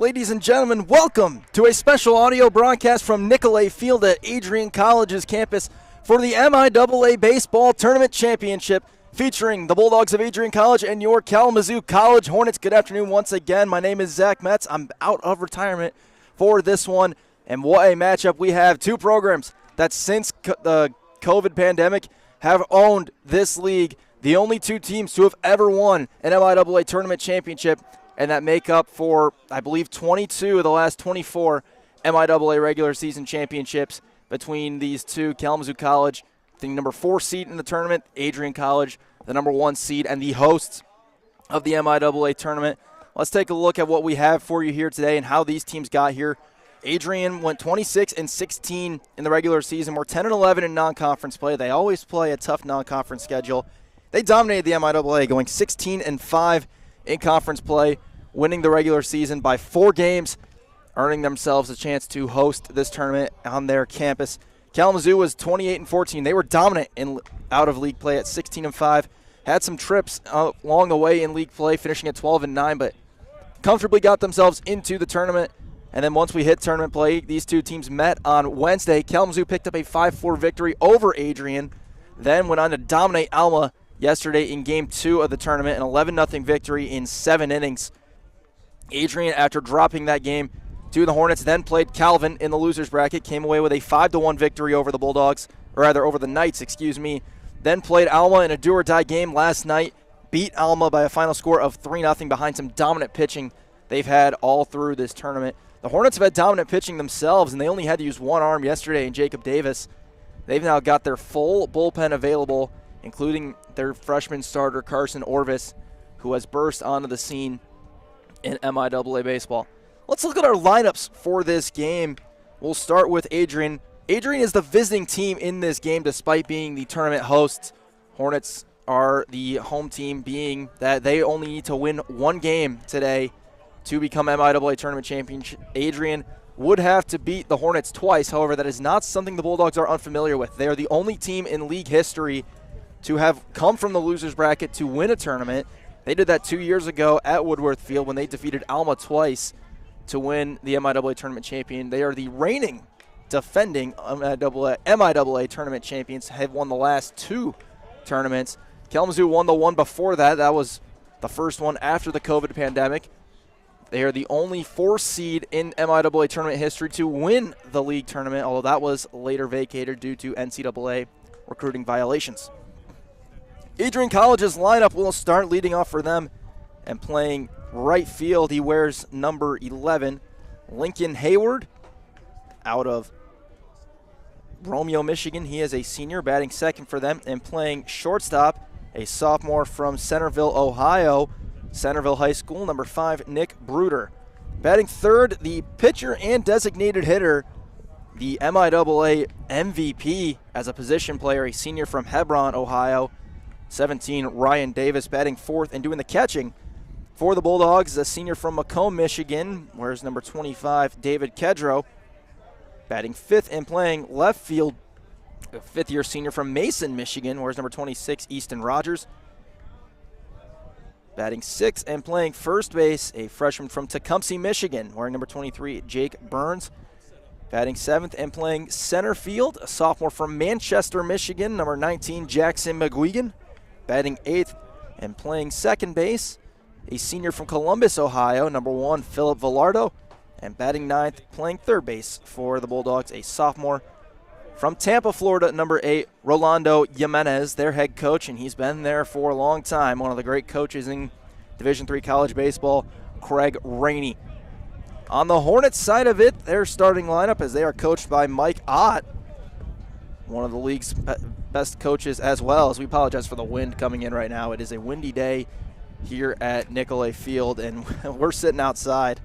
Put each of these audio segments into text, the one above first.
Ladies and gentlemen, welcome to a special audio broadcast from MIAA Field at Adrian College's campus for the MIAA Baseball Tournament Championship featuring the Bulldogs of Adrian College and your Kalamazoo College Hornets. Good afternoon once again. My name is Zach Metz. I'm out of retirement for this one, and what a matchup we have. Two programs that since the COVID pandemic have owned this league, the only two teams to have ever won an MIAA Tournament Championship, and that make up for, I believe, 22 of the last 24 MIAA regular season championships between these two. Kalamazoo College, the number 4 seed in the tournament, Adrian College, the number 1 seed, and the hosts of the MIAA tournament. Let's take a look at what we have for you here today and how these teams got here. Adrian went 26-16 in the regular season. We're 10-11 in non-conference play. They always play a tough non-conference schedule. They dominated the MIAA, going 16-5 in conference play, winning the regular season by 4 games, earning themselves a chance to host this tournament on their campus. Kalamazoo was 28-14. They were dominant in out-of-league play at 16-5. Had some trips along the way in league play, finishing at 12-9, but comfortably got themselves into the tournament. And then once we hit tournament play, these two teams met on Wednesday. Kalamazoo picked up a 5-4 victory over Adrian, then went on to dominate Alma yesterday in Game 2 of the tournament, an 11-0 victory in 7 innings. Adrian, after dropping that game to the Hornets, then played Calvin in the losers bracket, came away with a 5-1 victory over the Bulldogs, or rather over the Knights, Then played Alma in a do-or-die game last night, beat Alma by a final score of 3-0 behind some dominant pitching they've had all through this tournament. The Hornets have had dominant pitching themselves, and they only had to use one arm yesterday in Jacob Davis. They've now got their full bullpen available, including their freshman starter, Carson Orvis, who has burst onto the scene in MIAA baseball. Let's look at our lineups for this game. We'll start with Adrian. Adrian is the visiting team in this game despite being the tournament hosts. Hornets are the home team, being that they only need to win one game today to become MIAA tournament champions. Adrian would have to beat the Hornets twice. However, that is not something the Bulldogs are unfamiliar with. They are the only team in league history to have come from the losers bracket to win a tournament. They did that 2 years ago at Woodworth Field when they defeated Alma twice to win the MIAA tournament champion. They are the reigning defending MIAA tournament champions, have won the last 2 tournaments. Kalamazoo won the one before that. That was the first one after the COVID pandemic. They are the only 4 seed in MIAA tournament history to win the league tournament, although that was later vacated due to NCAA recruiting violations. Adrian College's lineup will start leading off for them, and playing right field, he wears number 11, Lincoln Hayward, out of Romeo, Michigan. He is a senior, batting second for them, and playing shortstop, a sophomore from Centerville, Ohio, Centerville High School, number 5, Nick Bruder. Batting third, the pitcher and designated hitter, the MIAA MVP as a position player, a senior from Hebron, Ohio, 17, Ryan Davis. Batting fourth and doing the catching for the Bulldogs, a senior from Macomb, Michigan, whereas number 25, David Kedro. Batting fifth and playing left field, a fifth-year senior from Mason, Michigan, whereas number 26, Easton Rogers. Batting sixth and playing first base, a freshman from Tecumseh, Michigan, wearing number 23, Jake Burns. Batting seventh and playing center field, a sophomore from Manchester, Michigan, number 19, Jackson McGuigan. Batting eighth and playing second base, a senior from Columbus, Ohio, number 1, Philip Villardo. And batting ninth, playing third base for the Bulldogs, a sophomore from Tampa, Florida, number 8, Rolando Jimenez, their head coach, and he's been there for a long time. One of the great coaches in Division III college baseball, Craig Rainey. On the Hornets side of it, their starting lineup, as they are coached by Mike Ott, one of the league's best coaches as well, as we apologize for the wind coming in right now. It is a windy day here at MIAA Field, and we're sitting outside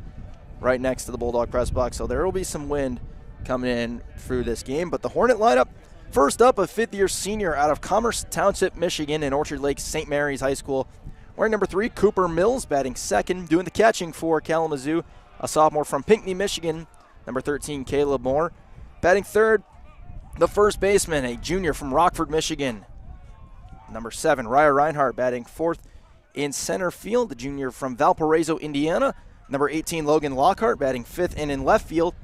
right next to the Bulldog press box, so there will be some wind coming in through this game. But the Hornet lineup, first up, a fifth-year senior out of Commerce Township, Michigan, in Orchard Lake St. Mary's High School. Wearing number 3, Cooper Mills, batting second, doing the catching for Kalamazoo, a sophomore from Pinckney, Michigan, number 13, Caleb Moore. Batting third, the first baseman, a junior from Rockford, Michigan, number 7, Ryer Reinhardt. Batting fourth in center field, the junior from Valparaiso, Indiana, Number 18, Logan Lockhart, batting 5th and in left field.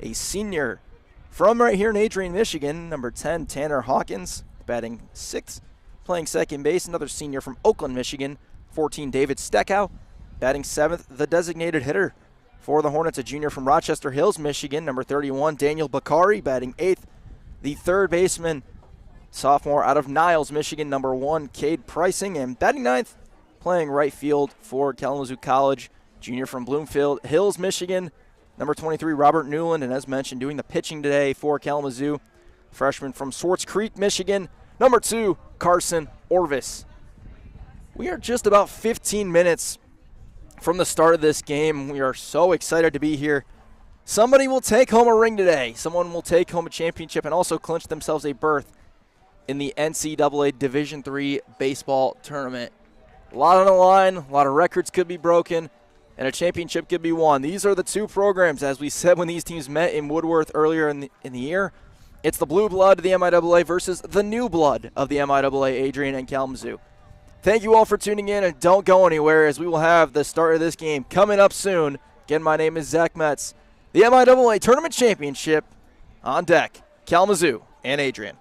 A senior from right here in Adrian, Michigan. Number 10, Tanner Hawkins, batting 6th, playing second base. Another senior from Oakland, Michigan. 14, David Steckow, batting 7th, the designated hitter for the Hornets. A junior from Rochester Hills, Michigan. Number 31, Daniel Bakari, batting 8th. The third baseman, sophomore out of Niles, Michigan. Number 1, Cade Pricing, and batting 9th, playing right field for Kalamazoo College. Junior from Bloomfield Hills, Michigan. Number 23, Robert Newland, and as mentioned, doing the pitching today for Kalamazoo. Freshman from Swartz Creek, Michigan. Number 2, Carson Orvis. We are just about 15 minutes from the start of this game. We are so excited to be here. Somebody will take home a ring today. Someone will take home a championship and also clinch themselves a berth in the NCAA Division III baseball tournament. A lot on the line, a lot of records could be broken, and a championship could be won. These are the two programs, as we said when these teams met in Woodworth earlier in the year. It's the blue blood of the MIAA versus the new blood of the MIAA, Adrian and Kalamazoo. Thank you all for tuning in, and don't go anywhere as we will have the start of this game coming up soon. Again, my name is Zach Metz. The MIAA Tournament Championship on deck. Kalamazoo and Adrian.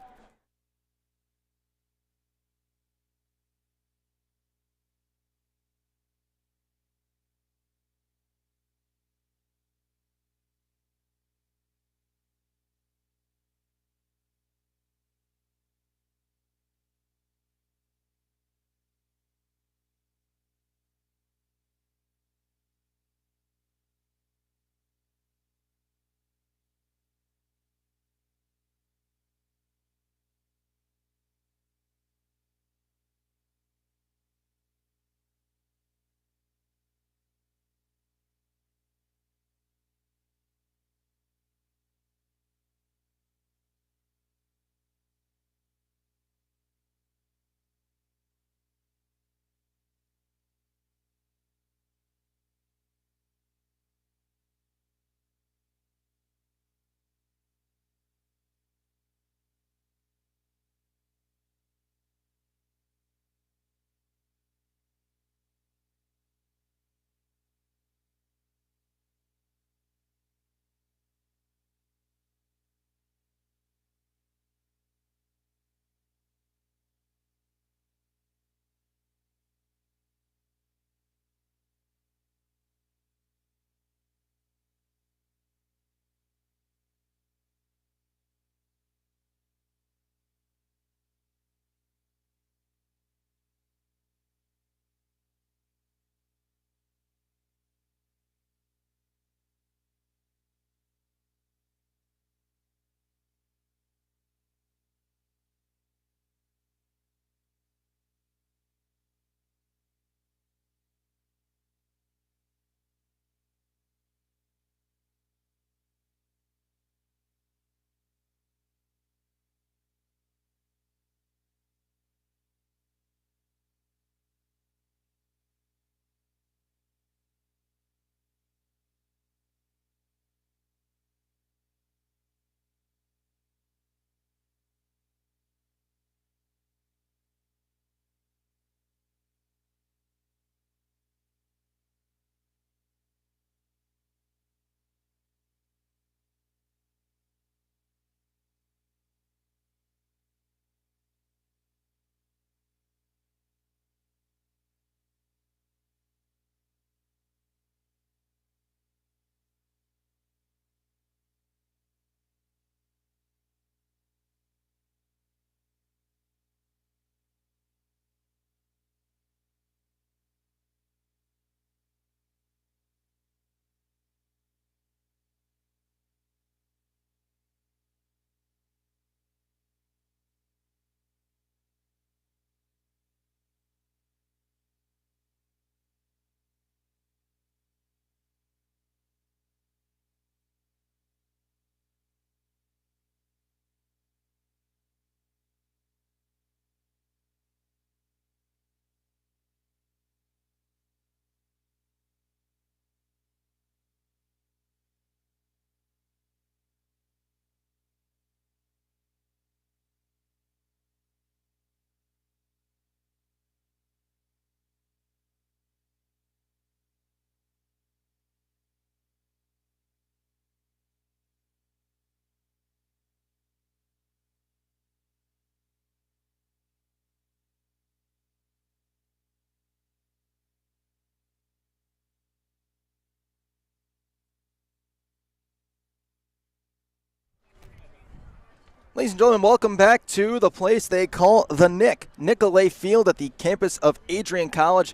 Ladies and gentlemen, welcome back to the place they call the Nicolay Field at the campus of Adrian College.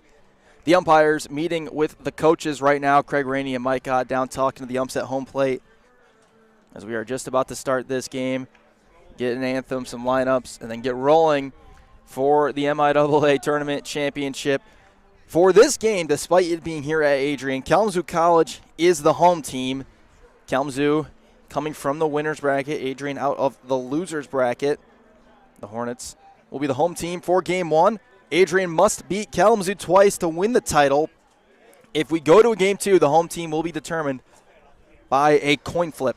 The umpires meeting with the coaches right now. Craig Rainey and Mike Ott down talking to the umps at home plate as we are just about to start this game, get an anthem, some lineups, and then get rolling for the MIAA Tournament Championship. For this game, despite it being here at Adrian, Kalamazoo College is the home team. Kalamazoo coming from the winner's bracket, Adrian out of the loser's bracket. The Hornets will be the home team for game one. Adrian must beat Kalamazoo twice to win the title. If we go to a game two, the home team will be determined by a coin flip.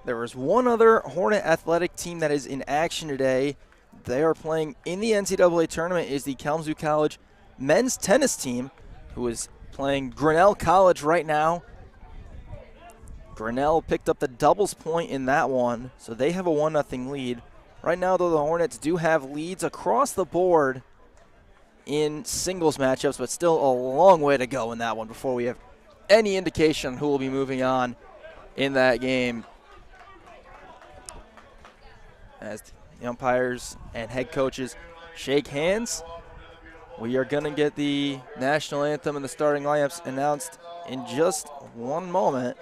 There is one other Hornet athletic team that is in action today. They are playing in the NCAA tournament is the Kalamazoo College men's tennis team, who is playing Grinnell College right now. Grinnell picked up the doubles point in that one, so they have a 1-0 lead. Right now, though, the Hornets do have leads across the board in singles matchups, but still a long way to go in that one before we have any indication who will be moving on in that game. As the umpires and head coaches shake hands, we are going to get the national anthem and the starting lineups announced in just one moment.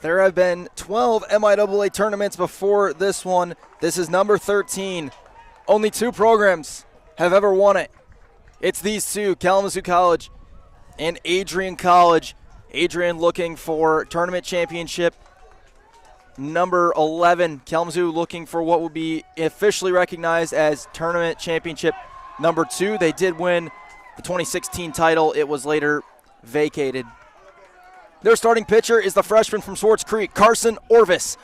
There have been 12 MIAA tournaments before this one. This is number 13. Only 2 programs have ever won it. It's these two, Kalamazoo College and Adrian College. Adrian looking for tournament championship number 11. Kalamazoo looking for what will be officially recognized as tournament championship number 2. They did win the 2016 title. It was later vacated. Their starting pitcher is the freshman from Swartz Creek, Carson Orvis.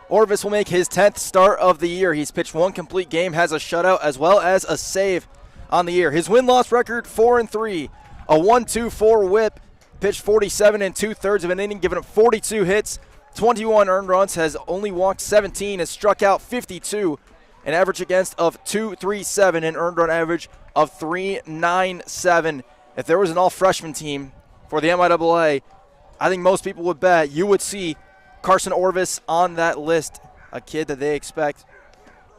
Orvis will make his 10th start of the year. He's pitched 1 complete game, has a shutout as well as a save on the year. His win-loss record, 4-3, a 1.24 whip, pitched 47 2/3 of an inning, given up 42 hits, 21 earned runs, has only walked 17, has struck out 52, an average against of 2.37, an earned run average of 3.97. If there was an all-freshman team for the MIAA, I think most people would bet you would see Carson Orvis on that list, a kid that they expect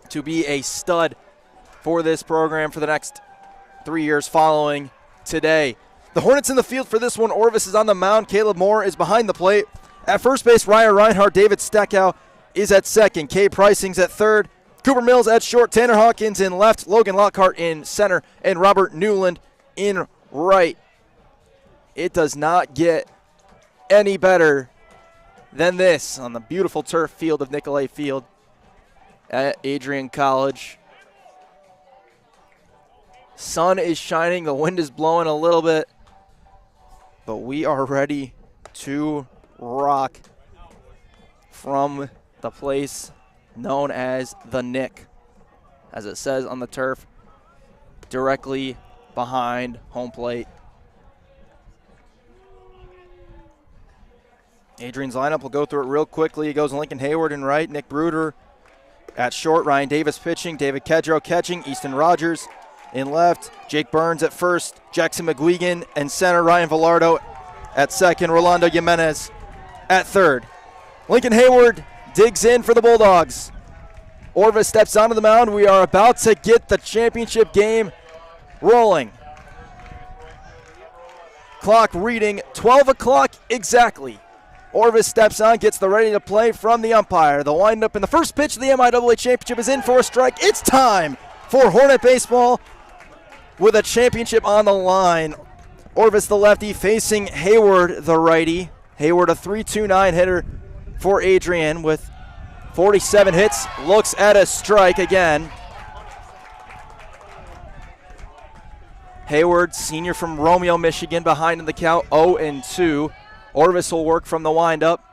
to be a stud for this program for the next 3 years following today. The Hornets in the field for this one. Orvis is on the mound. Caleb Moore is behind the plate. At first base, Ryan Reinhardt. David Steckow is at second. Kay Pricing's at third. Cooper Mills at short. Tanner Hawkins in left. Logan Lockhart in center. And Robert Newland in right. It does not get any better than this on the beautiful turf field of Nicolay Field at Adrian College. Sun is shining, the wind is blowing a little bit, but we are ready to rock from the place known as the Nick, as it says on the turf, directly behind home plate. Adrian's lineup, we'll go through it real quickly. It goes Lincoln Hayward in right, Nick Bruder at short, Ryan Davis pitching, David Kedrow catching, Easton Rogers in left, Jake Burns at first, Jackson McGuigan and center, Ryan Villardo at second, Rolando Jimenez at third. Lincoln Hayward digs in for the Bulldogs. Orvis steps onto the mound. We are about to get the championship game rolling. Clock reading 12 o'clock exactly. Orvis steps on, gets the ready to play from the umpire. The windup in the first pitch of the MIAA championship is in for a strike. It's time for Hornet baseball with a championship on the line. Orvis, the lefty, facing Hayward, the righty. Hayward, a 3.29 hitter for Adrian with 47 hits. Looks at a strike again. Hayward, senior from Romeo, Michigan, behind in the count, 0-2. Orvis will work from the windup.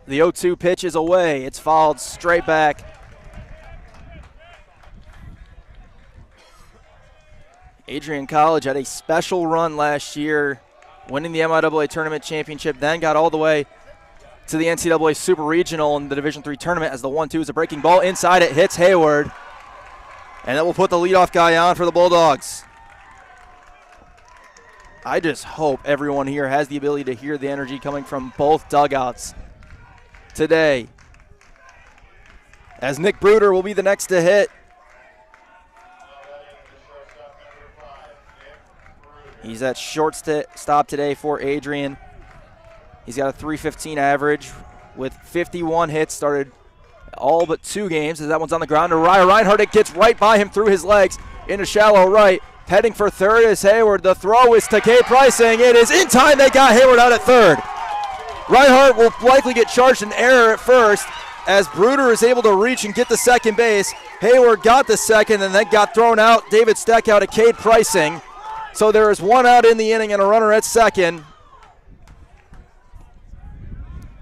The 0-2 pitch is away. It's fouled straight back. Adrian College had a special run last year, winning the MIAA tournament championship, then got all the way to the NCAA Super Regional in the Division III tournament as the 1-2 is a breaking ball. Inside it hits Hayward, and that will put the leadoff guy on for the Bulldogs. I just hope everyone here has the ability to hear the energy coming from both dugouts today, as Nick Bruder will be the next to hit. He's at shortstop today for Adrian. He's got a .315 average with 51 hits, started all but 2 games as that one's on the ground to Ryan Reinhardt. It gets right by him through his legs into shallow right. Heading for third is Hayward. The throw is to Kay Pricing. It is in time. They got Hayward out at third. Reinhardt will likely get charged an error at first as Bruder is able to reach and get the second base. Hayward got the second and then got thrown out. David Steckow to Kay Pricing. So there is 1 out in the inning and a runner at second.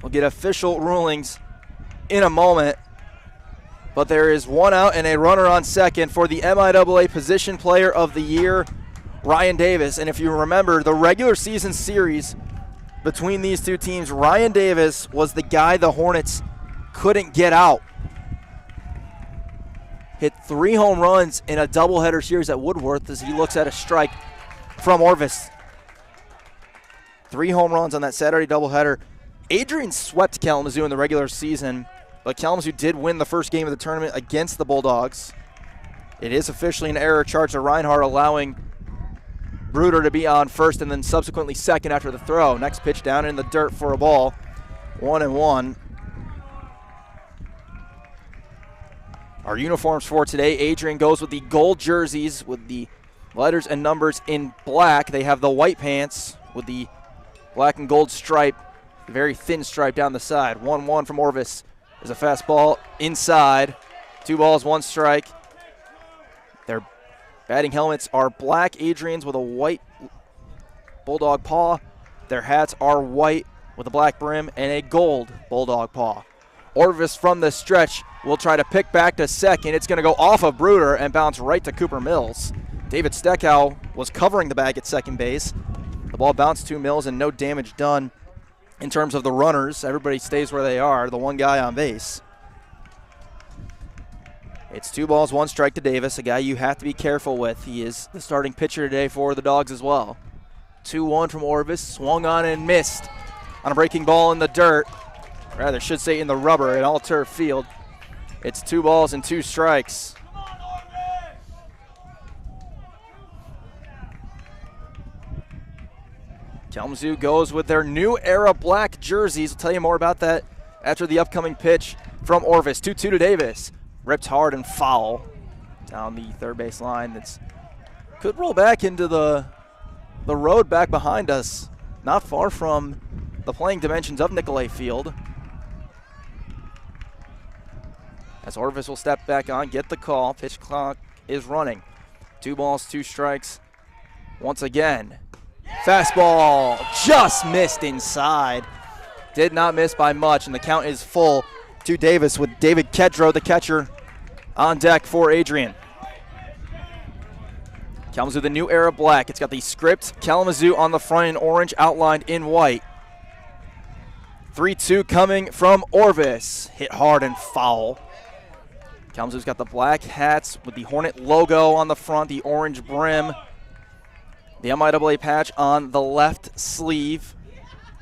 We'll get official rulings in a moment. But there is 1 out and a runner on second for the MIAA Position Player of the Year, Ryan Davis. And if you remember the regular season series between these two teams, Ryan Davis was the guy the Hornets couldn't get out. Hit 3 home runs in a doubleheader series at Woodworth as he looks at a strike from Orvis. 3 home runs on that Saturday doubleheader. Adrian swept Kalamazoo in the regular season, but Kalamazoo did win the first game of the tournament against the Bulldogs. It is officially an error charge to Reinhardt, allowing Bruder to be on first and then subsequently second after the throw. Next pitch down in the dirt for a ball. 1-1. Our uniforms for today, Adrian goes with the gold jerseys with the letters and numbers in black. They have the white pants with the black and gold stripe, a very thin stripe down the side. 1-1 from Orvis is a fastball inside. 2 balls, 1 strike. Their batting helmets are black. Adrian's with a white bulldog paw. Their hats are white with a black brim and a gold bulldog paw. Orvis from the stretch will try to pick back to second. It's going to go off of Bruder and bounce right to Cooper Mills. David Steckow was covering the bag at second base. The ball bounced to Mills and no damage done in terms of the runners. Everybody stays where they are, the one guy on base. It's 2 balls, 1 strike to Davis, a guy you have to be careful with. He is the starting pitcher today for the Dogs as well. 2-1 from Orvis, swung on and missed on a breaking ball in the dirt. Rather, should say in the rubber at all-turf field. It's 2 balls and 2 strikes. Kalamazoo goes with their new era black jerseys. I'll tell you more about that after the upcoming pitch from Orvis. 2-2 to Davis. Ripped hard and foul down the third base line. That's could roll back into the road back behind us. Not far from the playing dimensions of MIAA Field. As Orvis will step back on, get the call. Pitch clock is running. 2 balls, 2 strikes. Once again, fastball just missed inside. Did not miss by much, and the count is full to Davis with David Kedro, the catcher, on deck for Adrian. Kalamazoo, the new era black. It's got the script Kalamazoo on the front in orange, outlined in white. 3-2 coming from Orvis. Hit hard and foul. Kalamazoo's got the black hats with the Hornet logo on the front, the orange brim, the MIAA patch on the left sleeve.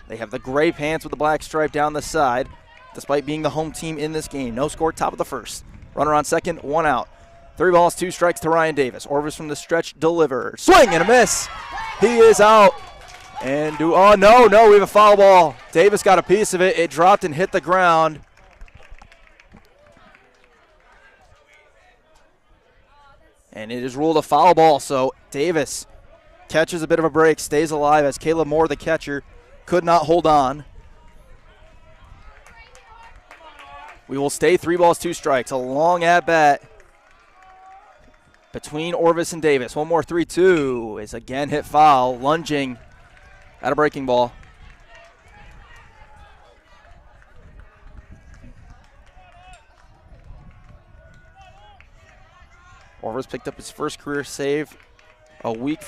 They have the gray pants with the black stripe down the side, despite being the home team in this game. No score, top of the first. Runner on second, 1 out. 3 balls, 2 strikes to Ryan Davis. Orvis from the stretch delivers. Swing and a miss. He is out. And we have a foul ball. Davis got a piece of it. It dropped and hit the ground. And it is ruled a foul ball, so Davis catches a bit of a break, stays alive as Caleb Moore, the catcher, could not hold on. We will stay 3 balls, 2 strikes. A long at-bat between Orvis and Davis. One more 3-2 is again hit foul, lunging at a breaking ball. Orvis picked up his first career save a week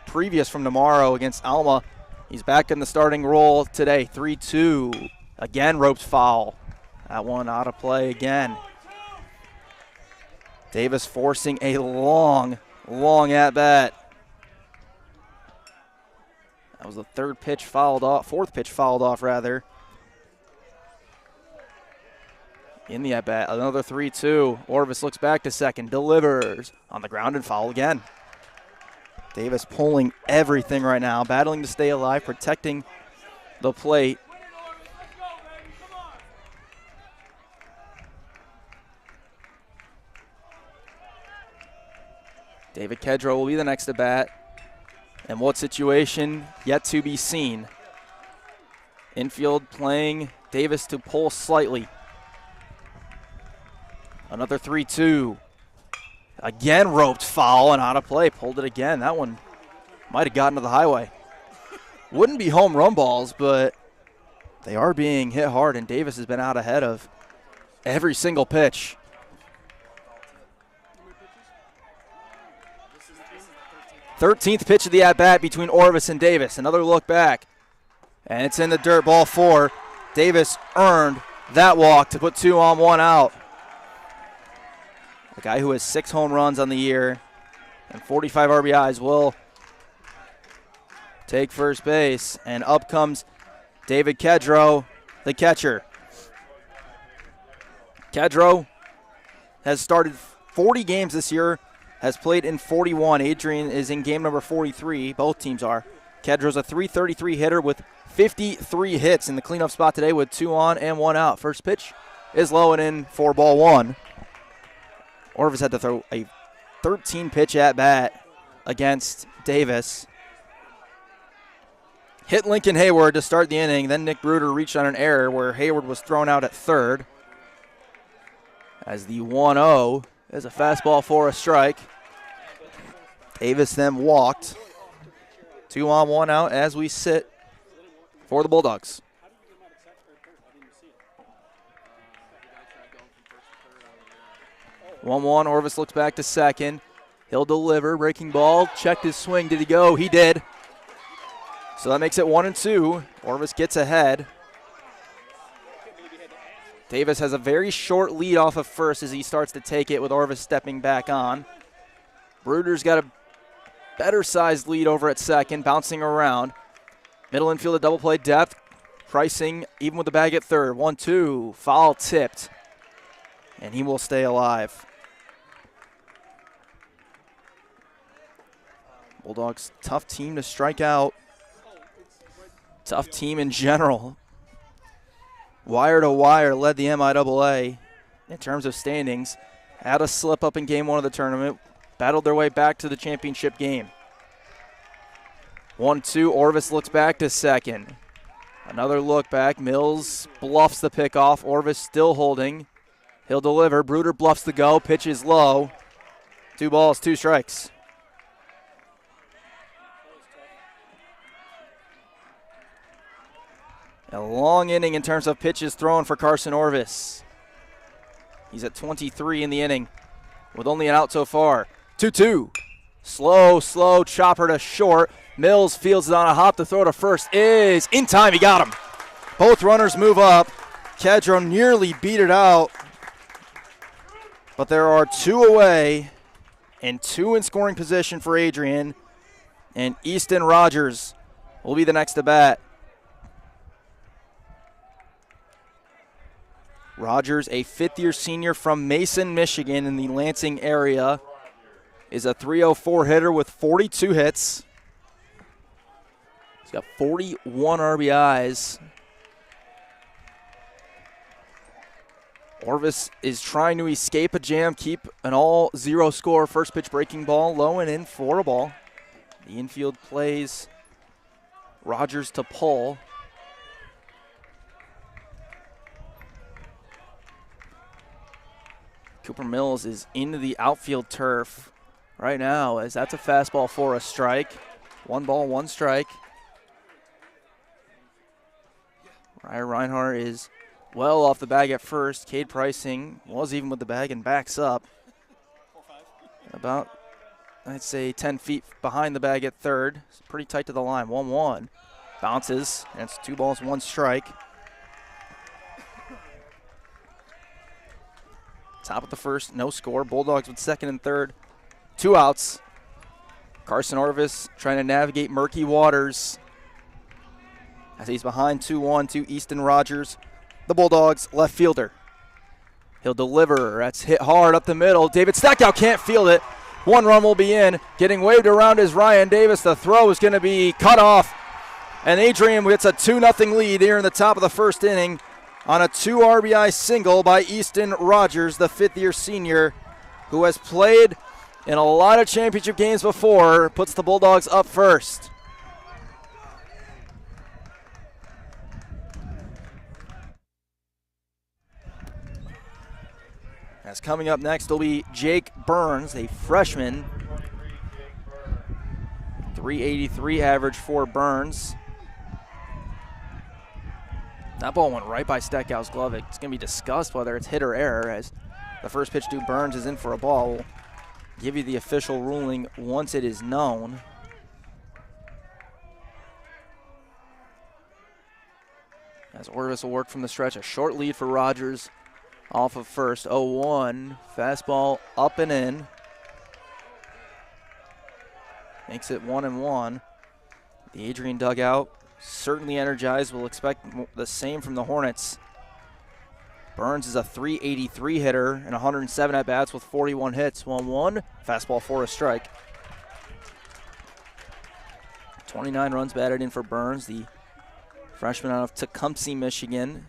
previous from tomorrow against Alma. He's back in the starting role today. 3-2. Again, roped foul. That one out of play again. Davis forcing a long at-bat. That was the fourth pitch fouled off rather. In the at-bat, another 3-2. Orvis looks back to second, delivers on the ground and foul again. Davis pulling everything right now, battling to stay alive, protecting the plate. David Kedro will be the next at bat. And what situation yet to be seen. Infield playing Davis to pull slightly. Another 3-2. Again roped foul and out of play. Pulled it again. That one might have gotten to the highway. Wouldn't be home run balls, but they are being hit hard, and Davis has been out ahead of every single pitch. Thirteenth pitch of the at-bat between Orvis and Davis. Another look back, and it's in the dirt, ball 4. Davis earned that walk to put 2 on, 1 out. The guy who has 6 home runs on the year and 45 RBIs will take first base. And up comes David Kedro, the catcher. Kedro has started 40 games this year, has played in 41. Adrian is in game number 43. Both teams are. Kedro's a .333 hitter with 53 hits in the cleanup spot today with 2 on and 1 out. First pitch is low and in for ball 1. Orvis had to throw a 13-pitch at-bat against Davis. Hit Lincoln Hayward to start the inning. Then Nick Bruder reached on an error where Hayward was thrown out at third. As the 1-0 is a fastball for a strike. Davis then walked. 2 on, 1 out as we sit for the Bulldogs. One, Orvis looks back to second. He'll deliver, breaking ball, checked his swing. Did he go? He did. So that makes it 1-2. Orvis gets ahead. Davis has a very short lead off of first as he starts to take it with Orvis stepping back on. Bruder's got a better-sized lead over at second, bouncing around. Middle infield, a double play depth. Pricing even with the bag at third. 1-2, foul tipped. And he will stay alive. Bulldogs, tough team to strike out. Tough team in general. Wire to wire led the MIAA in terms of standings. Had a slip up in game 1 of the tournament. Battled their way back to the championship game. 1-2, Orvis looks back to second. Another look back. Mills bluffs the pickoff. Orvis still holding. He'll deliver. Bruder bluffs the go. Pitch is low. 2 balls, 2 strikes. A long inning in terms of pitches thrown for Carson Orvis. He's at 23 in the inning with only an out so far. 2-2. Slow chopper to short. Mills fields it on a hop. The throw to first is in time. He got him. Both runners move up. Kedro nearly beat it out. But there are 2 away and 2 in scoring position for Adrian. And Easton Rogers will be the next to bat. Rogers, a 5th-year senior from Mason, Michigan in the Lansing area, is a .304 hitter with 42 hits. He's got 41 RBIs. Orvis is trying to escape a jam, keep an all-0 score. First pitch breaking ball, low and in for a ball. The infield plays Rogers to pull. Cooper Mills is into the outfield turf right now as that's a fastball for a strike. 1 ball, 1 strike. Ryan Reinhardt is well off the bag at first. Cade Pricing was even with the bag and backs up. About, I'd say, 10 feet behind the bag at third. It's pretty tight to the line. 1-1. Bounces, and it's 2 balls, 1 strike. Top of the first, no score. Bulldogs with second and third. 2 outs. Carson Orvis trying to navigate murky waters as he's behind 2-1 to Easton Rogers, the Bulldogs left fielder. He'll deliver. That's hit hard up the middle. David Stackhouse can't field it. 1 run will be in. Getting waved around is Ryan Davis. The throw is going to be cut off. And Adrian gets a 2-0 lead here in the top of the first inning on a 2 RBI single by Easton Rogers, the 5th-year senior who has played in a lot of championship games before, puts the Bulldogs up first. As coming up next will be Jake Burns, a freshman. 383 average for Burns. That ball went right by Steckhouse's glove. It's going to be discussed whether it's hit or error, as the first pitch to Burns is in for a ball. We'll give you the official ruling once it is known. As Orvis will work from the stretch, a short lead for Rogers off of first. 0-1, fastball up and in. Makes it 1-1. The Adrian dugout certainly energized. We'll expect the same from the Hornets. Burns is a 383 hitter and 107 at-bats with 41 hits. 1-1, fastball for a strike. 29 runs batted in for Burns, the freshman out of Tecumseh, Michigan.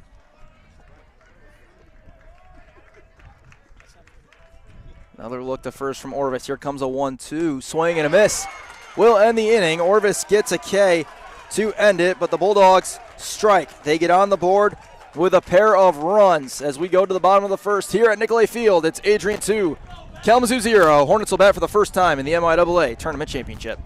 Another look to first from Orvis. Here comes a 1-2. Swing and a miss. Will end the inning. Orvis gets a K to end it, but the Bulldogs strike. They get on the board with a pair of runs as we go to the bottom of the first here at Nicolay Field. It's Adrian 2, Kalamazoo 0. Hornets will bat for the first time in the MIAA Tournament Championship.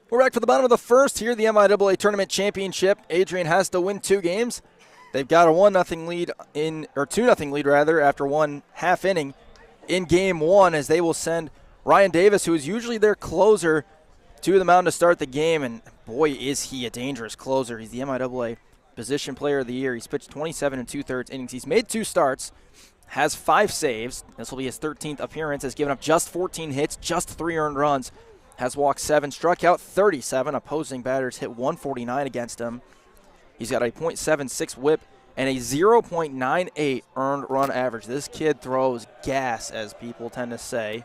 We're back for the bottom of the first here, the MIAA Tournament Championship. Adrian has to win 2 games. They've got a 1-0 lead or 2-0 lead rather, after 1 half inning in game 1, as they will send Ryan Davis, who is usually their closer, to the mound to start the game. And boy, is he a dangerous closer. He's the MIAA Position Player of the Year. He's pitched 27 2/3 innings. He's made 2 starts, has 5 saves. This will be his 13th appearance. Has given up just 14 hits, just 3 earned runs. Has walked 7, struck out 37. Opposing batters hit 149 against him. He's got a .76 whip and a 0.98 earned run average. This kid throws gas, as people tend to say.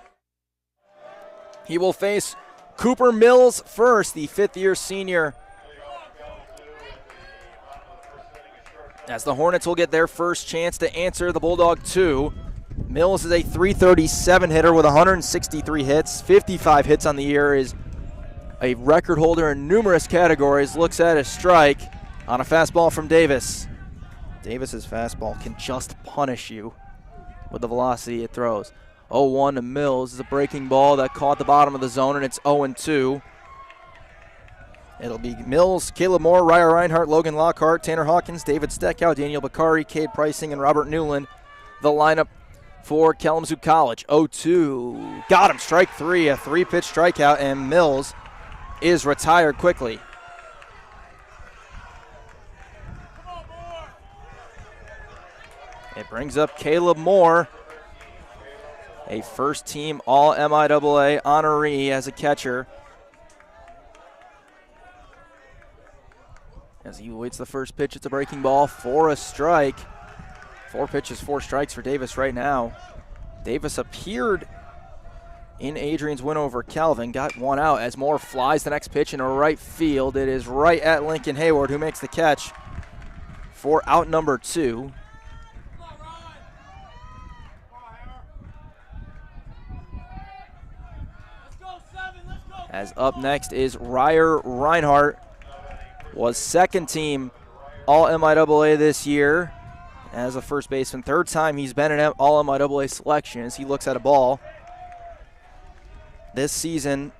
He will face Cooper Mills first, the 5th-year senior, as the Hornets will get their first chance to answer the Bulldog 2. Mills is a .337 hitter with 163 hits, 55 hits on the year, is a record holder in numerous categories. Looks at a strike on a fastball from Davis. Davis's fastball can just punish you with the velocity it throws. 0-1 to Mills. Is a breaking ball that caught the bottom of the zone, and it's 0-2. It'll be Mills, Caleb Moore, Ryer Reinhardt, Logan Lockhart, Tanner Hawkins, David Steckow, Daniel Bakari, Cade Pricing, and Robert Newland. The lineup for Kalamazoo College. 0-2. Got him. Strike 3. A 3-pitch strikeout, and Mills is retired quickly. It brings up Caleb Moore, a first-team All-MIAA honoree as a catcher, as he waits the first pitch. It's a breaking ball for a strike. 4 pitches, 4 strikes for Davis right now. Davis appeared in Adrian's win over Calvin, got 1 out as Moore flies the next pitch into right field. It is right at Lincoln Hayward, who makes the catch for out number 2. As up next is Ryer Reinhardt, was 2nd team All-MIAA this year as a first baseman. 3rd time he's been an All-MIAA selection, as he looks at a ball. This season,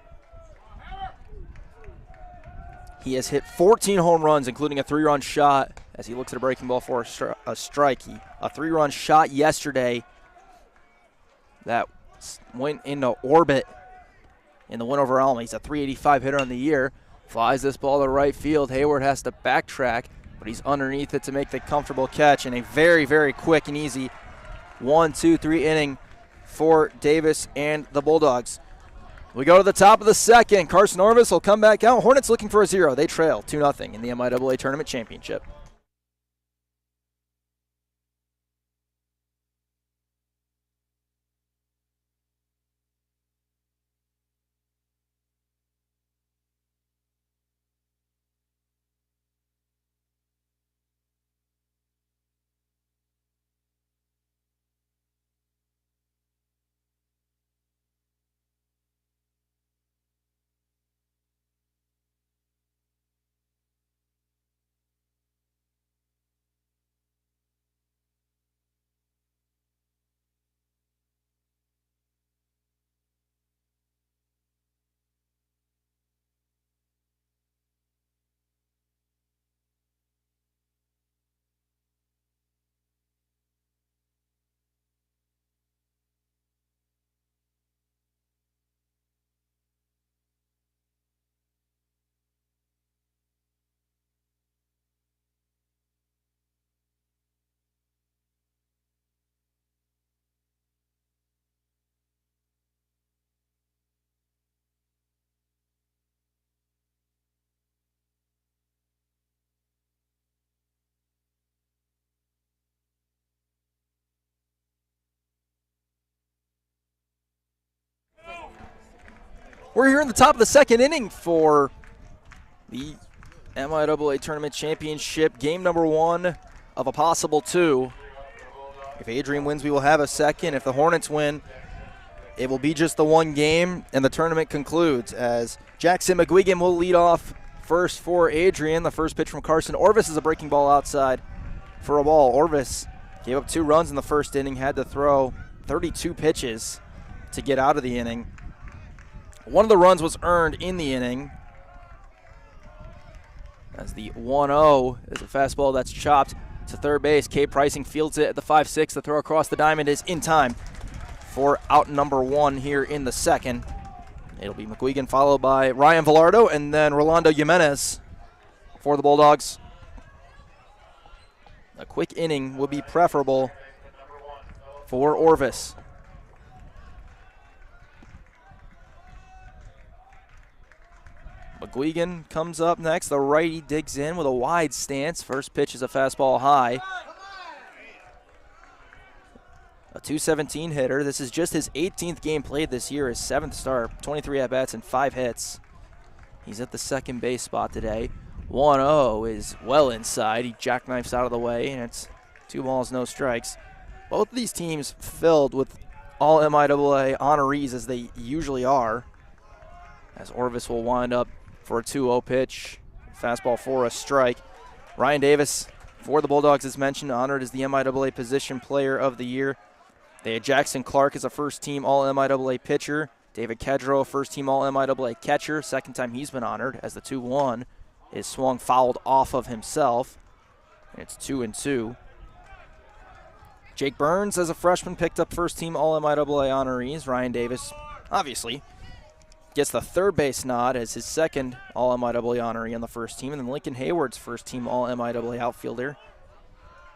he has hit 14 home runs, including a 3-run shot, as he looks at a breaking ball for a strike. A 3-run shot yesterday that went into orbit in the win over Alma. He's a .385 hitter on the year. Flies this ball to right field. Hayward has to backtrack, but he's underneath it to make the comfortable catch, and a very, very quick and easy 1-2-3 inning for Davis and the Bulldogs. We go to the top of the second. Carson Orvis will come back out. Hornets looking for a 0. They trail 2-0 in the MIAA Tournament Championship. We're here in the top of the second inning for the MIAA Tournament Championship, game number 1 of a possible 2. If Adrian wins, we will have a second. If the Hornets win, it will be just the 1 game, and the tournament concludes as Jackson McGuigan will lead off first for Adrian. The first pitch from Carson Orvis is a breaking ball outside for a ball. Orvis gave up 2 runs in the first inning, had to throw 32 pitches to get out of the inning. One of the runs was earned in the inning as the 1-0 is a fastball that's chopped to third base. Cade Pricing fields it at the 5-6. The throw across the diamond is in time for out number 1 here in the second. It'll be McGuigan followed by Ryan Velardo and then Rolando Jimenez for the Bulldogs. A quick inning would be preferable for Orvis. McGuigan comes up next. The righty digs in with a wide stance. First pitch is a fastball high. A .217 hitter. This is just his 18th game played this year, his 7th start. 23 at-bats and 5 hits. He's at the second base spot today. 1-0 is well inside. He jackknifes out of the way, and it's 2 balls, no strikes. Both of these teams filled with all MIAA honorees as they usually are, as Orvis will wind up for a 2-0 pitch. Fastball for a strike. Ryan Davis for the Bulldogs, as mentioned, honored as the MIAA Position Player of the Year. They had Jackson Clark as a first-team All-MIAA pitcher. David Kedro, first-team All-MIAA catcher. Second time he's been honored as the 2-1 is swung fouled off of himself. And it's 2-2. Jake Burns, as a freshman, picked up first-team All-MIAA honorees. Ryan Davis, obviously, gets the third base nod as his second All-MIAA honoree on the first team. And then Lincoln Hayward's first-team All-MIAA outfielder.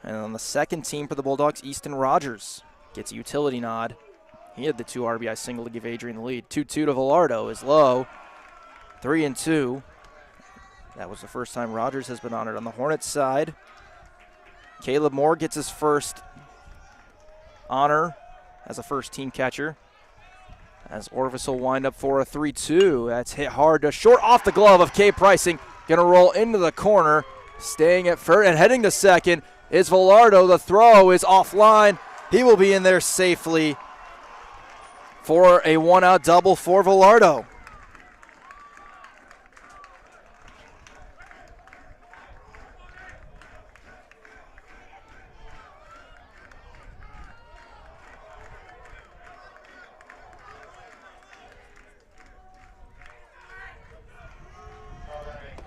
And on the second team for the Bulldogs, Easton Rogers gets a utility nod. He had the 2 RBI single to give Adrian the lead. 2-2 to Velardo is low. 3-2. That was the first time Rogers has been honored on the Hornets side. Caleb Moore gets his first honor as a first-team catcher, as Orvis will wind up for a 3-2. That's hit hard to short off the glove of Cade Pricing. Going to roll into the corner. Staying at first and heading to second is Velardo. The throw is offline. He will be in there safely for a 1-out double for Velardo.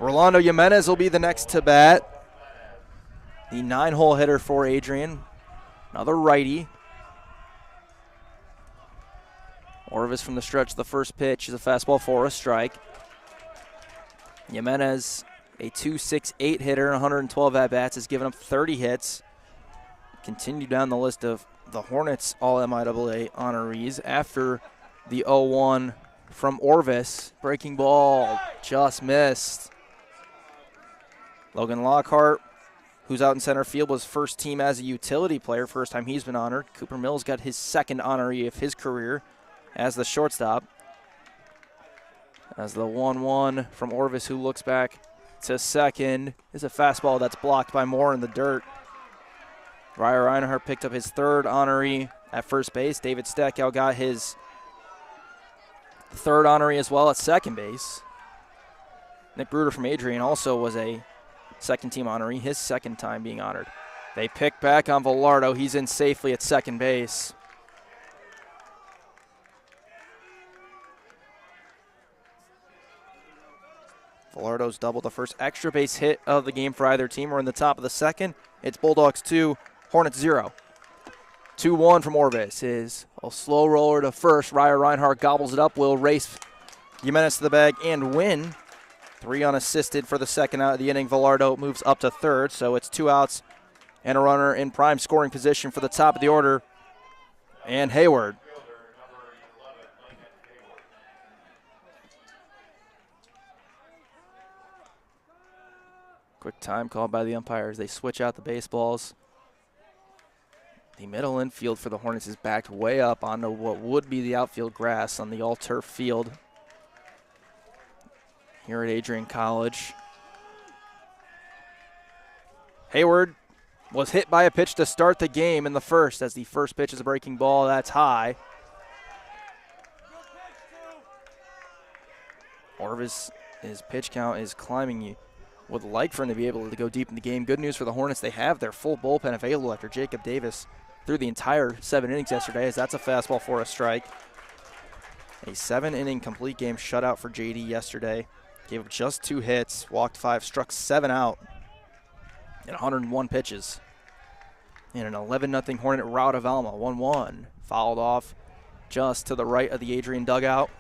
Rolando Jimenez will be the next to bat. The 9-hole hitter for Adrian. Another righty. Orvis from the stretch, the first pitch is a fastball for a strike. Jimenez, a .268 hitter, 112 at-bats, has given up 30 hits. Continue down the list of the Hornets All-MIAA honorees after the 0-1 from Orvis. Breaking ball, just missed. Logan Lockhart, who's out in center field, was first team as a utility player. First time he's been honored. Cooper Mills got his second honoree of his career as the shortstop. As the 1-1 from Orvis, who looks back to second, is a fastball that's blocked by Moore in the dirt. Ryer Reinhardt picked up his third honoree at first base. David Steckow got his third honoree as well at second base. Nick Bruder from Adrian also was a second-team honoree, his second time being honored. They pick back on Velardo. He's in safely at second base. Velardo's doubled the first extra base hit of the game for either team. We're in the top of the second. It's Bulldogs 2, Hornets 0. 2-1 from Orvis is a slow roller to first. Ryer Reinhardt gobbles it up, will race Jimenez to the bag and win. 3 unassisted for the second out of the inning. Velardo moves up to third, so it's 2 outs and a runner in prime scoring position for the top of the order, and Hayward. Quick time called by the umpires. They switch out the baseballs. The middle infield for the Hornets is backed way up onto what would be the outfield grass on the all-turf field. here at Adrian College. Hayward was hit by a pitch to start the game in the first, as the first pitch is a breaking ball. That's high. Orvis, his pitch count is climbing. You would like for him to be able to go deep in the game. Good news for the Hornets, they have their full bullpen available after Jacob Davis threw the entire 7 innings yesterday, as that's a fastball for a strike. A 7-inning complete game shutout for JD yesterday. Gave up just 2 hits, walked 5, struck 7 out in 101 pitches. In an 11-0 Hornet rout of Alma, 1-1. Fouled off just to the right of the Adrian dugout.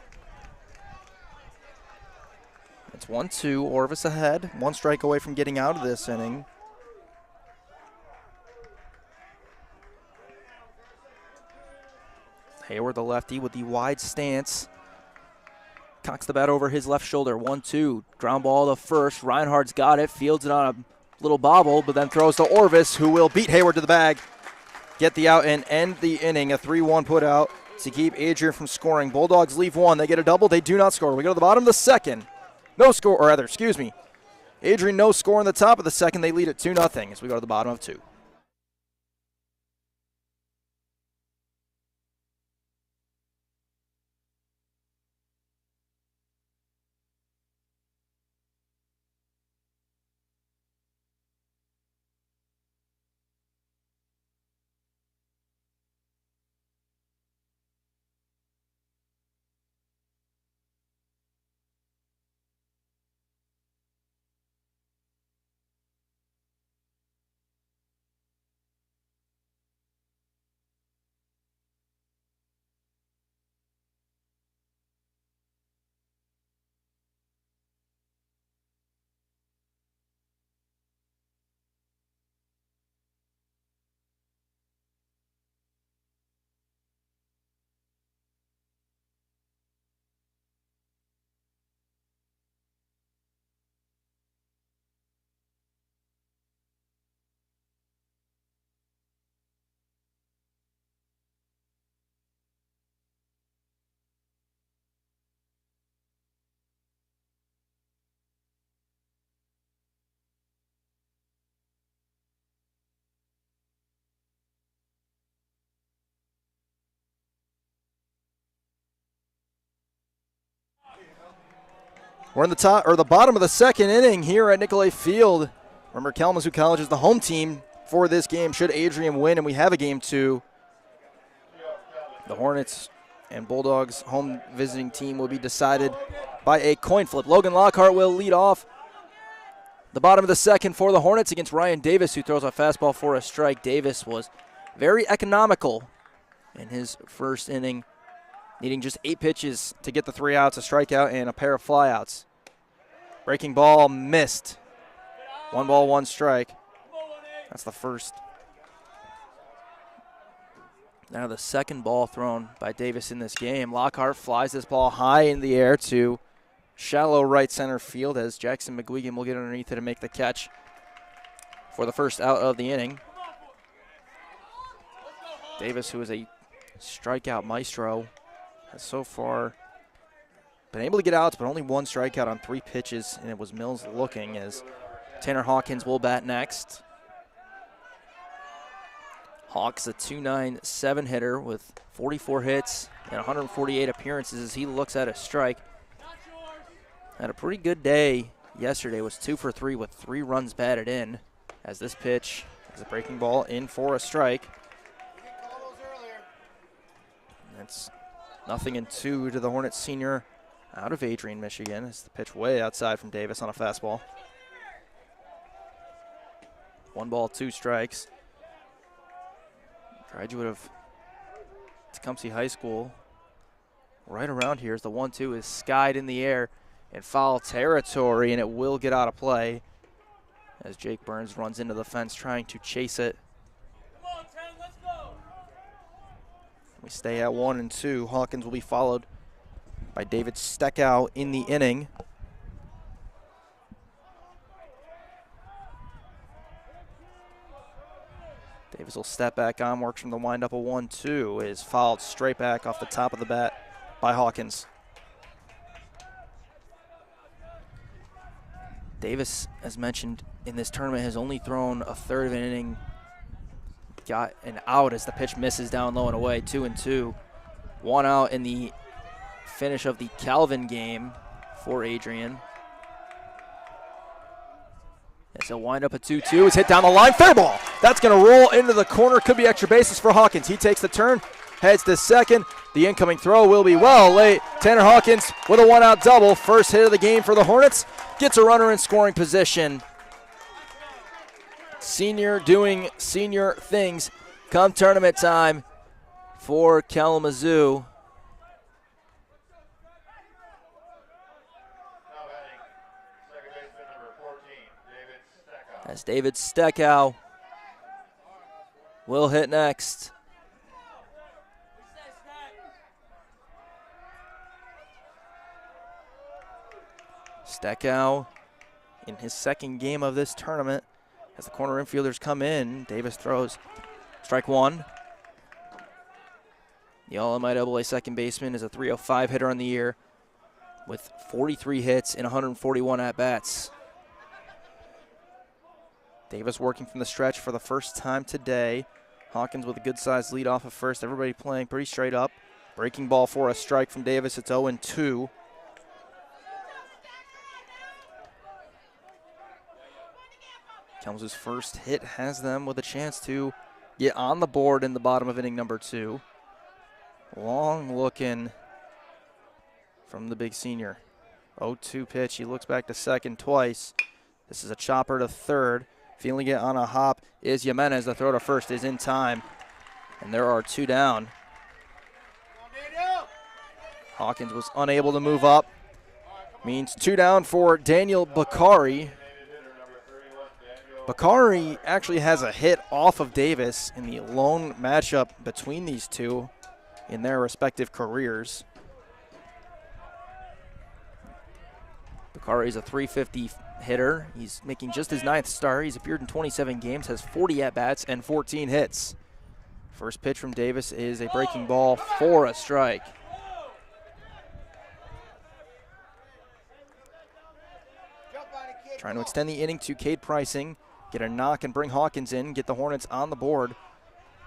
It's 1-2, Orvis ahead. 1 strike away from getting out of this inning. Hayward, the lefty, with the wide stance. Cocks the bat over his left shoulder. 1-2. Ground ball to first. Reinhardt's got it. Fields it on a little bobble, but then throws to Orvis, who will beat Hayward to the bag. Get the out and end the inning. A 3-1 put out to keep Adrian from scoring. Bulldogs leave 1. They get a double. They do not score. We go to the bottom of the second. No score, or rather, excuse me. Adrian no score in the top of the second. They lead at 2-0 as we go to the bottom of 2. We're in the bottom of the second inning here at Nicolay Field. Remember, Kalamazoo College is the home team for this game. Should Adrian win and we have a game 2, the Hornets and Bulldogs home visiting team will be decided by a coin flip. Logan Lockhart will lead off the bottom of the second for the Hornets against Ryan Davis, who throws a fastball for a strike. Davis was very economical in his first inning, needing just 8 pitches to get the 3 outs, a strikeout, and a pair of flyouts. Breaking ball missed. 1 ball, 1 strike. That's the first. Now the second ball thrown by Davis in this game. Lockhart flies this ball high in the air to shallow right center field, as Jackson McGuigan will get underneath it and make the catch for the first out of the inning. Davis, who is a strikeout maestro, has so far been able to get outs, but only 1 strikeout on 3 pitches, and it was Mills looking, as Tanner Hawkins will bat next. Hawks, a .297 hitter with 44 hits and 148 appearances as he looks at a strike. Had a pretty good day yesterday, was 2 for 3 with 3 runs batted in, as this pitch is a breaking ball in for a strike. That's 0-2 to the Hornets senior out of Adrian, Michigan. It's the pitch way outside from Davis on a fastball. 1 ball, 2 strikes. Graduate of Tecumseh High School. Right around here as the 1-2 is skied in the air in foul territory, and it will get out of play as Jake Burns runs into the fence trying to chase it. Come on, 10, let's go. We stay at 1-2. Hawkins will be followed by David Steckow in the inning. Davis will step back on, works from the windup. A 1-2 is fouled straight back off the top of the bat by Hawkins. Davis, as mentioned in this tournament, has only thrown a third of an inning. Got an out as the pitch misses down low and away, 2-2. 1 out in the finish of the Calvin game for Adrian. As he'll wind up a 2-2. It's hit down the line. Fair ball. That's going to roll into the corner. Could be extra bases for Hawkins. He takes the turn, heads to second. The incoming throw will be well late. Tanner Hawkins with a 1-out double. First hit of the game for the Hornets. Gets a runner in scoring position. Senior doing senior things come tournament time for Kalamazoo. As David Steckow will hit next. Steckow in his second game of this tournament. As the corner infielders come in, Davis throws strike one. The All-MIAA second baseman is a .305 hitter on the year with 43 hits and 141 at-bats. Davis working from the stretch for the first time today. Hawkins with a good-sized lead off of first. Everybody playing pretty straight up. Breaking ball for a strike from Davis. It's 0-2. Kalamazoo's first hit has them with a chance to get on the board in the bottom of inning number 2. Long looking from the big senior. 0-2 pitch. He looks back to second twice. This is a chopper to third. Feeling it on a hop is Jimenez. The throw to first is in time. And there are 2 down. Hawkins was unable to move up. Means 2 down for Daniel Bakari. Bakari actually has a hit off of Davis in the lone matchup between these two in their respective careers. Bakari is a .350 hitter. He's making just his 9th start. He's appeared in 27 games, has 40 at-bats and 14 hits. First pitch from Davis is a breaking ball for a strike. Trying to extend the inning to Cade Pricing, get a knock and bring Hawkins in, get the Hornets on the board.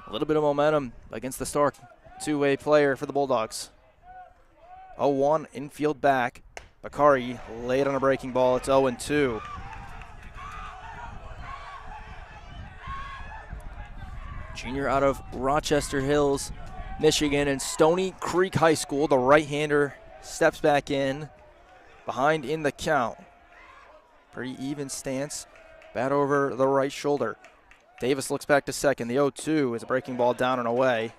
A little bit of momentum against the Stark two-way player for the Bulldogs. 0-1 infield back. Bakari late on a breaking ball. It's 0-2. Junior out of Rochester Hills, Michigan, and Stony Creek High School. The right-hander steps back in, behind in the count. Pretty even stance. Bat over the right shoulder. Davis looks back to second. The 0-2 is a breaking ball down and away.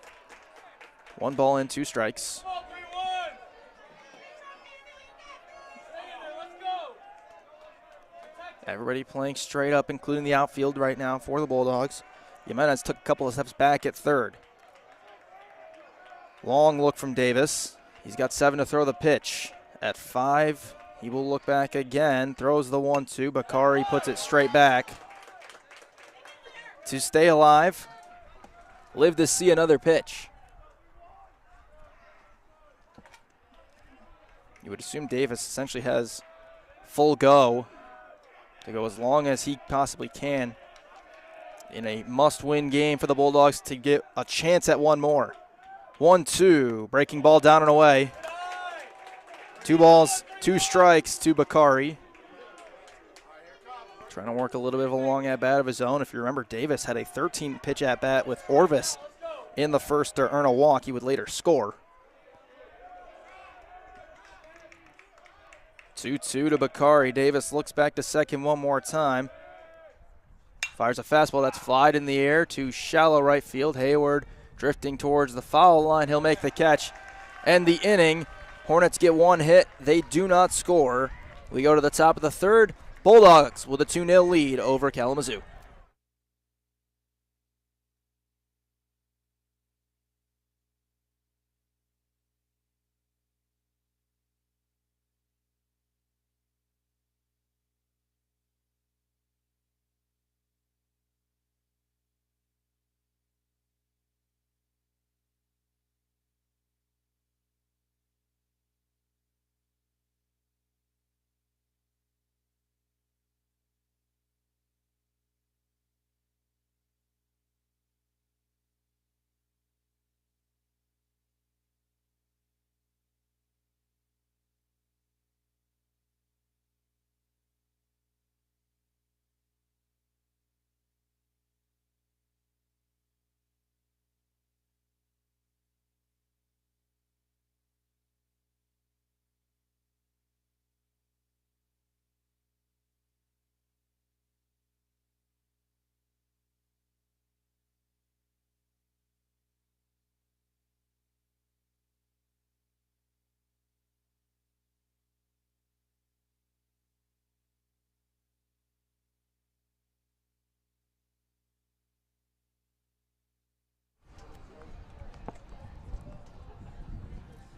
1 ball in, 2 strikes. Everybody playing straight up, including the outfield right now for the Bulldogs. Jimenez took a couple of steps back at third. Long look from Davis. He's got 7 to throw the pitch. At 5, he will look back again, throws the 1-2. Bakari puts it straight back. To stay alive, live to see another pitch. You would assume Davis essentially has full go to go as long as he possibly can in a must-win game for the Bulldogs to get a chance at one more. 1-2, breaking ball down and away. 2 balls, 2 strikes to Bakari. Trying to work a little bit of a long at-bat of his own. If you remember, Davis had a 13-pitch at-bat with Orvis in the first to earn a walk. He would later score. 2-2 to Bakari. Davis looks back to second one more time. Fires a fastball that's flied in the air to shallow right field. Hayward drifting towards the foul line. He'll make the catch. And the inning. Hornets get 1 hit. They do not score. We go to the top of the third. Bulldogs with a 2-0 lead over Kalamazoo.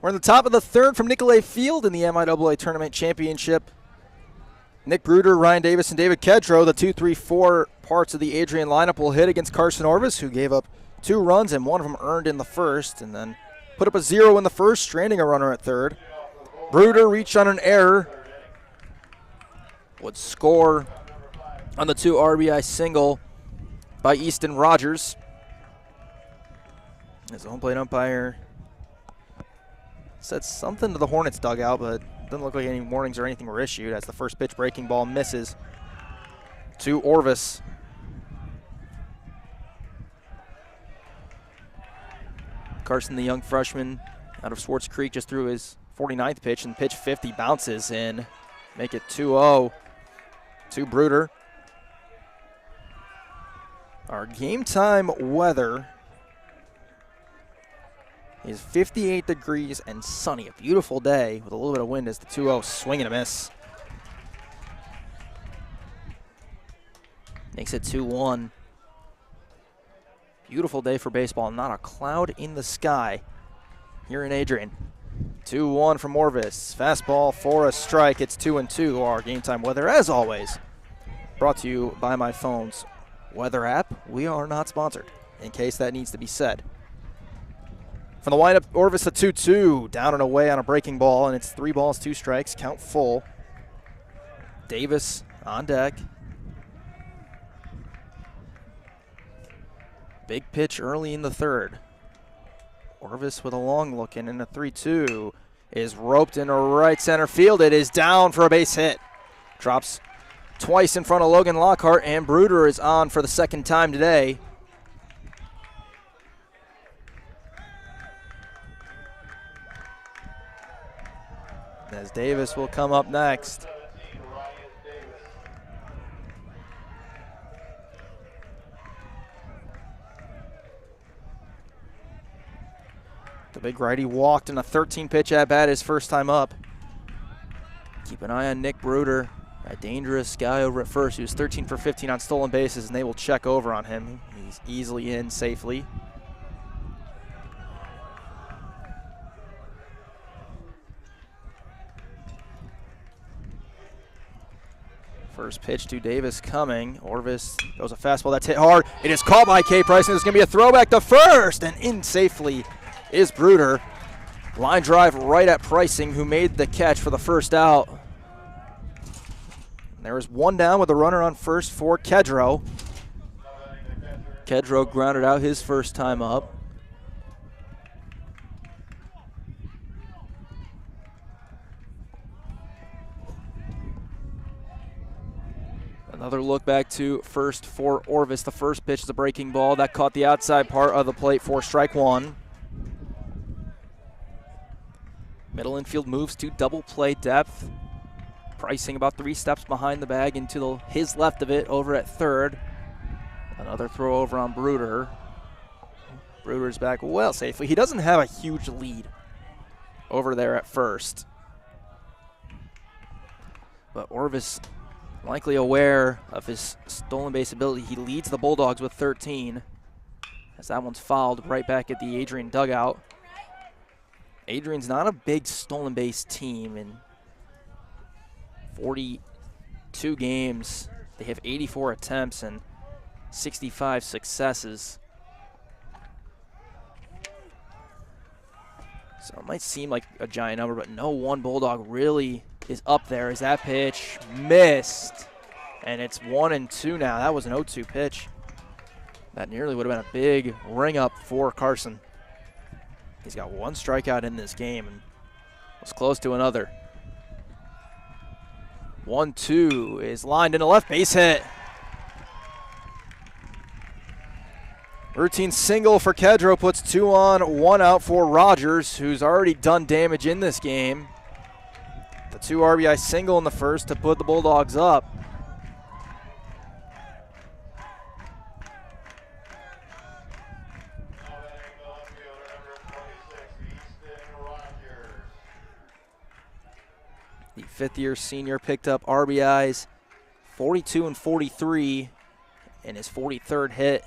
We're in the top of the third from Nicolay Field in the MIAA Tournament Championship. Nick Bruder, Ryan Davis, and David Kedro, the 2, 3, 4 parts of the Adrian lineup, will hit against Carson Orvis, who gave up 2 runs and one of them earned in the first, and then put up a 0 in the first, stranding a runner at third. Bruder reached on an error, would score on the 2 RBI single by Easton Rogers. His home plate umpire said something to the Hornets dugout, but doesn't look like any warnings or anything were issued as the first pitch breaking ball misses to Orvis. Carson, the young freshman out of Swartz Creek, just threw his 49th pitch, and pitch 50 bounces in. Make it 2-0 to Bruder. Our game time weather is 58 degrees and sunny. A beautiful day with a little bit of wind as the 2-0 swing and a miss. Makes it 2-1. Beautiful day for baseball. Not a cloud in the sky here in Adrian. 2-1 from Orvis. Fastball for a strike. It's 2-2. Our game time weather, as always, brought to you by my phone's weather app. We are not sponsored, in case that needs to be said. From the windup, Orvis a 2-2, down and away on a breaking ball, and it's 3 balls, 2 strikes, count full. Davis on deck. Big pitch early in the third. Orvis with a long look in, and a 3-2 is roped into right center field. It is down for a base hit. Drops twice in front of Logan Lockhart, and Bruder is on for the second time today. As Davis will come up next. The big righty walked in a 13-pitch at-bat his first time up. Keep an eye on Nick Bruder, a dangerous guy over at first. He was 13 for 15 on stolen bases, and they will check over on him. He's easily in safely. First pitch to Davis coming. Orvis throws a fastball that's hit hard. It is caught by K. Price, and it's going to be a throwback to first, and in safely is Bruder. Line drive right at Pricing, who made the catch for the first out. And there is one down with a runner on first for Kedro. Kedro grounded out his first time up. Another look back to first for Orvis. The first pitch is a breaking ball. That caught the outside part of the plate for strike one. Middle infield moves to double play depth. Pricing about 3 steps behind the bag into his left of it over at third. Another throw over on Bruder. Bruder's back well safely. He doesn't have a huge lead over there at first. But Orvis likely aware of his stolen base ability. He leads the Bulldogs with 13 as that one's fouled right back at the Adrian dugout. Adrian's not a big stolen base team. In 42 games, they have 84 attempts and 65 successes. So it might seem like a giant number, but no one Bulldog really is up there as that pitch missed. And it's 1-2 now. That was an 0-2 pitch. That nearly would have been a big ring up for Carson. He's got 1 strikeout in this game and was close to another. 1-2 is lined in a left base hit. Routine single for Kedro puts 2 on, 1 out for Rogers, who's already done damage in this game. The 2 RBI single in the first to put the Bulldogs up. The 5th-year senior picked up RBIs 42 and 43 in his 43rd hit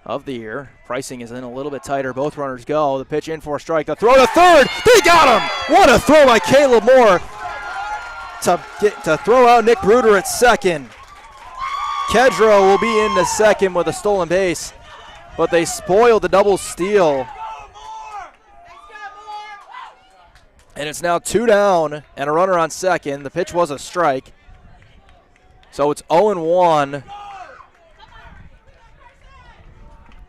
of the year. Pricing is in a little bit tighter. Both runners go. The pitch in for a strike. The throw to third. They got him. What a throw by Caleb Moore to throw out Nick Bruder at second. Kedro will be into second with a stolen base, but they spoiled the double steal. And it's now 2 down and a runner on second. The pitch was a strike. So it's 0-1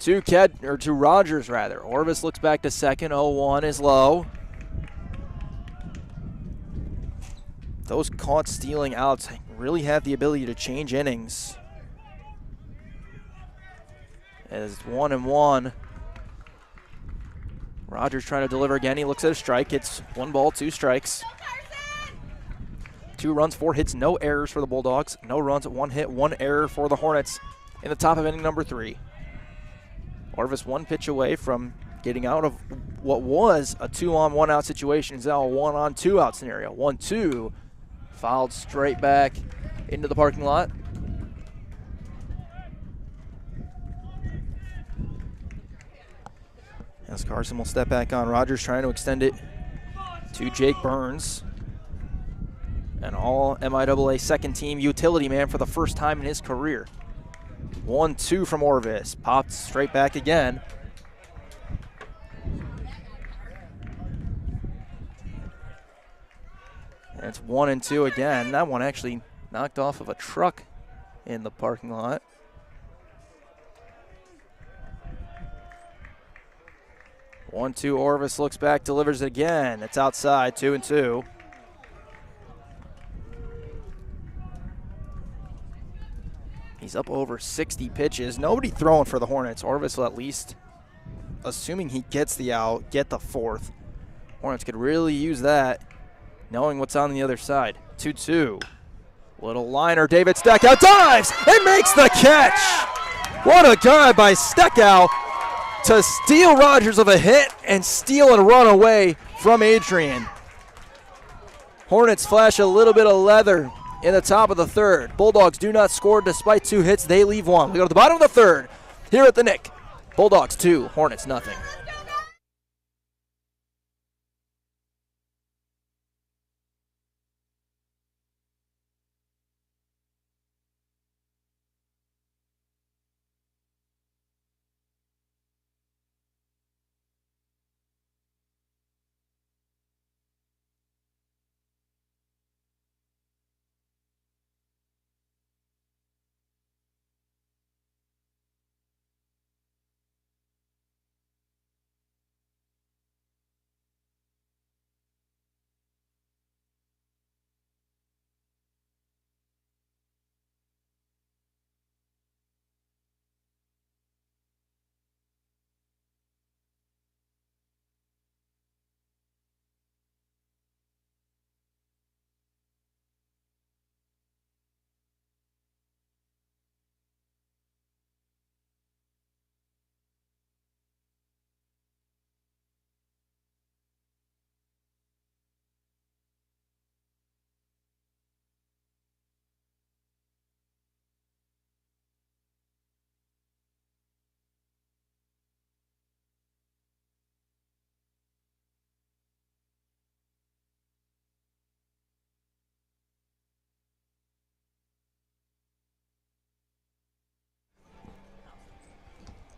to Rogers rather. Orvis looks back to second. 0-1 is low. Those caught stealing outs really have the ability to change innings. As 1-1. Rogers trying to deliver again. He looks at a strike. It's 1 ball, 2 strikes. 2 runs, 4 hits, no errors for the Bulldogs. No runs, 1 hit, 1 error for the Hornets in the top of inning number 3. Orvis 1 pitch away from getting out of what was a 2-on-1 out situation. It's now a 1-on-2 out scenario. 1-2, fouled straight back into the parking lot. As Carson will step back on. Rogers trying to extend it to Jake Burns. An all MIAA second team utility man for the first time in his career. 1-2 from Orvis. Popped straight back again. And it's 1-2 again. That one actually knocked off of a truck in the parking lot. One-two, Orvis looks back, delivers it again. It's outside, 2-2. He's up over 60 pitches. Nobody throwing for the Hornets. Orvis will at least, assuming he gets the out, get the 4th. Hornets could really use that, knowing what's on the other side. 2-2. Little liner, David Steckow dives and makes the catch. What a guy by Steckow to steal Rogers of a hit and steal and run away from Adrian. Hornets flash a little bit of leather in the top of the 3rd. Bulldogs do not score despite 2 hits. They leave 1. We go to the bottom of the 3rd here at the Nick. Bulldogs 2, Hornets nothing.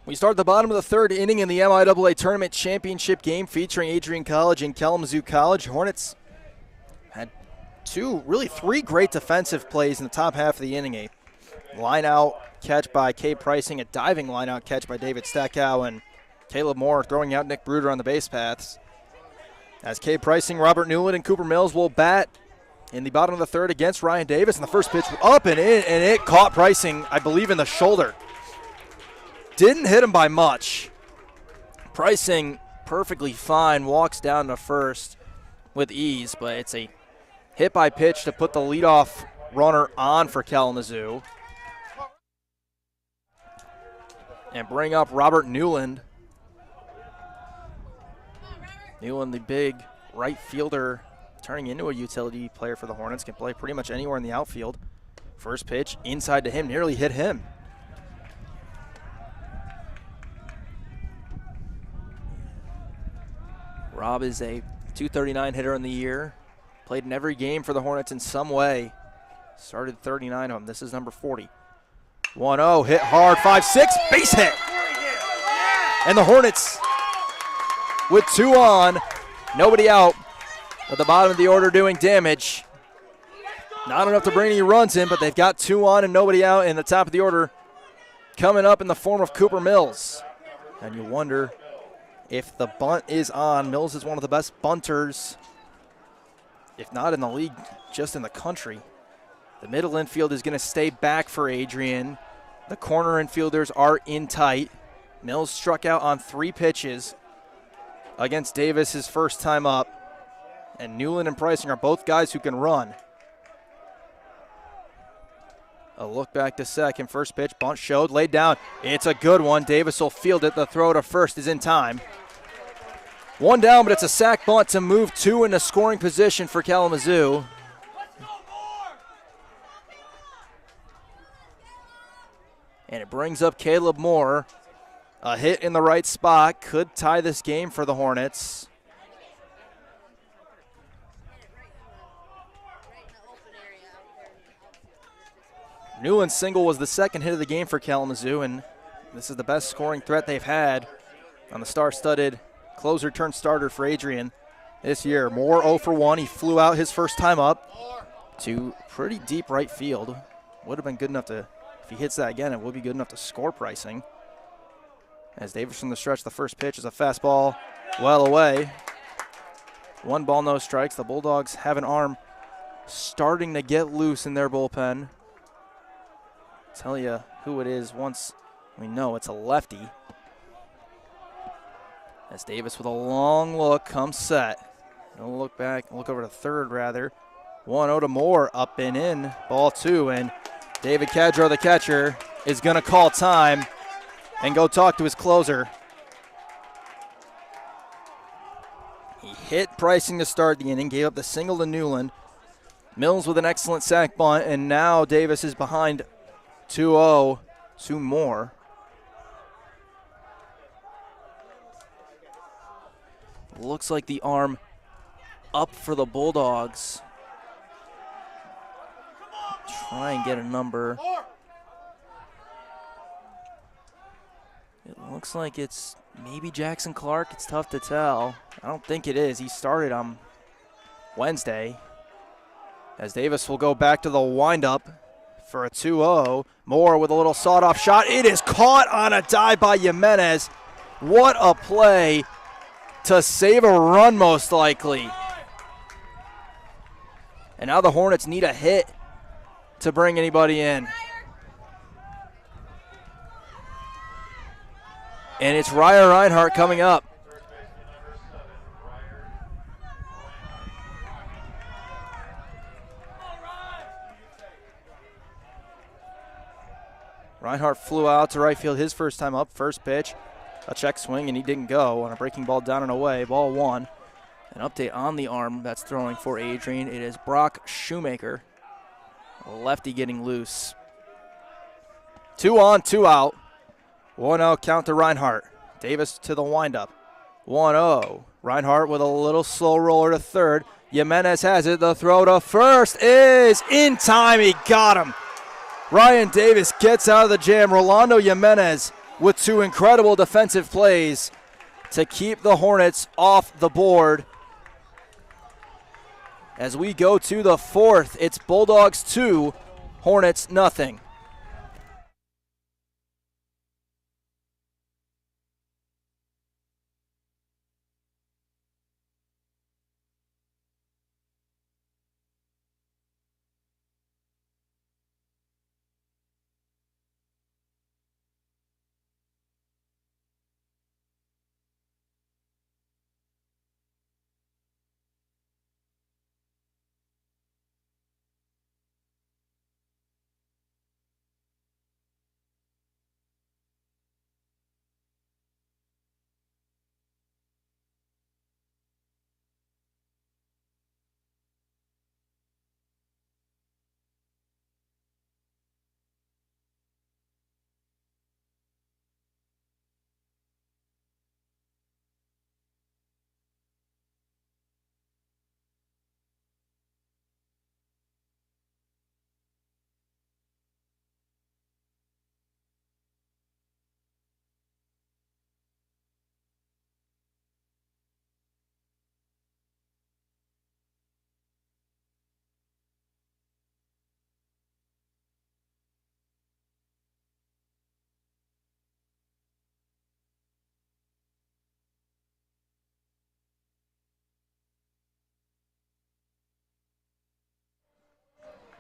We start the bottom of the 3rd inning in the MIAA Tournament Championship game featuring Adrian College and Kalamazoo College. Hornets had 3 great defensive plays in the top half of the inning. A line-out catch by Cade Pricing, a diving line-out catch by David Steckow, and Caleb Moore throwing out Nick Bruder on the base paths. As Cade Pricing, Robert Newland, and Cooper Mills will bat in the bottom of the 3rd against Ryan Davis, and the first pitch up and in, and it caught Pricing, I believe, in the shoulder. Didn't hit him by much. Pricing perfectly fine, walks down to first with ease, but it's a hit by pitch to put the leadoff runner on for Kalamazoo. And bring up Robert Newland. Newland, the big right fielder, turning into a utility player for the Hornets, can play pretty much anywhere in the outfield. First pitch inside to him, nearly hit him. Rob is a .239 hitter in the year. Played in every game for the Hornets in some way. Started 39 of them. This is number 40. 1-0, hit hard, 5-6, base hit. And the Hornets with 2 on, nobody out, at the bottom of the order doing damage. Not enough to bring any runs in, but they've got 2 on and nobody out in the top of the order coming up in the form of Cooper Mills. And you wonder if the bunt is on. Mills is one of the best bunters, if not in the league, just in the country. The middle infield is going to stay back for Adrian. The corner infielders are in tight. Mills struck out on 3 pitches against Davis his first time up. And Newland and Pricing are both guys who can run. A look back to second. First pitch, bunt showed, laid down. It's a good one. Davis will field it. The throw to first is in time. 1 down, but it's a sac bunt to move 2 into scoring position for Kalamazoo. And it brings up Caleb Moore. A hit in the right spot could tie this game for the Hornets. Newland's single was the second hit of the game for Kalamazoo, and this is the best scoring threat they've had on the star-studded closer turned starter for Adrian this year. Moore 0 for 1. He flew out his first time up to pretty deep right field. Would have been good enough to, if he hits that again, it would be good enough to score Pricing. As Davis from the stretch, the first pitch is a fastball well away. 1 ball, no strikes. The Bulldogs have an arm starting to get loose in their bullpen. Tell you who it is once we know it's a lefty. As Davis with a long look comes set. He'll look back, look over to third rather. 1-0 to Moore, up and in, ball 2, and David Cadro, the catcher, is going to call time and go talk to his closer. He hit Pricing to start the inning, gave up the single to Newland. Mills with an excellent sac bunt, and now Davis is behind 2-0 to Moore. Looks like the arm up for the Bulldogs. Try and get a number. It looks like it's maybe Jackson Clark. It's tough to tell. I don't think it is. He started on Wednesday. As Davis will go back to the windup for a 2-0. Moore with a little sawed-off shot. It is caught on a dive by Jimenez. What a play to save a run, most likely. And now the Hornets need a hit to bring anybody in. And it's Ryer Reinhardt coming up. Reinhardt flew out to right field his first time up. First pitch, a check swing, and he didn't go on a breaking ball down and away. Ball 1. An update on the arm that's throwing for Adrian. It is Brock Shoemaker. Lefty getting loose. 2 on, 2 out. 1-0 count to Reinhardt. Davis to the windup. 1-0. Reinhardt with a little slow roller to third. Jimenez has it. The throw to first is in time. He got him. Ryan Davis gets out of the jam. Rolando Jimenez with 2 incredible defensive plays to keep the Hornets off the board. As we go to the 4th, it's Bulldogs 2, Hornets nothing.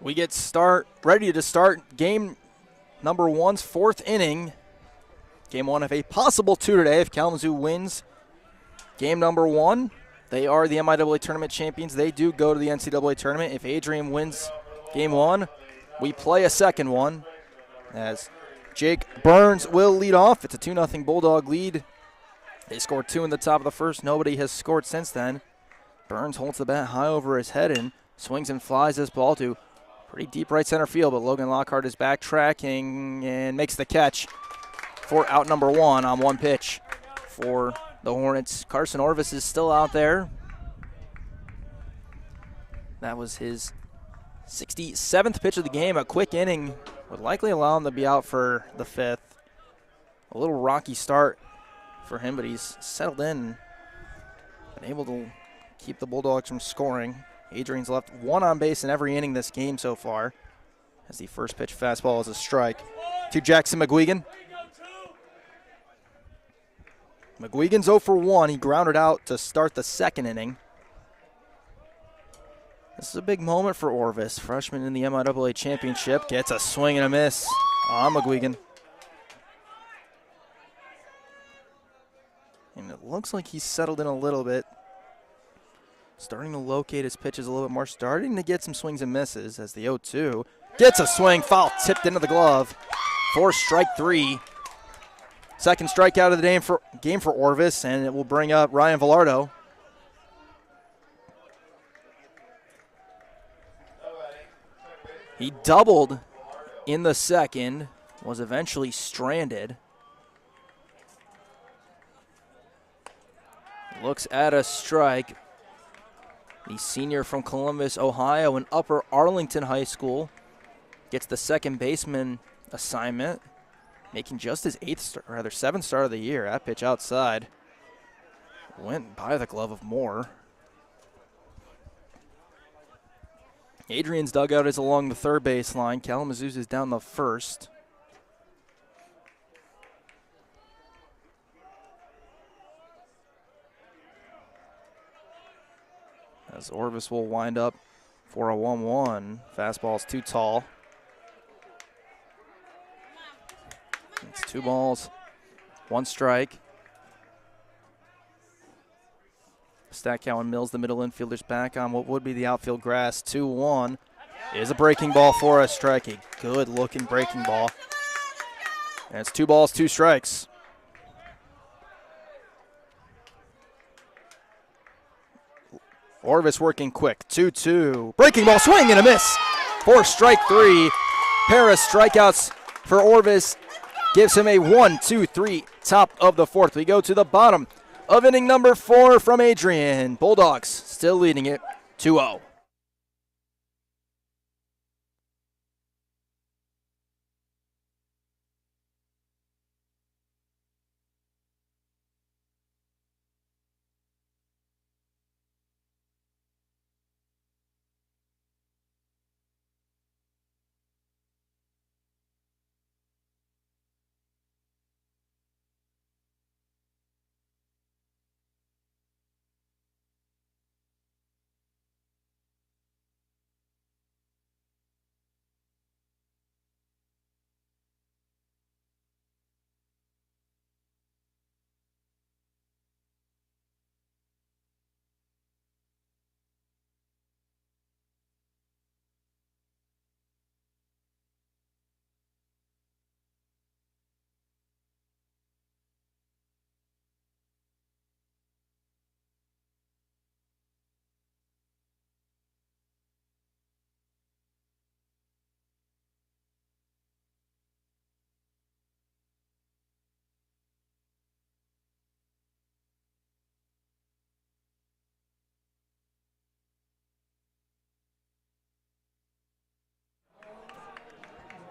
We get ready to start game number one's fourth inning. Game one of a possible two today if Kalamazoo wins game number one. They are the MIAA tournament champions. They do go to the NCAA tournament. If Adrian wins game one, we play a second one as Jake Burns will lead off. It's a 2-0 Bulldog lead. They scored 2 in the top of the first. Nobody has scored since then. Burns holds the bat high over his head and swings and flies this ball to pretty deep right center field, but Logan Lockhart is backtracking and makes the catch for out number one on one pitch for the Hornets. Carson Orvis is still out there. That was his 67th pitch of the game. A quick inning would likely allow him to be out for the fifth. A little rocky start for him, but he's settled in and able to keep the Bulldogs from scoring. Adrian's left one on base in every inning this game so far, as the first pitch fastball is a strike to Jackson McGuigan. McGuigan's 0 for 1. He grounded out to start the second inning. This is a big moment for Orvis. Freshman in the MIAA championship gets a swing and a miss on McGuigan. And it looks like he's settled in a little bit. Starting to locate his pitches a little bit more. Starting to get some swings and misses as the 0-2 gets a swing. Foul tipped into the glove for strike three. Second strikeout of the game for Orvis, and it will bring up Ryan Villardo. He doubled in the second, was eventually stranded. Looks at a strike. The senior from Columbus, Ohio, and Upper Arlington High School gets the second baseman assignment, making just his seventh start of the year. That pitch outside went by the glove of Moore. Adrian's dugout is along the third baseline. Kalamazoo's is down the first. As Orvis will wind up for a 1-1. Fastball's too tall. It's 2 balls, 1 strike. Stackhouse and Mills, the middle infielders, back on what would be the outfield grass. 2-1 is a breaking ball for a strike. A good-looking breaking ball. And it's 2 balls, 2 strikes. Orvis working quick. 2-2. Breaking ball, swing and a miss for strike 3. Pair of strikeouts for Orvis gives him a 1-2-3 top of the fourth. We go to the bottom of inning number 4 from Adrian. Bulldogs still leading it 2-0.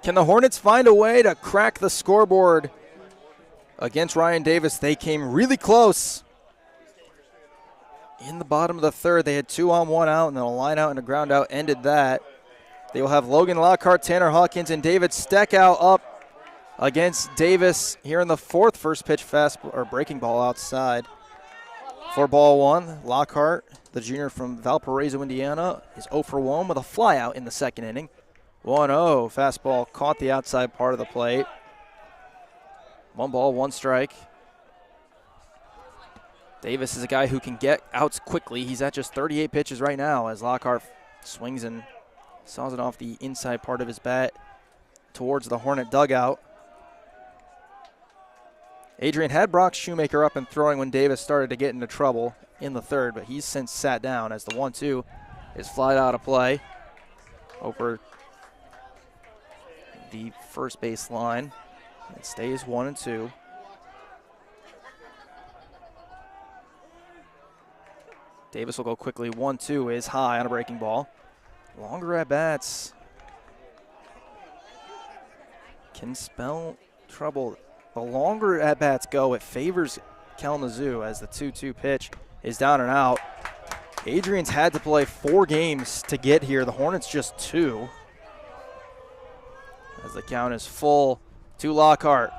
Can the Hornets find a way to crack the scoreboard against Ryan Davis? They came really close. In the bottom of the third, they had 2 on, 1 out, and then a line out and a ground out ended that. They will have Logan Lockhart, Tanner Hawkins, and David Steckow up against Davis here in the fourth. First pitch breaking ball outside for ball 1. Lockhart, the junior from Valparaiso, Indiana, is 0 for 1 with a flyout in the second inning. 1-0. Fastball caught the outside part of the plate. 1 ball, 1 strike. Davis is a guy who can get outs quickly. He's at just 38 pitches right now as Lockhart swings and saws it off the inside part of his bat towards the Hornet dugout. Adrian had Brock Shoemaker up and throwing when Davis started to get into trouble in the third, but he's since sat down as the 1-2 is flied out of play over the first base line. It stays 1-2. Davis will go quickly. 1-2 is high on a breaking ball. Longer at bats can spell trouble. The longer at bats go, it favors Kalamazoo as the 2-2 pitch is down and out. Adrian's had to play 4 games to get here. The Hornets just 2. As the count is full to Lockhart.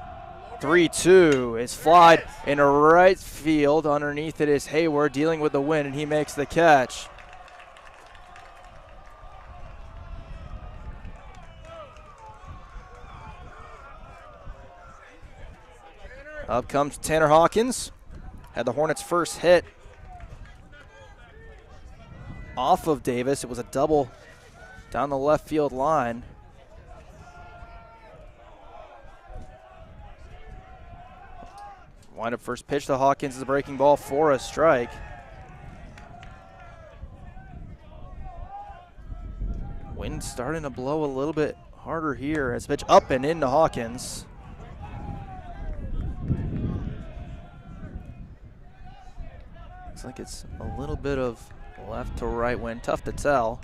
3-2 is flied into right field. Underneath it is Hayward dealing with the wind, and he makes the catch. Up comes Tanner Hawkins. Had the Hornets' first hit off of Davis. It was a double down the left field line. Wind up first pitch to Hawkins is a breaking ball for a strike. Wind starting to blow a little bit harder here as pitch up and into Hawkins. Looks like it's a little bit of left to right wind, tough to tell.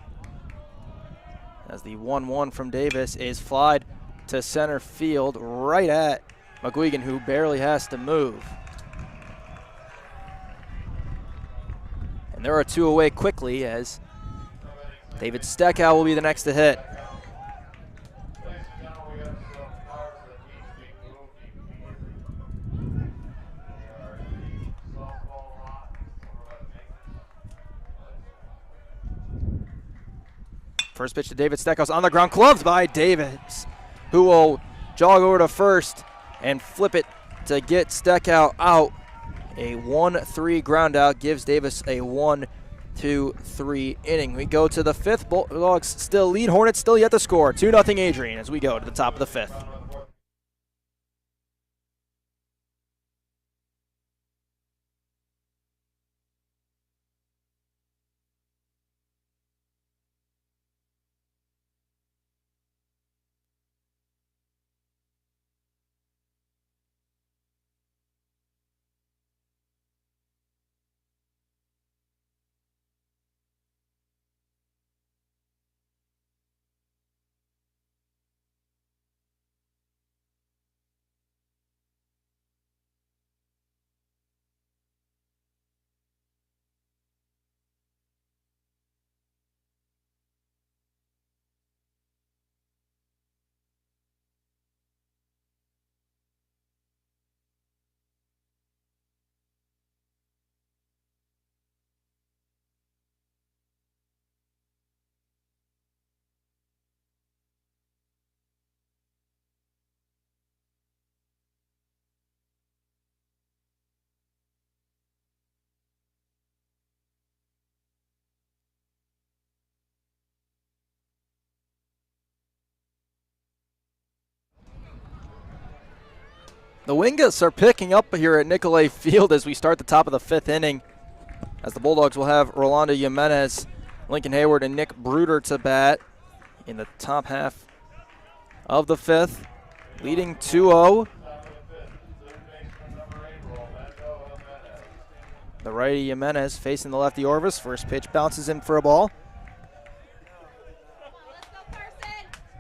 As the 1-1 from Davis is flied to center field right at McGuigan, who barely has to move. And there are 2 away quickly as David Steckow will be the next to hit. First pitch to David Steckhouse on the ground, gloved by Davis, who will jog over to first and flip it to get Steckow out. A 1-3 ground out gives Davis a 1-2-3 inning. We go to the 5th. Bulldogs still lead. Hornets still yet to score. 2-0 Adrian as we go to the top of the 5th. The Wingas are picking up here at MIAA Field as we start the top of the 5th inning, as the Bulldogs will have Rolando Jimenez, Lincoln Hayward, and Nick Bruder to bat in the top half of the 5th, leading 2-0. The righty Jimenez facing the lefty Orvis. First pitch bounces in for a ball.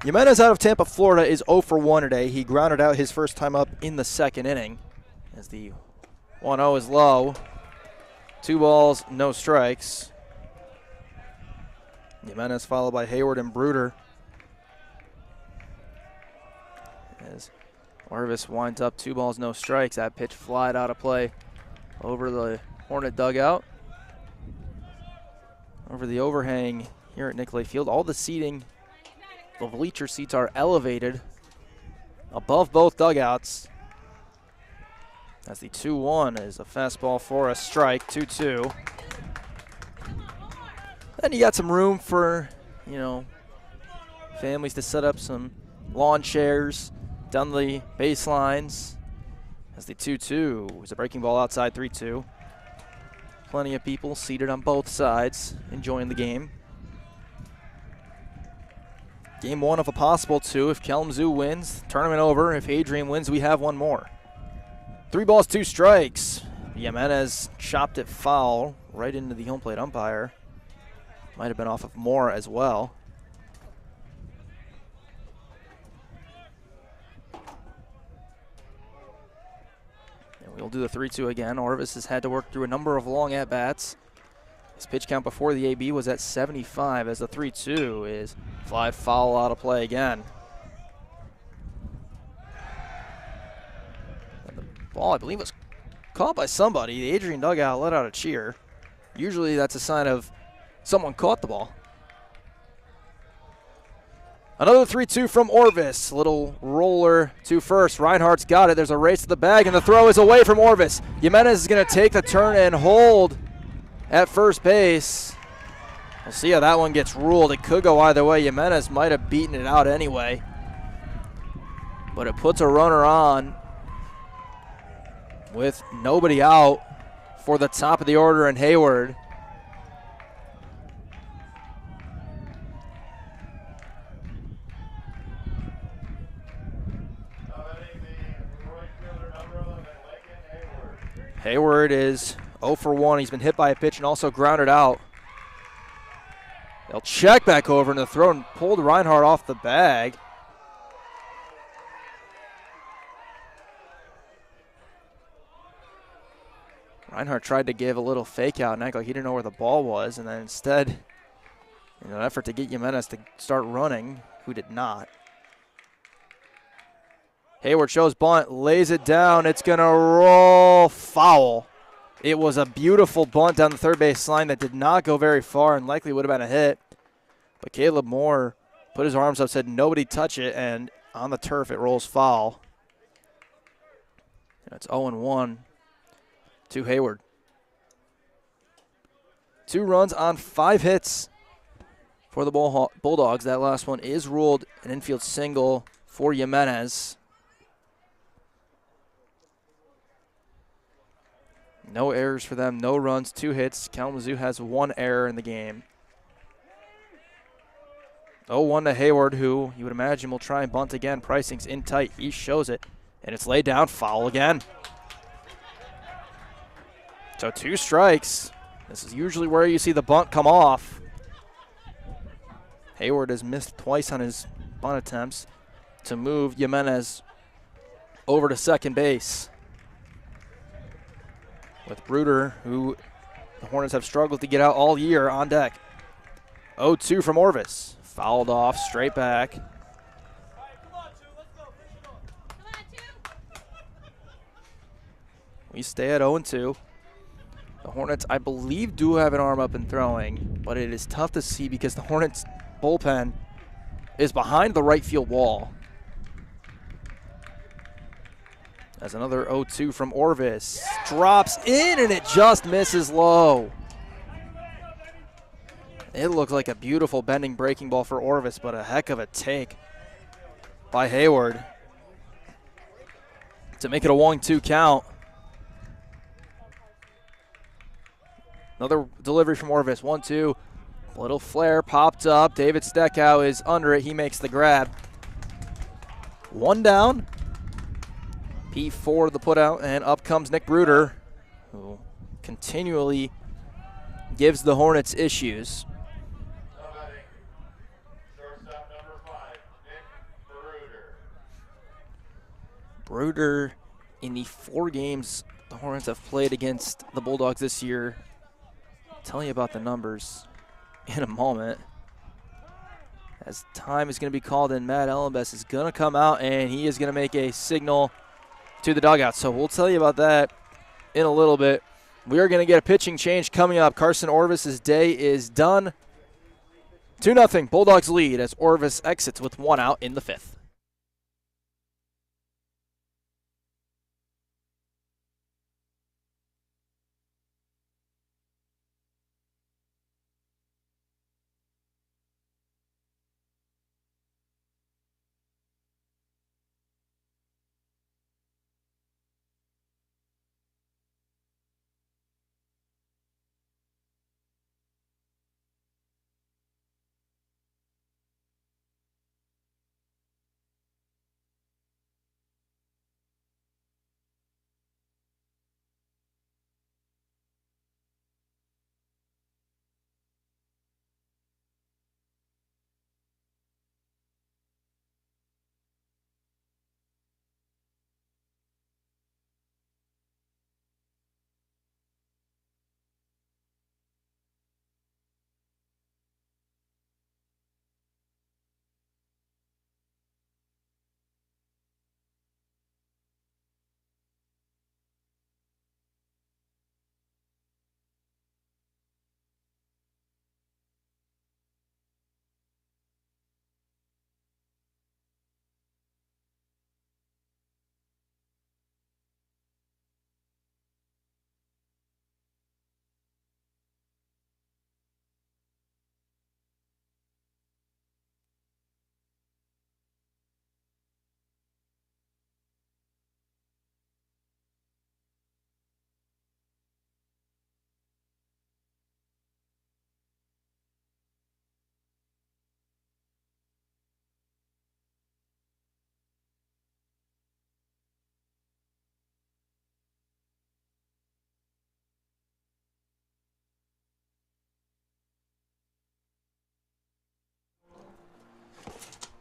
Jimenez out of Tampa, Florida is 0 for 1 today. He grounded out his first time up in the 2nd inning as the 1-0 is low. 2 balls, no strikes. Jimenez followed by Hayward and Bruder. As Orvis winds up 2 balls, no strikes. That pitch flied out of play over the Hornet dugout. Over the overhang here at MIAA Field. All the seating The bleacher seats are elevated above both dugouts. As the 2-1 is a fastball for a strike, 2-2. Then you got some room for, families to set up some lawn chairs down the baselines. As the 2-2 is a breaking ball outside, 3-2. Plenty of people seated on both sides enjoying the game. Game 1 of a possible 2. If Kalamazoo wins, tournament over. If Adrian wins, we have one more. 3 balls, 2 strikes. Jimenez chopped it foul right into the home plate umpire. Might have been off of Moore as well. And we'll do the 3-2 again. Orvis has had to work through a number of long at-bats. His pitch count before the AB was at 75 as the 3-2 is fly foul out of play again. And the ball, I believe, was caught by somebody. The Adrian dugout let out a cheer. Usually that's a sign of someone caught the ball. Another 3-2 from Orvis. Little roller to first. Reinhardt's got it. There's a race to the bag, and the throw is away from Orvis. Jimenez is going to take the turn and hold at first base. We'll see how that one gets ruled. It could go either way. Jimenez might have beaten it out anyway. But it puts a runner on with nobody out for the top of the order in Hayward. Hayward is 0 for 1. He's been hit by a pitch and also grounded out. They'll check back over, and the throw pulled Reinhardt off the bag. Reinhardt tried to give a little fake out and act like he didn't know where the ball was, and then instead, in an effort to get Jimenez to start running, who did not. Hayward shows bunt, lays it down. It's going to roll foul. It was a beautiful bunt down the third base line that did not go very far and likely would have been a hit. But Caleb Moore put his arms up, said nobody touch it, and on the turf it rolls foul. And it's 0-1 to Hayward. 2 runs on 5 hits for the Bulldogs. That last one is ruled an infield single for Jimenez. No errors for them, no runs, 2 hits. Kalamazoo has 1 error in the game. 0-1 to Hayward, who you would imagine will try and bunt again. Pricing's in tight. He shows it, and it's laid down. Foul again. So 2 strikes. This is usually where you see the bunt come off. Hayward has missed twice on his bunt attempts to move Jimenez over to second base. With Bruder, who the Hornets have struggled to get out all year, on deck. 0-2 from Orvis. Fouled off, straight back. All right, come on, 2. Let's go. Finish it off. We stay at 0-2. The Hornets, I believe, do have an arm up and throwing, but it is tough to see because the Hornets bullpen is behind the right field wall. As another 0-2 from Orvis. Drops in, and it just misses low. It looked like a beautiful bending breaking ball for Orvis, but a heck of a take by Hayward to make it a 1-2 count. Another delivery from Orvis, 1-2. Little flare popped up. David Steckow is under it. He makes the grab. 1 down. P4 the putout, and up comes Nick Bruder, who continually gives the Hornets issues. Shortstop number 5, Nick Bruder. Bruder, in the 4 games the Hornets have played against the Bulldogs this year, I'll tell you about the numbers in a moment. As time is going to be called in, Matt Ellenbest is going to come out, and he is going to make a signal to the dugout. So we'll tell you about that in a little bit. We are going to get a pitching change coming up. Carson Orvis's day is done. 2-0 Bulldogs lead as Orvis exits with 1 out in the 5th.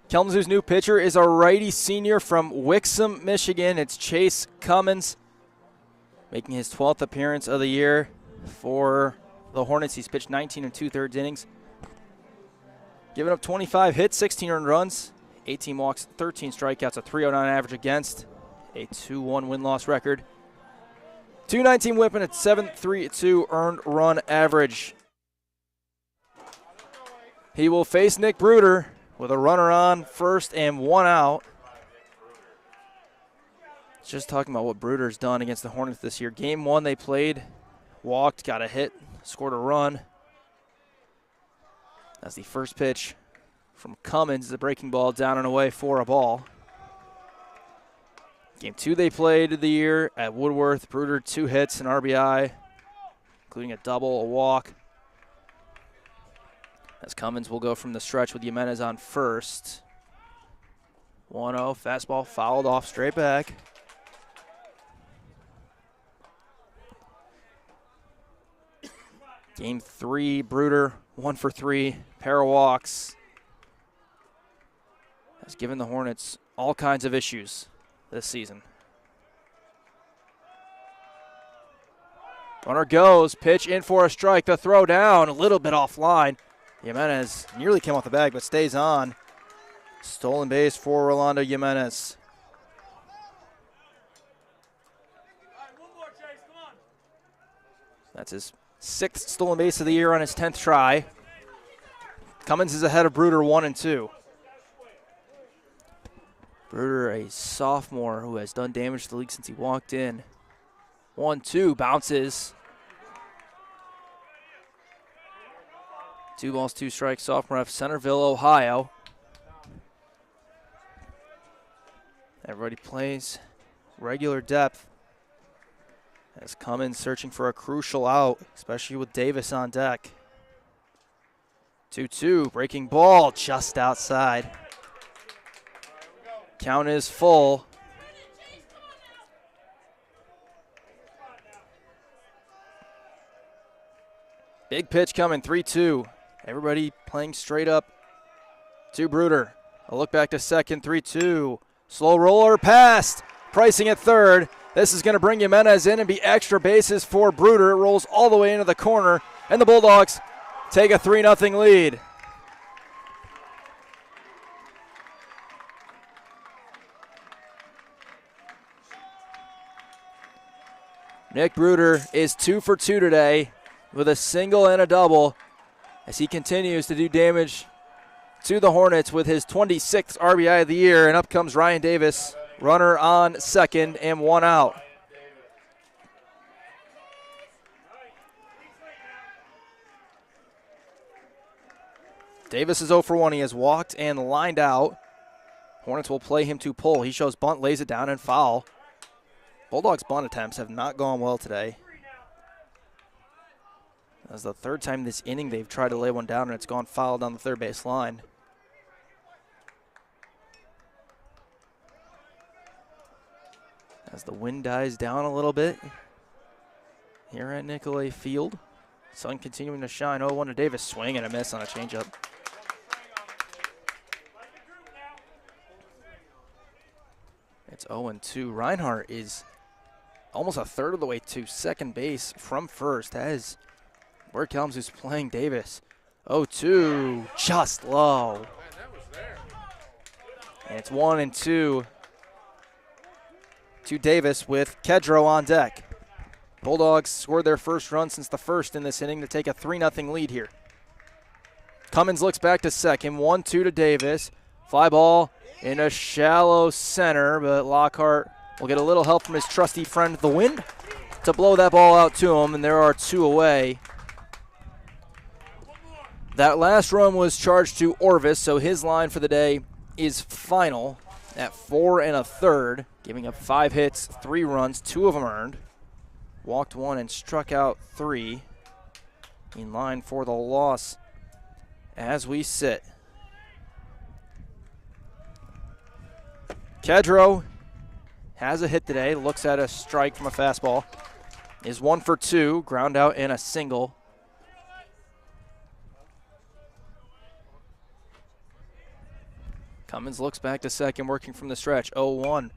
Kalamazoo's new pitcher is a righty senior from Wixom, Michigan. It's Chase Cummins, making his 12th appearance of the year for the Hornets. He's pitched 19 2/3 innings, giving up 25 hits, 16 earned runs, 18 walks, 13 strikeouts, a 309 average against, a 2-1 win-loss record, 219 whip, and a 7.32 earned run average. He will face Nick Bruder with a runner on first and 1 out. Just talking about what Bruder's done against the Hornets this year. Game 1 they played, walked, got a hit, scored a run. That's the first pitch from Cummins, the breaking ball down and away for a ball. Game 2 they played the year at Woodworth. Bruder 2 hits, an RBI, including a double, a walk. As Cummins will go from the stretch with Jimenez on first. 1-0, fastball fouled off straight back. Game 3, Bruder 1 for 3, pair of walks. Has given the Hornets all kinds of issues this season. Runner goes, pitch in for a strike, the throw down, a little bit offline. Jimenez nearly came off the bag, but stays on. Stolen base for Rolando Jimenez. That's his 6th stolen base of the year on his 10th try. Cummins is ahead of Bruder 1 and 2. Bruder, a sophomore who has done damage to the league since he walked in. 1-2, bounces. 2 balls, 2 strikes, sophomore out of Centerville, Ohio. Everybody plays regular depth as Cummins searching for a crucial out, especially with Davis on deck. 2-2, breaking ball just outside. Count is full. Big pitch coming, 3-2. Everybody playing straight up to Bruder. A look back to second, 3-2. Slow roller past. Pricing at third. This is going to bring Jimenez in and be extra bases for Bruder. It rolls all the way into the corner, and the Bulldogs take a 3-0 lead. Nick Bruder is 2 for 2 today with a single and a double. as he continues to do damage to the Hornets with his 26th RBI of the year. And up comes Ryan Davis, runner on second and one out. Davis is 0 for 1. He has walked and lined out. Hornets will play him to pull. He shows bunt, lays it down, and foul. Bulldogs' bunt attempts have not gone well today. That's the third time this inning they've tried to lay one down, and it's gone foul down the third base line. As the wind dies down a little bit here at MIAA Field. Sun continuing to shine. 0-1 to Davis. Swing and a miss on a changeup. It's 0-2. Reinhardt is almost a third of the way to second base from first as Ward Kalamazoo's playing Davis. 0-2, just low. And it's 1-2 to Davis with Kedro on deck. Bulldogs scored their first run since the first in this inning to take a 3-0 lead here. Cummins looks back to second. 1-2 to Davis. Fly ball in a shallow center, but Lockhart will get a little help from his trusty friend, the wind, to blow that ball out to him, and there are two away. That last run was charged to Orvis, so his line for the day is final at 4 1/3, giving up 5 hits, 3 runs, 2 of them earned. Walked 1 and struck out 3. In line for the loss as we sit. Kedro has a hit today, looks at a strike from a fastball. Is 1 for 2, ground out and a single. Cummins looks back to second, working from the stretch. 0-1.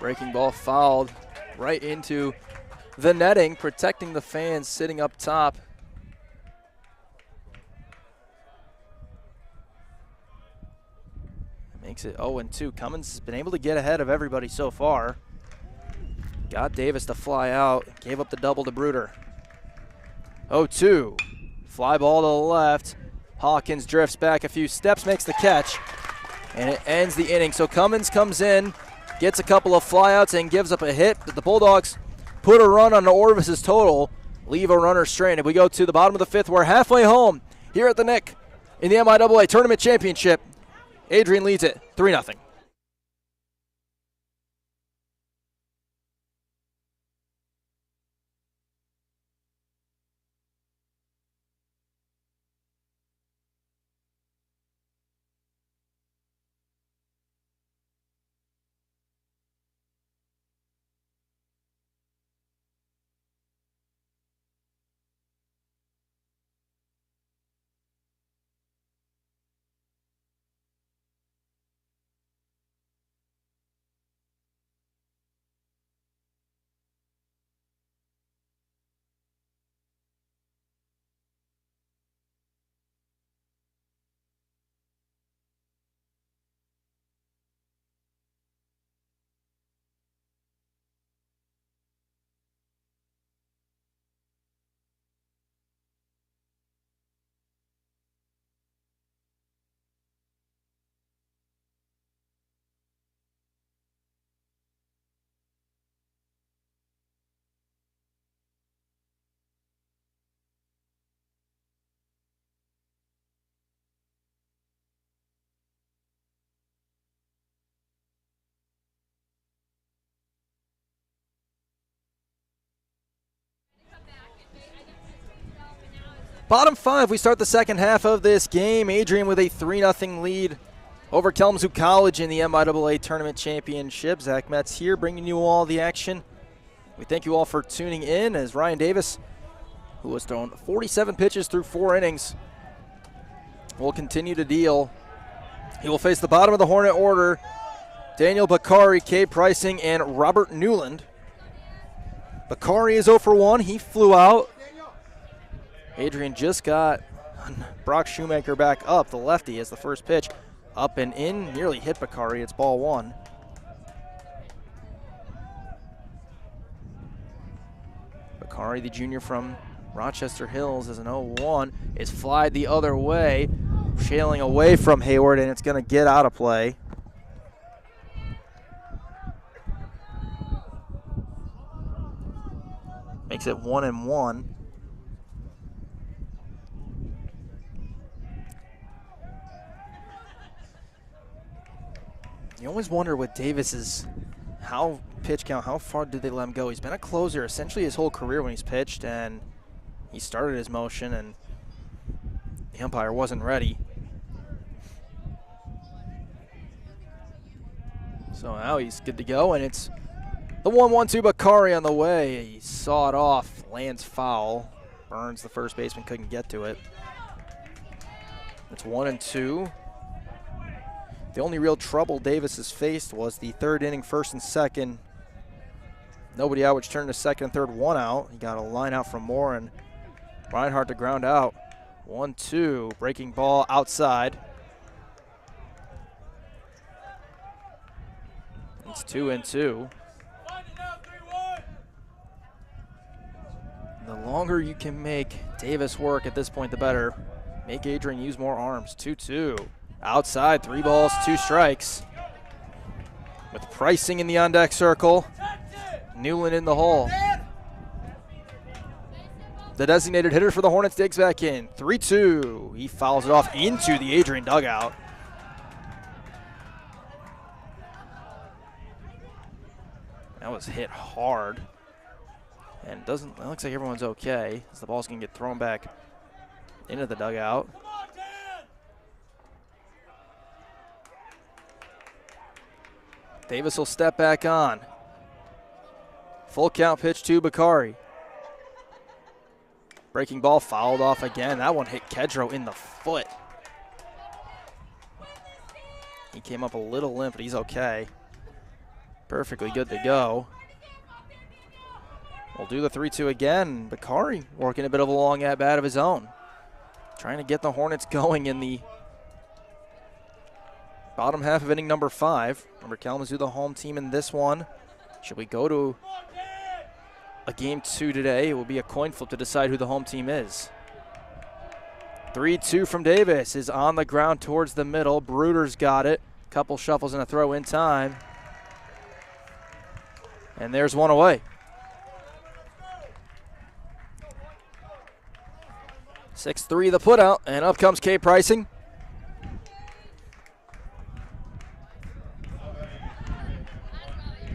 Breaking ball fouled right into the netting, protecting the fans sitting up top. Makes it 0-2. Cummins has been able to get ahead of everybody so far. Got Davis to fly out. Gave up the double to Bruder. 0-2. Fly ball to the left. Hawkins drifts back a few steps, makes the catch, and it ends the inning. So Cummins comes in, gets a couple of flyouts, and gives up a hit. But the Bulldogs put a run on Orvis's total, leave a runner stranded. We go to the bottom of the 5th. We're halfway home here at the Nick in the MIAA Tournament Championship. Adrian leads it 3-0. Bottom 5, we start the second half of this game. Adrian with a 3-0 lead over Kalamazoo College in the MIAA Tournament Championship. Zach Metz here bringing you all the action. We thank you all for tuning in as Ryan Davis, who has thrown 47 pitches through 4 innings, will continue to deal. He will face the bottom of the Hornet order, Daniel Bakari, Cade Pricing, and Robert Newland. Bakari is 0 for 1. He flew out. Adrian just got Brock Shoemaker back up, the lefty, as the first pitch up and in, nearly hit Bakari. It's ball 1. Bakari, the junior from Rochester Hills is an 0-1. Is flied the other way, shailing away from Hayward, and it's going to get out of play. Makes it 1-1. You always wonder with Davis's pitch count, how far did they let him go? He's been a closer essentially his whole career when he's pitched, and he started his motion, and the umpire wasn't ready. So now he's good to go, and it's the 1-1-2 Bakari on the way. He saw it off, lands foul. Burns, the first baseman, couldn't get to it. It's 1-2. The only real trouble Davis has faced was the third inning, first and second. Nobody out, which turned to second and third, one out. He got a line out from Moore, and Reinhardt to ground out. 1-2, breaking ball outside. It's 2-2. The longer you can make Davis work at this point, the better. Make Adrian use more arms. 2-2. Outside, 3 balls, 2 strikes. With Pricing in the on-deck circle. Newland in the hole. The designated hitter for the Hornets digs back in. 3-2. He fouls it off into the Adrian dugout. That was hit hard. And it looks like everyone's okay, as the ball's going to get thrown back into the dugout. Davis will step back on. Full count pitch to Bakari. Breaking ball fouled off again. That one hit Kedro in the foot. He came up a little limp, but he's okay. Perfectly good to go. We'll do the 3-2 again. Bakari working a bit of a long at-bat of his own. Trying to get the Hornets going in the bottom half of inning number 5. Remember, Kalamazoo the home team in this one. Should we go to a game 2 today? It will be a coin flip to decide who the home team is. 3-2 from Davis is on the ground towards the middle. Bruder's got it. Couple shuffles and a throw in time. And there's one away. 6-3 the put out, and up comes K. Pricing.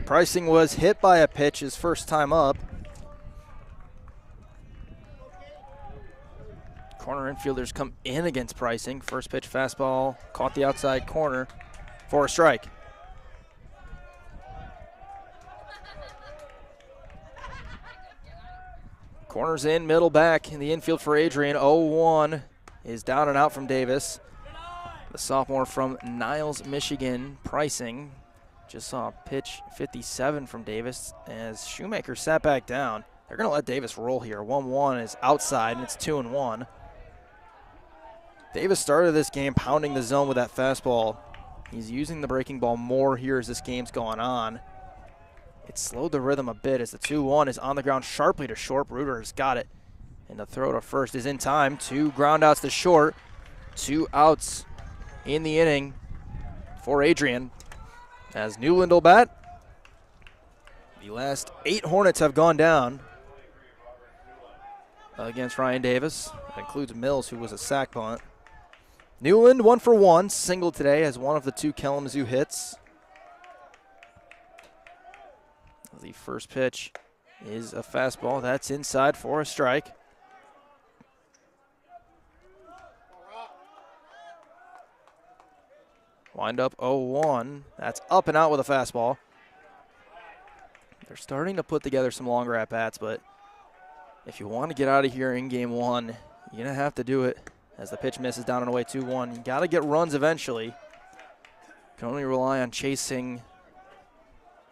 Pricing was hit by a pitch his first time up. Corner infielders come in against Pricing. First pitch fastball, caught the outside corner for a strike. Corners in, middle back in the infield for Adrian. 0-1 is down and out from Davis. The sophomore from Niles, Michigan, Pricing. Just saw a pitch 57 from Davis as Shoemaker sat back down. They're going to let Davis roll here. 1-1 is outside, and it's 2-1. Davis started this game pounding the zone with that fastball. He's using the breaking ball more here as this game's going on. It slowed the rhythm a bit as the 2-1 is on the ground sharply to short. Bruder has got it. And the throw to first is in time. 2 ground outs to short. 2 outs in the inning for Adrian. As Newland will bat. The last 8 Hornets have gone down against Ryan Davis. That includes Mills, who was a sac punt. Newland 1 for 1, single today, as one of the 2 Kalamazoo hits. The first pitch is a fastball. That's inside for a strike. Wind up 0-1. That's up and out with a fastball. They're starting to put together some longer at-bats, but if you want to get out of here in game 1, you're going to have to do it as the pitch misses down and away 2-1. You got to get runs eventually. You can only rely on chasing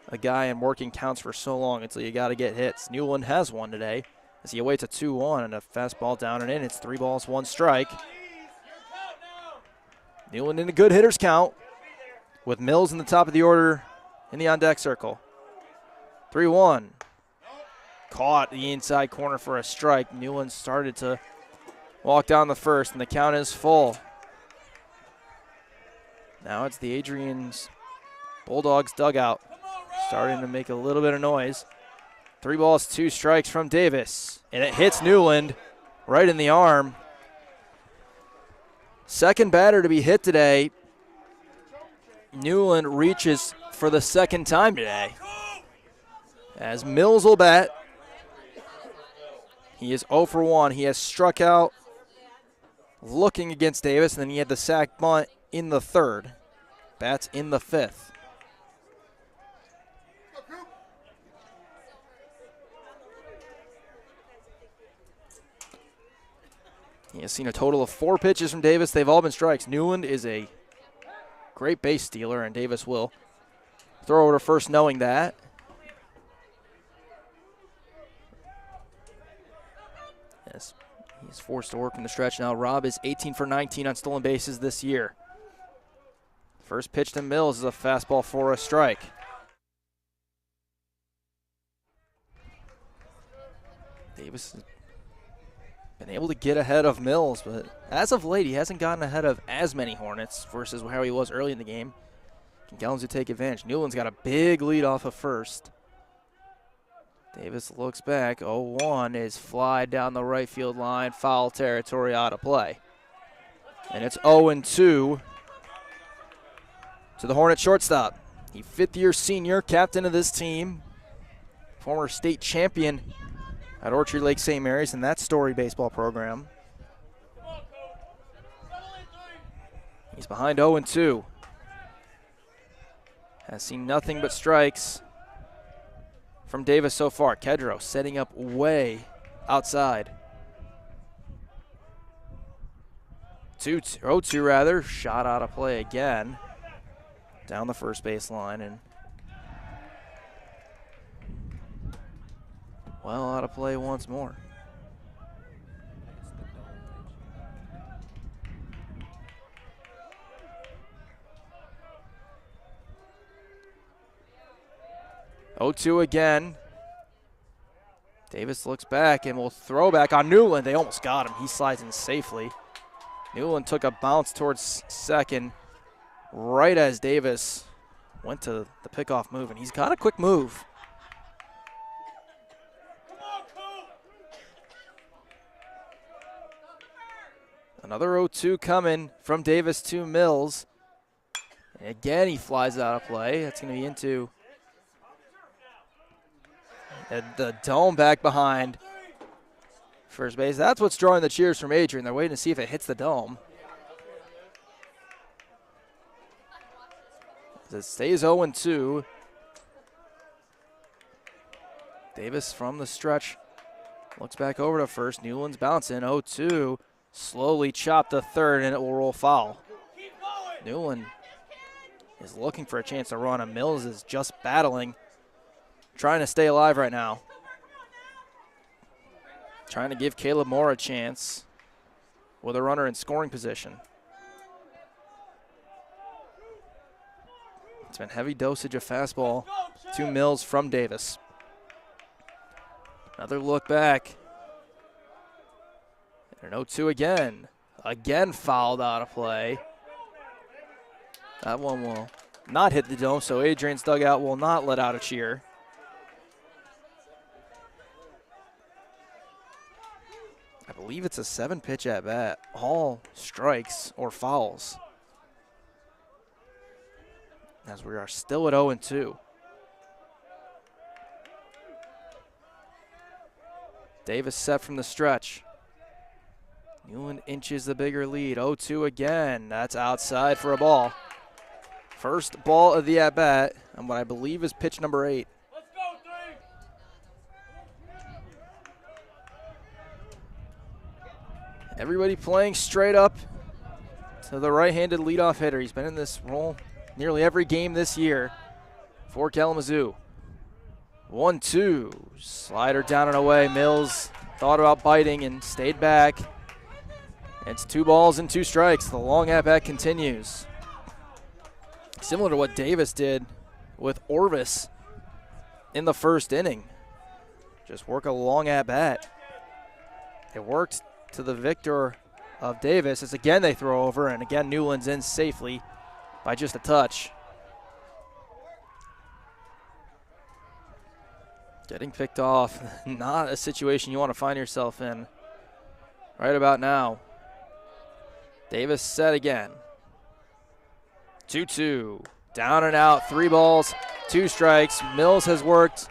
a guy and working counts for so long until you got to get hits. Newland has one today as he awaits a 2-1 and a fastball down and in. It's 3 balls, 1 strike. Newland in a good hitter's count with Mills in the top of the order in the on-deck circle. 3-1. caught the inside corner for a strike. Newland started to walk down the first, and the count is full. Now it's the Adrian's Bulldogs dugout starting to make a little bit of noise. 3 balls, 2 strikes from Davis, and it hits Newland right in the arm. Second batter to be hit today. Newland reaches for the second time today. As Mills will bat, he is 0 for 1. He has struck out looking against Davis, and then he had the sac bunt in the third. Bats in the 5th. He has seen a total of 4 pitches from Davis. They've all been strikes. Newland is a great base stealer, and Davis will throw over to first knowing that. Yes, he's forced to work in the stretch now. Robb is 18 for 19 on stolen bases this year. First pitch to Mills is a fastball for a strike. Davis has been able to get ahead of Mills, but as of late, he hasn't gotten ahead of as many Hornets versus how he was early in the game. Can Kalamazoo take advantage? Newland's got a big lead off of first. Davis looks back. 0-1 is fly down the right field line. Foul territory, out of play. And it's 0-2 to the Hornet shortstop. He 5th-year senior, captain of this team, former state champion at Orchard Lake St. Mary's in that Story baseball program. He's behind 0-2. Has seen nothing but strikes from Davis so far. Kedro setting up way outside. 0-2 rather, shot out of play again. Down the first base line, and well, out of play once more. Oh, 2 again. Davis looks back and will throw back on Newland. They almost got him. He slides in safely. Newland took a bounce towards second right as Davis went to the pickoff move, and he's got a quick move. Another 0-2 coming from Davis to Mills. And again, he flies out of play. That's going to be into the dome back behind first base. That's what's drawing the cheers from Adrian. They're waiting to see if it hits the dome. It stays 0-2. Davis from the stretch looks back over to first. Newland's bouncing. 0-2. Slowly chopped to third, and it will roll foul. Newland is looking for a chance to run, and Mills is just battling, trying to stay alive right now. Trying to give Caleb Moore a chance with a runner in scoring position. It's been heavy dosage of fastball to Mills from Davis. Another look back. And an 0-2 again. Again fouled out of play. That one will not hit the dome, so Adrian's dugout will not let out a cheer. I believe it's a 7-pitch at bat. All strikes or fouls. As we are still at 0-2. Davis set from the stretch. Newland inches the bigger lead. 0-2 again. That's outside for a ball. First ball of the at-bat on what I believe is pitch number 8. Let's go, 3. Everybody playing straight up to the right-handed leadoff hitter. He's been in this role nearly every game this year for Kalamazoo. 1-2. Slider down and away. Mills thought about biting and stayed back. It's 2 balls and 2 strikes. The long at-bat continues. Similar to what Davis did with Orvis in the first inning. just work a long at bat. It worked to the victor of Davis as again they throw over, and again Newland's in safely by just a touch. Getting picked off, not a situation you want to find yourself in right about now. Davis set again. 2-2, down and out, 3 balls, 2 strikes. Mills has worked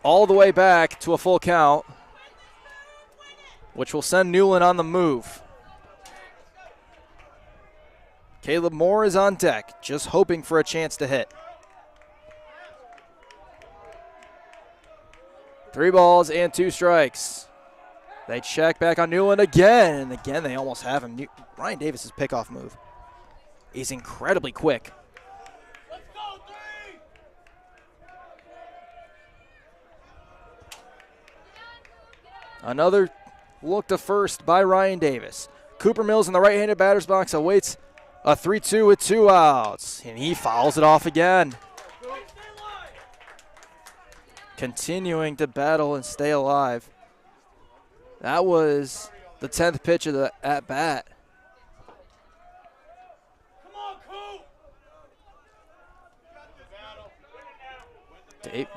all the way back to a full count, which will send Newland on the move. Caleb Moore is on deck, just hoping for a chance to hit. 3 balls and 2 strikes. They check back on Newland again, and again they almost have him. Ryan Davis's pickoff move is incredibly quick. Let's go, 3! Another look to first by Ryan Davis. Cooper Mills in the right-handed batter's box awaits a 3-2 with 2 outs, and he fouls it off again. Continuing to battle and stay alive. That was the 10th pitch of the at-bat. Come on, Coop!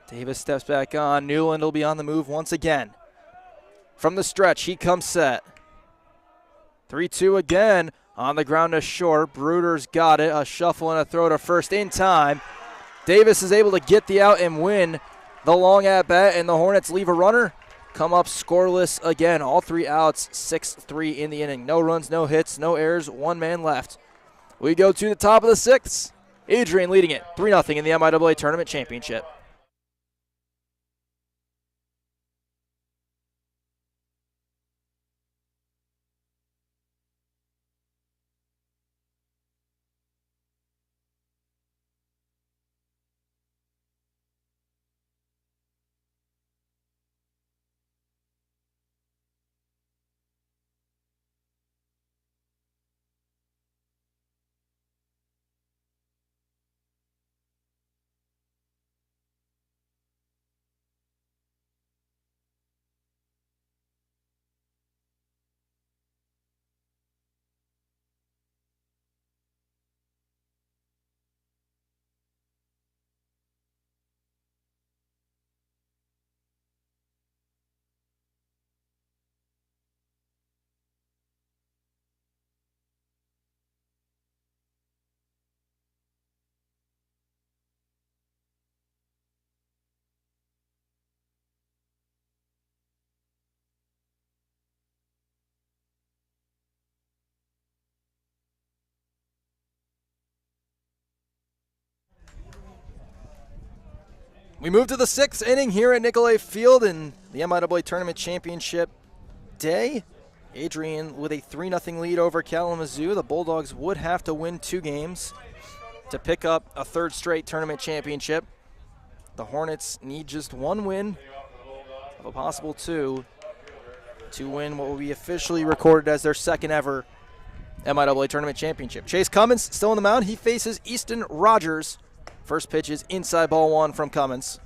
Davis steps back on. Newland will be on the move once again. From the stretch, he comes set. 3-2 again on the ground to short. Bruder's got it. A shuffle and a throw to first in time. Davis is able to get the out and win the long at bat, and the Hornets leave a runner. Come up scoreless again. All 3 outs, 6-3 in the inning. No runs, no hits, no errors, 1 man left. We go to the top of the 6th. Adrian leading it 3-0 in the MIAA Tournament Championship. We move to the 6th inning here at Nicolay Field in the MIAA Tournament Championship day. Adrian with a 3-0 lead over Kalamazoo. The Bulldogs would have to win 2 games to pick up a 3rd straight tournament championship. The Hornets need just 1 win of a possible 2 to win what will be officially recorded as their 2nd ever MIAA Tournament Championship. Chase Cummins still on the mound. He faces Easton Rogers. First pitch is inside, ball 1 from Cummins.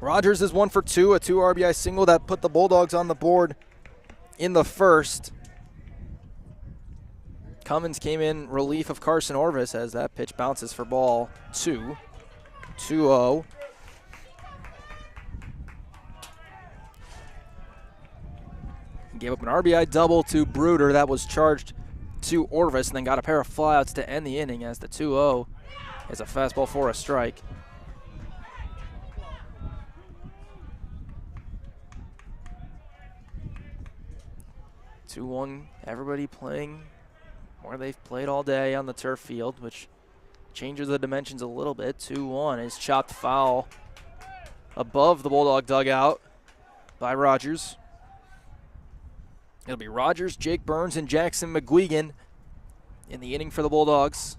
Rogers is 1 for 2, a 2 RBI single that put the Bulldogs on the board in the 1st. Cummins came in relief of Carson Orvis as that pitch bounces for ball 2. 2-0. Gave up an RBI double to Bruder that was charged to Orvis and then got a pair of flyouts to end the inning as the 2-0 is a fastball for a strike. Everybody playing where they've played all day on the turf field, which changes the dimensions a little bit. 2-1 is chopped foul above the Bulldog dugout by Rogers. It'll be Rogers, Jake Burns, and Jackson McGuigan in the inning for the Bulldogs.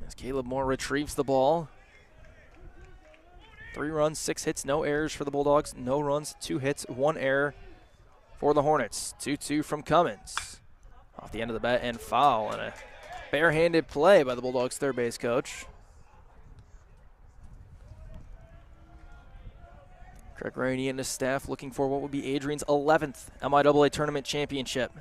As Caleb Moore retrieves the ball. 3 runs, 6 hits, no errors for the Bulldogs. No runs, 2 hits, 1 error for the Hornets. 2-2 from Cummins. Off the end of the bat and foul, and a Barehanded play by the Bulldogs' third base coach. Craig Rainey and his staff looking for what would be Adrian's 11th MIAA tournament championship.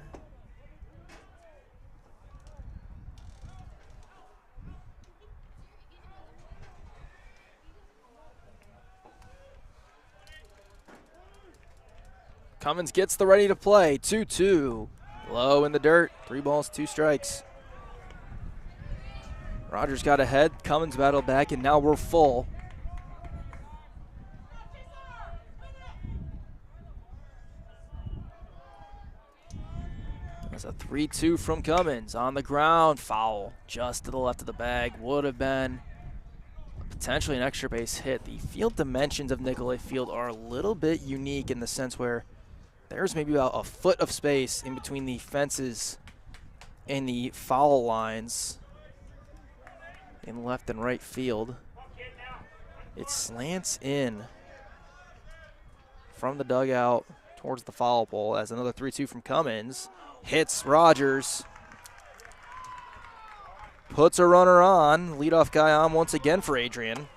Cummins gets the ready to play. 2-2. Low in the dirt. 3 balls, 2 strikes. Rogers got ahead. Cummins battled back, and now we're full. That's a 3-2 from Cummins. On the ground, foul. Just to the left of the bag. Would have been potentially an extra base hit. The field dimensions of Nicolay Field are a little bit unique in the sense where there's maybe about a foot of space in between the fences and the foul lines in left and right field. It slants in from the dugout towards the foul pole as another 3-2 from Cummins. Hits Rogers. Puts a runner on. Leadoff guy on once again for Adrian.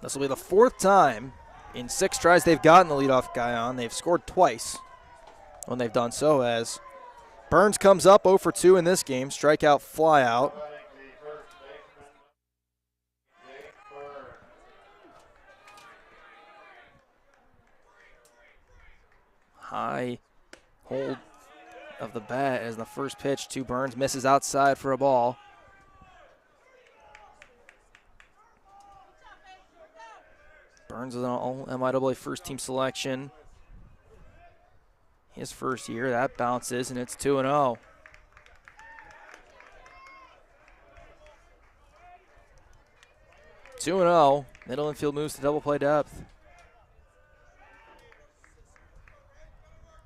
This will be the 4th time in 6 tries they've gotten the leadoff guy on. They've scored twice when they've done so, as Burns comes up 0 for 2 in this game. Strikeout, fly out. High hold of the bat as the first pitch to Burns misses outside for a ball. Burns is an all-MIAA first-team selection. His first year, that bounces, and it's 2-0. Middle infield moves to double play depth.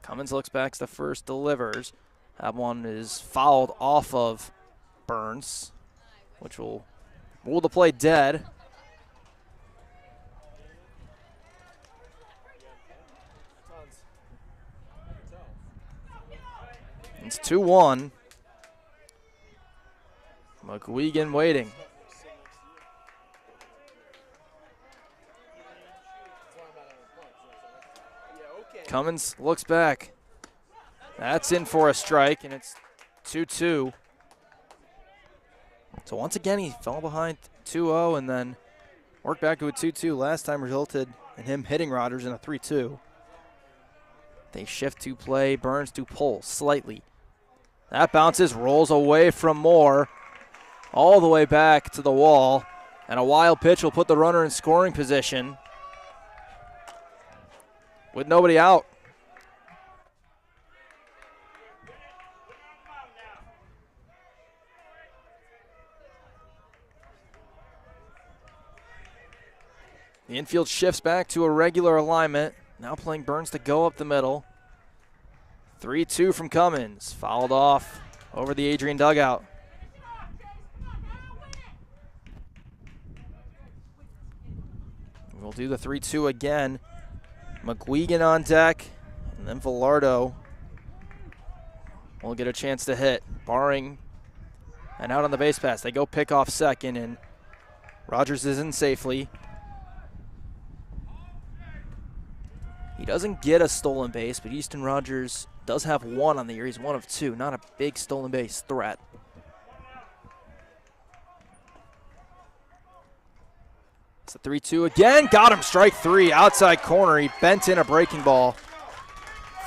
Cummins looks back to first, delivers. That one is fouled off of Burns, which will rule the play dead. It's 2-1. McGuigan waiting. Cummins looks back. That's in for a strike, and it's 2-2. So once again, he fell behind 2-0 and then worked back to a 2-2. Last time resulted in him hitting Rogers in a 3-2. They shift to play. Burns to pull slightly. That bounces, rolls away from Moore, all the way back to the wall. And a wild pitch will put the runner in scoring position with nobody out. The infield shifts back to a regular alignment. Now playing Burns to go up the middle. 3-2 from Cummins. Fouled off over the Adrian dugout. We'll do the 3-2 again. McGuigan on deck, and then Villardo will get a chance to hit. Barring and out on the base pass. They go pick off second, and Rogers is in safely. He doesn't get a stolen base, but Easton Rogers does have one on the year. He's 1 of 2, not a big stolen base threat. It's a 3-2 again. Got him, strike 3, outside corner. He bent in a breaking ball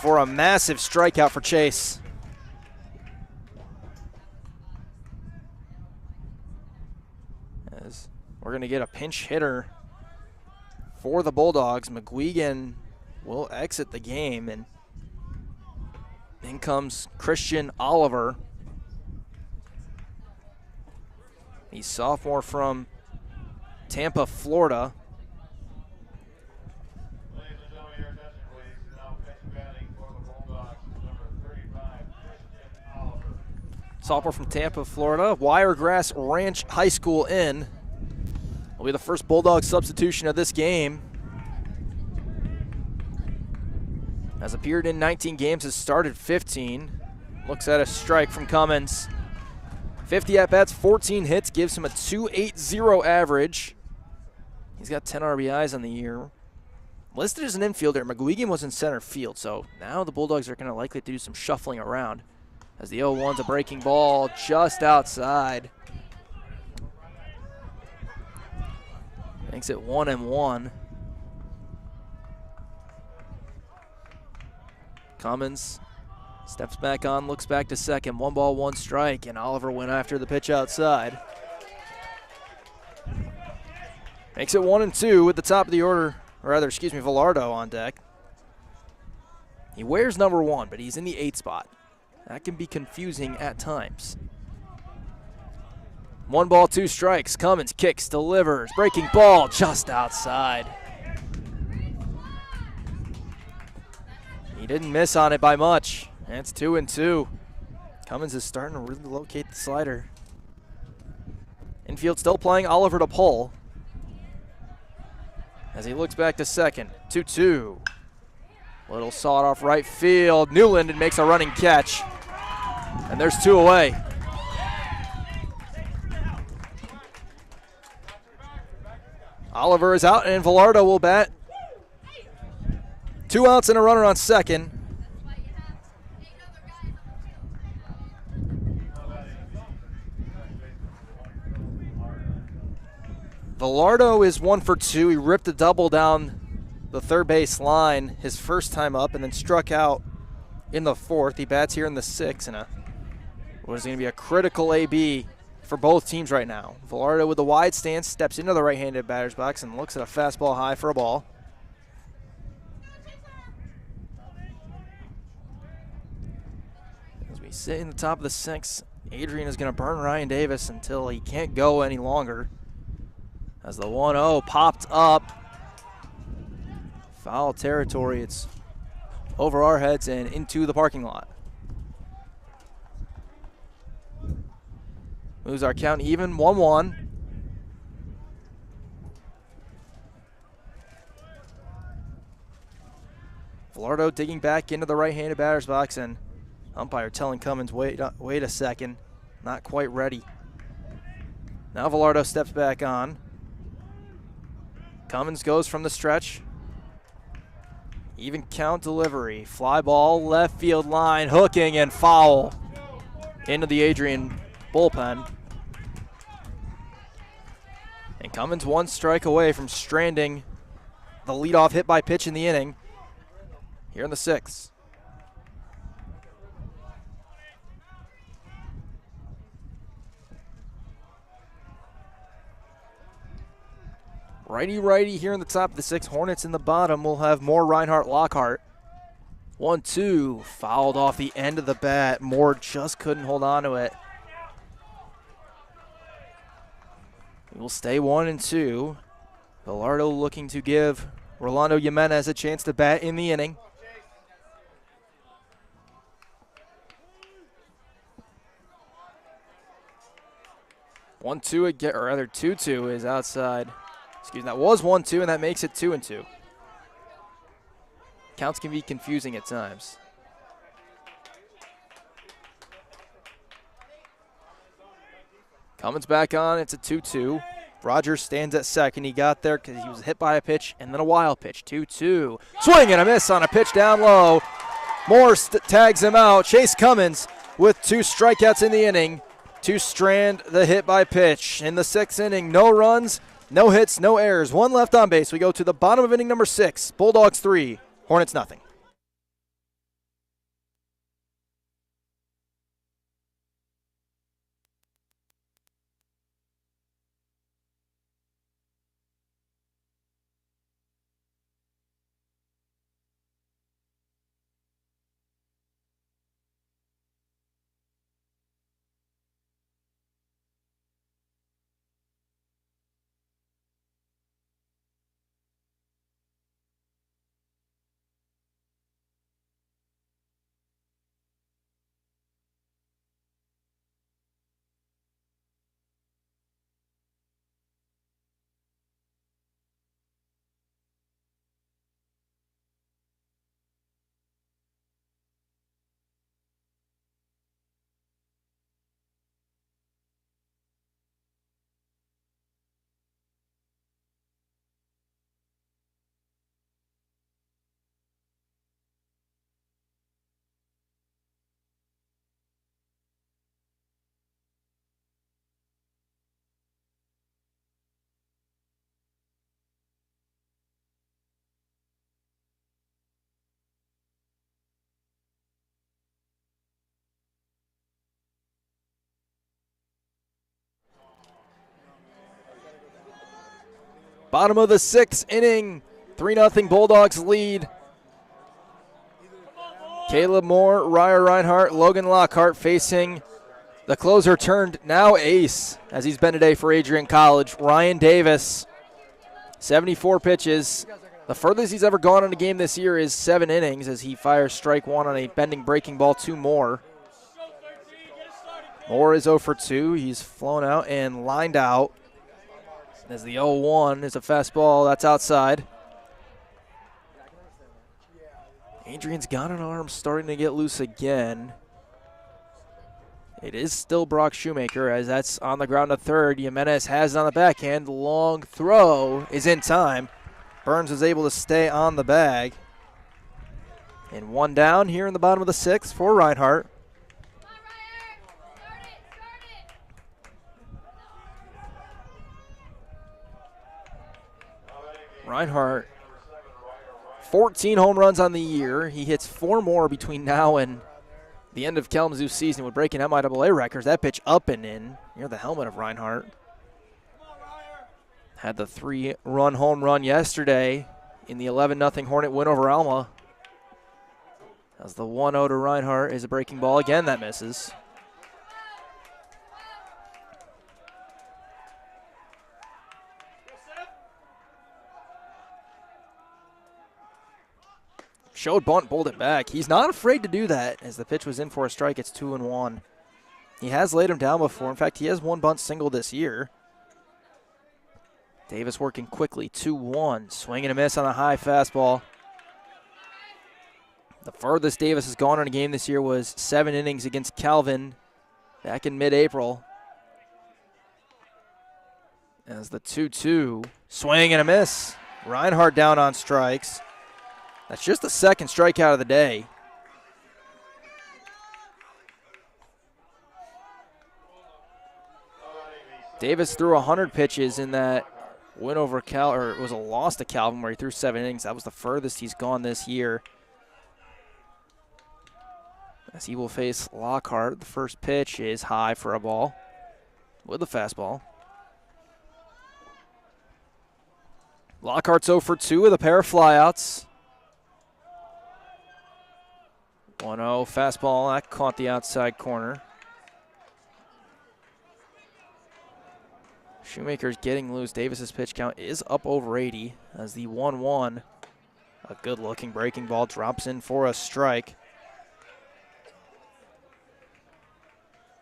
for a massive strikeout for Chase. As we're going to get a pinch hitter for the Bulldogs. McGuigan will exit the game, and in comes Christian Oliver. He's sophomore from Tampa, Florida. Ladies and gentlemen, your attention, please. Now pitch batting for the Bulldogs, number 35, Christian Oliver. Sophomore from Tampa, Florida. Wiregrass Ranch High School in. Will be the first Bulldog substitution of this game. Has appeared in 19 games, has started 15. Looks at a strike from Cummins. 50 at-bats, 14 hits, gives him a .280 average. He's got 10 RBIs on the year. Listed as an infielder, McGuigan was in center field, so now the Bulldogs are going to likely do some shuffling around as the 0-1's a breaking ball just outside. Makes it 1-1. Cummins steps back on, looks back to second. 1 ball, 1 strike, and Oliver went after the pitch outside. Makes it 1-2 with the top of the order, or rather, excuse me, Velardo on deck. He wears number 1, but he's in the 8 spot. That can be confusing at times. 1 ball, 2 strikes. Cummins kicks, delivers, breaking ball just outside. He didn't miss on it by much. And it's 2-2. Cummins is starting to really locate the slider. Infield still playing Oliver to pull. As he looks back to second. 2-2. Little sawed off right field. Newland makes a running catch. And there's 2 away. Oliver is out and Velardo will bat. 2 outs and a runner on second. Velardo is 1 for 2. He ripped a double down the third base line his first time up and then struck out in the 4th. He bats here in the 6th and what is going to be a critical AB for both teams right now. Velardo with the wide stance steps into the right-handed batter's box and looks at a fastball high for a ball. As we sit in the top of the 6th, Adrian is going to burn Ryan Davis until he can't go any longer. As the 1-0 popped up. Foul territory. It's over our heads and into the parking lot. Moves our count even, 1-1. Velardo digging back into the right-handed batter's box and umpire telling Cummins, wait a second, not quite ready. Now Velardo steps back on. Cummins goes from the stretch. Even count delivery. Fly ball, left field line, hooking and foul into the Adrian bullpen. And Cummins 1 strike away from stranding the leadoff hit by pitch in the inning here in the 6th. Righty here in the top of the 6th. Hornets in the bottom. We'll have more Reinhardt Lockhart. 1-2. Fouled off the end of the bat. Moore just couldn't hold on to it. It will stay 1-2. Velardo looking to give Rolando Jimenez a chance to bat in the inning. One-two again, or rather 2-2 is outside. Excuse me, that was 1-2, and that makes it 2-2. Counts can be confusing at times. Cummins back on, it's a 2-2. Rogers stands at second. He got there because he was hit by a pitch and then a wild pitch. 2-2. Swing and a miss on a pitch down low. Moore tags him out. Chase Cummins with 2 strikeouts in the inning to strand the hit by pitch. In the 6th inning, no runs, no hits, no errors. 1 left on base. We go to the bottom of inning number 6. Bulldogs 3, Hornets nothing. Bottom of the 6th inning, 3-0 Bulldogs lead. Caleb Moore, Ryer Reinhardt, Logan Lockhart facing the closer turned now ace, as he's been today for Adrian College, Ryan Davis. 74 pitches. The furthest he's ever gone in a game this year is 7 innings, as he fires strike 1 on a bending breaking ball to Moore. Moore is 0 for 2. He's flown out and lined out. As the 0-1 is a fastball that's outside. Adrian's got an arm starting to get loose again. It is still Brock Shoemaker, as that's on the ground to third. Jimenez has it on the backhand. Long throw is in time. Burns is able to stay on the bag. And 1 down here in the bottom of the 6th for Reinhardt. Reinhardt, 14 home runs on the year. He hits 4 more between now and the end of Kalamazoo season, would break an MIAA records. That pitch up and in near the helmet of Reinhardt. Had the 3-run home run yesterday in the 11-0 Hornet win over Alma. As the 1-0 to Reinhardt is a breaking ball. Again, that misses. Showed bunt, pulled it back. He's not afraid to do that, as the pitch was in for a strike. It's 2-1. He has laid him down before. In fact, he has 1 bunt single this year. Davis working quickly, 2-1. Swing and a miss on a high fastball. The furthest Davis has gone in a game this year was 7 innings against Calvin back in mid-April. As the 2-2, swing and a miss. Reinhardt down on strikes. That's just the 2nd strikeout of the day. Davis threw 100 pitches in that win over or it was a loss to Calvin, where he threw 7 innings. That was the furthest he's gone this year. As he will face Lockhart. The first pitch is high for a ball with a fastball. Lockhart's 0 for 2 with a pair of flyouts. 1-0 fastball, that caught the outside corner. Shoemaker's getting loose. Davis's pitch count is up over 80, as the 1-1, a good-looking breaking ball, drops in for a strike.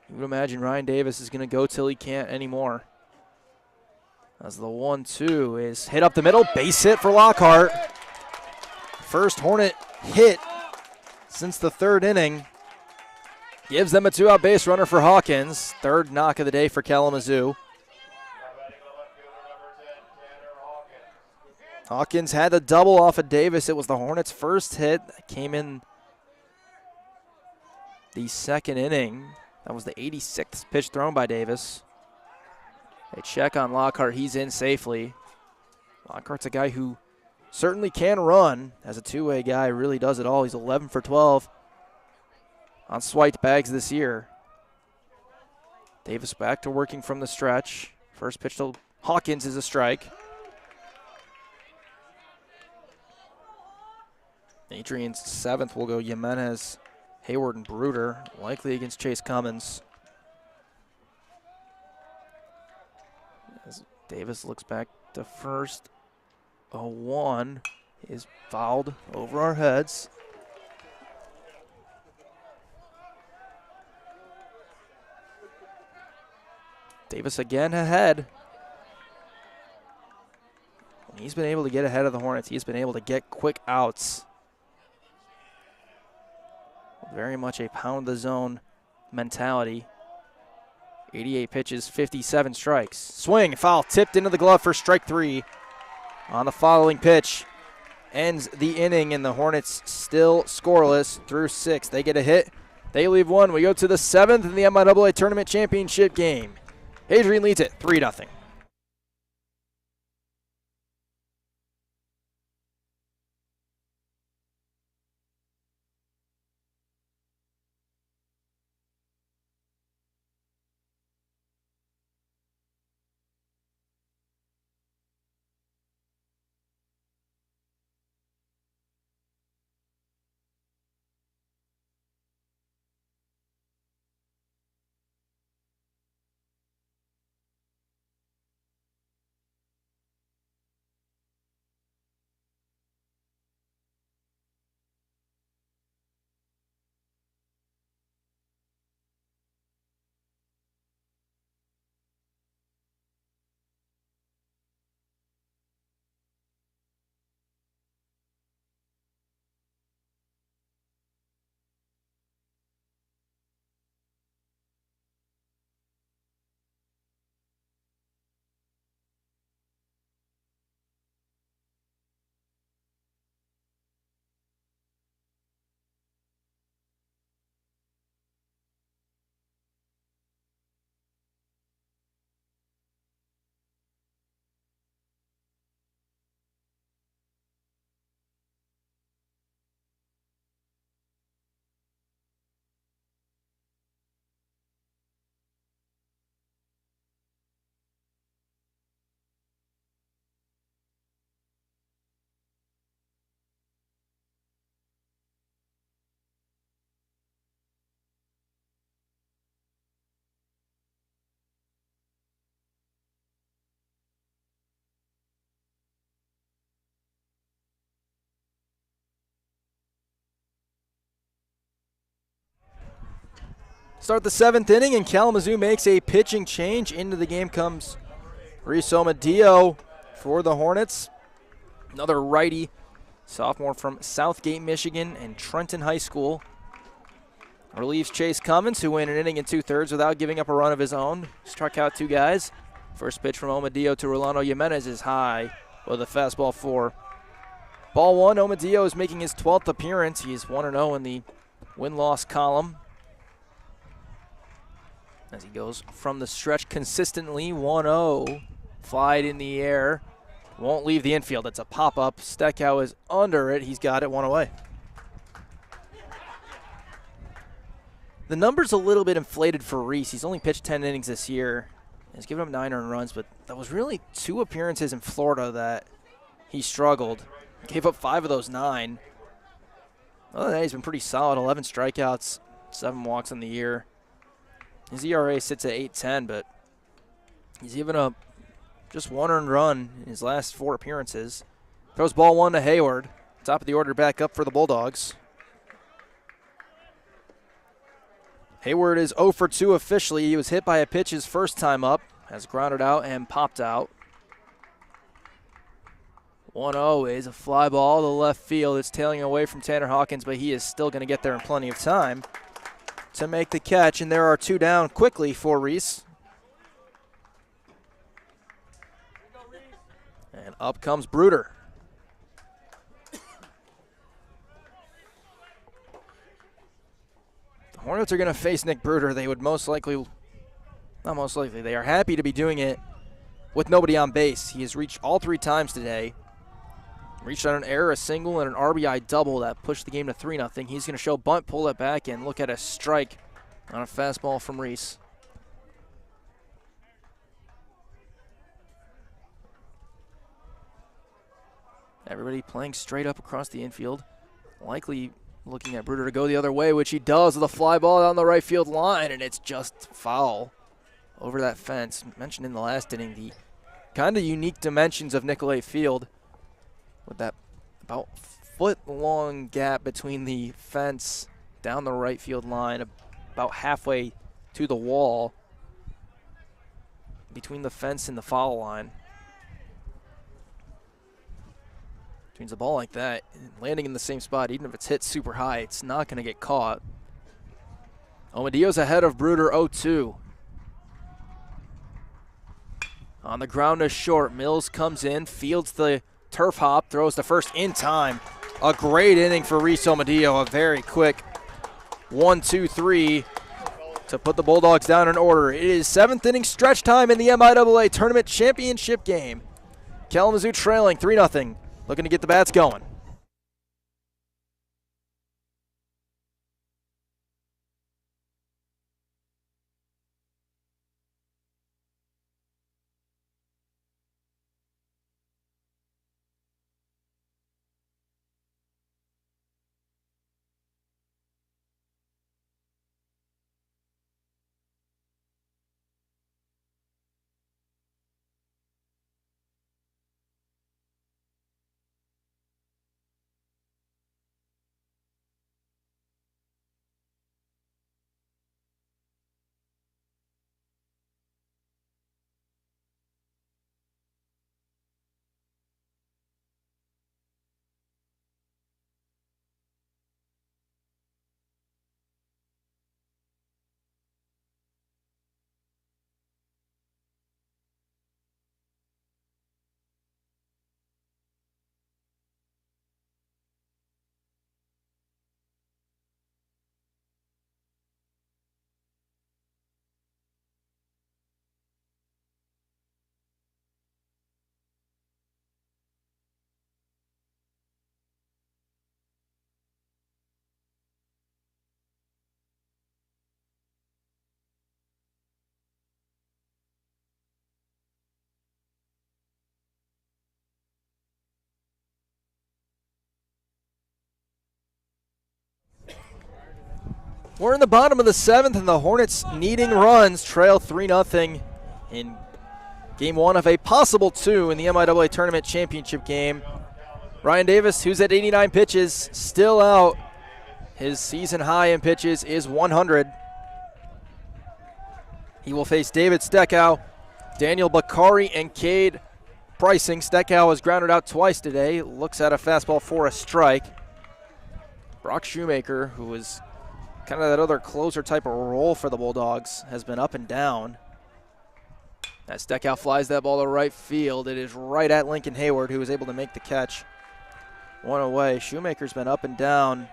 You would imagine Ryan Davis is going to go till he can't anymore. As the 1-2 is hit up the middle, base hit for Lockhart. First Hornet hit since the 3rd inning. Gives them a 2-out base runner for Hawkins. 3rd knock of the day for Kalamazoo. Hawkins had the double off of Davis. It was the Hornets' first hit that came in the 2nd inning. That was the 86th pitch thrown by Davis. A check on Lockhart. He's in safely. Lockhart's a guy who certainly can run. As a two-way guy, really does it all. He's 11 for 12 on swiped bags this year. Davis back to working from the stretch. First pitch to Hawkins is a strike. Adrian's 7th will go Jimenez, Hayward, and Bruder, likely against Chase Cummins. As Davis looks back to first. 0-1 is fouled over our heads. Davis again ahead. When he's been able to get ahead of the Hornets, he's been able to get quick outs. Very much a pound the zone mentality. 88 pitches, 57 strikes. Swing, foul, tipped into the glove for strike 3. On the following pitch, ends the inning, and the Hornets still scoreless through 6. They get a hit. They leave 1. We go to the 7th in the MIAA Tournament Championship game. Adrian leads it 3-0. Start the 7th inning, and Kalamazoo makes a pitching change. Into the game comes Reese Omadillo for the Hornets. Another righty, sophomore from Southgate, Michigan, and Trenton High School. Relieves Chase Cummins, who went an inning and 2/3 without giving up a run of his own. Struck out 2 guys. First pitch from Omadillo to Rolando Jimenez is high with a fastball 4. Ball 1, Omadillo is making his 12th appearance. He is 1-0 in the win-loss column as he goes from the stretch consistently. 1-0, flied in the air. Won't leave the infield. It's a pop-up. Steckow is under it. He's got it 1 away. The number's a little bit inflated for Reese. He's only pitched 10 innings this year. He's given up 9 earned runs, but that was really 2 appearances in Florida that he struggled. Gave up 5 of those 9. Other than that, he's been pretty solid. 11 strikeouts, 7 walks on the year. His ERA sits at 8.10, but he's given up just 1 earned run in his last 4 appearances. Throws ball 1 to Hayward. Top of the order back up for the Bulldogs. Hayward is 0 for 2 officially. He was hit by a pitch his first time up. Has grounded out and popped out. 1-0 is a fly ball to left field. It's tailing away from Tanner Hawkins, but he is still going to get there in plenty of time to make the catch. And there are 2 down quickly for Reese. And up comes Bruder. The Hornets are going to face Nick Bruder. They would most likely, not most likely, they are happy to be doing it with nobody on base. He has reached all 3 times today. Reached on an error, a single, and an RBI double that pushed the game to 3-0. He's going to show bunt, pull it back, and look at a strike on a fastball from Reese. Everybody playing straight up across the infield. Likely looking at Bruder to go the other way, which he does with a fly ball down the right field line, and it's just foul over that fence. Mentioned in the last inning, the kind of unique dimensions of Nicolay Field with that about foot-long gap between the fence down the right field line, about halfway to the wall between the fence and the foul line. Means a ball like that, landing in the same spot, even if it's hit super high, it's not going to get caught. Omadillo's ahead of Bruder 0-2. On the ground to short, Mills comes in, fields the turf hop, throws the first in time. A great inning for Reese Omadillo, a very quick 1-2-3 to put the Bulldogs down in order. It is 7th inning stretch time in the MIAA Tournament Championship game. Kalamazoo trailing 3-0. Looking to get the bats going. We're in the bottom of the 7th, and the Hornets needing runs trail 3-0 in game 1 of a possible 2 in the MIAA Tournament Championship game. Ryan Davis, who's at 89 pitches, still out. His season high in pitches is 100. He will face David Steckow, Daniel Bakari, and Cade Pricing. Steckow has grounded out twice today. Looks at a fastball for a strike. Brock Shoemaker, who is kind of that other closer type of role for the Bulldogs, has been up and down. As Steckow flies that ball to right field, it is right at Lincoln Hayward, who was able to make the catch. One away. Shoemaker's been up and down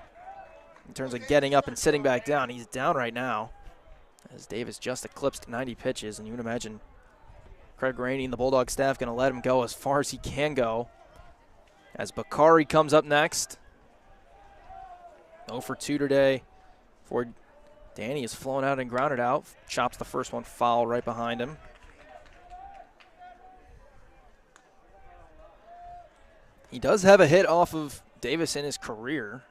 in terms of getting up and sitting back down. He's down right now as Davis just eclipsed 90 pitches, and you would imagine Craig Rainey and the Bulldog staff going to let him go as far as he can go. As Bakari comes up next. 0 for 2 today for Danny. Is flown out and grounded out. Chops the first one foul right behind him. He does have a hit off of Davis in his career.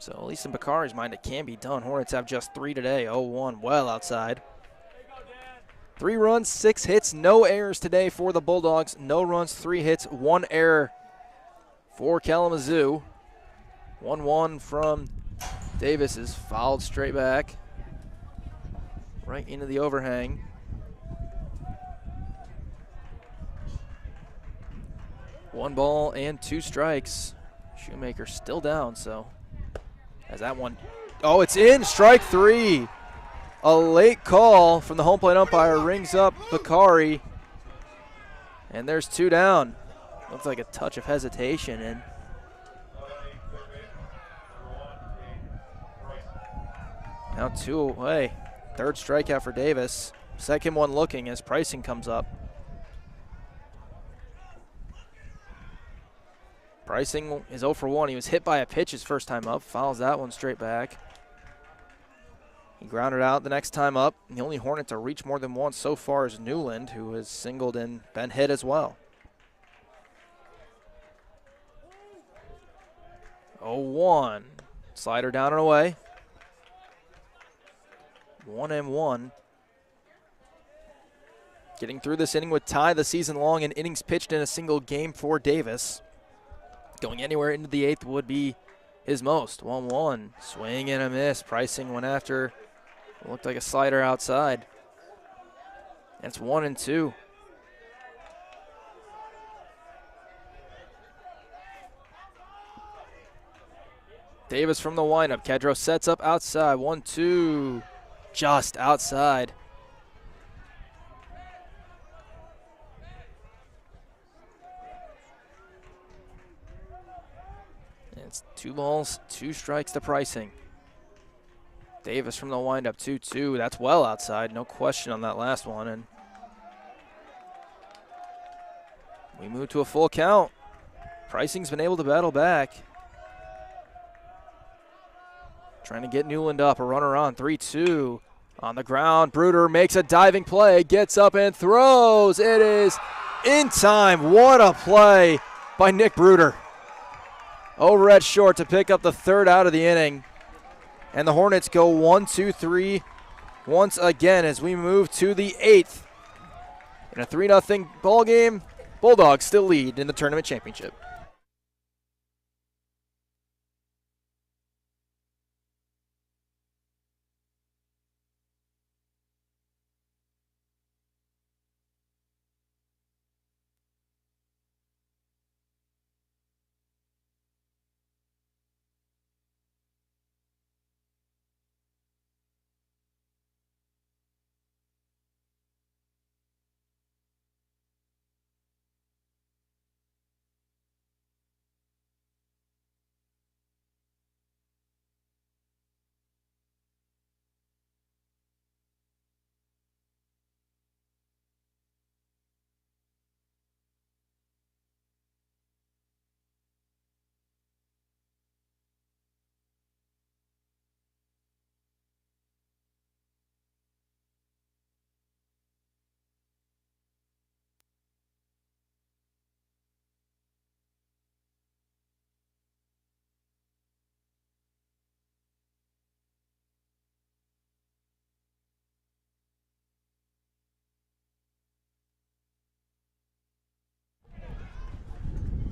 So at least in Bakari's mind, it can be done. Hornets have just 3 today, 0-1, well outside. 3 runs, 6 hits, no errors today for the Bulldogs. No runs, 3 hits, 1 error for Kalamazoo. 1-1 from Davis is fouled straight back. Right into the overhang. One ball and 2 strikes. Shoemaker still down, so as that one, oh, it's in, strike 3. A late call from the home plate umpire rings up Bakari, and there's 2 down. Looks like a touch of hesitation, and now 2 away. 3rd strikeout for Davis. 2nd one looking as Pricing comes up. Pricing is 0 for 1. He was hit by a pitch his first time up. Fouls that one straight back. He grounded out the next time up. And the only Hornet to reach more than once so far is Newland, who has singled and been hit as well. 0-1. Slider down and away. 1-1. Getting through this inning would tie the season long in innings pitched in a single game for Davis. Going anywhere into the 8th would be his most. 1-1. Swing and a miss. Pricing went after. Looked like a slider outside. And it's 1-2. Davis from the windup. Kedro sets up outside. 1-2. Just outside. It's 2 balls, 2 strikes to Pricing. Davis from the windup, 2-2. That's well outside, no question on that last one. And we move to a full count. Pricing's been able to battle back. Trying to get Newland up, a runner on, 3-2. On the ground, Bruder makes a diving play, gets up and throws. It is in time. What a play by Nick Bruder. Over at short to pick up the 3rd out of the inning. And the Hornets go 1-2-3 once again as we move to the 8th. In a 3-0 ball game, Bulldogs still lead in the tournament championship.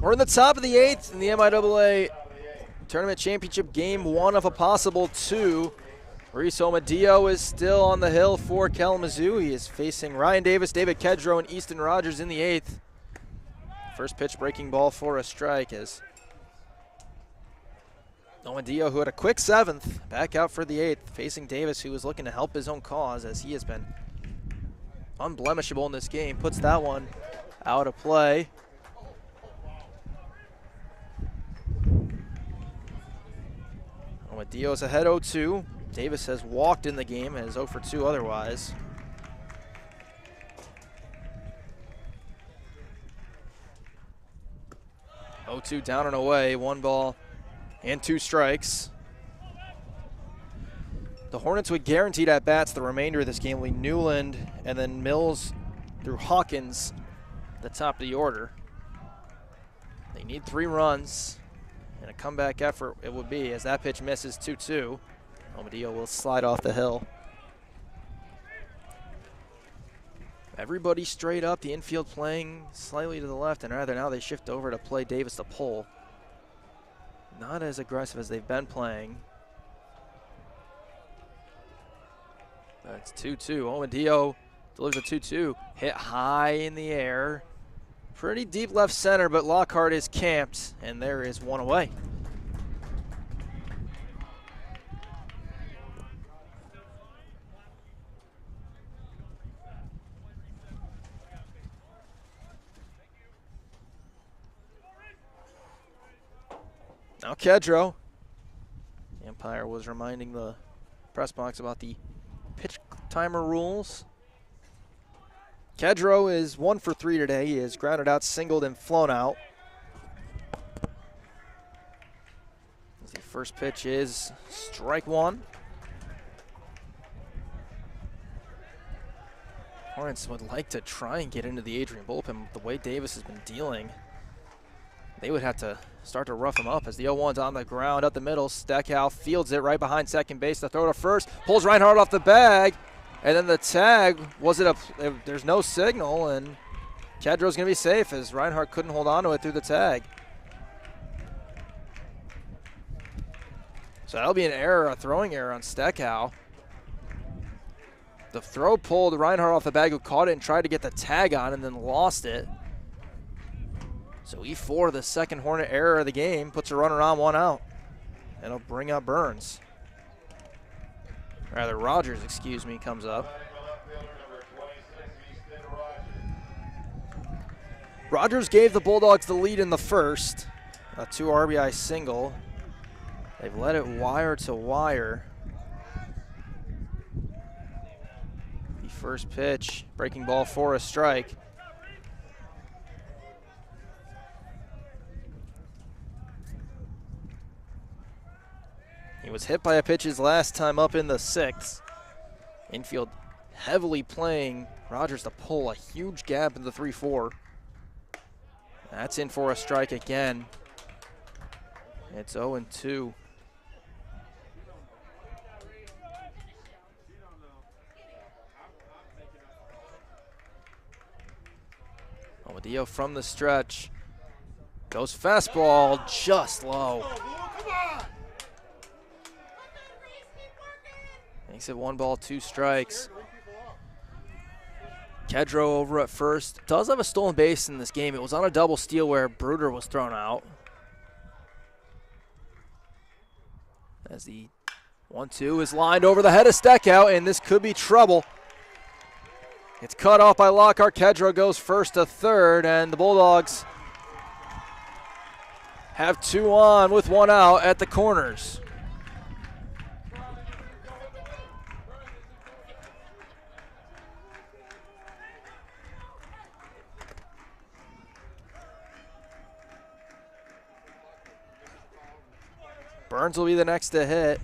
We're in the top of the 8th in the MIAA Tournament Championship, game 1 of a possible 2. Reese Omadillo is still on the hill for Kalamazoo. He is facing Ryan Davis, David Kedro, and Easton Rogers in the 8th. First pitch breaking ball for a strike as Omadillo, who had a quick 7th, back out for the 8th, facing Davis, who was looking to help his own cause as he has been unblemishable in this game. Puts that one out of play. Omadillo's ahead 0-2. Davis has walked in the game and is 0 for 2 otherwise. (0-2) down and away, 1 ball and 2 strikes. The Hornets would guaranteed at bats the remainder of this game. Newland and then Mills through Hawkins at the top of the order. They need 3 runs, and a comeback effort it would be as that pitch misses 2-2. Omadillo will slide off the hill. Everybody straight up, the infield playing slightly to the left, and rather now they shift over to play Davis to pull. Not as aggressive as they've been playing. That's 2-2. Omadillo delivers a 2-2. Hit high in the air. Pretty deep left center, but Lockhart is camped, and there is 1 away. Now Kedro. The umpire was reminding the press box about the pitch timer rules. Kedro is 1 for 3 today. He is grounded out, singled, and flown out. The first pitch is strike 1. Hornets would like to try and get into the Adrian bullpen. The way Davis has been dealing, they would have to start to rough him up as the 0-1's on the ground up the middle. Steckow fields it right behind second base. The throw to first, pulls Reinhardt off the bag, and then the tag, there's no signal, and Kedro's going to be safe as Reinhardt couldn't hold on to it through the tag. So that'll be an error, a throwing error on Steckow. The throw pulled Reinhardt off the bag, who caught it and tried to get the tag on and then lost it. So E4, the second Hornet error of the game, puts a runner on, 1 out. And it'll bring up Burns. Rather, Rogers, excuse me, comes up. Rogers gave the Bulldogs the lead in the first. A 2 RBI single. They've let it wire to wire. The first pitch, breaking ball for a strike. He was hit by a pitch his last time up in the 6th. Infield heavily playing Rogers to pull a huge gap in the 3-4. That's in for a strike again. It's 0-2. Omadillo from the stretch. Goes fastball just low. Makes it 1 ball, 2 strikes. Kedro over at first. Does have a stolen base in this game. It was on a double steal where Bruder was thrown out. As the 1-2 is lined over the head of Steckow, and this could be trouble. It's cut off by Lockhart. Kedro goes first to third, and the Bulldogs have 2 on with 1 out at the corners. Burns will be the next to hit.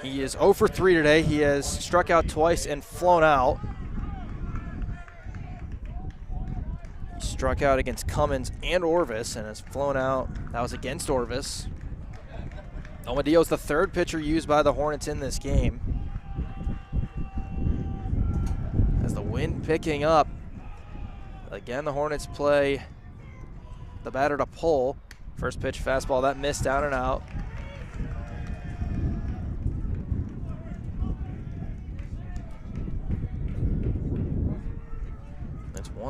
He is 0 for 3 today. He has struck out twice and flown out. He struck out against Cummins and Orvis and has flown out. That was against Orvis. Omadillo's the 3rd pitcher used by the Hornets in this game. As the wind picking up, again the Hornets play the batter to pull. First pitch fastball, that missed, down and out.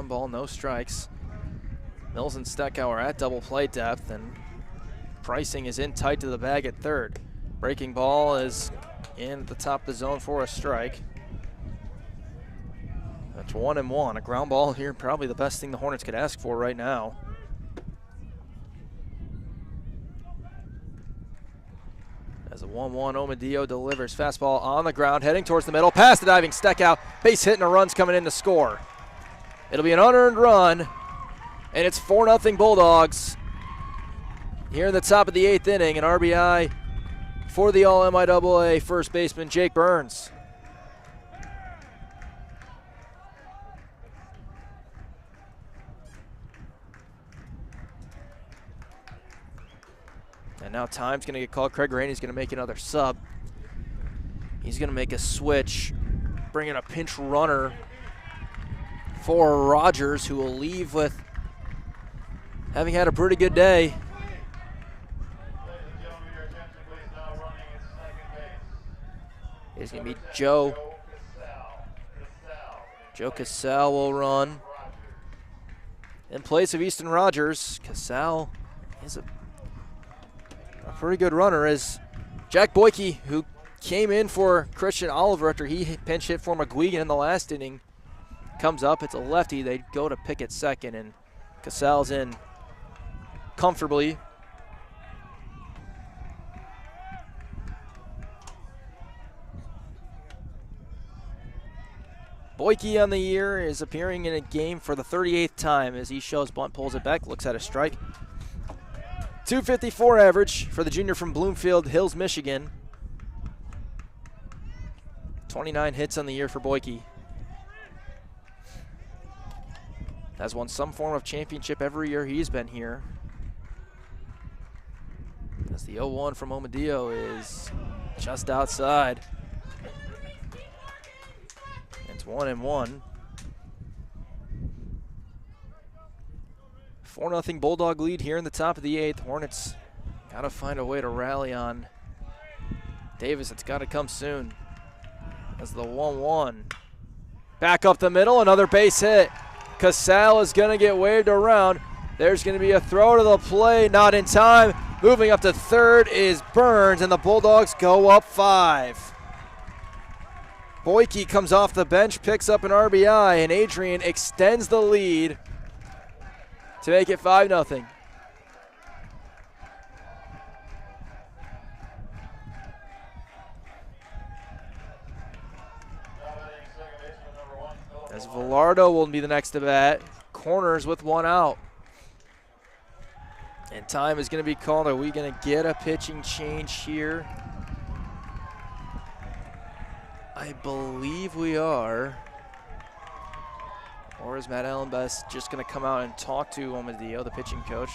ball, no strikes. Mills and Steckow are at double play depth, and Pricing is in tight to the bag at third. Breaking ball is in at the top of the zone for a strike. That's 1-1. A ground ball here, probably the best thing the Hornets could ask for right now. As a 1-1, Omadillo delivers. Fastball on the ground, heading towards the middle. Past the diving Steckow. Base hit and a run's coming in to score. It'll be an unearned run, and it's 4-0 Bulldogs. Here in the top of the 8th inning, an RBI for the All-MIAA first baseman, Jake Burns. And now time's going to get called. Craig Rainey's going to make another sub. He's going to make a switch, bring in a pinch runner for Rogers, who will leave with having had a pretty good day. It's going to be Joe. Joe Casal will run in place of Easton Rogers. Casal is a pretty good runner, as Jack Boyke, who came in for Christian Oliver after he pinch hit for McGuigan in the last inning, comes up. It's a lefty. They go to pick at second, and Casal's in comfortably. Boyke on the year is appearing in a game for the 38th time as he shows bunt, pulls it back, looks at a strike. .254 average for the junior from Bloomfield Hills, Michigan. 29 hits on the year for Boyke. Has won some form of championship every year he's been here. As the 0-1 from Omadillo is just outside. It's 1-1. 4-0 Bulldog lead here in the top of the 8th. Hornets got to find a way to rally on Davis. It's got to come soon. As the 1-1. Back up the middle, another base hit. Casal is going to get waved around. There's going to be a throw to the plate, not in time. Moving up to third is Burns, and the Bulldogs go up 5. Boyke comes off the bench, picks up an RBI, and Adrian extends the lead to make it 5-0. As Velardo will be the next to bat. Corners with 1 out. And time is going to be called. Are we going to get a pitching change here? I believe we are. Or is Matt Allenbest just going to come out and talk to Omadillo, the pitching coach?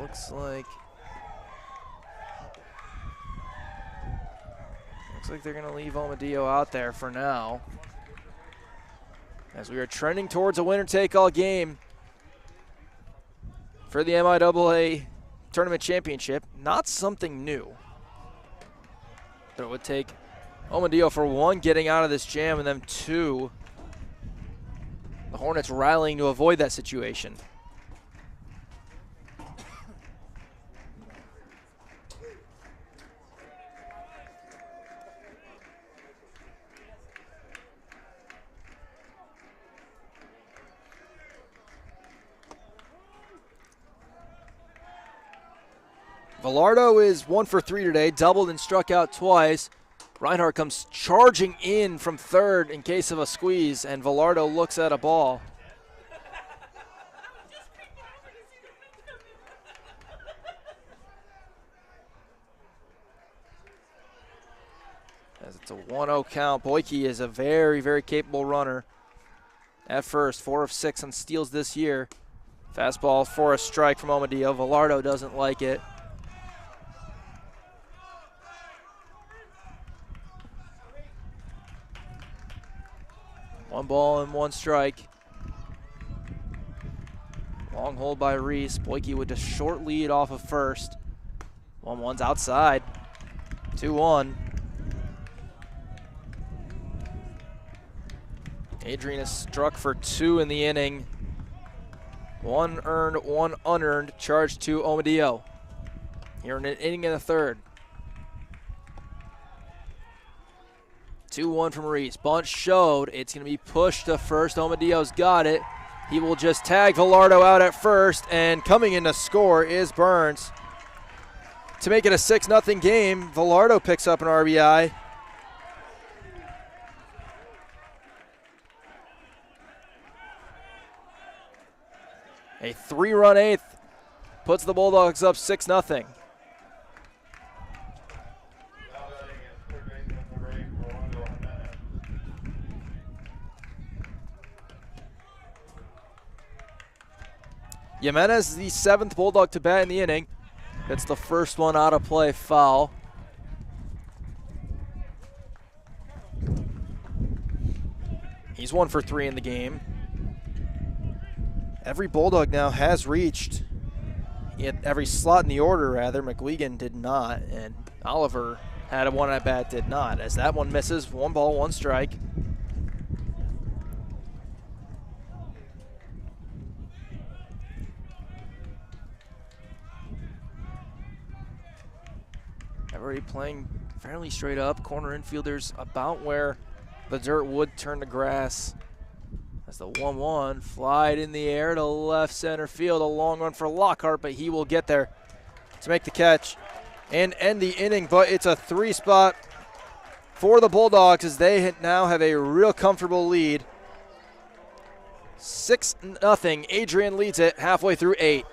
Looks like they're going to leave Omadillo out there for now, as we are trending towards a winner-take-all game for the MIAA Tournament Championship. Not something new, but it would take Omadillo, for 1, getting out of this jam, and then 2, the Hornets rallying to avoid that situation. Velardo is 1 for 3 today, doubled and struck out twice. Reinhardt comes charging in from third in case of a squeeze, and Velardo looks at a ball. As it's a 1-0 count, Boyke is a very, very capable runner. At first, 4 of 6 on steals this year. Fastball for a strike from Omadillo. Velardo doesn't like it. One ball and 1 strike. Long hold by Reese. Boyke with a short lead off of first. 1-1's outside. 2-1. Adrian has struck for 2 in the inning. 1 earned, 1 unearned, charge to Omadillo. Here in an inning in the third. 2-1 from Reese. Bunt showed. It's going to be pushed to first. Omadillo's got it. He will just tag Velardo out at first, and coming in to score is Burns. To make it a 6-0 game, Velardo picks up an RBI. A 3-run eighth puts the Bulldogs up 6-0. Jimenez is the 7th Bulldog to bat in the inning. It's the first one out of play, foul. He's 1 for 3 in the game. Every Bulldog now has reached every slot in the order, rather. McGuigan did not, and Oliver had a 1 at bat, did not. As that one misses, 1 ball, 1 strike. Everybody playing fairly straight up. Corner infielders about where the dirt would turn to grass. As the 1-1 flied in the air to left center field. A long run for Lockhart, but he will get there to make the catch and end the inning. But it's a 3-spot for the Bulldogs as they now have a real comfortable lead. 6-0. Adrian leads it halfway through 8.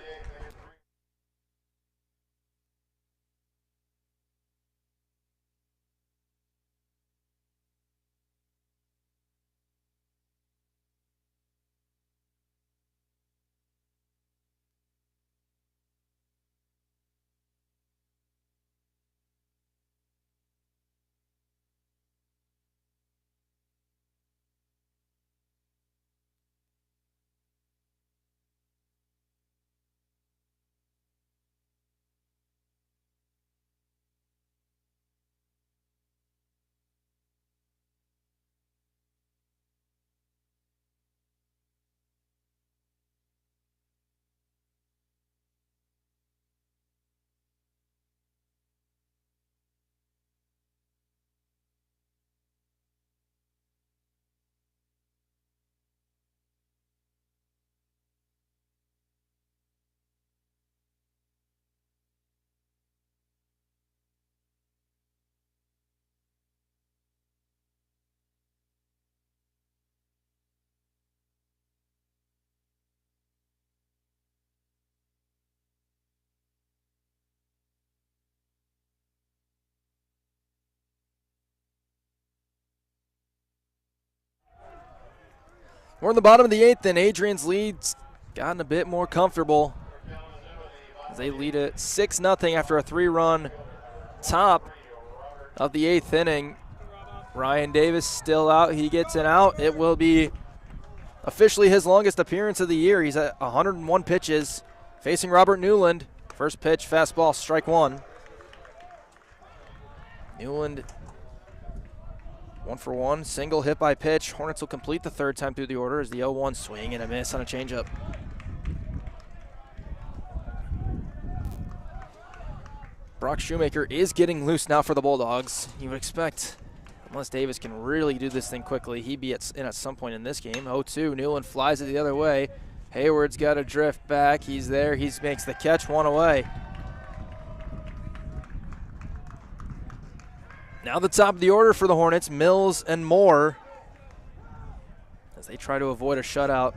We're in the bottom of the 8th, and Adrian's lead's gotten a bit more comfortable. They lead it 6-0 after a 3-run top of the 8th inning. Ryan Davis still out. He gets an out. It will be officially his longest appearance of the year. He's at 101 pitches, facing Robert Newland. First pitch, fastball, strike 1. Newland 1 for 1, single hit by pitch. Hornets will complete the 3rd time through the order as the 0-1 swing and a miss on a changeup. Brock Shoemaker is getting loose now for the Bulldogs. You would expect, unless Davis can really do this thing quickly, he'd be in at some point in this game. 0-2, Newland flies it the other way. Hayward's got to drift back. He's there. He makes the catch, 1 away. Now the top of the order for the Hornets, Mills and Moore, as they try to avoid a shutout.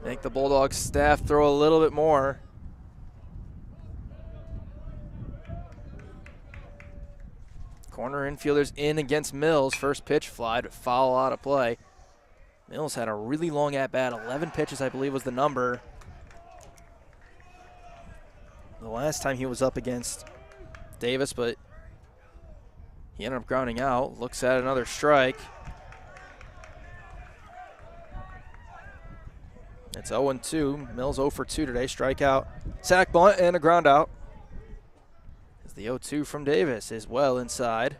Make the Bulldogs staff throw a little bit more. Corner infielders in against Mills. First pitch fly, but foul out of play. Mills had a really long at-bat. 11 pitches, I believe, was the number. The last time he was up against Davis, but he ended up grounding out. Looks at another strike. It's 0-2. Mills 0 for 2 today. Strikeout, sack bunt, and a ground out. As the 0-2 from Davis is well inside.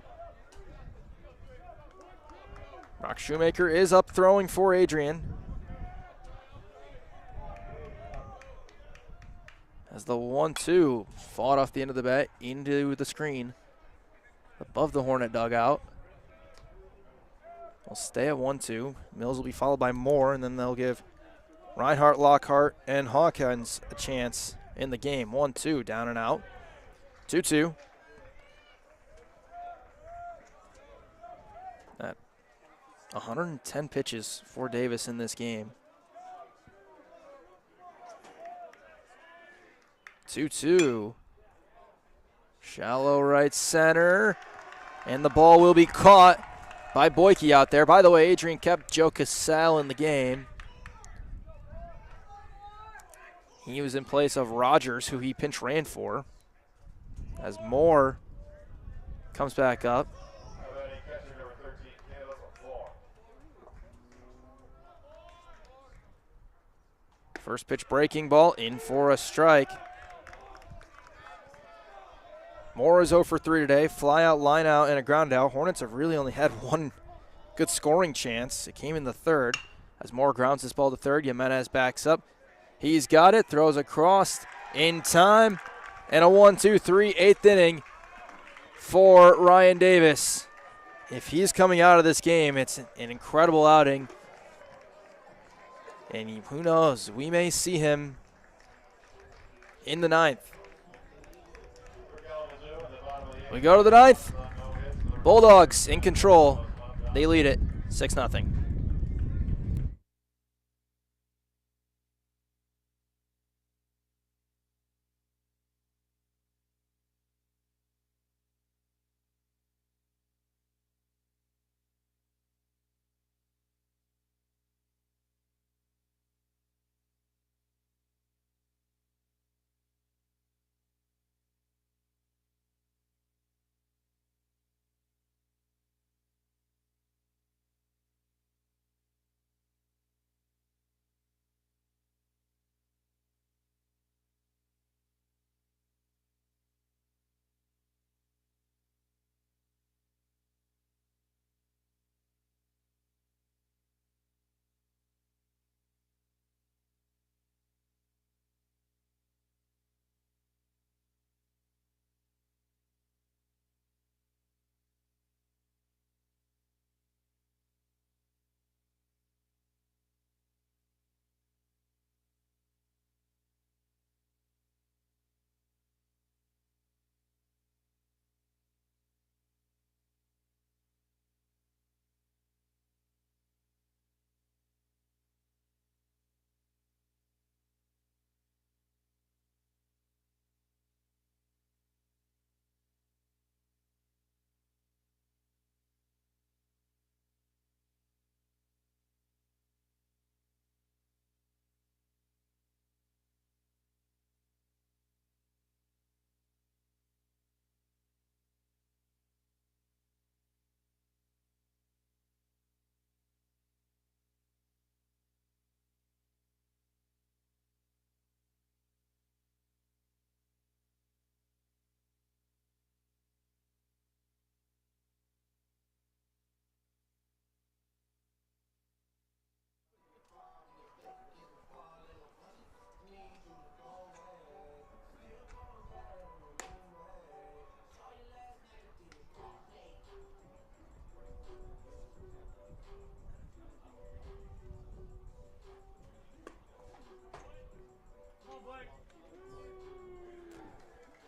Brock Shoemaker is up throwing for Adrian. As the 1-2 fought off the end of the bat into the screen above the Hornet dugout. We'll stay at 1-2. Mills will be followed by Moore, and then they'll give Reinhardt, Lockhart, and Hawkins a chance in the game. 1-2, down and out. 2-2. At 110 pitches for Davis in this game. 2-2. Shallow right center. And the ball will be caught by Boyke out there. By the way, Adrian kept Joe Casale in the game. He was in place of Rogers, who he pinch ran for. As Moore comes back up. First pitch breaking ball in for a strike. Moore is 0 for 3 today. Fly out, line out, and a ground out. Hornets have really only had one good scoring chance. It came in the third. As Moore grounds this ball to third, Jimenez backs up. He's got it, throws across in time, and a 1-2-3 eighth inning for Ryan Davis. If he's coming out of this game, it's an incredible outing. And who knows, we may see him in the ninth. We go to the ninth. Bulldogs in control. They lead it 6-0.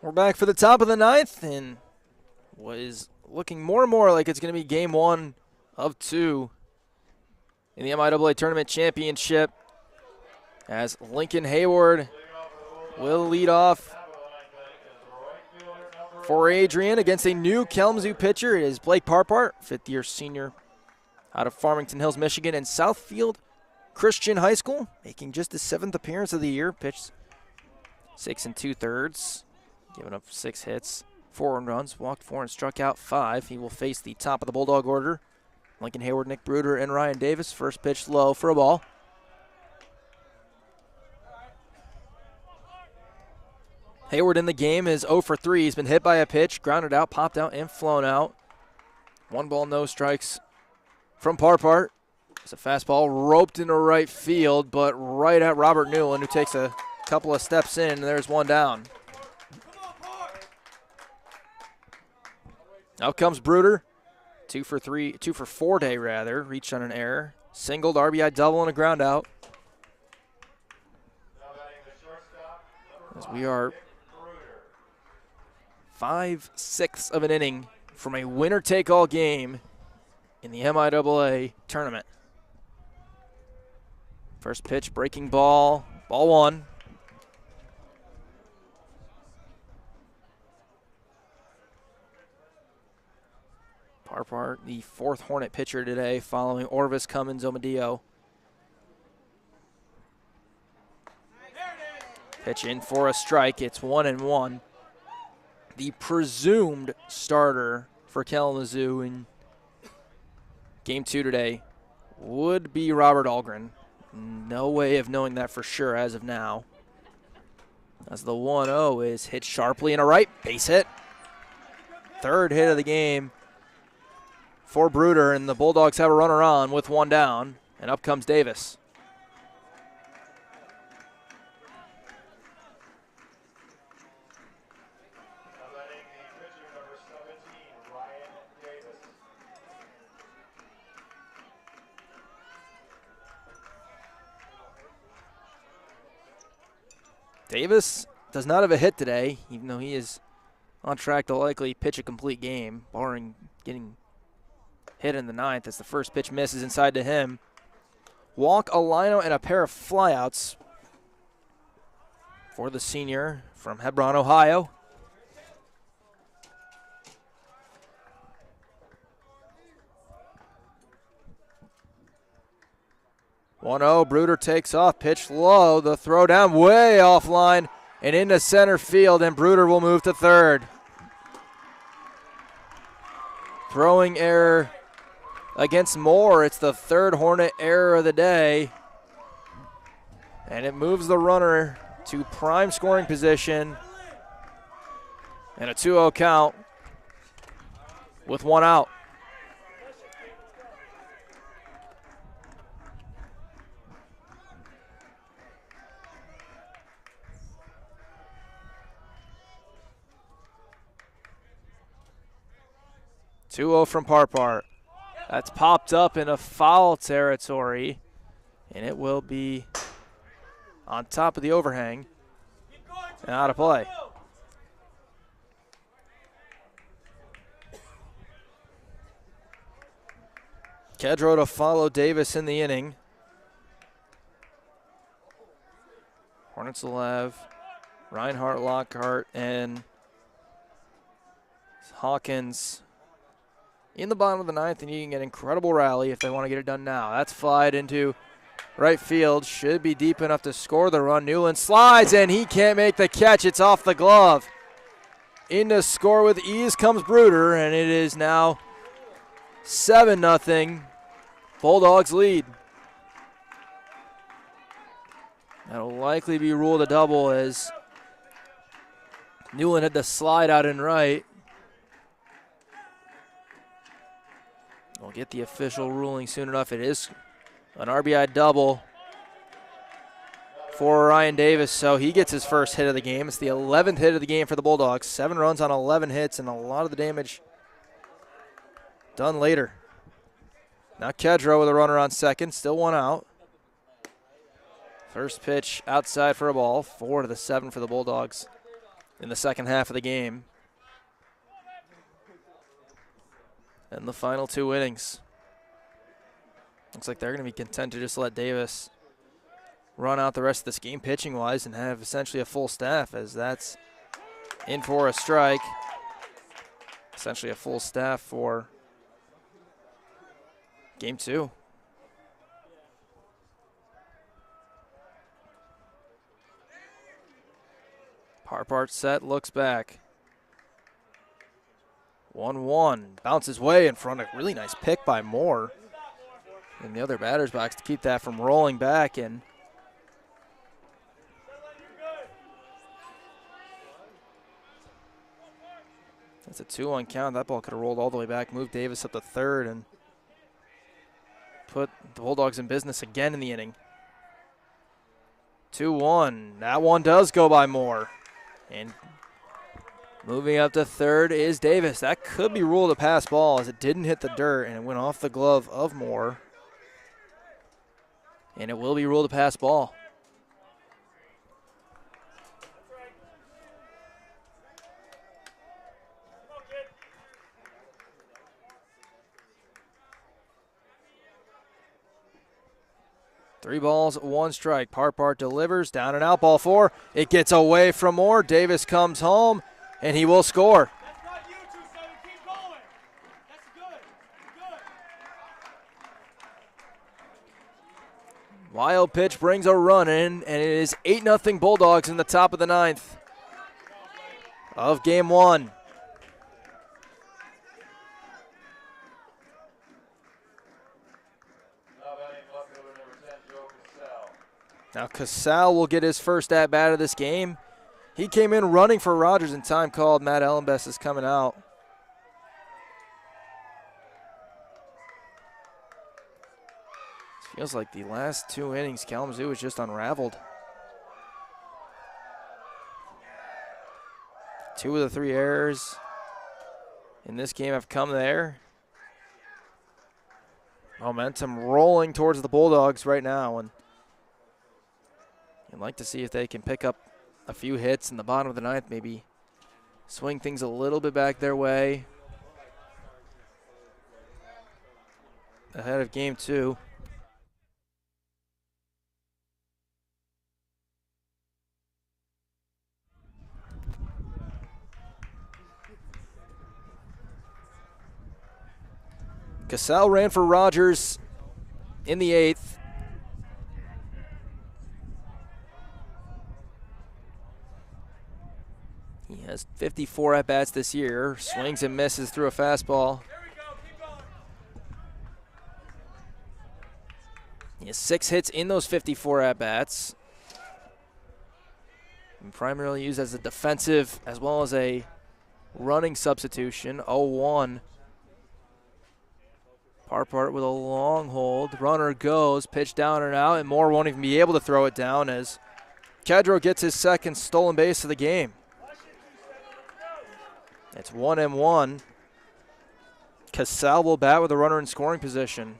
We're back for the top of the ninth, and what is looking more and more like it's going to be game one of two in the MIAA Tournament Championship, as Lincoln Hayward will lead off for Adrian against a new Kalamazoo pitcher. It is Blake Parpart, fifth-year senior out of Farmington Hills, Michigan, and Southfield Christian High School, making just his 7th appearance of the year. Pitched 6 2/3, giving up 6 hits, 4 earned runs, walked 4 and struck out 5. He will face the top of the Bulldog order, Lincoln Hayward, Nick Bruder, and Ryan Davis. First pitch low for a ball. Hayward in the game is 0 for 3. He's been hit by a pitch, grounded out, popped out, and flown out. 1 ball, no strikes from Parpart. It's a fastball roped into right field, but right at Robert Newland, who takes a couple of steps in, and there's one down. Out comes Bruder. 2 for 4 day rather. Reached on an error. Singled, RBI double, and a ground out. As we are 5/6 of an inning from a winner-take-all game in the MIAA tournament. First pitch, breaking ball, ball one. Parpart, the 4th Hornet pitcher today, following Orvis, Cummins, Omadillo. Pitch in for a strike. It's 1-1. The presumed starter for Kalamazoo in Game 2 today would be Robert Algren. No way of knowing that for sure as of now. As the 1-0 is hit sharply in a right, base hit. 3rd hit of the game for Bruder, and the Bulldogs have a runner on with 1 down, and up comes Davis. Davis does not have a hit today, even though he is on track to likely pitch a complete game, barring getting hit in the 9th as the first pitch misses inside to him. Walk, a lino, and a pair of flyouts for the senior from Hebron, Ohio. Bruder takes off, pitch low, the throw down way offline and into center field, and Bruder will move to 3rd. Throwing error against Moore. It's the 3rd Hornet error of the day, and it moves the runner to prime scoring position, and a 2-0 count with 1 out. From Parpart. That's popped up in a foul territory, and it will be on top of the overhang and out of play. Kedro to follow Davis in the inning. Hornets will have Reinhardt, Lockhart, and Hawkins in the bottom of the 9th, and needing an incredible rally if they want to get it done now. That's flied into right field. Should be deep enough to score the run. Newland slides, and he can't make the catch. It's off the glove. In to score with ease comes Bruder, and it is now 7-0. Bulldogs lead. That'll likely be ruled a double as Newland had to slide out in right. We'll get the official ruling soon enough. It is an RBI double for Ryan Davis, so he gets his first hit of the game. It's the 11th hit of the game for the Bulldogs. 7 runs on 11 hits, and a lot of the damage done later. Now Kedro with a runner on 2nd, still 1 out. First pitch outside for a ball, 4-7 for the Bulldogs in the 2nd half of the game. And the final 2 innings. Looks like they're going to be content to just let Davis run out the rest of this game pitching-wise and have essentially a full staff, as that's in for a strike. Essentially a full staff for Game 2. Parpart set, looks back. 1-1, bounces way in front. A really nice pick by Moore in the other batter's box to keep that from rolling back. And that's a 2-1 count. That ball could have rolled all the way back, moved Davis up to 3rd, and put the Bulldogs in business again in the inning. 2-1. That one does go by Moore. And moving up to third is Davis. That could be ruled a pass ball as it didn't hit the dirt and it went off the glove of Moore. And it will be ruled a pass ball. Three balls, one strike. Parpart delivers, down and out, ball four. It gets away from Moore. Davis comes home, and he will score. That's not you, 2-7. Keep going. That's good. Good. Wild pitch brings a run in, and it is 8-0 Bulldogs in the top of the ninth of game one. Now Casal will get his first at-bat of this game. He came in running for Rogers in time called. Matt Ellenbest is coming out. It feels like the last two innings, Kalamazoo was just unraveled. 2 of the 3 errors in this game have come there. Momentum rolling towards the Bulldogs right now, and you'd like to see if they can pick up a few hits in the bottom of the ninth, maybe swing things a little bit back their way ahead of game two. Casal ran for Rogers in the 8th. He has 54 at-bats this year. Swings and misses through a fastball. There we go. Keep going. He has 6 hits in those 54 at-bats. Primarily used as a defensive as well as a running substitution. 0-1. Parpart with a long hold. Runner goes, pitch down and out, and Moore won't even be able to throw it down as Kedro gets his second stolen base of the game. It's 1-1. Casal will bat with a runner in scoring position.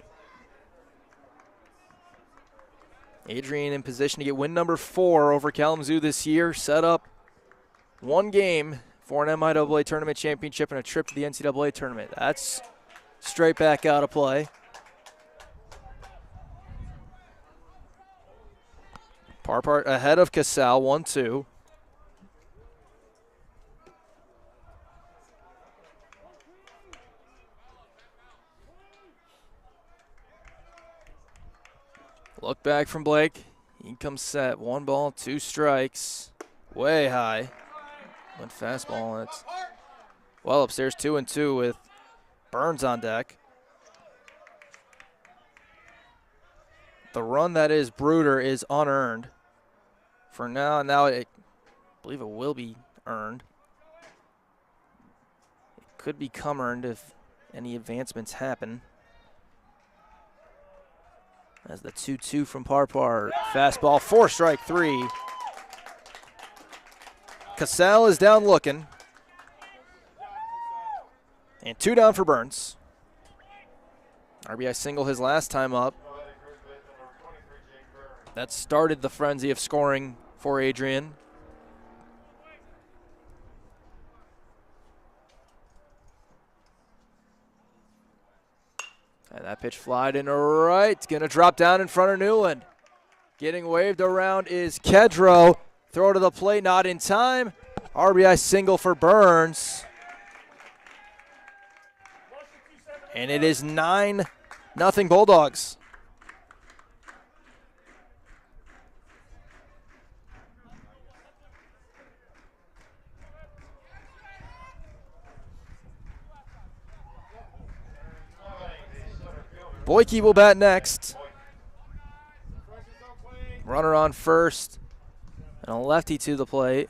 Adrian in position to get win number 4 over Kalamazoo this year. Set up one game for an MIAA tournament championship and a trip to the NCAA tournament. That's straight back out of play. Parpart ahead of Casal, 1-2. Look back from Blake. He comes set. 1 ball, 2 strikes. Way high. Went fastball, and it's well upstairs, 2-2 with Burns on deck. The run that is Bruder is unearned for now. Now I believe it will be earned. It could become earned if any advancements happen. As the 2-2 from Parpart. Fastball, 4 strike 3. Casal is down looking. And 2 down for Burns. RBI single his last time up. That started the frenzy of scoring for Adrian. And that pitch flied into right. Going to drop down in front of Newland. Getting waved around is Kedro. Throw to the plate, not in time. RBI single for Burns. And it is 9-0 Bulldogs. Boyke will bat next. Runner on first. And a lefty to the plate.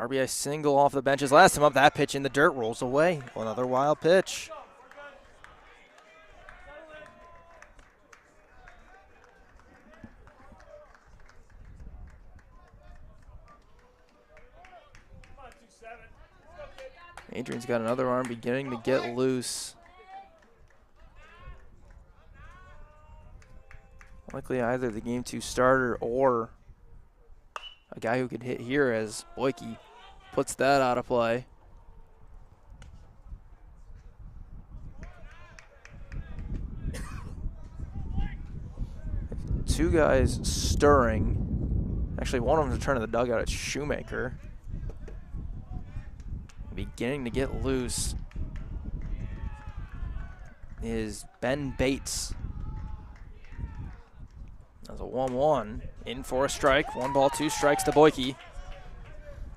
RBI single off the benches. Last time up, that pitch in the dirt rolls away. Another wild pitch. Adrian's got another arm beginning to get loose. Likely either the Game 2 starter or a guy who could hit here as Boyke puts that out of play. Two guys stirring. Actually, one of them's returning to the dugout. It's Shoemaker. Beginning to get loose is Ben Bates. That's a 1-1. In for a strike. 1 ball, 2 strikes to Boyke.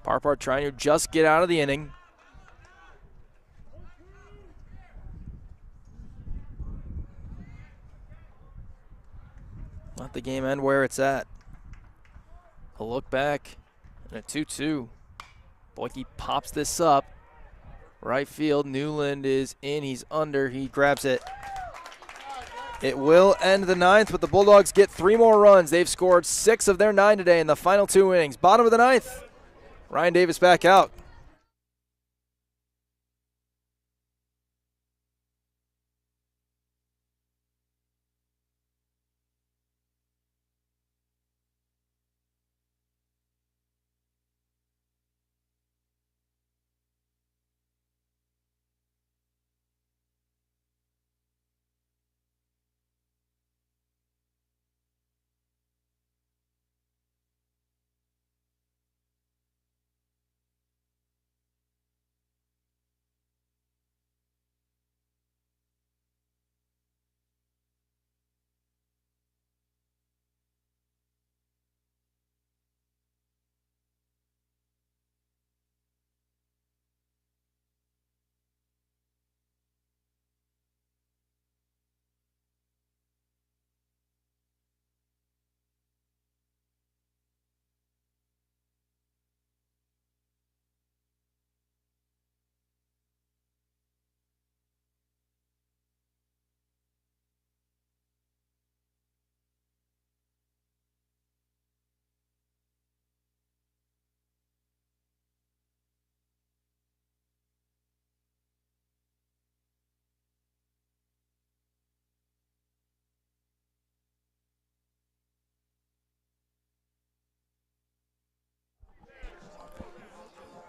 Parpar trying to just get out of the inning. Let the game end where it's at. A look back and a 2-2. Boyke pops this up. Right field, Newland is in, he's under, he grabs it. It will end the 9th, but the Bulldogs get 3 more runs. They've scored 6 of their 9 today in the final 2 innings. Bottom of the 9th, Ryan Davis back out.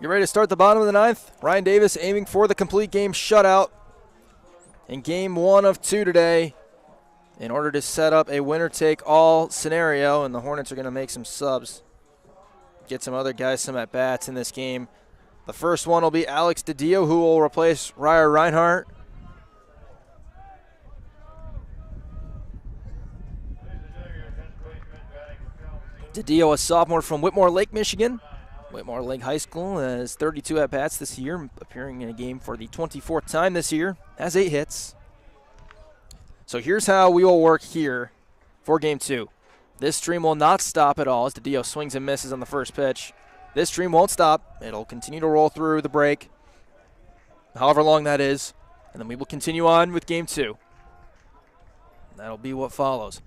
You're ready to start the bottom of the 9th. Ryan Davis aiming for the complete game shutout in game 1 of 2 today in order to set up a winner-take-all scenario, and the Hornets are going to make some subs, get some other guys some at-bats in this game. The first one will be Alex DiDio, who will replace Ryer Reinhardt. DiDio, a sophomore from Whitmore Lake, Michigan. Whitmore Lake High School has 32 at-bats this year, appearing in a game for the 24th time this year, has 8 hits. So here's how we will work here for game 2. This stream will not stop at all as DiDio swings and misses on the first pitch. This stream won't stop. It'll continue to roll through the break, however long that is, and then we will continue on with game 2. That'll be what follows.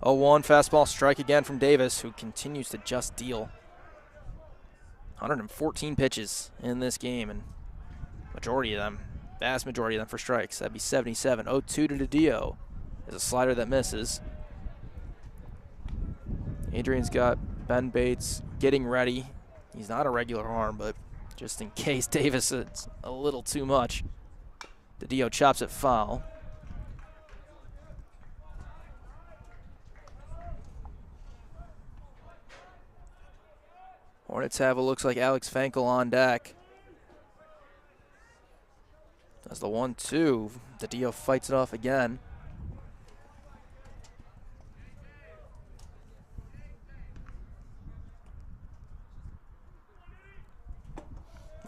0-1 fastball strike again from Davis, who continues to just deal. 114 pitches in this game, and majority of them, vast majority of them for strikes. That'd be 77. 0-2 to DiDio is a slider that misses. Adrian's got Ben Bates getting ready. He's not a regular arm, but just in case Davis is a little too much. DiDio chops it foul. Hornets have what looks like Alex Fankel on deck. That's the 1-2. DiDio fights it off again.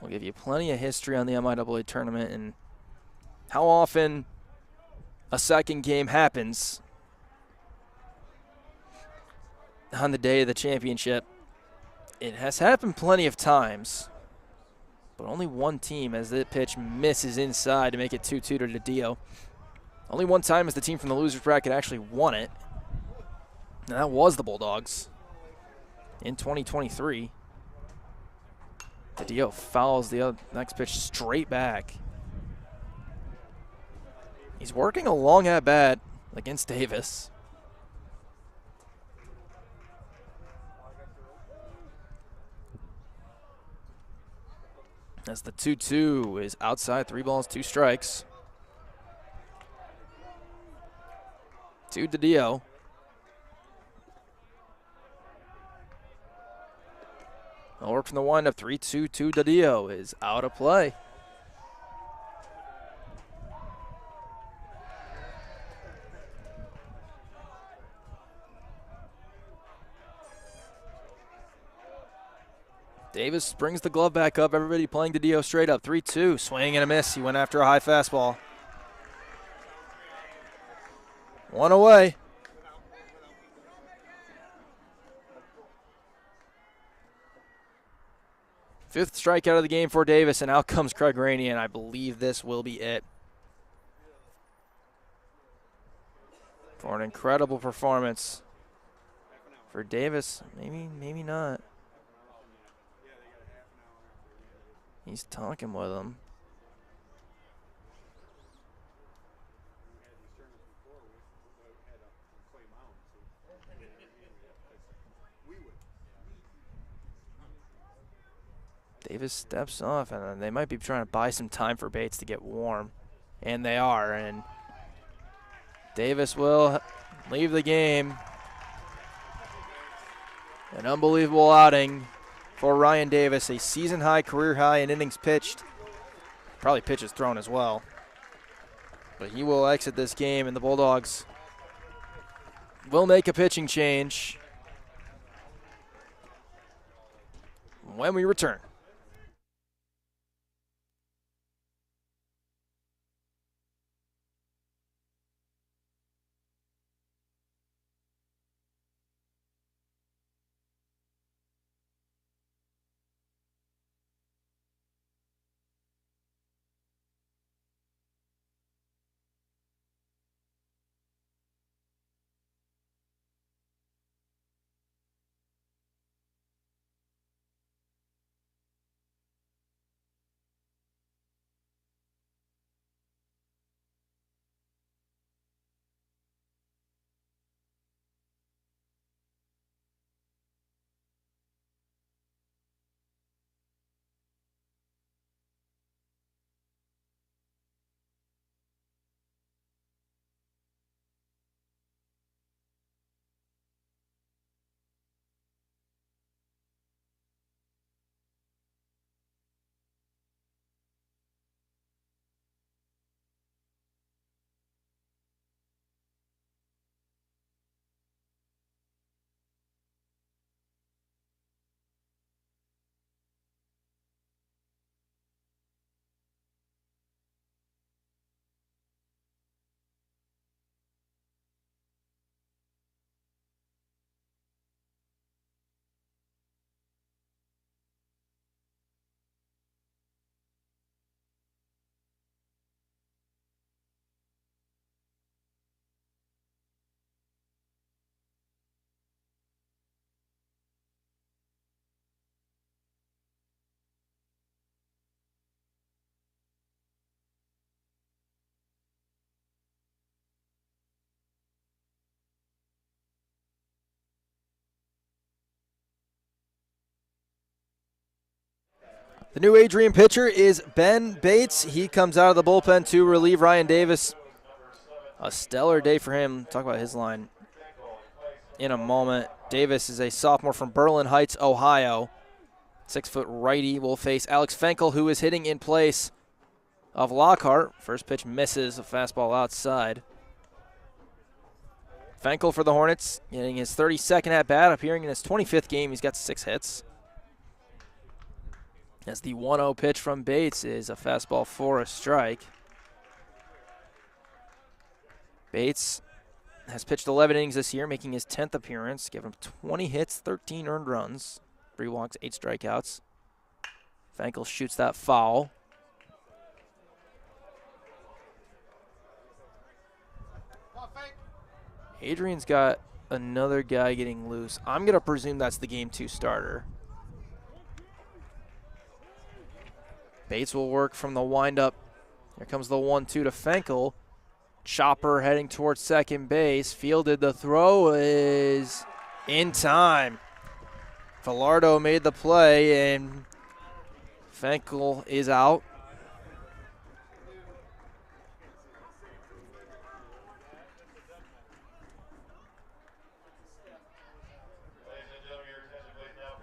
We'll give you plenty of history on the MIAA tournament and how often a second game happens on the day of the championship. It has happened plenty of times, but only one team as the pitch misses inside to make it 2-2 to DiDio. Only one time as the team from the loser's bracket actually won it, and that was the Bulldogs in 2023. DiDio fouls the next pitch straight back. He's working a long at bat against Davis. As the 2-2 is outside, 3 balls, 2 strikes. To DiDio. No work from the windup. 3-2 to DiDio is out of play. Davis brings the glove back up. Everybody playing DiDio straight up. 3-2. Swing and a miss. He went after a high fastball. 1 away. Fifth strikeout of the game for Davis, and out comes Craig Rainey, and I believe this will be it. For an incredible performance for Davis. Maybe not. He's talking with him. Davis steps off, and they might be trying to buy some time for Bates to get warm. And they are, and Davis will leave the game. An unbelievable outing for Ryan Davis, a season-high, career-high in innings pitched. Probably pitches thrown as well. But he will exit this game, and the Bulldogs will make a pitching change when we return. The new Adrian pitcher is Ben Bates. He comes out of the bullpen to relieve Ryan Davis. A stellar day for him. Talk about his line in a moment. Davis is a sophomore from Berlin Heights, Ohio. 6-foot righty will face Alex Fenkel, who is hitting in place of Lockhart. First pitch misses, a fastball outside. Fenkel for the Hornets, getting his 32nd at-bat, appearing in his 25th game. He's got 6 hits. As the 1-0 pitch from Bates is a fastball for a strike. Bates has pitched 11 innings this year, making his 10th appearance. Give him 20 hits, 13 earned runs. 3 walks, 8 strikeouts. Fankel shoots that foul. Adrian's got another guy getting loose. I'm going to presume that's the Game 2 starter. Bates will work from the windup. Here comes the 1-2 to Fankel. Chopper heading towards second base. Fielded. The throw is in time. Villardo made the play, and Fankel is out.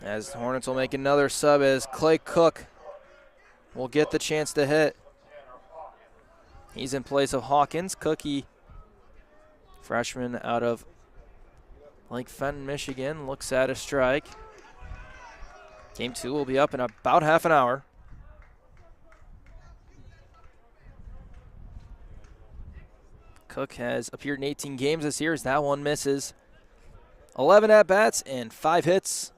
As the Hornets will make another sub as Clay Cook will get the chance to hit. He's in place of Hawkins. Cookie, freshman out of Lake Fenton, Michigan, looks at a strike. Game 2 will be up in about half an hour. Cook has appeared in 18 games this year as that one misses. 11 at-bats and 5 hits.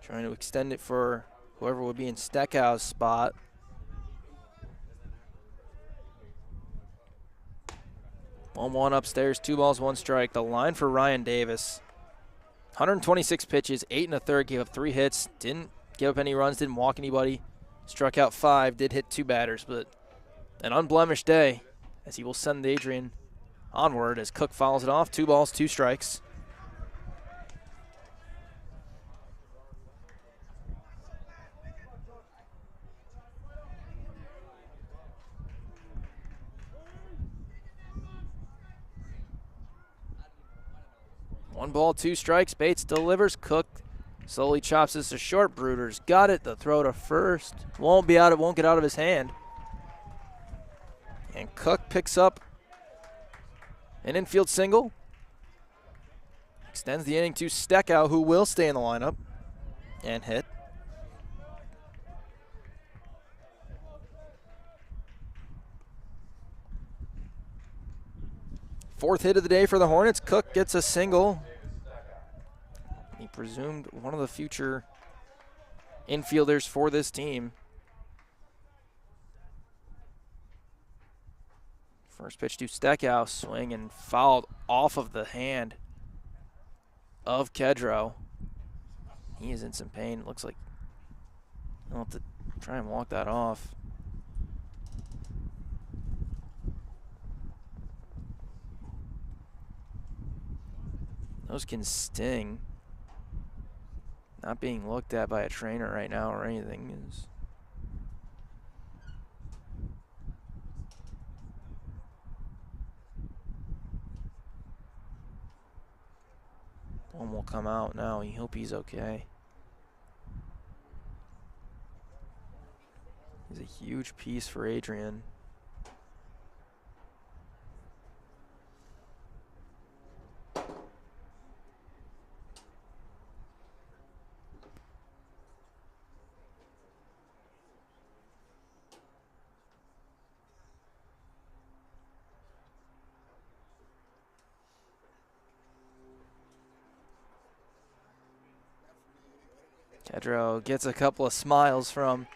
Trying to extend it for whoever would be in Steckow's spot. One upstairs, 2 balls, 1 strike. The line for Ryan Davis. 126 pitches, 8 1/3, gave up 3 hits, didn't give up any runs, didn't walk anybody, struck out 5, did hit 2 batters, but an unblemished day as he will send Adrian onward as Cook fouls it off. 2 balls, 2 strikes. One ball, 2 strikes. Bates delivers. Cook slowly chops this to short. Bruder's got it. The throw to first won't get out of his hand. And Cook picks up an infield single. Extends the inning to Steckow, who will stay in the lineup and hit. Fourth hit of the day for the Hornets. Cook gets a single. He presumed one of the future infielders for this team. First pitch to Steckow, swing and fouled off of the hand of Kedro. He is in some pain. It looks like I'll have to try and walk that off. Those can sting. Not being looked at by a trainer right now or anything is. One will come out now. I hope he's okay. He's a huge piece for Adrian. Kedro gets a couple of smiles from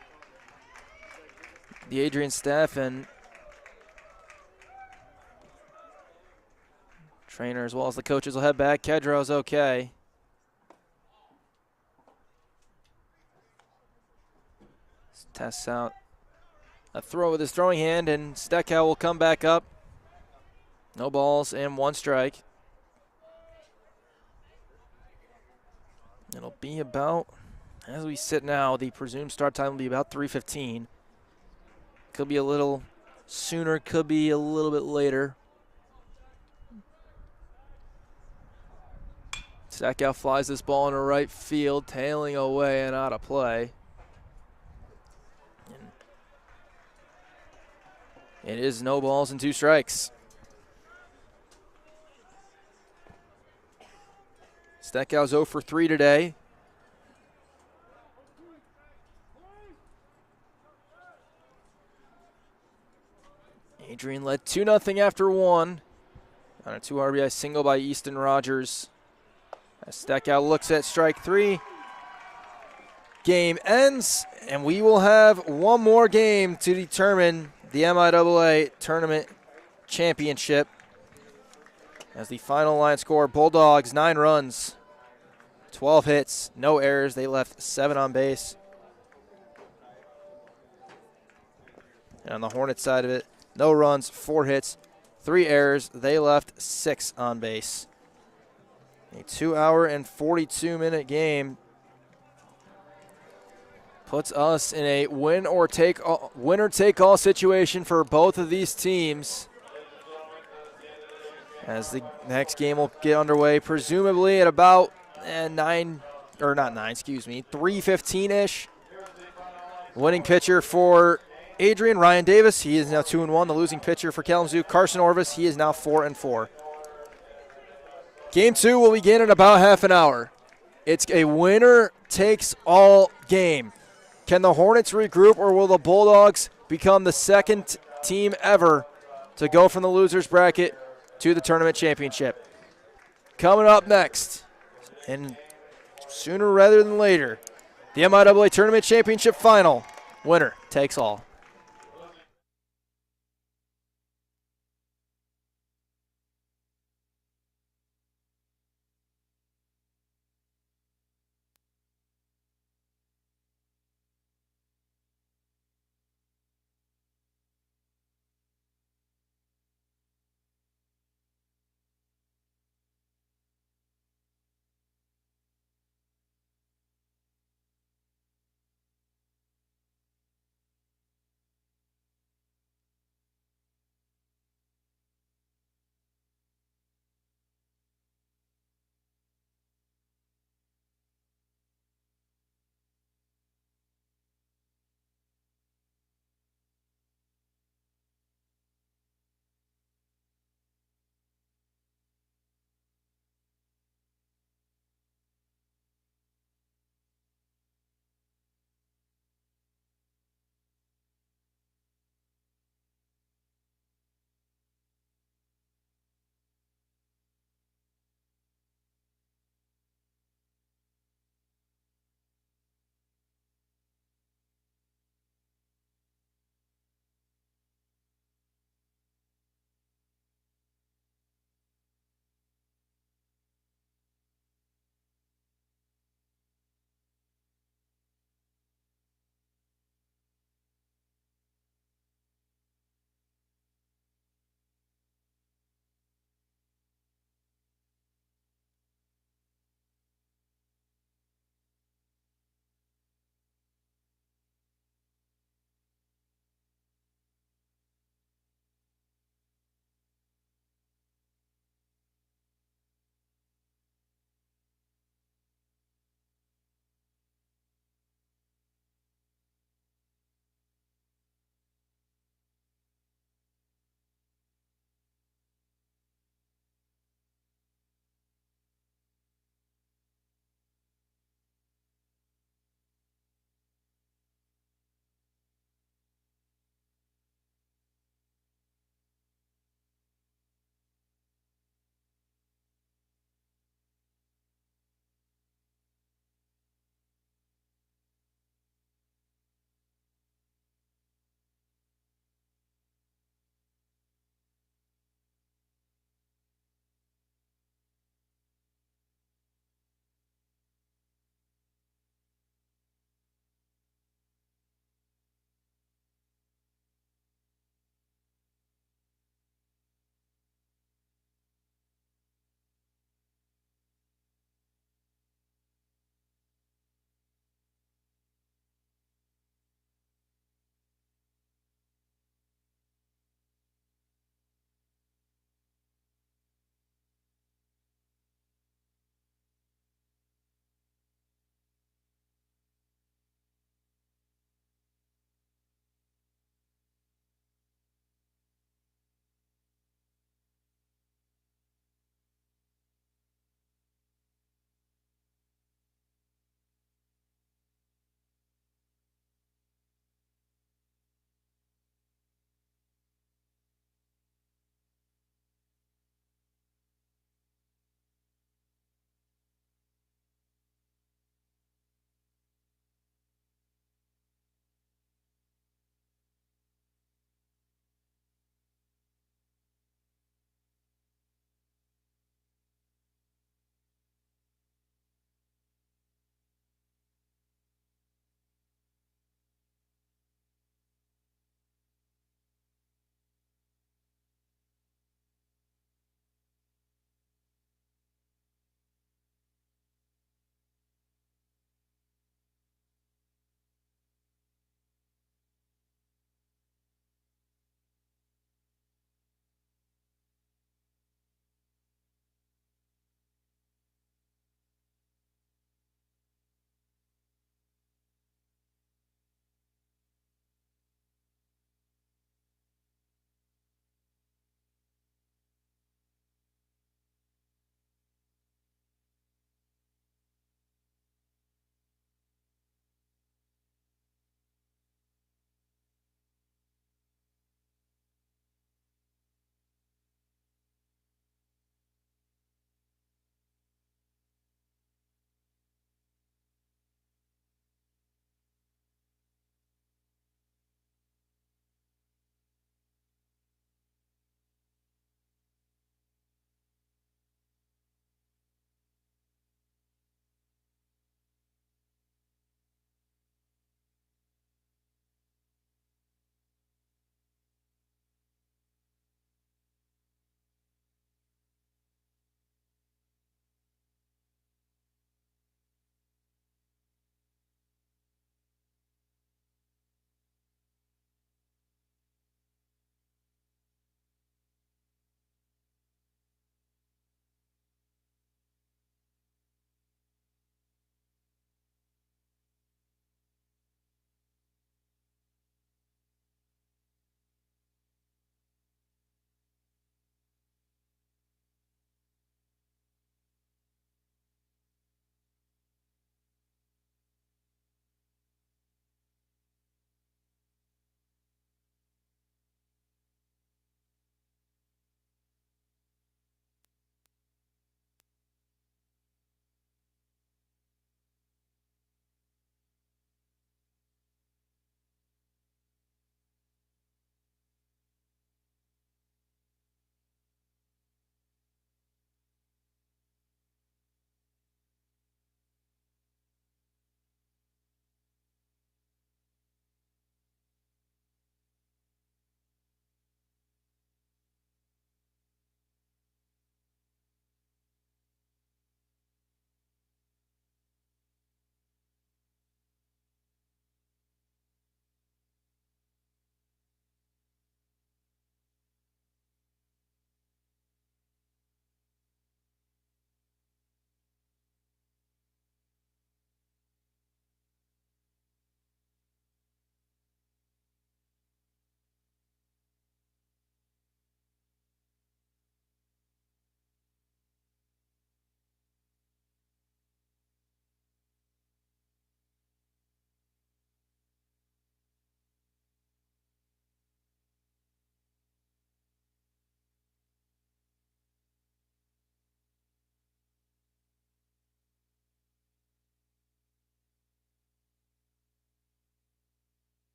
the Adrian staff, and trainer as well as the coaches will head back. Kedro's okay. Tests out a throw with his throwing hand, and Steckow will come back up. No balls and 1 strike. It'll be about, as we sit now, the presumed start time will be about 3:15. Could be a little sooner, could be a little bit later. Steckow flies this ball into right field, tailing away and out of play. And it is no balls and 2 strikes. Steckow's 0 for 3 today. Adrian led 2-0 after 1 on a 2 RBI single by Easton Rogers. As Steckow looks at strike 3. Game ends, and we will have one more game to determine the MIAA Tournament Championship. As the final line score, Bulldogs 9 runs, 12 hits, no errors. They left 7 on base. And on the Hornets side of it, no runs, 4 hits, 3 errors. They left 6 on base. A 2-hour and 42-minute game puts us in a winner-take-all situation for both of these teams. As the next game will get underway, presumably at about 3:15-ish. Winning pitcher for Adrian, Ryan Davis. He is now 2-1. The losing pitcher for Kalamazoo, Carson Orvis. He is now 4-4. Game 2 will begin in about half an hour. It's a winner-takes-all game. Can the Hornets regroup, or will the Bulldogs become the second team ever to go from the losers bracket to the tournament championship? Coming up next, and sooner rather than later, the MIAA Tournament Championship Final. Winner takes all.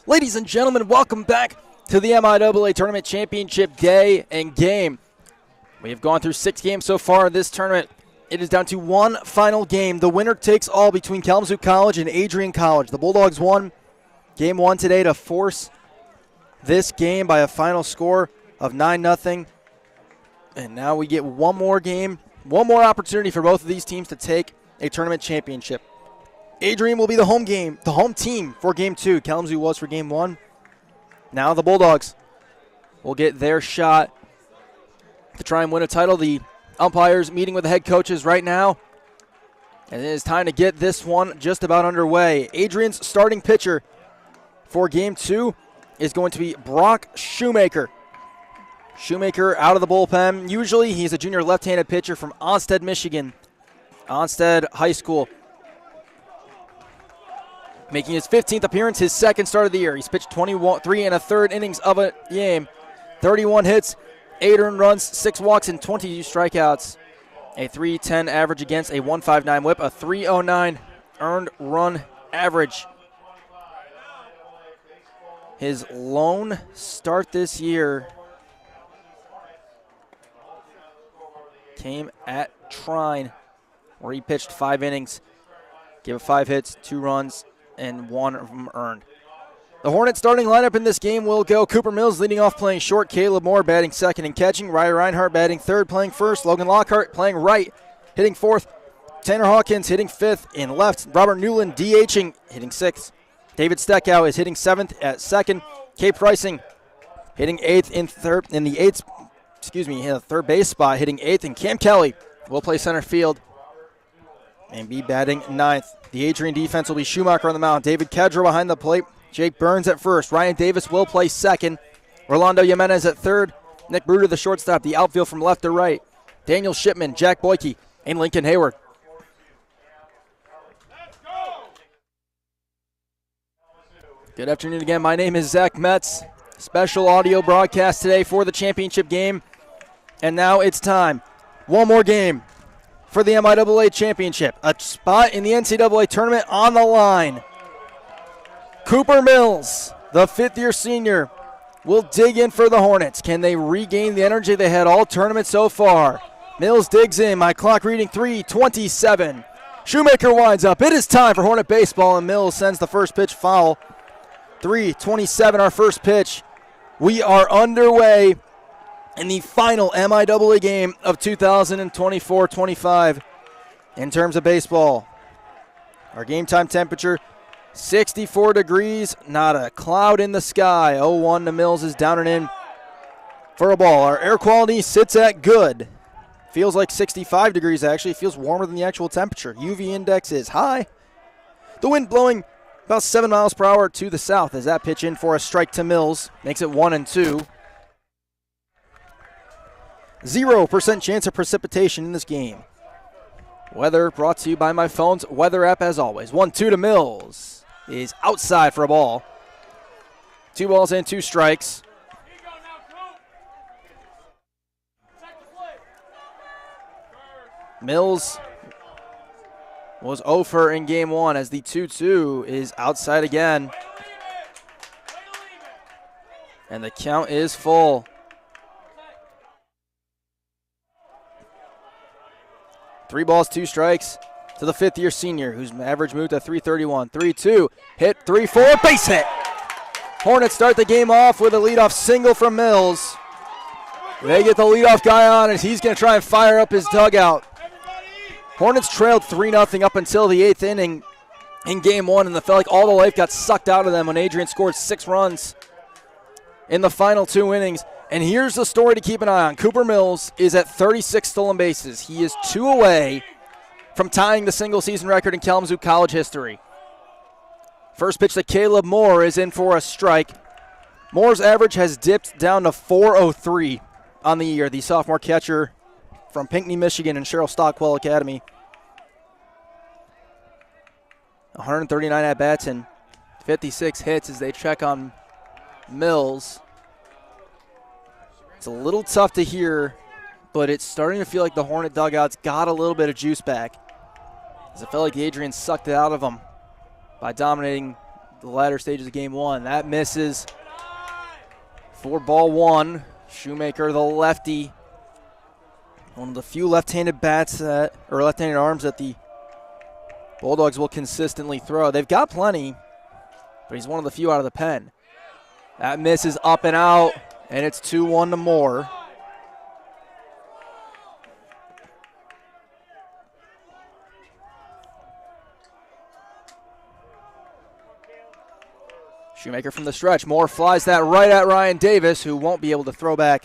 Ladies and gentlemen, welcome back to the MIAA Tournament Championship Day and Game. We have gone through 6 games so far in this tournament. It is down to one final game. The winner takes all between Kalamazoo College and Adrian College. The Bulldogs won Game 1 today to force this game by a final score of 9-0. And now we get one more game, one more opportunity for both of these teams to take a tournament championship. Adrian will be the home team for Game 2. Kalamazoo was for Game 1. Now the Bulldogs will get their shot to try and win a title. The umpires meeting with the head coaches right now. And it is time to get this one just about underway. Adrian's starting pitcher for Game 2 is going to be Brock Shoemaker. Shoemaker out of the bullpen. Usually he's a junior left-handed pitcher from Onstead, Michigan. Onstead High School. Making his 15th appearance, his second start of the year. He's pitched 3 1/3 innings of a game. 31 hits, 8 earned runs, 6 walks, and 22 strikeouts. A .310 average against a .159 whip, a .309 earned run average. His lone start this year came at Trine, where he pitched 5 innings, gave up 5 hits, 2 runs, and 1 of them earned. The Hornets starting lineup in this game will go Cooper Mills leading off playing short, Caleb Moore batting second and catching, Ryan Reinhardt batting third playing first, Logan Lockhart playing right, hitting fourth, Tanner Hawkins hitting fifth and left, Robert Newland DHing, hitting sixth, David Steckow is hitting seventh at second, Kay Pricing hitting eighth in the third base spot, hitting eighth, and Cam Kelly will play center field and be batting ninth. The Adrian defense will be Schumacher on the mound, David Kedra behind the plate, Jake Burns at first, Ryan Davis will play second, Orlando Jimenez at third, Nick Bruder the shortstop, the outfield from left to right, Daniel Shipman, Jack Boyke, and Lincoln Hayward. Good afternoon again. My name is Zach Metz. Special audio broadcast today for the championship game. And now it's time. One more game for the MIAA championship. A spot in the NCAA tournament on the line. Cooper Mills, the fifth-year senior, will dig in for the Hornets. Can they regain the energy they had all tournament so far? Mills digs in. My clock reading 3:27. Shoemaker winds up. It is time for Hornet baseball, and Mills sends the first pitch foul. 3:27, our first pitch. We are underway in the final MIAA game of 2024-25 in terms of baseball. Our game time temperature, 64 degrees, not a cloud in the sky. 0-1 to Mills is down and in for a ball. Our air quality sits at good. Feels like 65 degrees actually. Feels warmer than the actual temperature. UV index is high. The wind blowing about 7 miles per hour to the south as that pitch in for a strike to Mills. Makes it 1-2. 0% chance of precipitation in this game. Weather brought to you by my phone's weather app as always. 1-2 to Mills. Is outside for a ball. 2 balls and 2 strikes. Mills was 0 in game 1 as the 2-2 is outside again. And the count is full. Three balls, 2 strikes to the fifth-year senior, whose average moved to 331. 3-2, hit 3-4, base hit. Hornets start the game off with a leadoff single from Mills. They get the leadoff guy on, and he's going to try and fire up his dugout. Hornets trailed 3-0 up until the 8th inning in game 1, and it felt like all the life got sucked out of them when Adrian scored 6 runs in the final 2 innings. And here's the story to keep an eye on. Cooper Mills is at 36 stolen bases. He is 2 away from tying the single-season record in Kalamazoo College history. First pitch to Caleb Moore is in for a strike. Moore's average has dipped down to 403 on the year. The sophomore catcher from Pinckney, Michigan, and Cheryl Stockwell Academy. 139 at-bats and 56 hits as they check on Mills. It's a little tough to hear, but it's starting to feel like the Hornet dugout's got a little bit of juice back, as it felt like Adrian sucked it out of them by dominating the latter stages of game one. That misses for ball one. Shoemaker, the lefty, one of the few left-handed bats that, or left-handed arms that the Bulldogs will consistently throw. They've got plenty, but he's one of the few out of the pen. That misses up and out, and it's 2-1 to Moore. Shoemaker from the stretch. Moore flies that right at Ryan Davis, who won't be able to throw back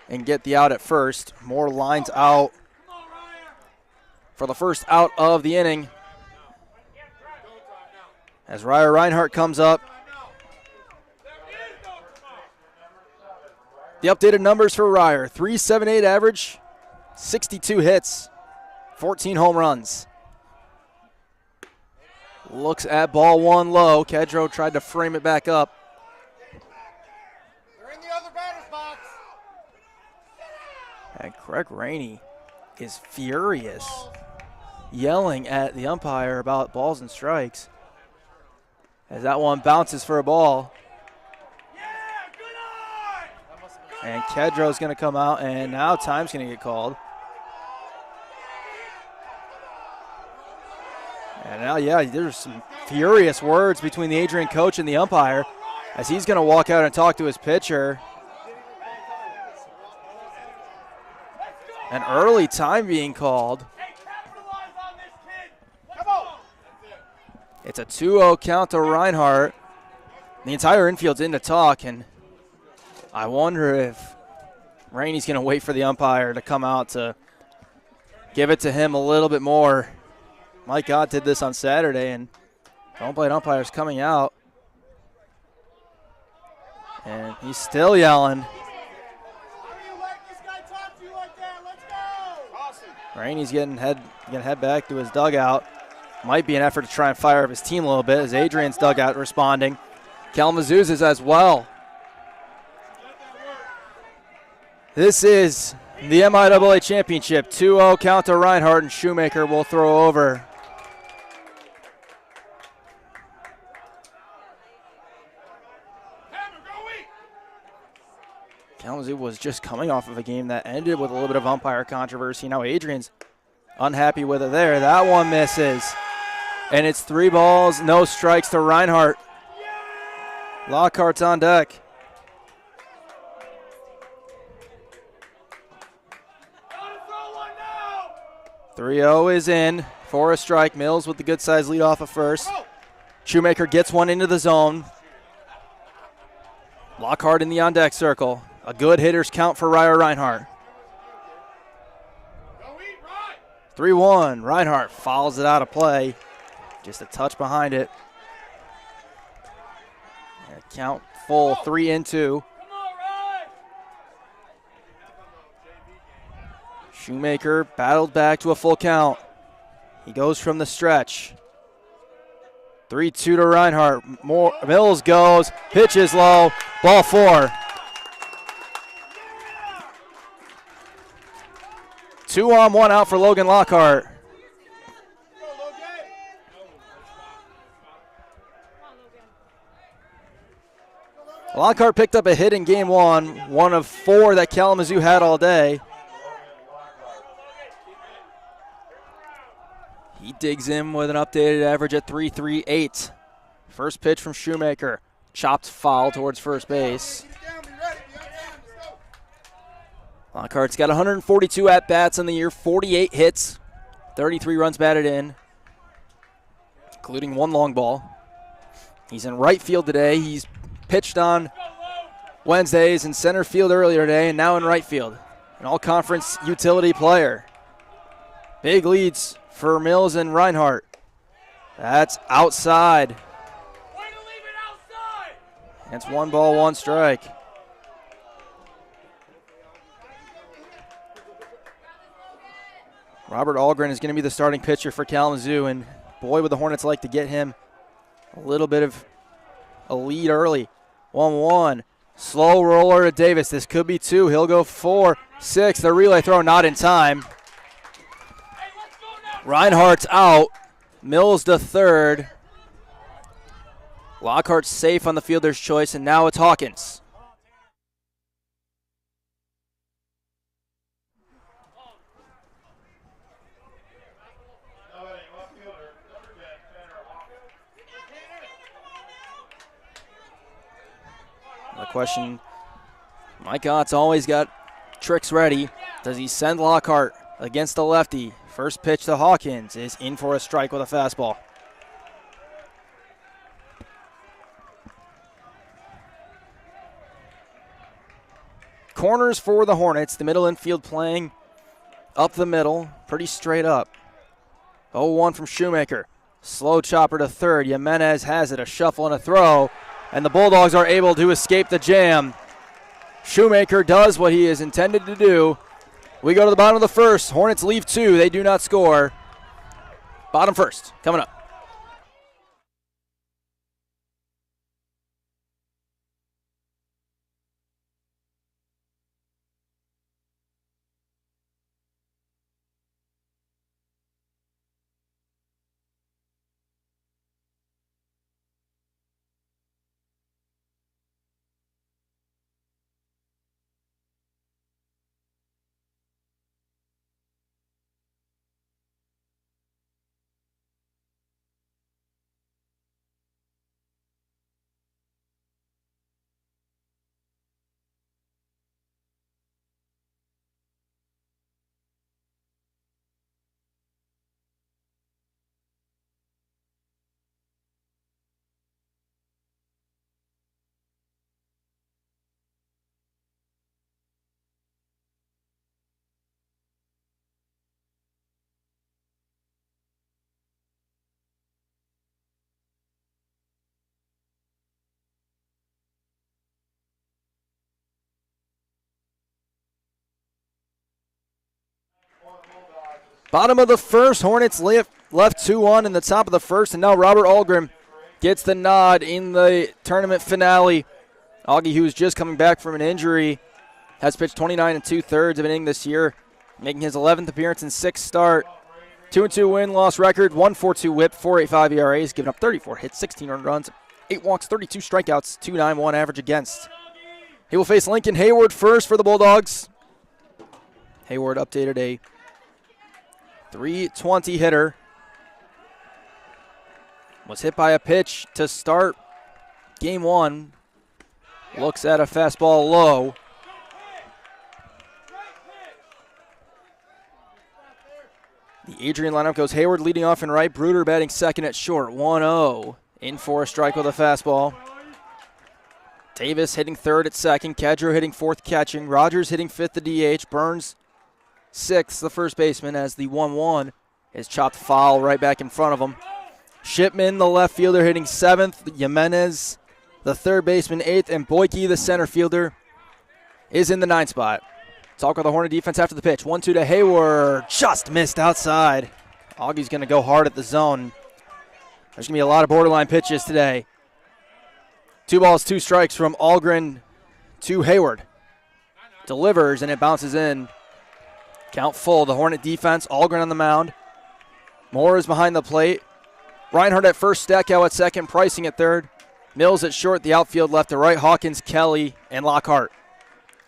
and get the out at first. Moore lines out for the first out of the inning as Ryer Reinhardt comes up. The updated numbers for Ryer: .378 average, 62 hits, 14 home runs. Looks at ball one low. Kedro tried to frame it back up. They're in the other batter's box. And Craig Rainey is furious, yelling at the umpire about balls and strikes as that one bounces for a ball. And Kedro's going to come out, and now time's going to get called. And now, yeah, there's some furious words between the Adrian coach and the umpire as he's going to walk out and talk to his pitcher. An early time being called. It's a 2-0 count to Reinhardt. The entire infield's in to talk, and I wonder if Rainey's going to wait for the umpire to come out to give it to him a little bit more. Mike Gott did this on Saturday, and home plate umpire's coming out. And he's still yelling. Rainey's getting head back to his dugout. Might be an effort to try and fire up his team a little bit as Adrian's dugout responding. Kalamazoo's is as well. This is the MIAA championship. 2-0 count to Reinhardt, and Shoemaker will throw over. Kalamazoo was just coming off of a game that ended with a little bit of umpire controversy. Now Adrian's unhappy with it there. That one misses. And it's 3 balls, no strikes to Reinhardt. Lockhart's on deck. 3-0 is in for a strike. Mills with the good size lead off of first. Shoemaker gets one into the zone. Lockhart in the on deck circle. A good hitter's count for Ryer Reinhardt. 3-1. Reinhardt fouls it out of play. Just a touch behind it. And a count full, 3-2. Shoemaker battled back to a full count. He goes from the stretch. 3-2 to Reinhardt. Mills goes, pitches low, ball 4. 2 on, 1 out for Logan Lockhart. Lockhart picked up a hit in game one of 4 that Kalamazoo had all day. He digs in with an updated average at .338. First pitch from Shoemaker. Chopped foul towards first base. Lockhart's got 142 at-bats in the year, 48 hits, 33 runs batted in, including 1 long ball. He's in right field today. He's pitched on Wednesdays in center field earlier today and now in right field. An all-conference utility player. Big leads for Mills and Reinhardt. That's outside. It's 1 ball, 1 strike. Robert Algren is going to be the starting pitcher for Kalamazoo, and boy, would the Hornets like to get him a little bit of a lead early. 1-1. Slow roller to Davis. This could be 2. He'll go 4, 6. The relay throw not in time. Reinhardt's out. Mills to third. Lockhart's safe on the fielder's choice, and now it's Hawkins. The question, Mike Ott's always got tricks ready. Does he send Lockhart against the lefty? First pitch to Hawkins is in for a strike with a fastball. Corners for the Hornets. The middle infield playing up the middle, pretty straight up. 0-1 from Shoemaker. Slow chopper to third. Jimenez has it, a shuffle and a throw, and the Bulldogs are able to escape the jam. Shoemaker does what he is intended to do. We go to the bottom of the first. Hornets leave 2. They do not score. Bottom first coming up. Bottom of the first, Hornets left 2-1 in the top of the first, and now Robert Algren gets the nod in the tournament finale. Augie, who is just coming back from an injury, has pitched 29 2/3 of an inning this year, making his 11th appearance and 6th start. 2-2 win-loss record, 1.42 whip, 4.85 ERA. He's given up 34 hits, 16 earned runs, 8 walks, 32 strikeouts, 2.91 average against. He will face Lincoln Hayward first for the Bulldogs. Hayward updated a .320 hitter. Was hit by a pitch to start game 1. Looks at a fastball low. The Adrian lineup goes Hayward leading off in right, Bruder batting second at short. 1-0. In for a strike with a fastball. Davis hitting third at second. Kedro hitting fourth catching. Rogers hitting fifth the DH. Burns sixth, the first baseman, as the 1-1 is chopped foul right back in front of him. Shipman, the left fielder, hitting seventh. Jimenez, the third baseman, eighth. And Boyke, the center fielder, is in the ninth spot. Talk with the Hornet defense after the pitch. 1-2 to Hayward. Just missed outside. Augie's going to go hard at the zone. There's going to be a lot of borderline pitches today. 2 balls, 2 strikes from Algren to Hayward. Delivers, and it bounces in. Count full. The Hornet defense, Algren on the mound. Moore is behind the plate. Reinhardt at first, Stackow at second, Pricing at third. Mills at short, the outfield left to right. Hawkins, Kelly, and Lockhart.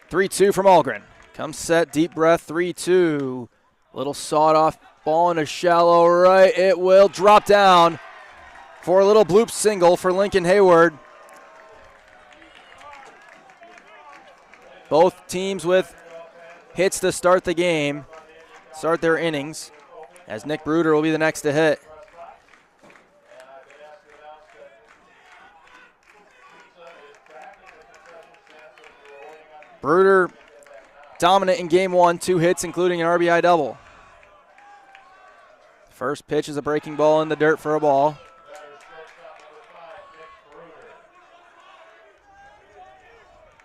3-2 from Algren. Comes set, deep breath, 3-2. Little sawed-off ball in a shallow right. It will drop down for a little bloop single for Lincoln Hayward. Both teams with hits to start the game, start their innings, as Nick Bruder will be the next to hit. Bruder dominant in game 1, 2 hits, including an RBI double. First pitch is a breaking ball in the dirt for a ball.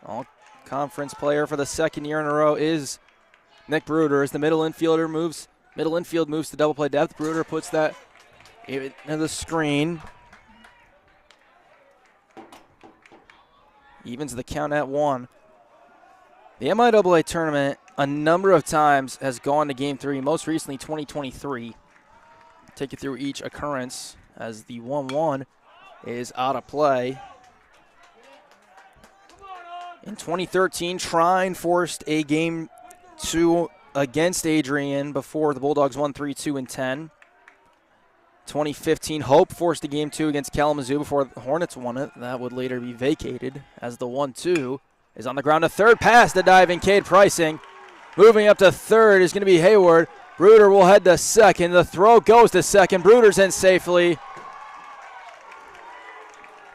All conference player for the second year in a row is Nick Bruder, as the middle infield moves to double play depth. Bruder puts that into the screen. Evens the count at 1. The MIAA tournament a number of times has gone to game 3, most recently 2023. Take you through each occurrence, as the 1-1 is out of play. In 2013, Trine forced a game 2 against Adrian before the Bulldogs won 3-2 and 10. 2015, Hope forced a game 2 against Kalamazoo before the Hornets won it. That would later be vacated as the 1-2 is on the ground. A third pass to diving Cade Pricing. Moving up to third is going to be Hayward. Bruder will head to second. The throw goes to second. Bruder's in safely.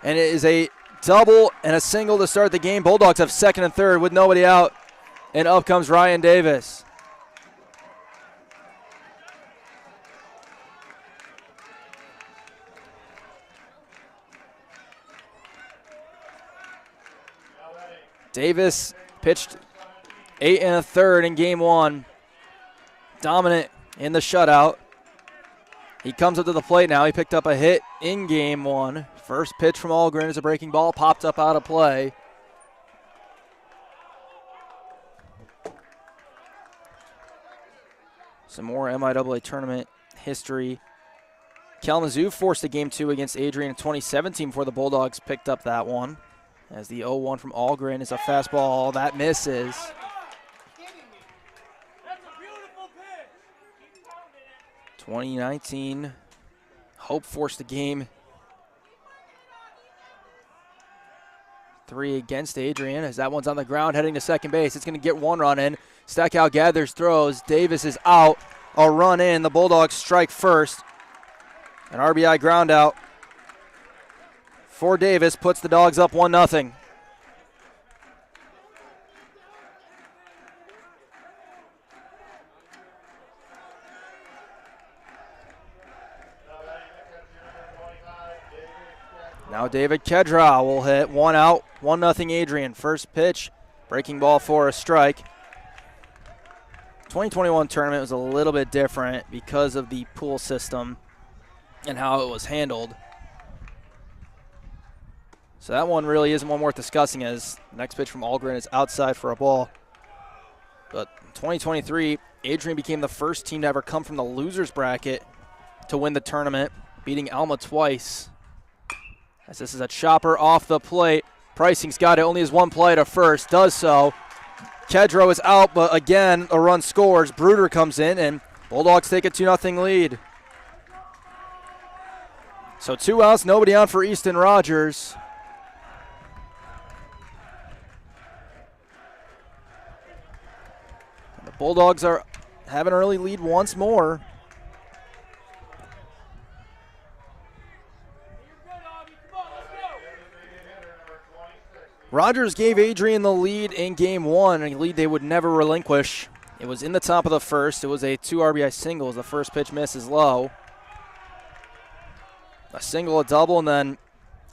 And it is a double and a single to start the game. Bulldogs have second and third with nobody out. And up comes Ryan Davis. Davis pitched 8 1/3 in game 1. Dominant in the shutout. He comes up to the plate now. He picked up a hit in game 1. First pitch from Algren is a breaking ball, popped up out of play. Some more MIAA tournament history. Kalamazoo forced a game 2 against Adrian in 2017 before the Bulldogs picked up that one. As the 0-1 from Algren is a fastball that misses. 2019, Hope forced the game 3 against Adrian as that one's on the ground heading to second base. It's going to get one run in. Stackhouse gathers, throws. Davis is out. A run in. The Bulldogs strike first. An RBI ground out for Davis puts the Dogs up 1-0. Now David Kedra will hit. 1 out, 1-0 Adrian. First pitch, breaking ball for a strike. 2021 tournament was a little bit different because of the pool system and how it was handled. So that one really isn't one worth discussing, as the next pitch from Algren is outside for a ball. But in 2023, Adrian became the first team to ever come from the loser's bracket to win the tournament, beating Alma twice. As this is a chopper off the plate. Pricing's got it, only has one play to first, does so. Kedro is out, but again, a run scores. Bruder comes in, and Bulldogs take a 2-0 lead. So 2 outs, nobody on for Easton Rogers. The Bulldogs have an early lead once more. Rogers gave Adrian the lead in game 1, a lead they would never relinquish. It was in the top of the first. It was a 2 RBI single as the first pitch misses low. A single, a double, and then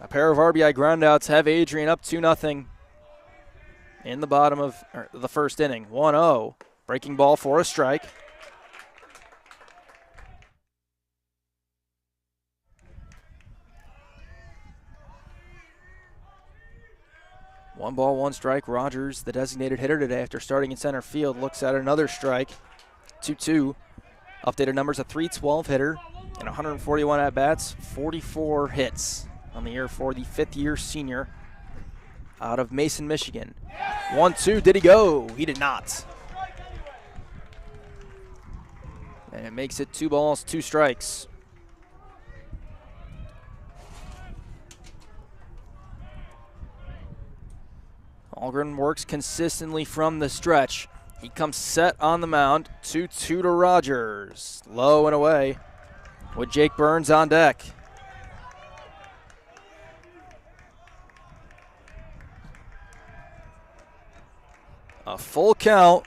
a pair of RBI groundouts have Adrian up 2-0 in the bottom of the first inning. 1-0, breaking ball for a strike. One ball, one strike. Rogers, the designated hitter today after starting in center field, looks at another strike. 2-2. Updated numbers, a .312 hitter and 141 at-bats, 44 hits on the year for the fifth-year senior out of Mason, Michigan. 1-2, did he go? He did not. And it makes it 2 balls, 2 strikes. Algren works consistently from the stretch. He comes set on the mound, 2-2 to Rogers. Low and away with Jake Burns on deck. A full count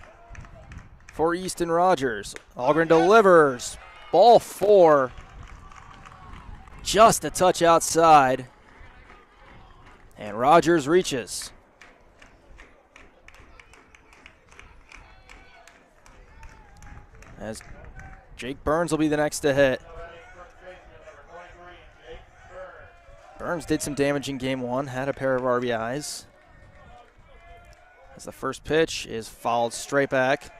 for Easton Rogers. Algren delivers. Ball 4. Just a touch outside. And Rogers reaches. As Jake Burns will be the next to hit. Burns did some damage in game 1, had a pair of RBIs. As the first pitch is fouled straight back.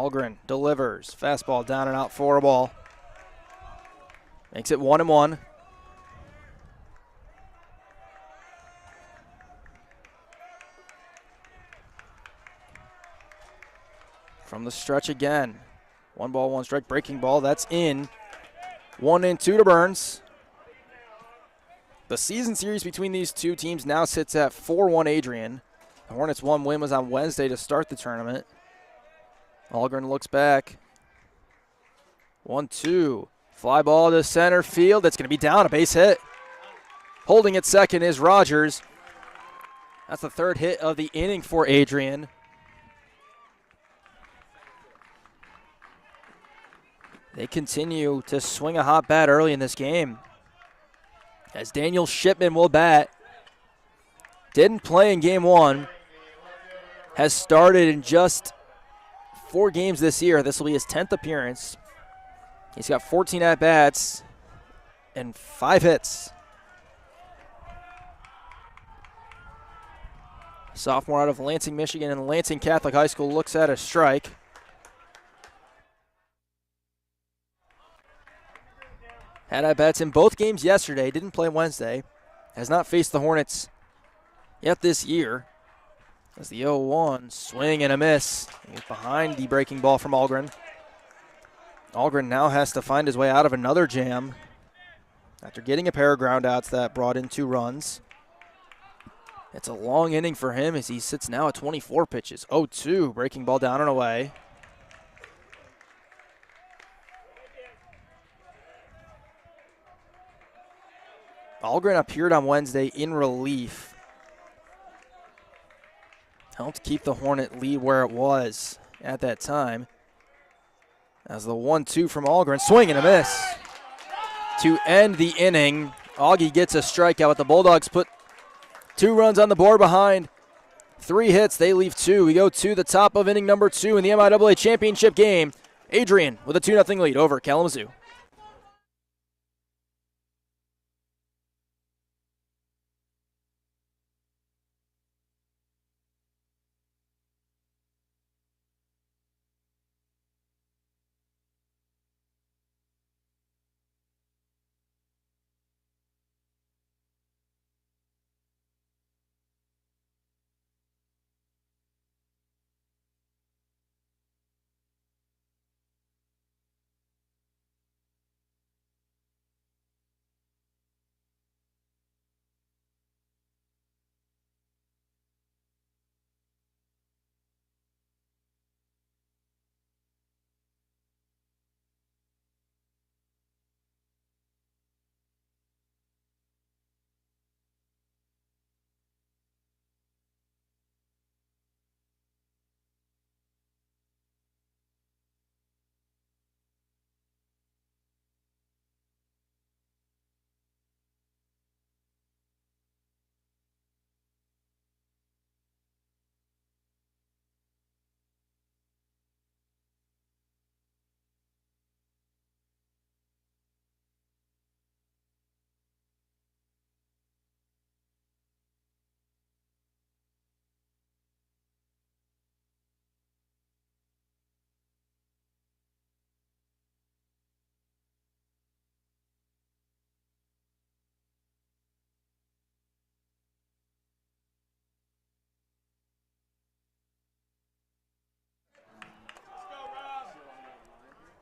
Algren delivers. Fastball down and out for a ball. Makes it 1-1. From the stretch again. 1 ball, 1 strike. Breaking ball. That's in. 1-2 to Burns. The season series between these two teams now sits at 4-1 Adrian. The Hornets' 1 win was on Wednesday to start the tournament. Algren looks back. 1-2. Fly ball to center field. That's going to be down. A base hit. Holding at second is Rogers. That's the 3rd hit of the inning for Adrian. They continue to swing a hot bat early in this game. As Daniel Shipman will bat. Didn't play in game 1. Has started in just 4 games this year. This will be his 10th appearance. He's got 14 at-bats and 5 hits. Sophomore out of Lansing, Michigan, and Lansing Catholic High School looks at a strike. Had at-bats in both games yesterday, didn't play Wednesday. Has not faced the Hornets yet this year. As the 0-1, swing and a miss. He's behind the breaking ball from Algren. Algren now has to find his way out of another jam after getting a pair of groundouts that brought in 2 runs. It's a long inning for him as he sits now at 24 pitches. 0-2, breaking ball down and away. Algren appeared on Wednesday in relief. Helped keep the Hornet lead where it was at that time. As the 1-2 from Algren, swing and a miss. To end the inning, Augie gets a strikeout, but the Bulldogs put 2 runs on the board behind 3 hits. They leave 2. We go to the top of inning number 2 in the MIAA championship game. Adrian with a 2-0 lead over Kalamazoo.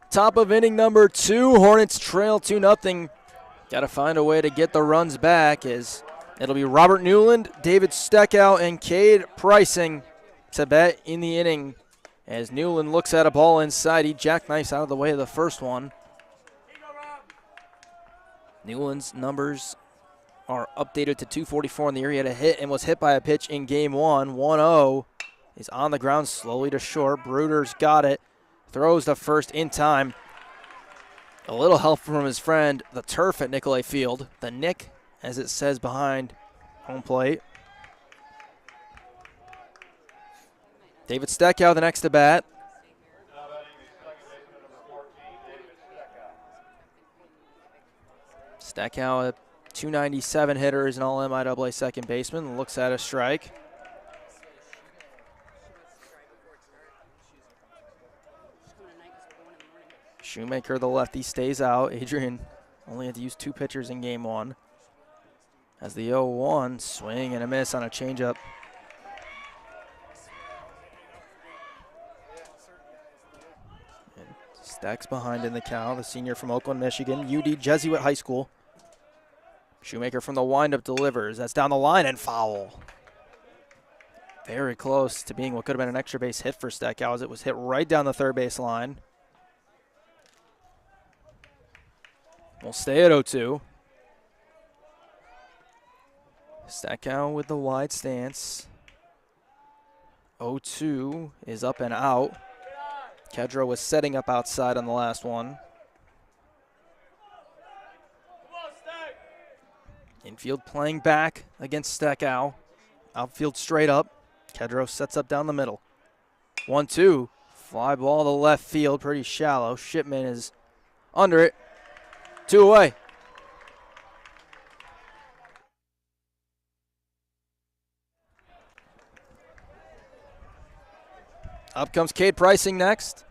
Top of inning number 2, Hornets trail 2-0. Got to find a way to get the runs back as it'll be Robert Newland, David Steckow, and Cade Pricing to bat in the inning. As Newland looks at a ball inside, he jackknifes out of the way of the first one. Newland's numbers are updated to 244 in the year. He had a hit and was hit by a pitch in game 1. 1-0. He's on the ground slowly to short. Bruder's got it. Throws to first in time. A little help from his friend, the turf at Nicolay Field. The Nick, as it says behind home plate. David Steckow, the next to bat. Steckow, a .297 hitter, is an all MIAA second baseman. Looks at a strike. Shoemaker, the lefty, stays out. Adrian only had to use 2 pitchers in game 1. As the 0-1, swing and a miss on a changeup. And Stack's behind in the count, the senior from Oakland, Michigan, UD Jesuit High School. Shoemaker from the windup delivers. That's down the line and foul. Very close to being what could have been an extra base hit for Steckow as it was hit right down the third base line. We'll stay at 0-2. Steckow with the wide stance. 0-2 is up and out. Kedra was setting up outside on the last one. Infield playing back against Steckow. Outfield straight up. Kedro sets up down the middle. 1-2. Fly ball to left field, pretty shallow. Shipman is under it. 2 away. Up comes Cade Pricing next.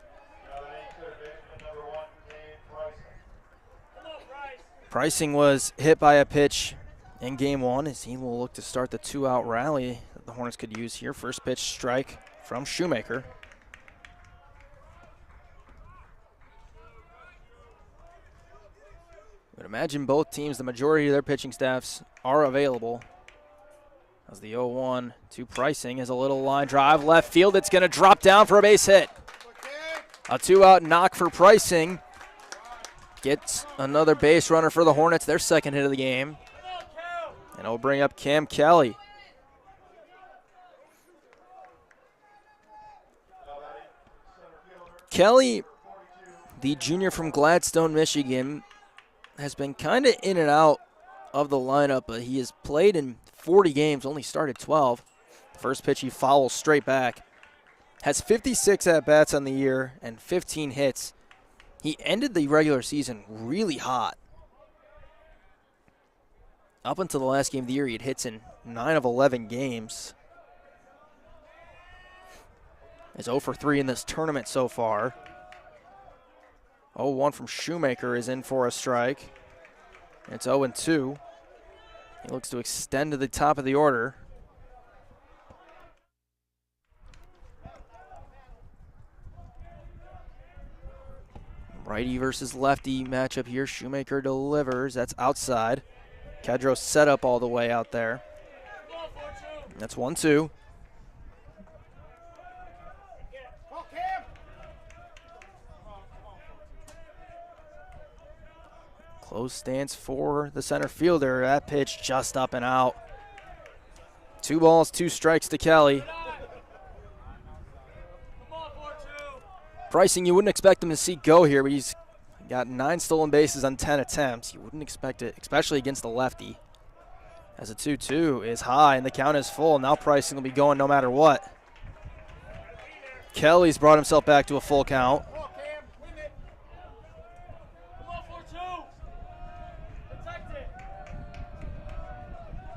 Pricing was hit by a pitch in game 1 as he will look to start the 2-out rally that the Hornets could use here. First pitch strike from Shoemaker. I would imagine both teams, the majority of their pitching staffs are available. As the 0-1 to Pricing is a little line drive left field. It's going to drop down for a base hit. A 2-out knock for Pricing. Gets another base runner for the Hornets, their second hit of the game. And it'll bring up Cam Kelly. Kelly, the junior from Gladstone, Michigan, has been kind of in and out of the lineup, but he has played in 40 games, only started 12. First pitch he fouls straight back. Has 56 at-bats on the year and 15 hits. He ended the regular season really hot. Up until the last game of the year, he had hits in 9 of 11 games. He's 0 for 3 in this tournament so far. 0-1 from Shoemaker is in for a strike. It's 0-2. He looks to extend to the top of the order. Righty versus lefty matchup here. Shoemaker delivers. That's outside. Kedro set up all the way out there. That's 1-2. Close stance for the center fielder. That pitch just up and out. 2 balls, 2 strikes to Kelly. Pricing, you wouldn't expect him to see go here, but he's got 9 stolen bases on 10 attempts. You wouldn't expect it, especially against the lefty. As a 2-2 is high and the count is full. Now Pricing will be going no matter what. Kelly's brought himself back to a full count.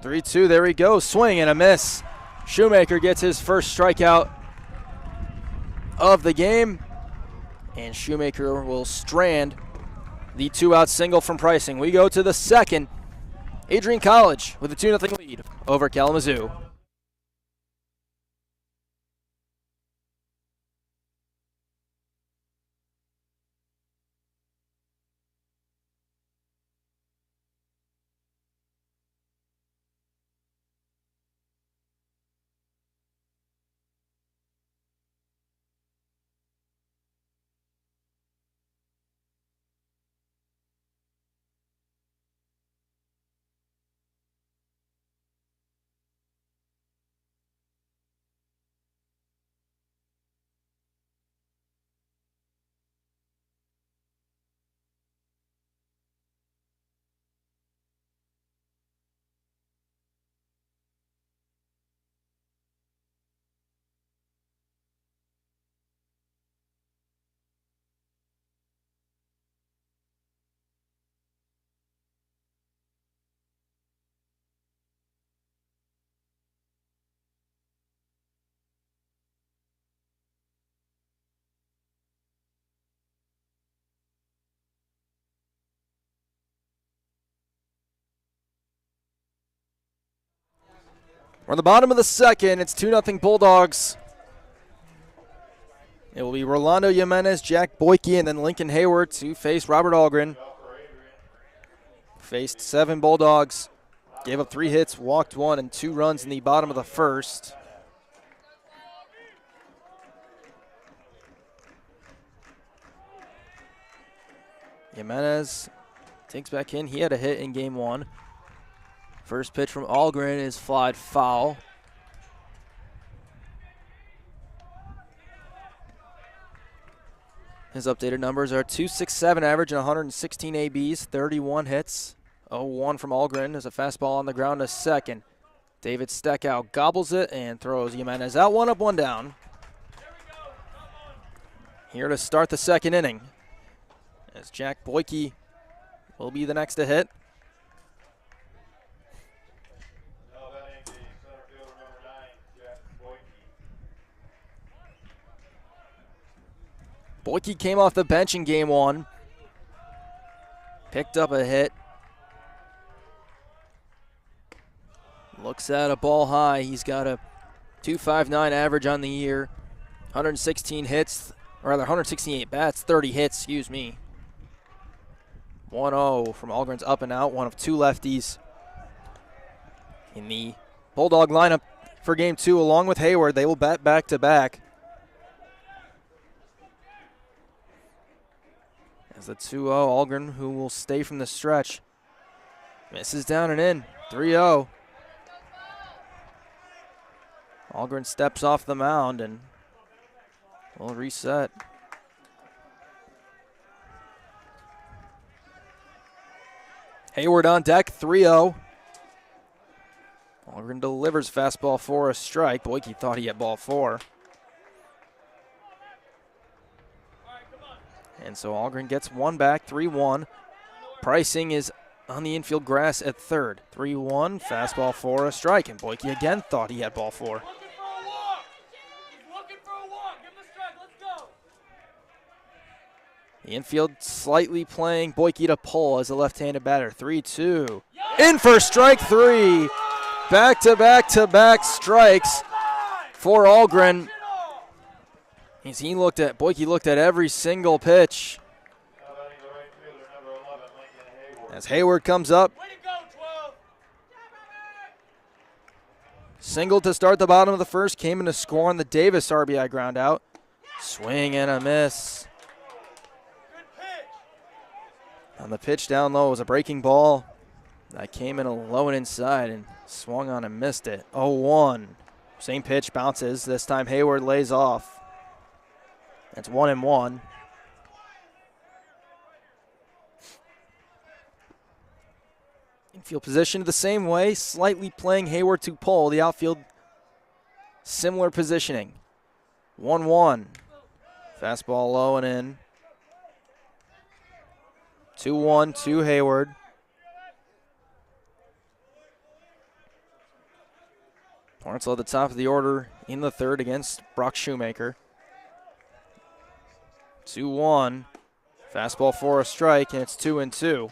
3-2, there he goes. Swing and a miss. Shoemaker gets his first strikeout of the game. And Shoemaker will strand the 2-out single from Pricing. We go to the second. Adrian College with a 2-0 lead over Kalamazoo. We're in the bottom of the second. It's 2-0 Bulldogs. It will be Rolando Jimenez, Jack Boyke, and then Lincoln Hayward to face Robert Algren. Faced 7 Bulldogs. Gave up 3 hits, walked 1, and 2 runs in the bottom of the first. Jimenez takes back in. He had a hit in game 1. First pitch from Algren is flied foul. His updated numbers are .267 average and 116 ABs, 31 hits. 0-1 from Algren as a fastball on the ground to second. David Steckow gobbles it and throws Jimenez out. 1 up, 1 down. Here to start the second inning as Jack Boyke will be the next to hit. Boyke came off the bench in game 1. Picked up a hit. Looks at a ball high. He's got a .259 average on the year. 116 hits, or rather 168 bats, 30 hits, excuse me. 1-0 from Algren's up and out, one of 2 lefties in the Bulldog lineup for game 2 along with Hayward. They will bat back to back. As the 2-0, Algren, who will stay from the stretch, misses down and in. 3-0. Algren steps off the mound and will reset. Hayward on deck, 3-0. Algren delivers fastball for a strike. Boyke thought he had ball 4. And so Algren gets 1 back, 3-1. Pricing is on the infield grass at third. 3-1, fastball for a strike. And Boyke again thought he had ball 4. The infield slightly playing Boyke to pull as a left-handed batter. 3-2. In for strike 3. Back-to-back-to-back strikes for Algren. Boyke looked at every single pitch. As Hayward comes up. Single to start the bottom of the first. Came in to score on the Davis RBI ground out. Swing and a miss. On the pitch down low was a breaking ball that came in low and inside and swung on and missed it. 0-1. Same pitch, bounces. This time Hayward lays off. That's 1-1. Infield position the same way, slightly playing Hayward to pull. The outfield, similar positioning. 1-1. Fastball low and in. 2-1 to Hayward. Hornets at the top of the order in the third against Brock Shoemaker. 2-1. Fastball for a strike, and it's 2-2.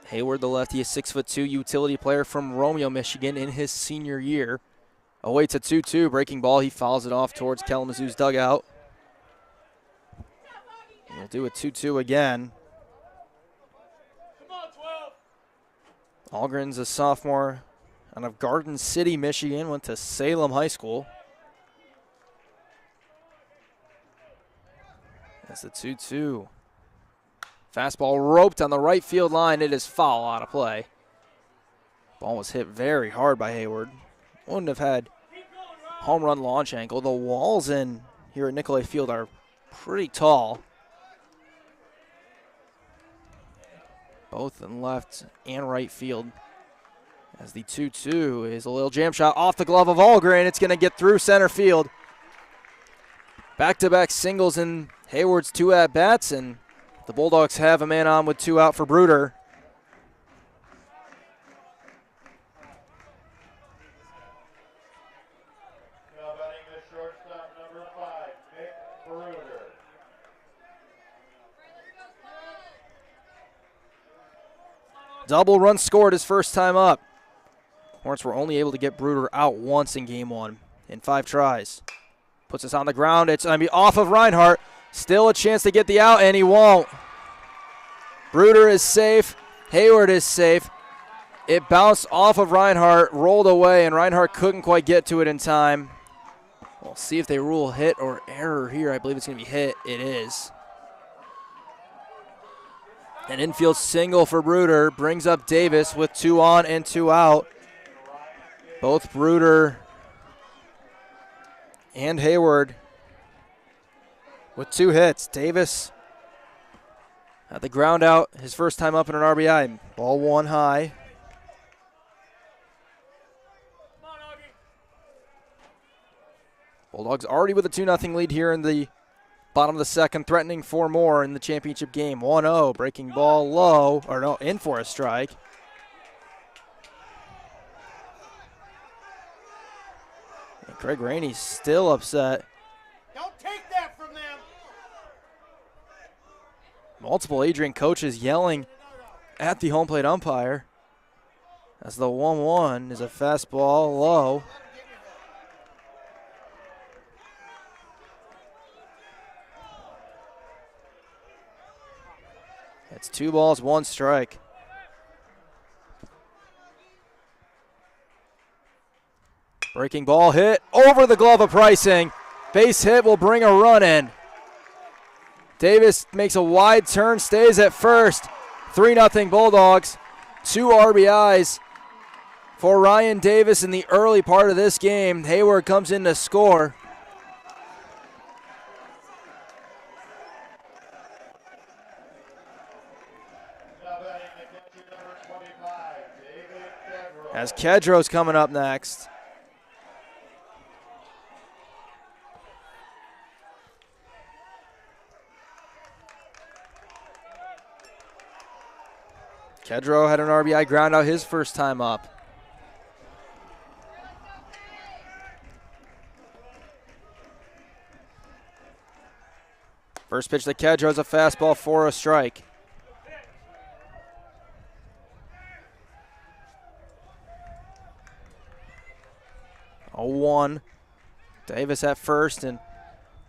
Hayward, the lefty, a 6'2" utility player from Romeo, Michigan in his senior year. Awaits a 2-2 breaking ball. He fouls it off towards Kalamazoo's dugout. We'll do a 2-2 again. Algren's a sophomore out of Garden City, Michigan. Went to Salem High School. That's the 2-2. Fastball roped on the right field line. It is foul, out of play. Ball was hit very hard by Hayward. Wouldn't have had home run launch angle. The walls in here at Nicolay Field are pretty tall. Both in left and right field. As the 2-2 is a little jam shot off the glove of Algren. It's going to get through center field. Back-to-back singles in Hayward's 2 at-bats, and the Bulldogs have a man on with 2 out for Bruder. Now batting the shortstop, number 5, Nick Bruder. double run scored his first time up. Hornets were only able to get Bruder out once in game 1 in 5 tries. Puts us on the ground. It's going to be off of Reinhardt. Still a chance to get the out, and he won't. Bruder is safe. Hayward is safe. It bounced off of Reinhardt, rolled away, and Reinhardt couldn't quite get to it in time. We'll see if they rule hit or error here. I believe it's going to be hit. It is. An infield single for Bruder brings up Davis with 2 on and 2 out. Both Bruder and Hayward with 2 hits. Davis at the ground out, his first time up in an RBI. Ball 1 high. Bulldogs already with a 2-0 lead here in the bottom of the second, threatening 4 more in the championship game. 1-0, breaking ball low, or no, in for a strike. And Craig Rainey's still upset. Don't take that from them. Multiple Adrian coaches yelling at the home plate umpire as the 1-1 is a fastball low. It's 2 balls, 1 strike. Breaking ball hit over the glove of Pricing. Base hit will bring a run in. Davis makes a wide turn, stays at first. 3-0 Bulldogs. 2 RBIs for Ryan Davis in the early part of this game. Hayward comes in to score. As Kedro's coming up next. Kedro had an RBI ground out his first time up. First pitch to Kedro is a fastball for a strike. A 1. Davis at first and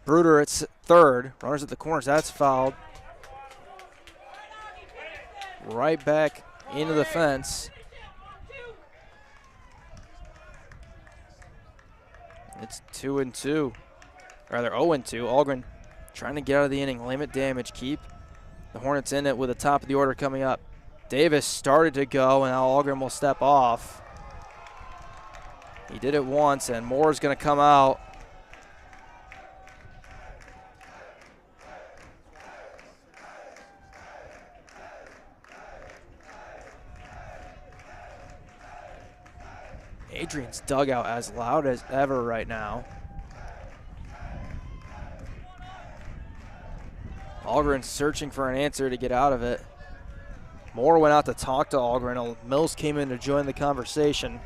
Bruder at third. Runners at the corners, that's fouled. Right back into the fence. It's 2-2. Rather 0-2. Algren trying to get out of the inning, limit damage, keep the Hornets in it with the top of the order coming up. Davis started to go, and now Algren will step off. He did it once, and Moore's going to come out. Adrian's dugout as loud as ever right now. Algren searching for an answer to get out of it. Moore went out to talk to Algren. Mills came in to join the conversation.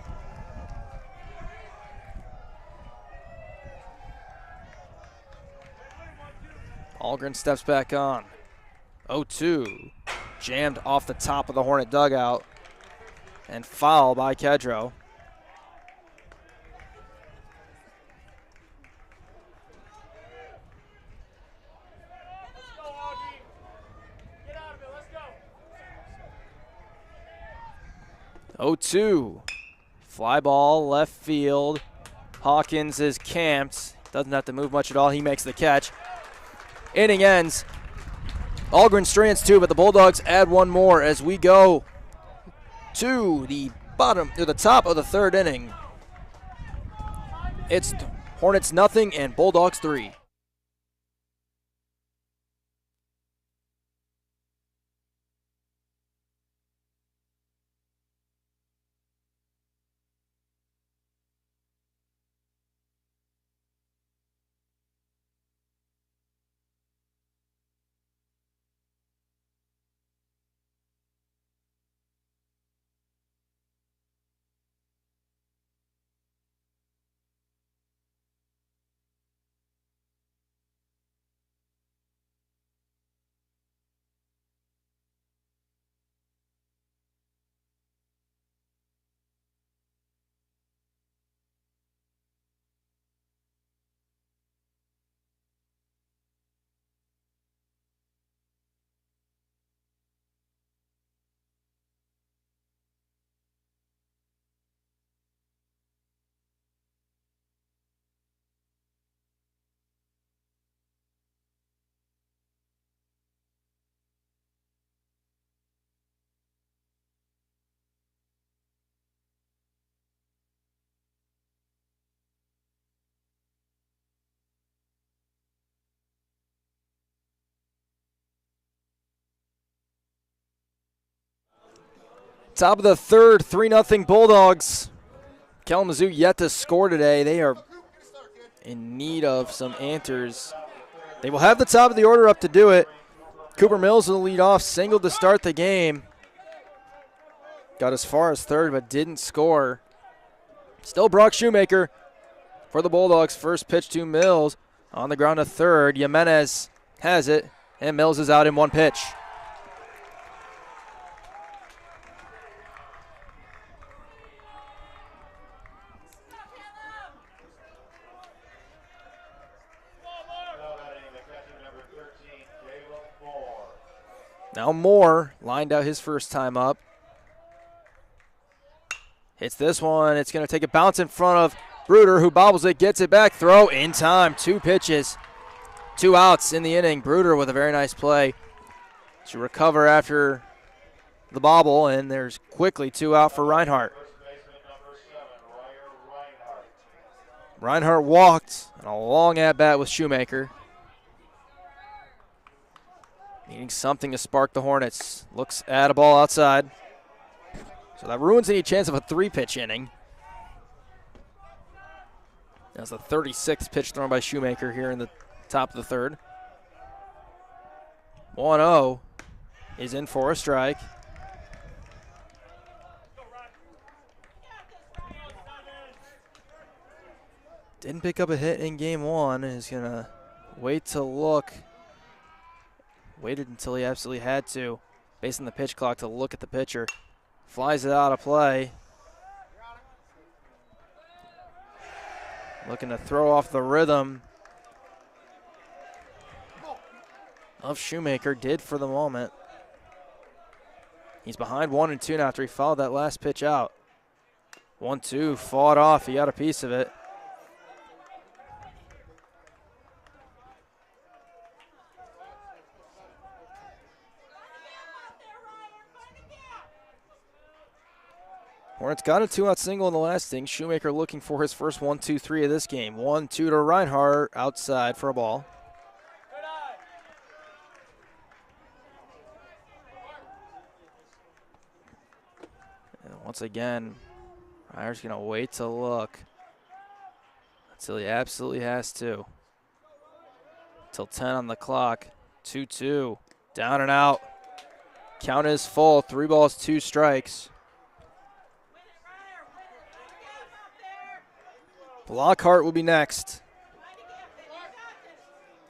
Algren steps back on. 0-2. Jammed off the top of the Hornet dugout. And foul by Kedro. Let's go, Augie. Get out of it. Let's go. 0-2. Fly ball left field. Hawkins is camped. Doesn't have to move much at all. He makes the catch. Inning ends. Algren strands 2, but the Bulldogs add 1 more as we go to the top of the 3rd inning. It's Hornets 0 and Bulldogs 3. Top of the third, 3-0 Bulldogs. Kalamazoo yet to score today. They are in need of some answers. They will have the top of the order up to do it. Cooper Mills will lead off, singled to start the game. Got as far as third, but didn't score. Still Brock Shoemaker for the Bulldogs. First pitch to Mills on the ground to third. Jimenez has it, and Mills is out in one pitch. Now Moore lined out his first time up. Hits this one. It's going to take a bounce in front of Bruder, who bobbles it, gets it back. Throw in time. 2 pitches. 2 outs in the inning. Bruder with a very nice play to recover after the bobble, and there's quickly 2 out for Reinhardt. Reinhardt walked on a long at-bat with Shoemaker. Needing something to spark the Hornets. Looks at a ball outside. So that ruins any chance of a 3-pitch inning. That's the 36th pitch thrown by Shoemaker here in the top of the third. 1-0 is in for a strike. Didn't pick up a hit in game 1. Is going to wait to look. Waited until he absolutely had to, based on the pitch clock, to look at the pitcher. Flies it out of play. Looking to throw off the rhythm of Shoemaker. Did for the moment. He's behind 1-2 now after he fouled that last pitch out. 1-2, fought off. He got a piece of it. Hornets got a 2-out single in the last inning. Shoemaker looking for his first 1-2-3 of this game. 1-2 to Reinhardt outside for a ball. And once again, Reinhardt's going to wait to look until he absolutely has to. Till 10 on the clock. 2-2. Down and out. Count is full. 3 balls, 2 strikes. Lockhart will be next.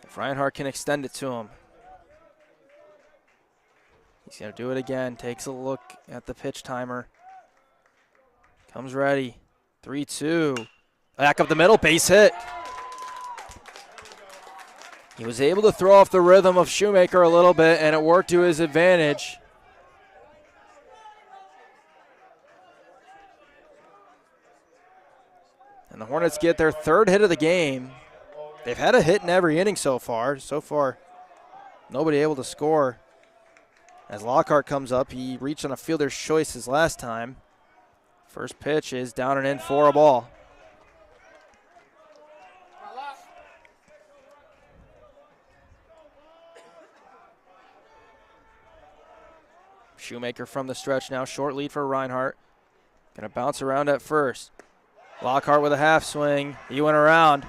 If Reinhardt can extend it to him. He's going to do it again. Takes a look at the pitch timer. Comes ready. 3-2. Back up the middle. Base hit. He was able to throw off the rhythm of Shoemaker a little bit, and it worked to his advantage. And the Hornets get their 3rd hit of the game. They've had a hit in every inning so far. So far, nobody able to score. As Lockhart comes up, he reached on a fielder's choice his last time. First pitch is down and in for a ball. Shoemaker from the stretch now. Short lead for Reinhardt. Going to bounce around at first. Lockhart with a half swing. He went around.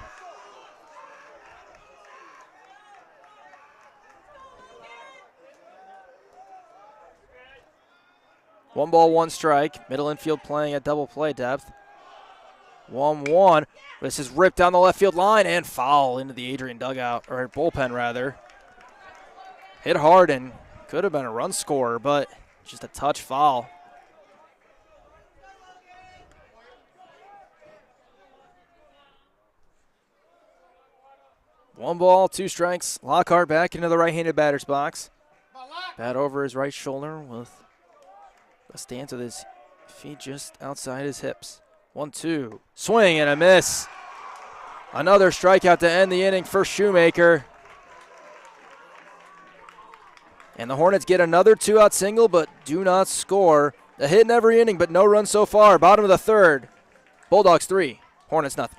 One ball, 1 strike. Middle infield playing at double play depth. 1-1. This is ripped down the left field line and foul into the Adrian dugout, or bullpen rather. Hit hard and could have been a run scorer, but just a touch foul. One ball, 2 strikes. Lockhart back into the right-handed batter's box. Bat over his right shoulder with a stance with his feet just outside his hips. 1-2. Swing and a miss. Another strikeout to end the inning for Shoemaker. And the Hornets get another 2-out single, but do not score. A hit in every inning, but no run so far. Bottom of the 3rd. Bulldogs 3, Hornets nothing.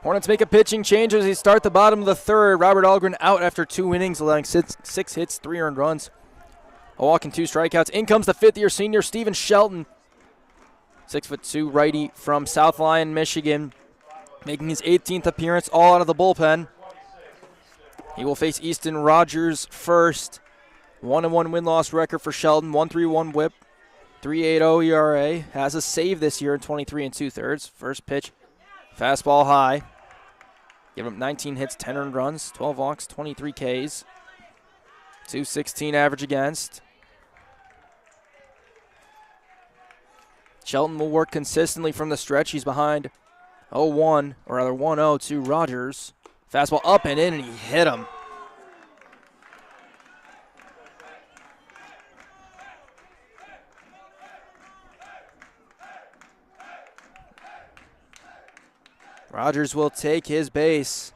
Hornets make a pitching change as they start the bottom of the third. Robert Algren out after 2 innings, allowing six hits, 3 earned runs. A walk and 2 strikeouts. In comes the fifth-year senior, Steven Shelton. 6'2" righty from South Lyon, Michigan, making his 18th appearance, all out of the bullpen. He will face Easton Rogers first. 1-1 win-loss record for Shelton, 1.31 whip, 3.80 ERA. Has a save this year in 23 2/3. First pitch, fastball high. Give him 19 hits, 10 earned runs, 12 walks, 23 Ks. 216 average against. Shelton will work consistently from the stretch. He's behind 0-1, or rather 1-0 to Rogers. Fastball up and in, and he hit him. Rogers will take his base.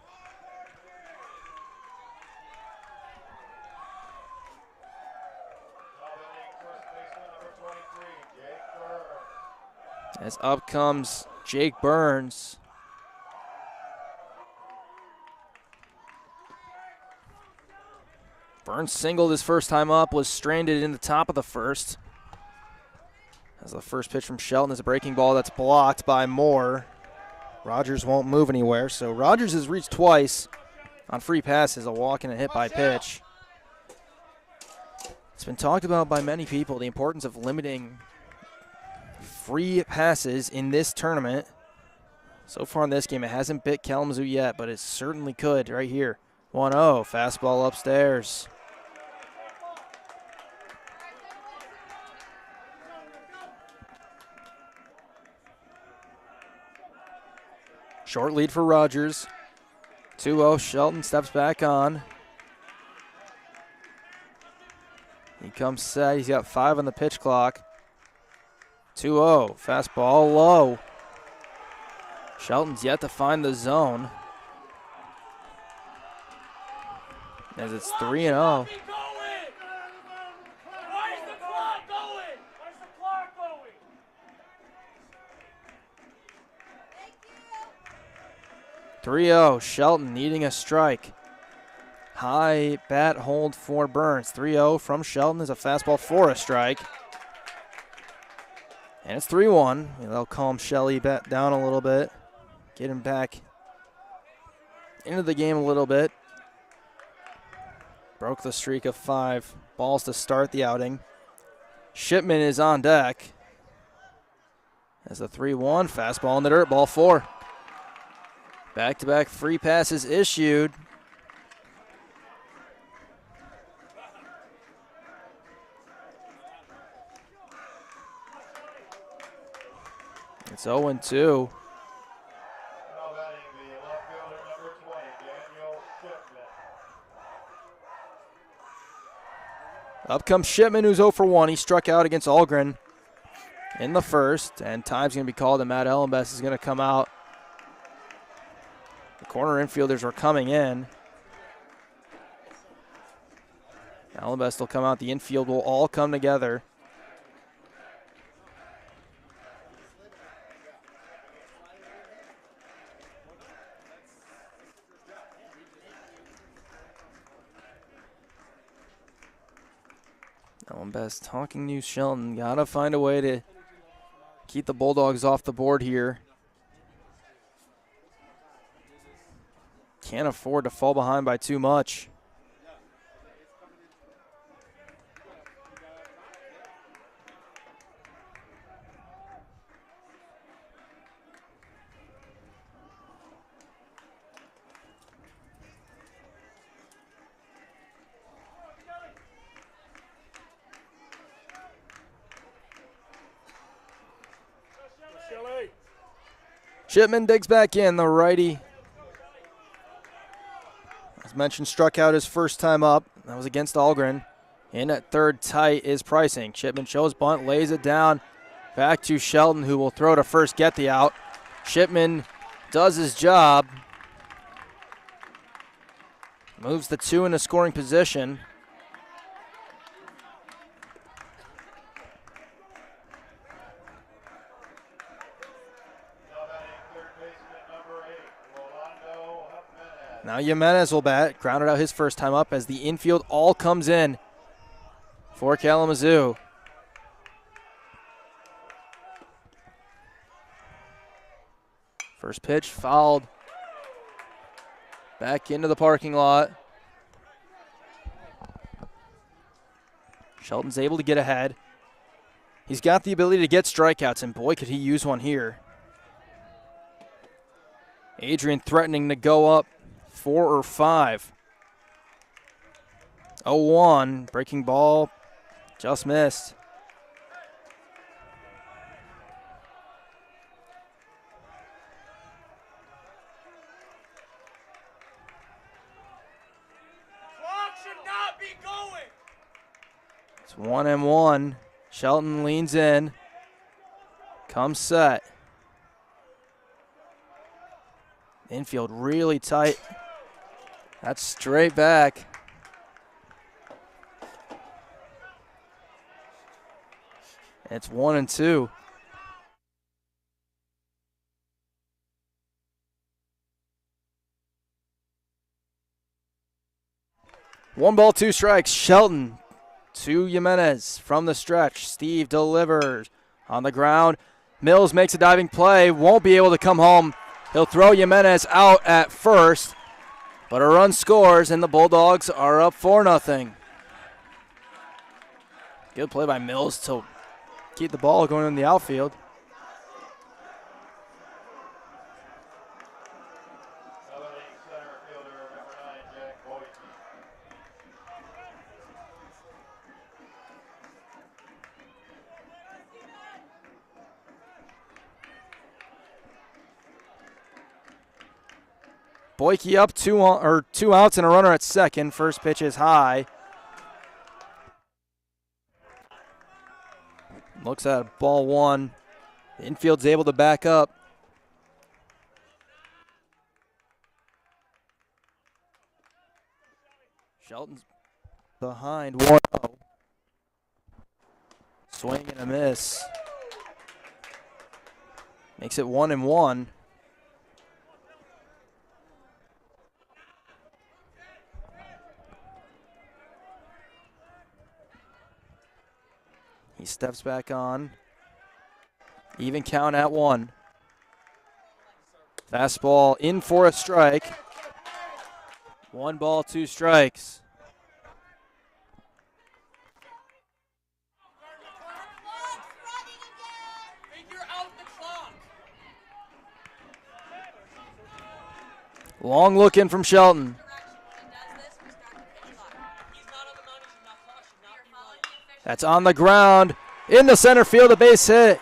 As up comes Jake Burns. Burns singled his first time up, was stranded in the top of the first. As the first pitch from Shelton is a breaking ball that's blocked by Moore. Rogers won't move anywhere, so Rogers has reached twice on free passes, a walk and a hit by pitch. It's been talked about by many people, the importance of limiting free passes in this tournament. So far in this game, it hasn't bit Kalamazoo yet, but it certainly could right here. 1-0, fastball upstairs. Short lead for Rogers. 2-0, Shelton steps back on. He comes set, he's got 5 on the pitch clock. 2-0, fastball low. Shelton's yet to find the zone. As it's 3-0. Where's the clock going? Where's the clock going? 3-0, Shelton needing a strike. High bat hold for Burns. 3-0 from Shelton is a fastball for a strike. And it's 3-1. They'll calm Shelley back down a little bit. Get him back into the game a little bit. Broke the streak of 5 balls to start the outing. Shipman is on deck. As the 3-1, fastball in the dirt, ball 4. Back-to-back free passes issued. It's 0-2. Now batting the left fielder, number 20, Daniel Shipman. Up comes Shipman, who's 0 for 1. He struck out against Algren in the first, and time's going to be called, and Matt Ellenbest is going to come out. The corner infielders were coming in. Ellenbest will come out. The infield will all come together. Ellenbest talking to Shelton. Gotta find a way to keep the Bulldogs off the board here. Can't afford to fall behind by too much. Shipman digs back in, the righty. As mentioned, struck out his first time up. That was against Algren. In at third tight is Pricing. Shipman shows bunt, lays it down. Back to Shelton, who will throw to first, get the out. Shipman does his job. Moves the 2 into scoring position. Now batting third baseman, number 8, Now Jimenez will bat. Grounded out his first time up as the infield all comes in for Kalamazoo. First pitch fouled. Back into the parking lot. Shelton's able to get ahead. He's got the ability to get strikeouts, and boy, could he use one here. Adrian threatening to go up 4 or 5. 0-1, breaking ball, just missed. Clock should not be going. It's 1-1. Shelton leans in, comes set. Infield really tight. That's straight back. It's 1-2. One ball, 2 strikes. Shelton to Jimenez from the stretch. Steve delivers on the ground. Mills makes a diving play. Won't be able to come home. He'll throw Jimenez out at first, but a run scores, and the Bulldogs are up 4-0. Good play by Mills to keep the ball going in the outfield. Elevating center fielder number 9, Jack Boyd. Boyke up 2 outs and a runner at second. First pitch is high. Looks at ball 1. The infield's able to back up. Shelton's behind 1-0. Swing and a miss. Makes it 1-1. He steps back on. Even count at 1. Fastball in for a strike. 1 ball, 2 strikes. Figure out the clock. Long look in from Shelton. That's on the ground. In the center field, a base hit.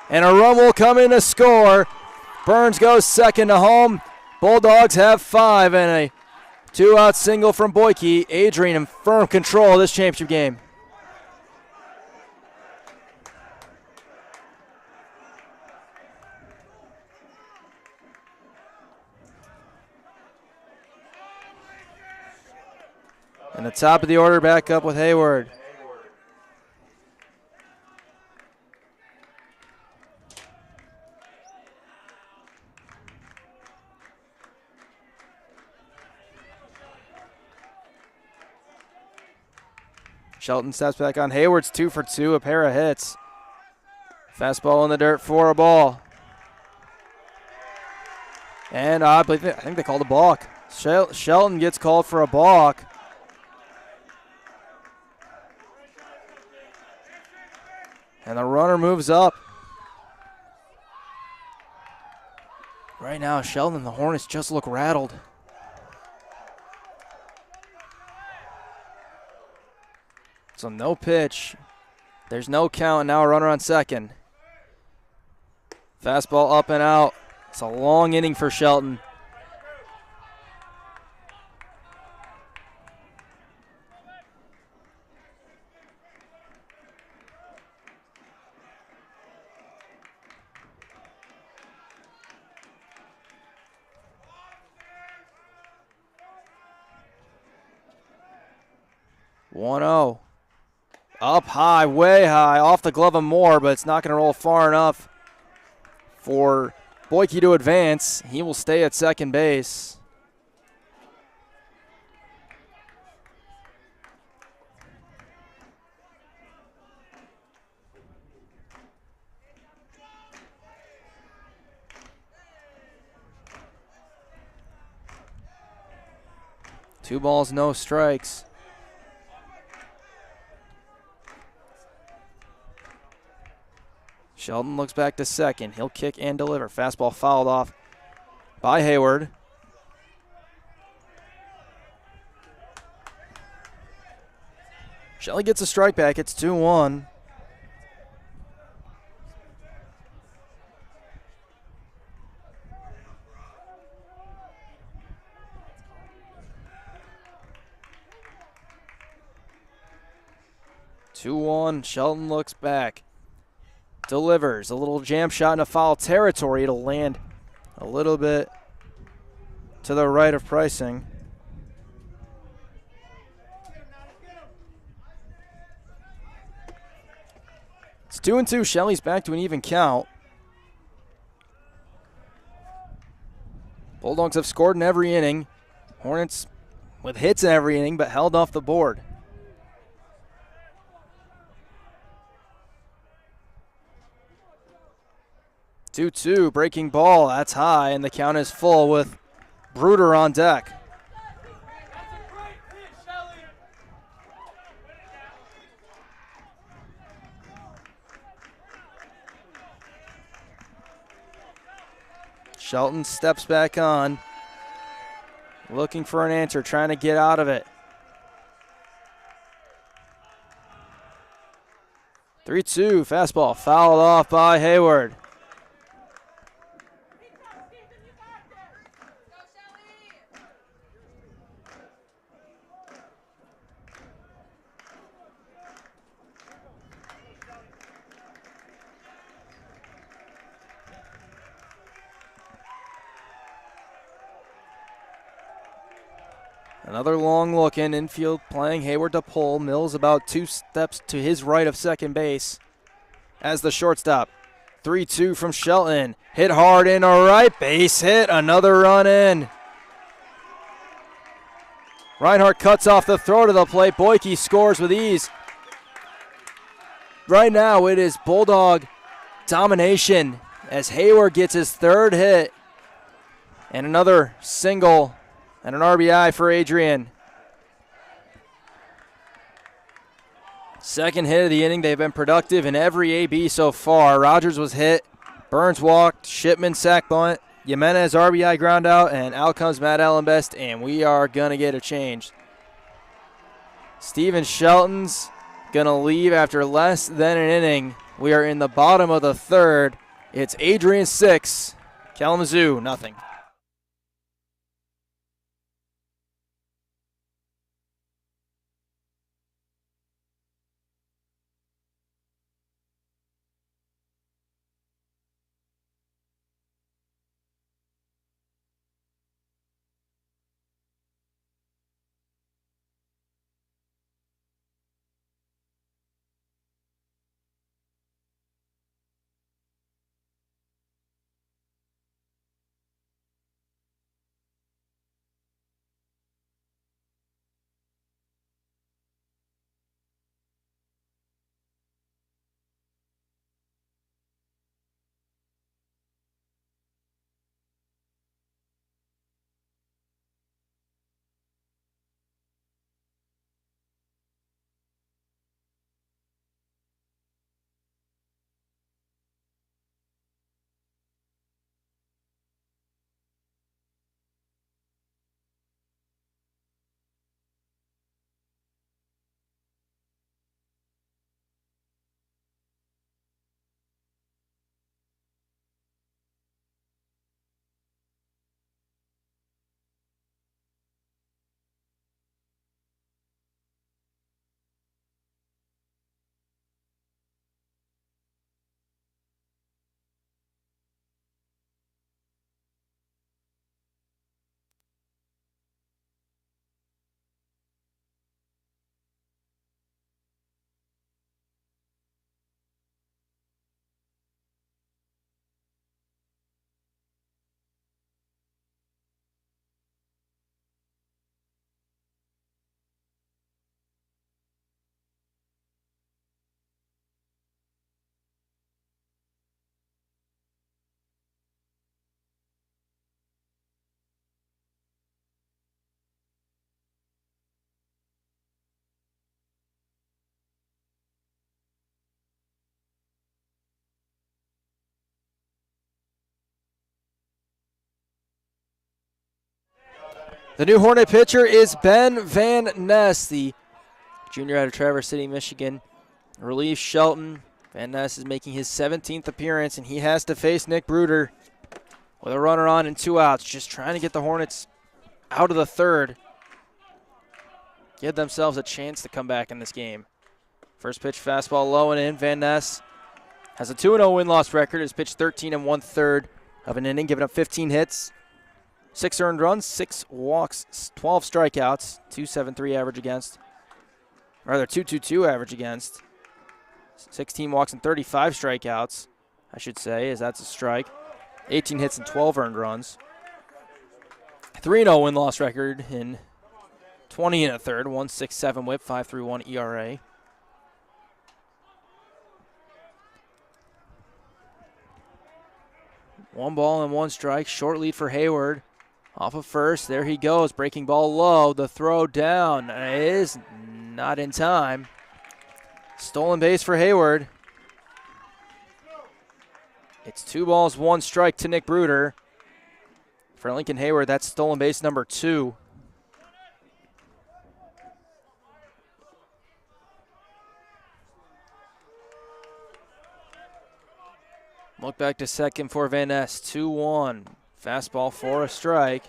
And a run will come in to score. Burns goes second to home. Bulldogs have 5 and a 2-out single from Boyke. Adrian in firm control of this championship game. And the top of the order back up with Hayward. Shelton steps back on. Hayward's 2 for 2, a pair of hits. Fastball in the dirt for a ball. And I think they called a balk. Shelton gets called for a balk. And the runner moves up. Right now, Shelton and the Hornets just look rattled. So no pitch. There's no count, and now a runner on second. Fastball up and out. It's a long inning for Shelton. One-zero. Up high, way high, off the glove of Moore, but it's not going to roll far enough for Boyke to advance. He will stay at second base. Two balls, no strikes. Shelton looks back to second. He'll kick and deliver. Fastball fouled off by Hayward. Shelley gets a strike back. It's 2-1. Shelton looks back. Delivers a little jam shot into foul territory. It'll land a little bit to the right of Pricing. It's 2-2. Shelley's back to an even count. Bulldogs have scored in every inning. Hornets with hits in every inning, but held off the board. 2-2, breaking ball, that's high, and the count is full with Bruder on deck. Shelton steps back on, looking for an answer, trying to get out of it. 3-2, fastball fouled off by Hayward. Another long look in infield playing. Hayward to pull. Mills about 2 steps to his right of second base as the shortstop. 3-2 from Shelton. Hit hard in a right. Base hit. Another run in. Reinhardt cuts off the throw to the plate. Boyke scores with ease. Right now it is Bulldog domination as Hayward gets his third hit. And another single and an RBI for Adrian. Second hit of the inning. They've been productive in every AB so far. Rogers was hit. Burns walked. Shipman sack bunt. Jimenez RBI ground out. And out comes Matt Allenbest. And we are going to get a change. Steven Shelton's going to leave after less than an inning. We are in the bottom of the third. It's Adrian 6. Kalamazoo nothing. The new Hornet pitcher is Ben Van Ness, the junior out of Traverse City, Michigan. Relieves Shelton. Van Ness is making his 17th appearance, and he has to face Nick Bruder with a runner on and 2 outs, just trying to get the Hornets out of the third. Give themselves a chance to come back in this game. First pitch fastball low and in. Van Ness has a 2-0 win-loss record. Has pitched 13 1/3 of an inning, giving up 15 hits, 6 earned runs, 6 walks, 12 strikeouts, 2.73 average against. Rather, 2.22 average against. 16 walks and 35 strikeouts, I should say, as that's a strike. 18 hits and 12 earned runs. 3-0 win-loss record in 20 1/3, 1.67 whip, 5.31 ERA. One ball and 1 strike. Short lead for Hayward. Off of first. There he goes. Breaking ball low. The throw down is not in time. Stolen base for Hayward. It's 2 balls, 1 strike to Nick Bruder. For Lincoln Hayward, that's stolen base number 2. Look back to second for Van Ness. 2-1. Fastball for a strike.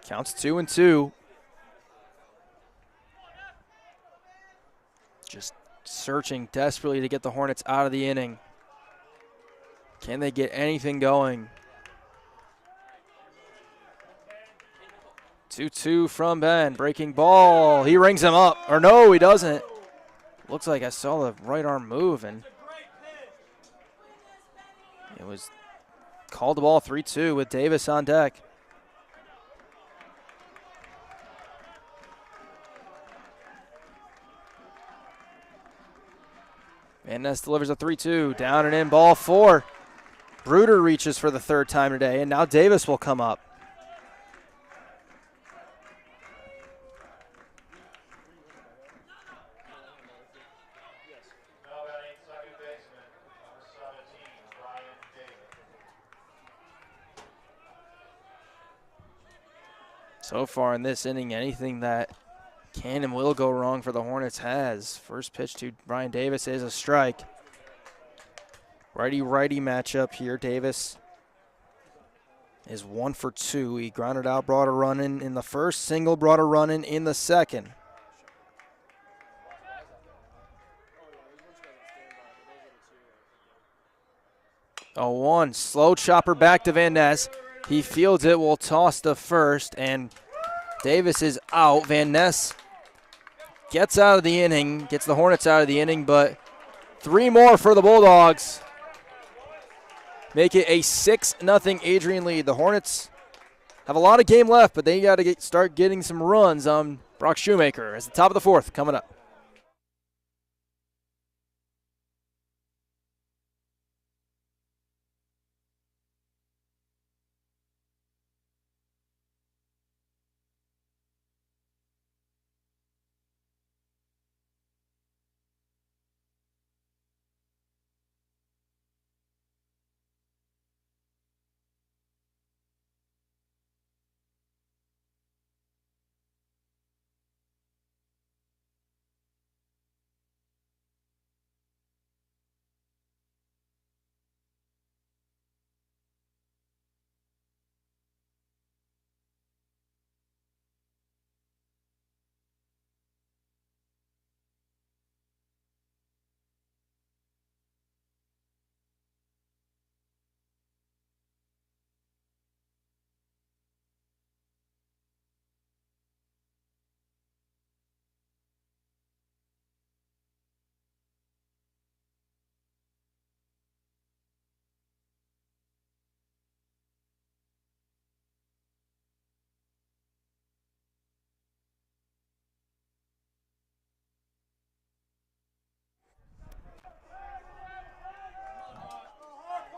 Counts 2-2. Just searching desperately to get the Hornets out of the inning. Can they get anything going? 2-2 from Ben. Breaking ball. He rings him up. Or no, he doesn't. Looks like I saw the right arm move, and it was called the ball 3-2 with Davis on deck. Van Ness delivers a 3-2. Down and in, ball 4. Bruder reaches for the 3rd time today, and now Davis will come up. Now batting second baseman, number 17, Brian Davis. So far in this inning, anything that can and will go wrong for the Hornets has. First pitch to Brian Davis is a strike. Righty-righty matchup here. Davis is 1 for 2. He grounded out, brought a run in the first, single, brought a run in the second. Oh, 1 slow chopper back to Van Ness. He fields it, will toss to first, and Davis is out. Van Ness gets out of the inning, gets the Hornets out of the inning, but 3 more for the Bulldogs. Make it a 6-0 Adrian lead. The Hornets have a lot of game left, but they got to start getting some runs on Brock Shoemaker as the top of the 4th coming up.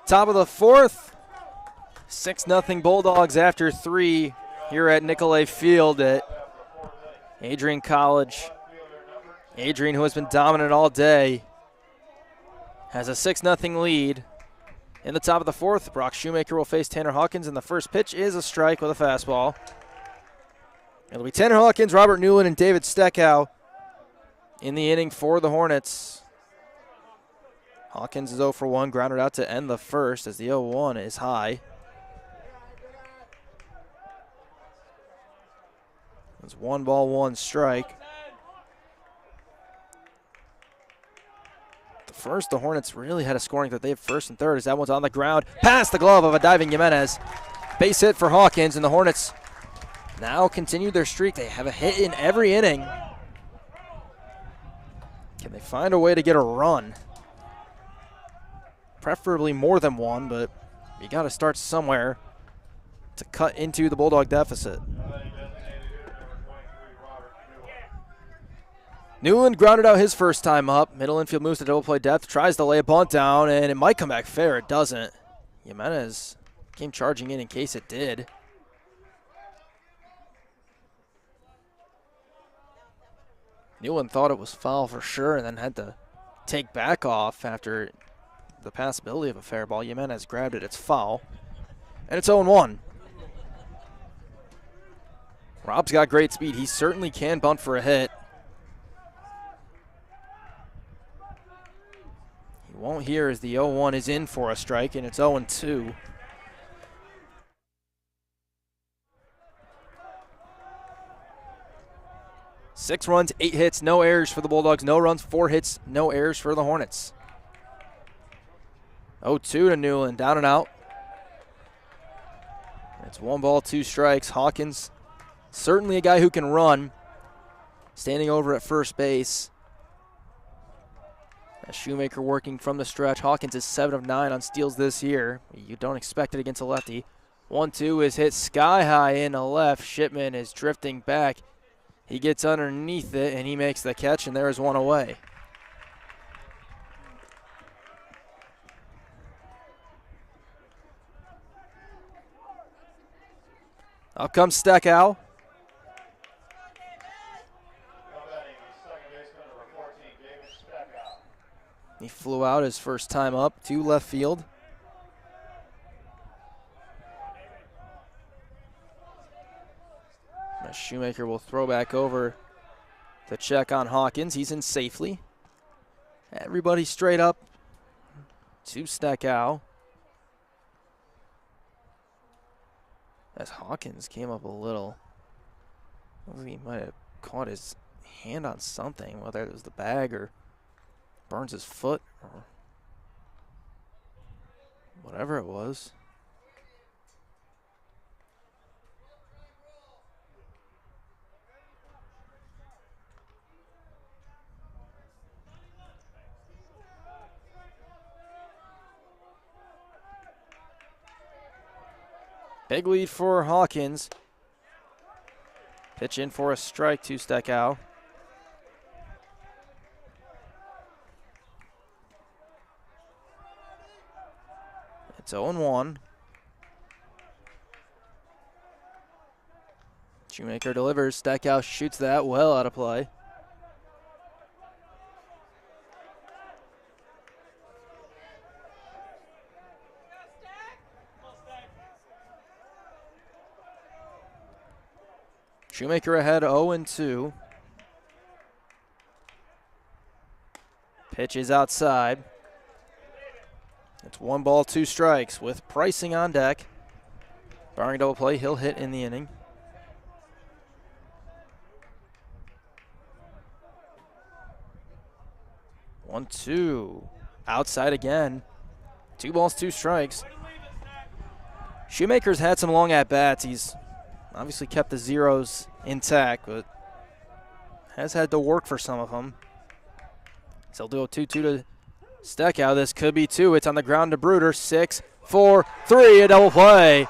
Top of the 4th, 6-0 Bulldogs after 3 here at Nicolay Field at Adrian College. Adrian, who has been dominant all day, has a 6-0 lead. In the top of the fourth, Brock Shoemaker will face Tanner Hawkins, and the first pitch is a strike with a fastball. It'll be Tanner Hawkins, Robert Newland, and David Steckow in the inning for the Hornets. Hawkins is 0 for 1, grounded out to end the first as the 0-1 is high. It's 1 ball, 1 strike. First, the Hornets really had a scoring that they have first and third as that one's on the ground. Past the glove of a diving Jimenez. Base hit for Hawkins, and the Hornets now continue their streak. They have a hit in every inning. Can they find a way to get a run? Preferably more than one, but you got to start somewhere to cut into the Bulldog deficit. Newland grounded out his first time up. Middle infield moves to double play depth, tries to lay a bunt down, and it might come back fair. It doesn't. Jimenez came charging in case it did. Newland thought it was foul for sure and then had to take back off after the possibility of a fair ball. Jimenez grabbed it. It's foul. And it's 0-1. Rob's got great speed. He certainly can bunt for a hit. Won't hear as the 0-1 is in for a strike, and it's 0-2. Six runs, 8 hits, no errors for the Bulldogs. No runs, 4 hits, no errors for the Hornets. 0-2 to Newland, down and out. It's 1 ball, 2 strikes. Hawkins, certainly a guy who can run, standing over at first base. Shoemaker working from the stretch. Hawkins is 7 of 9 on steals this year. You don't expect it against a lefty. 1-2 is hit sky high in the left. Shipman is drifting back. He gets underneath it, and he makes the catch, and there is 1 away. Up comes Steckow. He flew out his first time up to left field. Now Shoemaker will throw back over to check on Hawkins. He's in safely. Everybody straight up to Steckow. As Hawkins came up a little. He might have caught his hand on something, whether it was the bag or burns his foot or whatever it was. Big lead for Hawkins. Pitch in for a strike to Steckow. It's 0-1. Shoemaker delivers. Steckow shoots that well out of play. Shoemaker ahead 0-2. Pitch is outside. It's 1 ball, 2 strikes with Pricing on deck. Barring double play, he'll hit in the inning. One, 2. Outside again. 2 balls, 2 strikes. Shoemaker's had some long at-bats. He's obviously kept the zeros intact, but has had to work for some of them. So he'll do a 2-2 to Steckow. This could be 2. It's on the ground to Bruder. 6, 4, 3, a double play.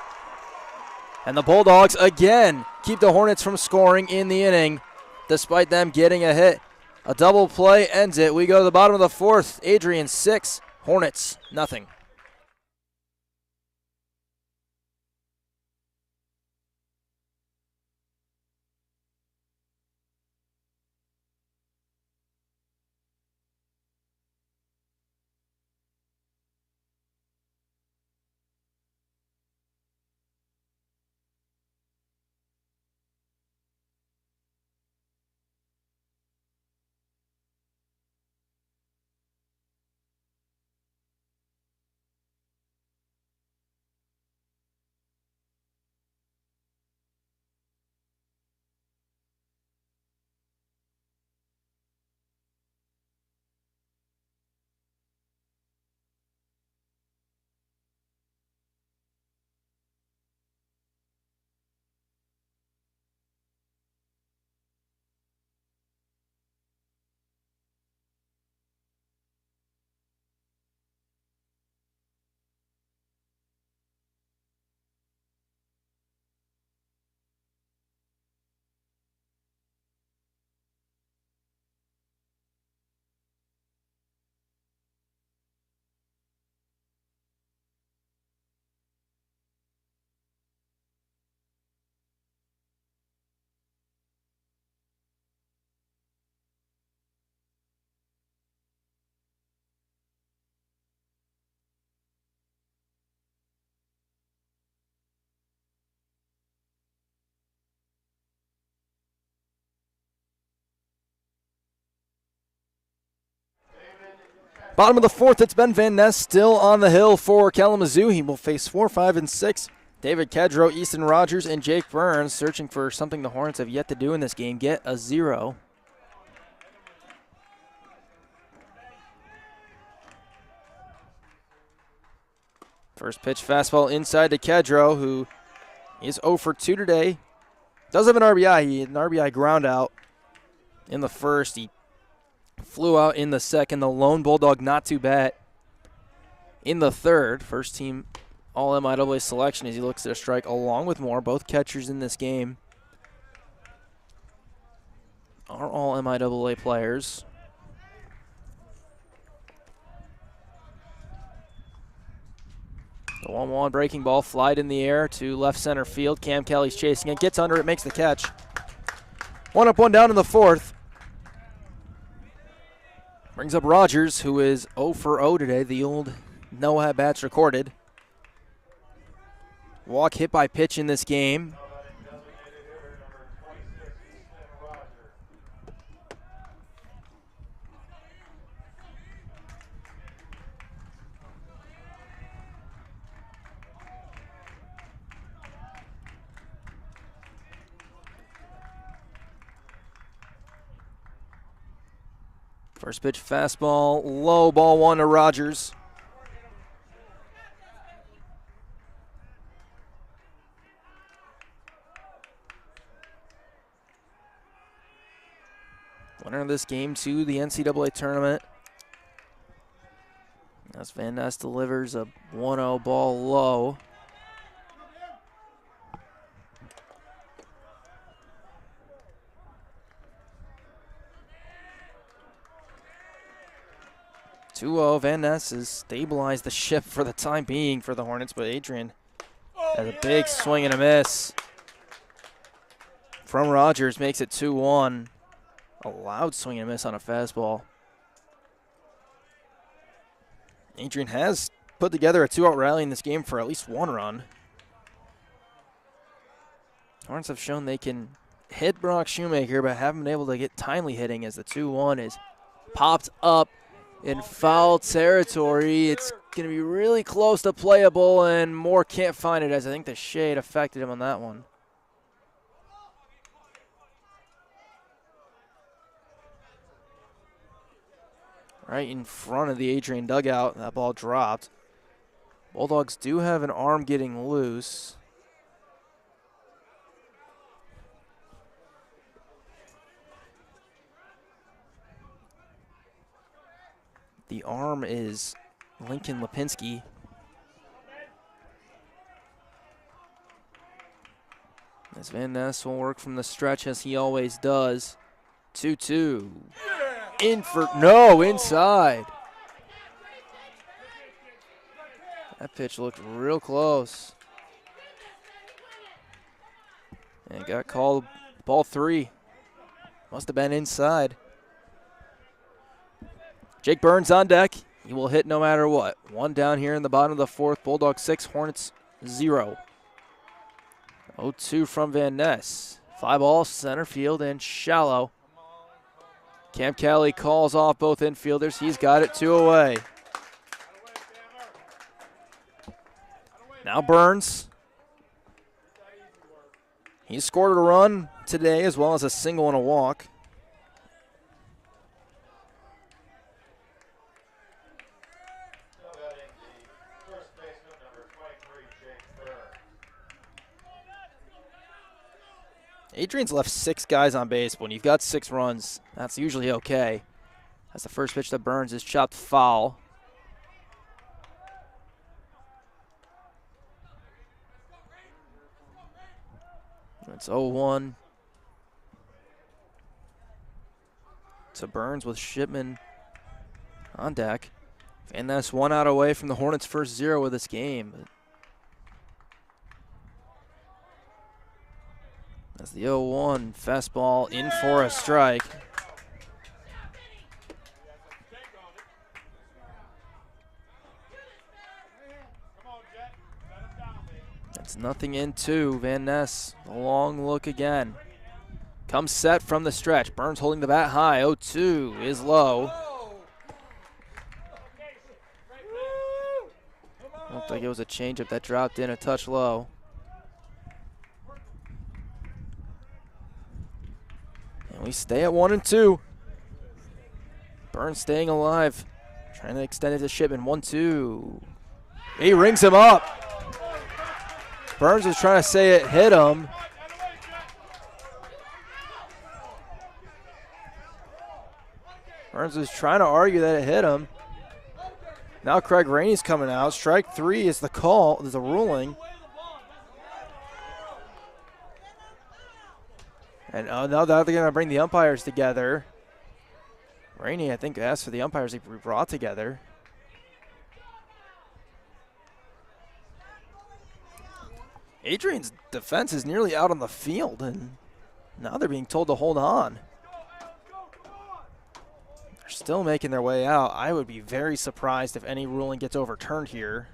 And the Bulldogs again keep the Hornets from scoring in the inning, despite them getting a hit. A double play ends it. We go to the bottom of the 4th. Adrian 6, Hornets nothing. Bottom of the fourth, it's Ben Van Ness still on the hill for Kalamazoo. He will face 4, 5, and 6. David Kedro, Easton Rogers, and Jake Burns searching for something the Hornets have yet to do in this game, get a 0. First pitch fastball inside to Kedro, who is 0 for 2 today. Does have an RBI. He had an RBI ground out in the first. He flew out in the second. The lone Bulldog not too bad in the third. First team all MIAA selection as he looks at a strike along with Moore. Both catchers in this game are all MIAA players. The 1-1 breaking ball flied in the air to left center field. Cam Kelly's chasing it, gets under it, makes the catch. 1 up, 1 down in the fourth. Brings up Rogers, who is 0 for 0 today. The old no at-bats recorded. Walk hit by pitch in this game. First pitch fastball, low, ball 1 to Rogers. Winner of this game to the NCAA tournament. As Van Ness delivers a 1-0 ball low. Van Ness has stabilized the ship for the time being for the Hornets, but Adrian has a big swing and a miss from Rogers, makes it 2-1. A loud swing and a miss on a fastball. Adrian has put together a 2-out rally in this game for at least 1 run. Hornets have shown they can hit Brock Shoemaker, but haven't been able to get timely hitting as the 2-1 is popped up in foul territory. It's going to be really close to playable, and Moore can't find it as I think the shade affected him on that one. Right in front of the Adrian dugout, that ball dropped. Bulldogs do have an arm getting loose. The arm is Lincoln Lipinski. As Van Ness will work from the stretch as he always does. 2-2. In for, no, inside. That pitch looked real close. And it got called ball 3. Must have been inside. Jake Burns on deck. He will hit no matter what. 1 down here in the bottom of the fourth. Bulldogs 6, Hornets 0. 0-2 from Van Ness. Fly ball, center field, and shallow. Cam Kelly calls off both infielders. He's got it 2 away. Now Burns. He's scored a run today as well as a single and a walk. Adrian's left 6 guys on base. When you've got 6 runs, that's usually okay. That's the first pitch that Burns is chopped foul. It's 0-1 to Burns with Shipman on deck. And that's 1 out away from the Hornets' first 0 of this game. That's the 0-1 fastball in for a strike. That's nothing in 2. Van Ness, a long look again. Comes set from the stretch. Burns holding the bat high. 0-2 is low. Looked like it was a changeup that dropped in a touch low. And we stay at 1-2. Burns staying alive. Trying to extend it to Shipman. 1-2. He rings him up. Burns was trying to say it hit him. Burns was trying to argue that it hit him. Now Craig Rainey's coming out. Strike 3 is the call, is the ruling. And now they're going to bring the umpires together. Rainey, I think, asked for the umpires to be brought together. Adrian's defense is nearly out on the field, and now they're being told to hold on. They're still making their way out. I would be very surprised if any ruling gets overturned here.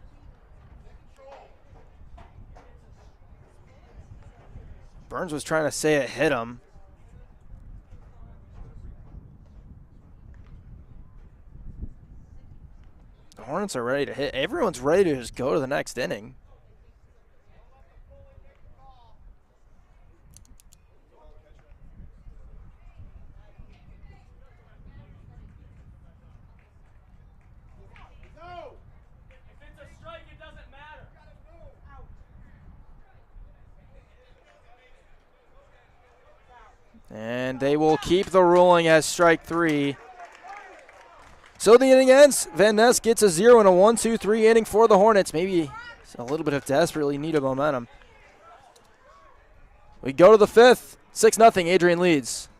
Burns was trying to say it hit him. The Hornets are ready to hit. Everyone's ready to just go to the next inning. And they will keep the ruling as strike 3. So the inning ends. Van Ness gets a 0 in a 1-2-3 inning for the Hornets. Maybe a little bit of desperately needed momentum. We go to the 5th. 6-0. Adrian leads.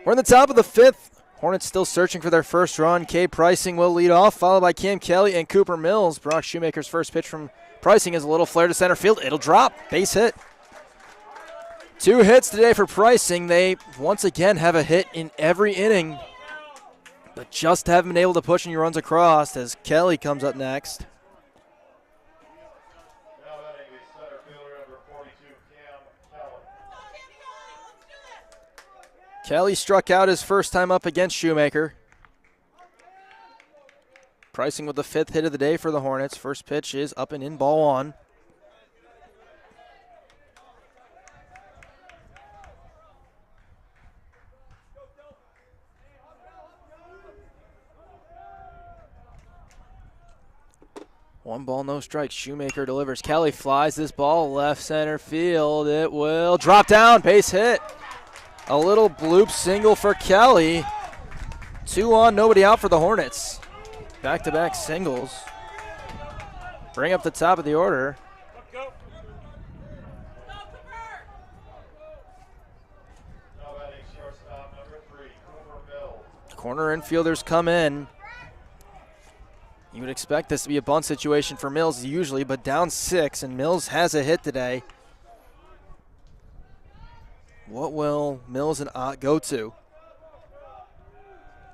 We're in the top of the 5th. Hornets still searching for their first run. Cade Pricing will lead off, followed by Cam Kelly and Cooper Mills. Brock Shoemaker's first pitch from Pricing is a little flare to center field. It'll drop. Base hit. 2 hits today for Pricing. They once again have a hit in every inning, but just haven't been able to push any runs across as Kelly comes up next. Now batting the center fielder, number 42, Cam Kelly. Kelly struck out his first time up against Shoemaker. Pricing with the 5th hit of the day for the Hornets. First pitch is up and in, ball 1. One ball, no strikes. Shoemaker delivers. Kelly flies this ball left center field. It will drop down. Base hit. A little bloop single for Kelly. 2 on, nobody out for the Hornets. Back-to-back singles. Bring up the top of the order. Now batting shortstop, number 3, Cooper Mills. Corner infielders come in. You would expect this to be a bunt situation for Mills usually, but down 6, and Mills has a hit today. What will Mills and Ott go to?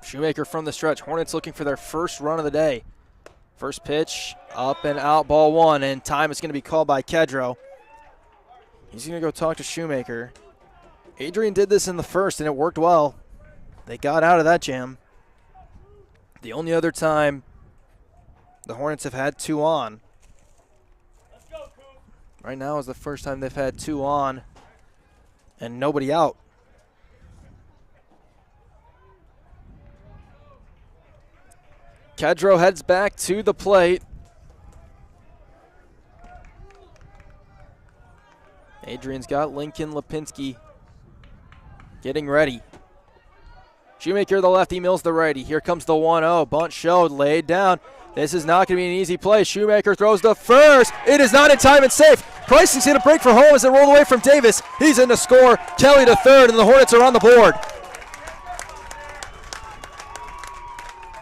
Shoemaker from the stretch. Hornets looking for their first run of the day. First pitch, up and out, ball 1, and time is going to be called by Kedro. He's going to go talk to Shoemaker. Adrian did this in the first, and it worked well. They got out of that jam. The only other time the Hornets have had 2 on Right now is the first time they've had 2 on and nobody out. Kedro heads back to the plate. Adrian's got Lincoln Lipinski getting ready. Shoemaker, the lefty, Mills, the righty. Here comes the 1-0. Bunt showed, laid down. This is not going to be an easy play. Shoemaker throws the first. It is not in time and safe. Pricing's going to break for home as it rolled away from Davis. He's in to score. Kelly to third, and the Hornets are on the board.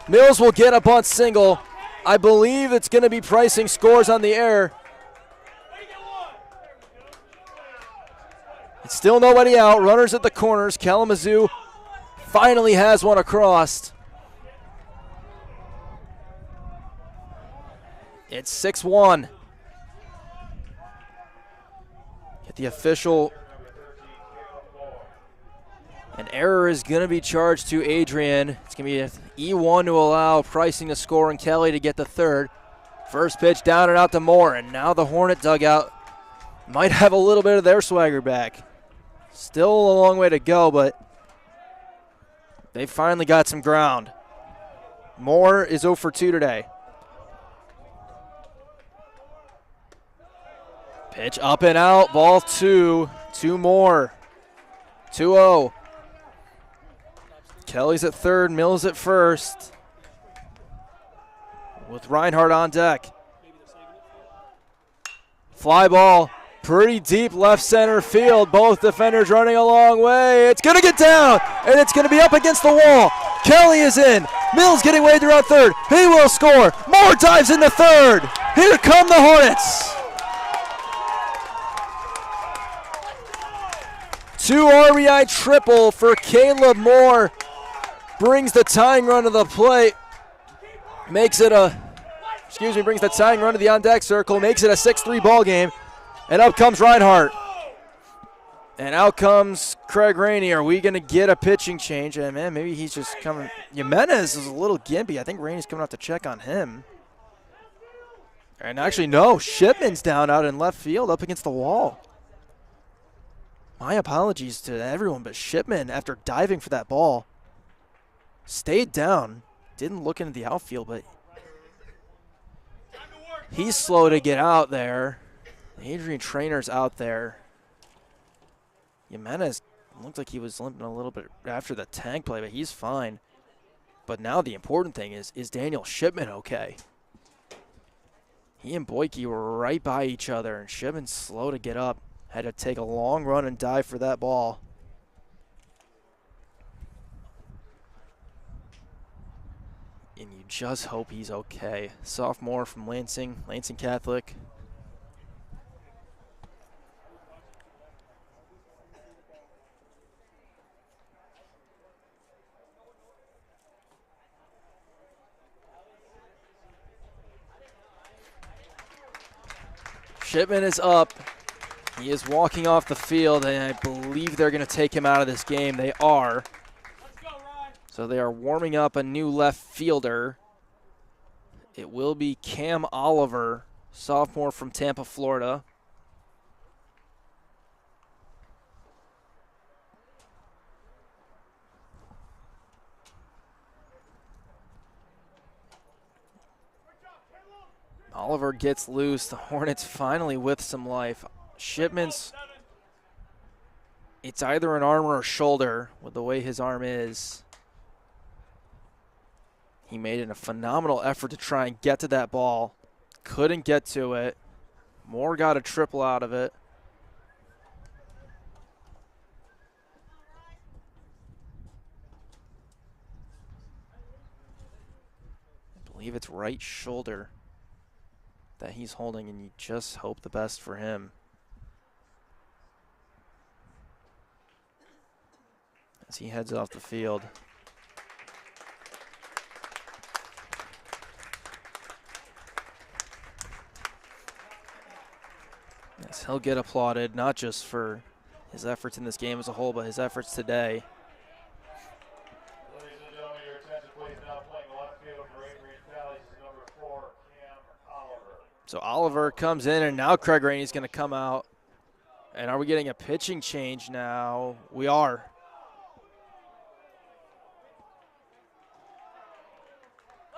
Mills will get a bunt single. I believe it's going to be Pricing scores on the air. It's still nobody out. Runners at the corners. Kalamazoo finally has one across. It's 6-1. Get the official. An error is going to be charged to Adrian. It's going to be an E1 to allow Pricing to score and Kelly to get the third. First pitch down and out to Moore, and now the Hornet dugout might have a little bit of their swagger back. Still a long way to go, but they finally got some ground. Moore is 0 for 2 today. Pitch up and out, ball 2. 2 more. 2-0. Kelly's at third, Mills at first. With Reinhardt on deck. Fly ball, pretty deep left center field. Both defenders running a long way. It's going to get down, and it's going to be up against the wall. Kelly is in. Mills getting waved around third. He will score. Moore dives into third. Here come the Hornets. 2 RBI triple for Caleb Moore. Brings the tying run to the plate. Brings the tying run to the on-deck circle. Makes it a 6-3 ball game. And up comes Reinhardt. And out comes Craig Rainey. Are we going to get a pitching change? And man, maybe he's just coming. Jimenez is a little gimpy. I think Rainey's coming out to check on him. And actually, no. Shipman's down out in left field up against the wall. My apologies to everyone, but Shipman, after diving for that ball, stayed down. Didn't look into the outfield, but he's slow to get out there. Adrian Trainer's out there. Jimenez looked like he was limping a little bit after the tank play, but he's fine. But now the important thing is Daniel Shipman okay? He and Boyke were right by each other, and Shipman's slow to get up. Had to take a long run and dive for that ball. And you just hope he's okay. Sophomore from Lansing Catholic. Shipman is up. He is walking off the field, and I believe they're going to take him out of this game. They are. So they are warming up a new left fielder. It will be Cam Oliver, sophomore from Tampa, Florida. Oliver gets loose. The Hornets finally with some life. Shipman's, it's either an arm or a shoulder with the way his arm is. He made it a phenomenal effort to try and get to that ball. Couldn't get to it. Moore got a triple out of it. I believe it's right shoulder that he's holding, and you just hope the best for him. As he heads off the field. Yes, he'll get applauded, not just for his efforts in this game as a whole, but his efforts today. Ladies and gentlemen, your attention please. Now playing left field for Adrian College is number 4, Cam Oliver. So Oliver comes in, and now Craig Rainey's going to come out. And are we getting a pitching change now? We are.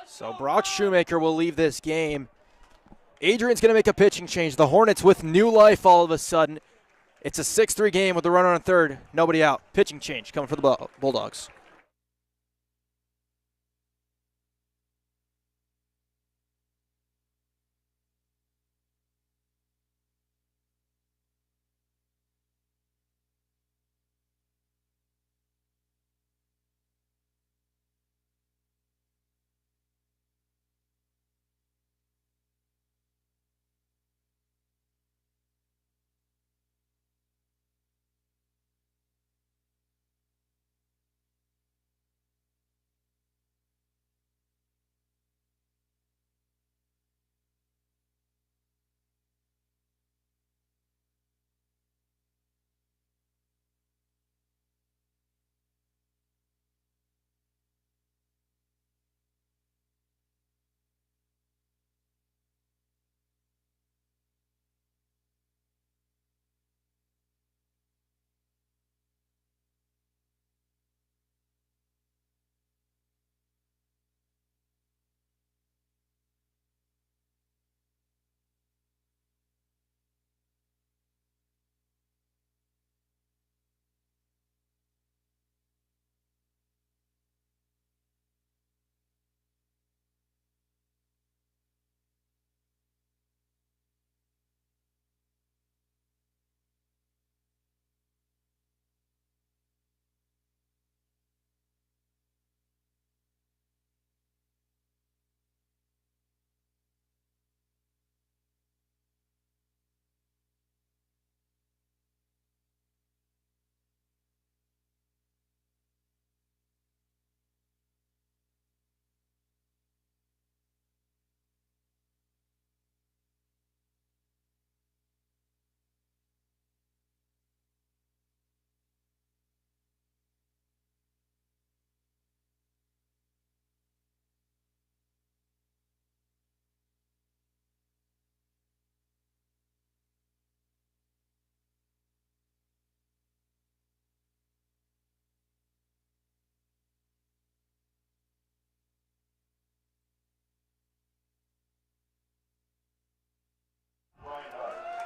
So Brock Shoemaker will leave this game. Adrian's going to make a pitching change. The Hornets with new life all of a sudden. It's a 6-3 game with the runner on third. Nobody out. Pitching change coming for the Bulldogs.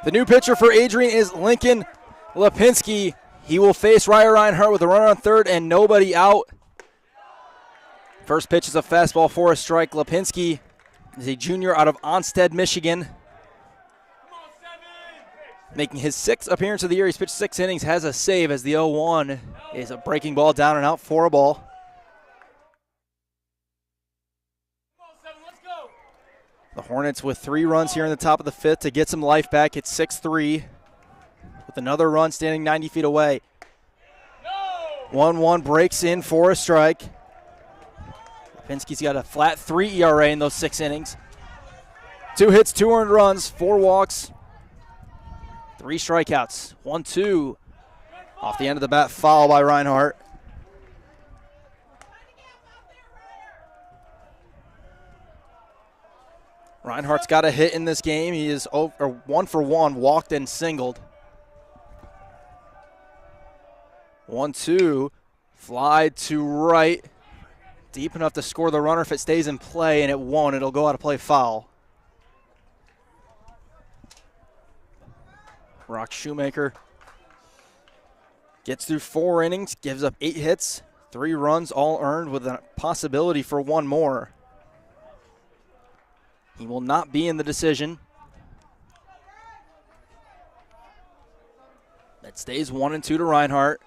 The new pitcher for Adrian is Lincoln Lipinski. He will face Ryer Reinhardt with a runner on third and nobody out. First pitch is a fastball for a strike. Lipinski is a junior out of Onstead, Michigan. Making his 6th appearance of the year. He's pitched 6 innings, has a save as the 0-1 is a breaking ball down and out for a ball. The Hornets with 3 runs here in the top of the 5th to get some life back. It's 6-3 with another run standing 90 feet away. 1-1 breaks in for a strike. Lipinski's got a flat 3 ERA in those 6 innings. 2 hits, 2 earned runs, 4 walks, 3 strikeouts. 1-2 off the end of the bat, foul by Reinhardt. Reinhardt's got a hit in this game. He is 1 for 1, walked and singled. 1-2, fly to right. Deep enough to score the runner if it stays in play, and it won't. It'll go out of play, foul. Brock Shoemaker gets through 4 innings, gives up 8 hits, 3 runs, all earned with a possibility for 1 more. He will not be in the decision. It stays 1-2 to Reinhardt.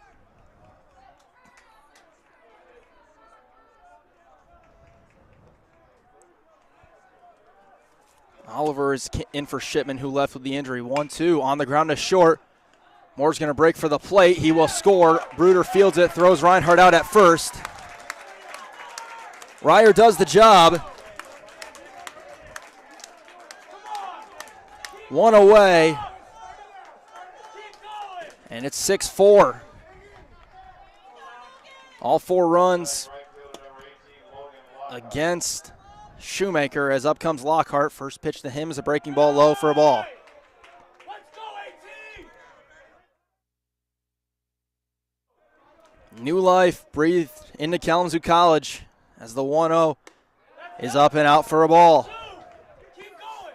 Oliver is in for Shipman, who left with the injury. 1-2 on the ground to short. Moore's going to break for the plate. He will score. Bruder fields it, throws Reinhardt out at first. Ryer does the job. 1 away, and it's 6-4. All 4 runs against Shoemaker as up comes Lockhart. First pitch to him is a breaking ball low for a ball. Let's go, 18! New life breathed into Kalamazoo College as the 1-0 is up and out for a ball. Keep going!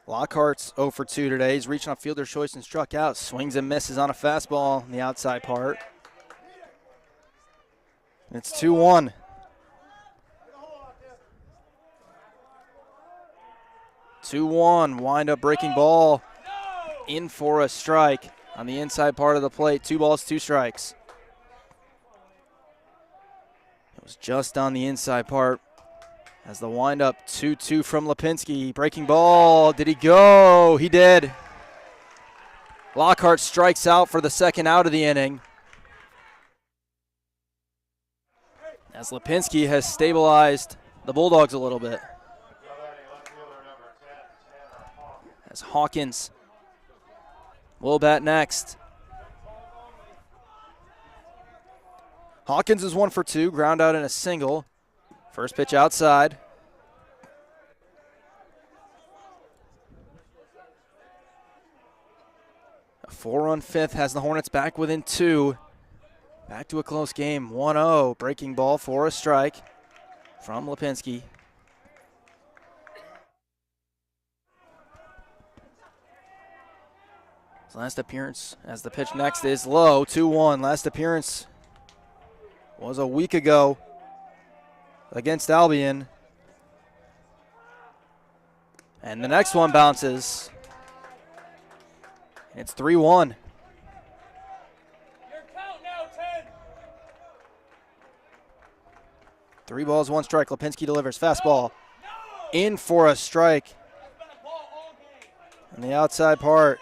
Lockhart's 0 for 2 today. He's reaching on fielder's choice and struck out. Swings and misses on a fastball in the outside part. It's 2-1. Wind up breaking ball in for a strike on the inside part of the plate. 2 balls, 2 strikes. It was just on the inside part. As the windup, 2-2 from Lipinski. Breaking ball, did he go? He did. Lockhart strikes out for the second out of the inning. As Lipinski has stabilized the Bulldogs a little bit. As Hawkins will bat next. Hawkins is 1 for 2, ground out in a single. First pitch outside. A 4-run fifth has the Hornets back within 2. Back to a close game. 1-0. Breaking ball for a strike from Lipinski. His last appearance as the pitch next is low. 2-1. Last appearance was a week ago against Albion. And the next one bounces. It's 3-1. Your count now, 10! 3 balls, 1 strike. Lipinski delivers. Fastball in for a strike. That's been a ball all game. On the outside part.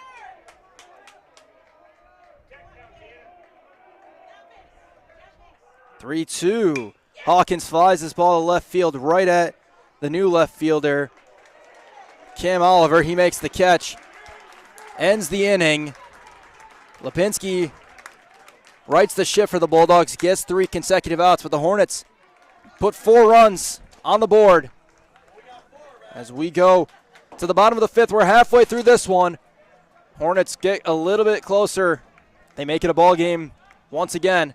Three-two. Hawkins flies this ball to left field right at the new left fielder, Cam Oliver. He makes the catch. Ends the inning. Lipinski rights the ship for the Bulldogs. Gets 3 consecutive outs, but the Hornets put 4 runs on the board. As we go to the bottom of the 5th, we're halfway through this one. Hornets get a little bit closer. They make it a ball game once again.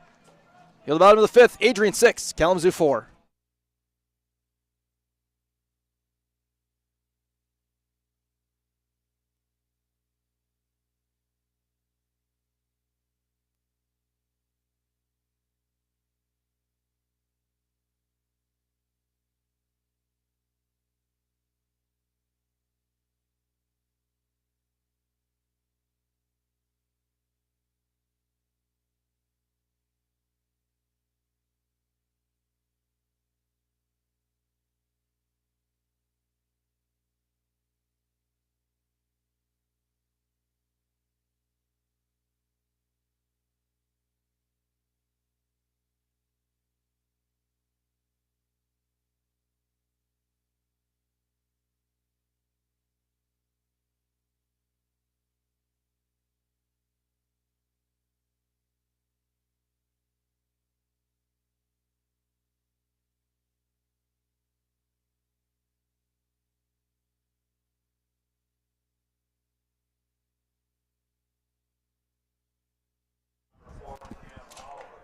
Here at the bottom of the 5th, Adrian 6, Kalamazoo 4.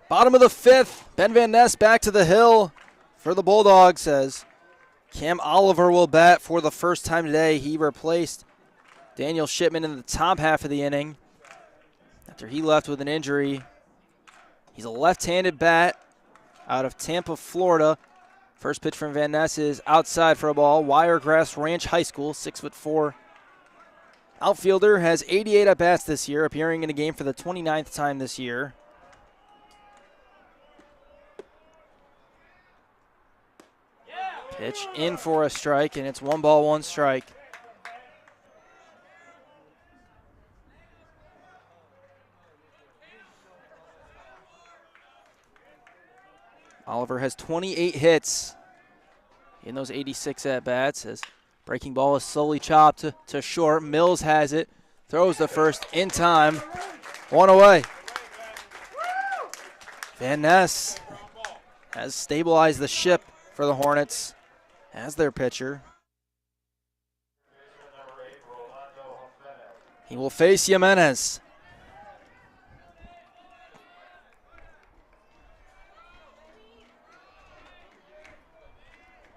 Bottom of the 5th, Ben Van Ness back to the hill for the Bulldogs as Cam Oliver will bat for the first time today. He replaced Daniel Shipman in the top half of the inning after he left with an injury. He's a left-handed bat out of Tampa, Florida. First pitch from Van Ness is outside for a ball. Wiregrass Ranch High School, 6'4" outfielder, has 88 at-bats this year, appearing in a game for the 29th time this year. Pitch in for a strike, and it's 1 ball, 1 strike. Oliver has 28 hits in those 86 at-bats as breaking ball is slowly chopped to short. Mills has it, throws the first in time. 1 away. Van Ness has stabilized the ship for the Hornets as their pitcher. He will face Jimenez.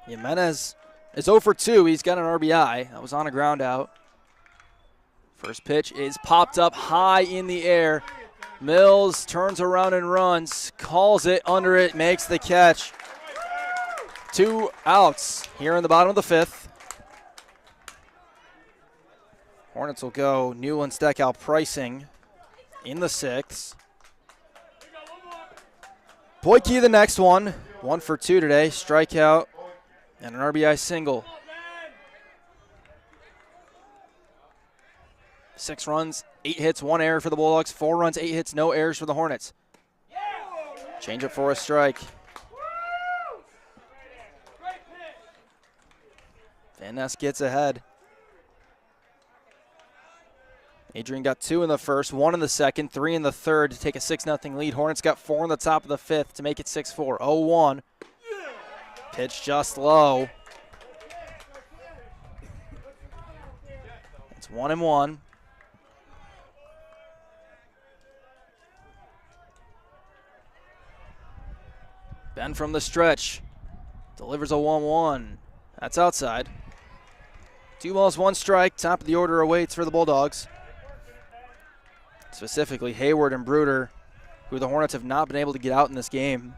Jimenez is 0 for 2. He's got an RBI. That was on a ground out. First pitch is popped up high in the air. Mills turns around and runs, calls it under it, makes the catch. 2 outs here in the bottom of the 5th. Hornets will go Newland, Steckow, Pricing in the 6th. Boyke the next one. 1 for 2 today. Strikeout and an RBI single. 6 runs, 8 hits, 1 error for the Bulldogs. 4 runs, 8 hits, no errors for the Hornets. Change up for a strike. Van Ness gets ahead. Adrian got 2 in the first, 1 in the second, 3 in the third to take a 6-0 lead. Hornets got 4 in the top of the 5th to make it 6-4. 0-1. Pitch just low. It's 1-1. Ben from the stretch delivers a 1-1. That's outside. 2 balls, 1 strike. Top of the order awaits for the Bulldogs. Specifically Hayward and Bruder, who the Hornets have not been able to get out in this game.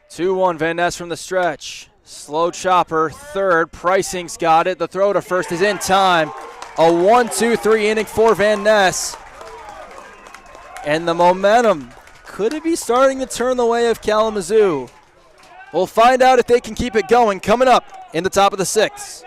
Two-one, Van Ness from the stretch. Slow chopper, third. Pricing's got it. The throw to first is in time. A 1-2-3 inning for Van Ness. And the momentum, could it be starting to turn the way of Kalamazoo? We'll find out if they can keep it going coming up in the top of the 6th.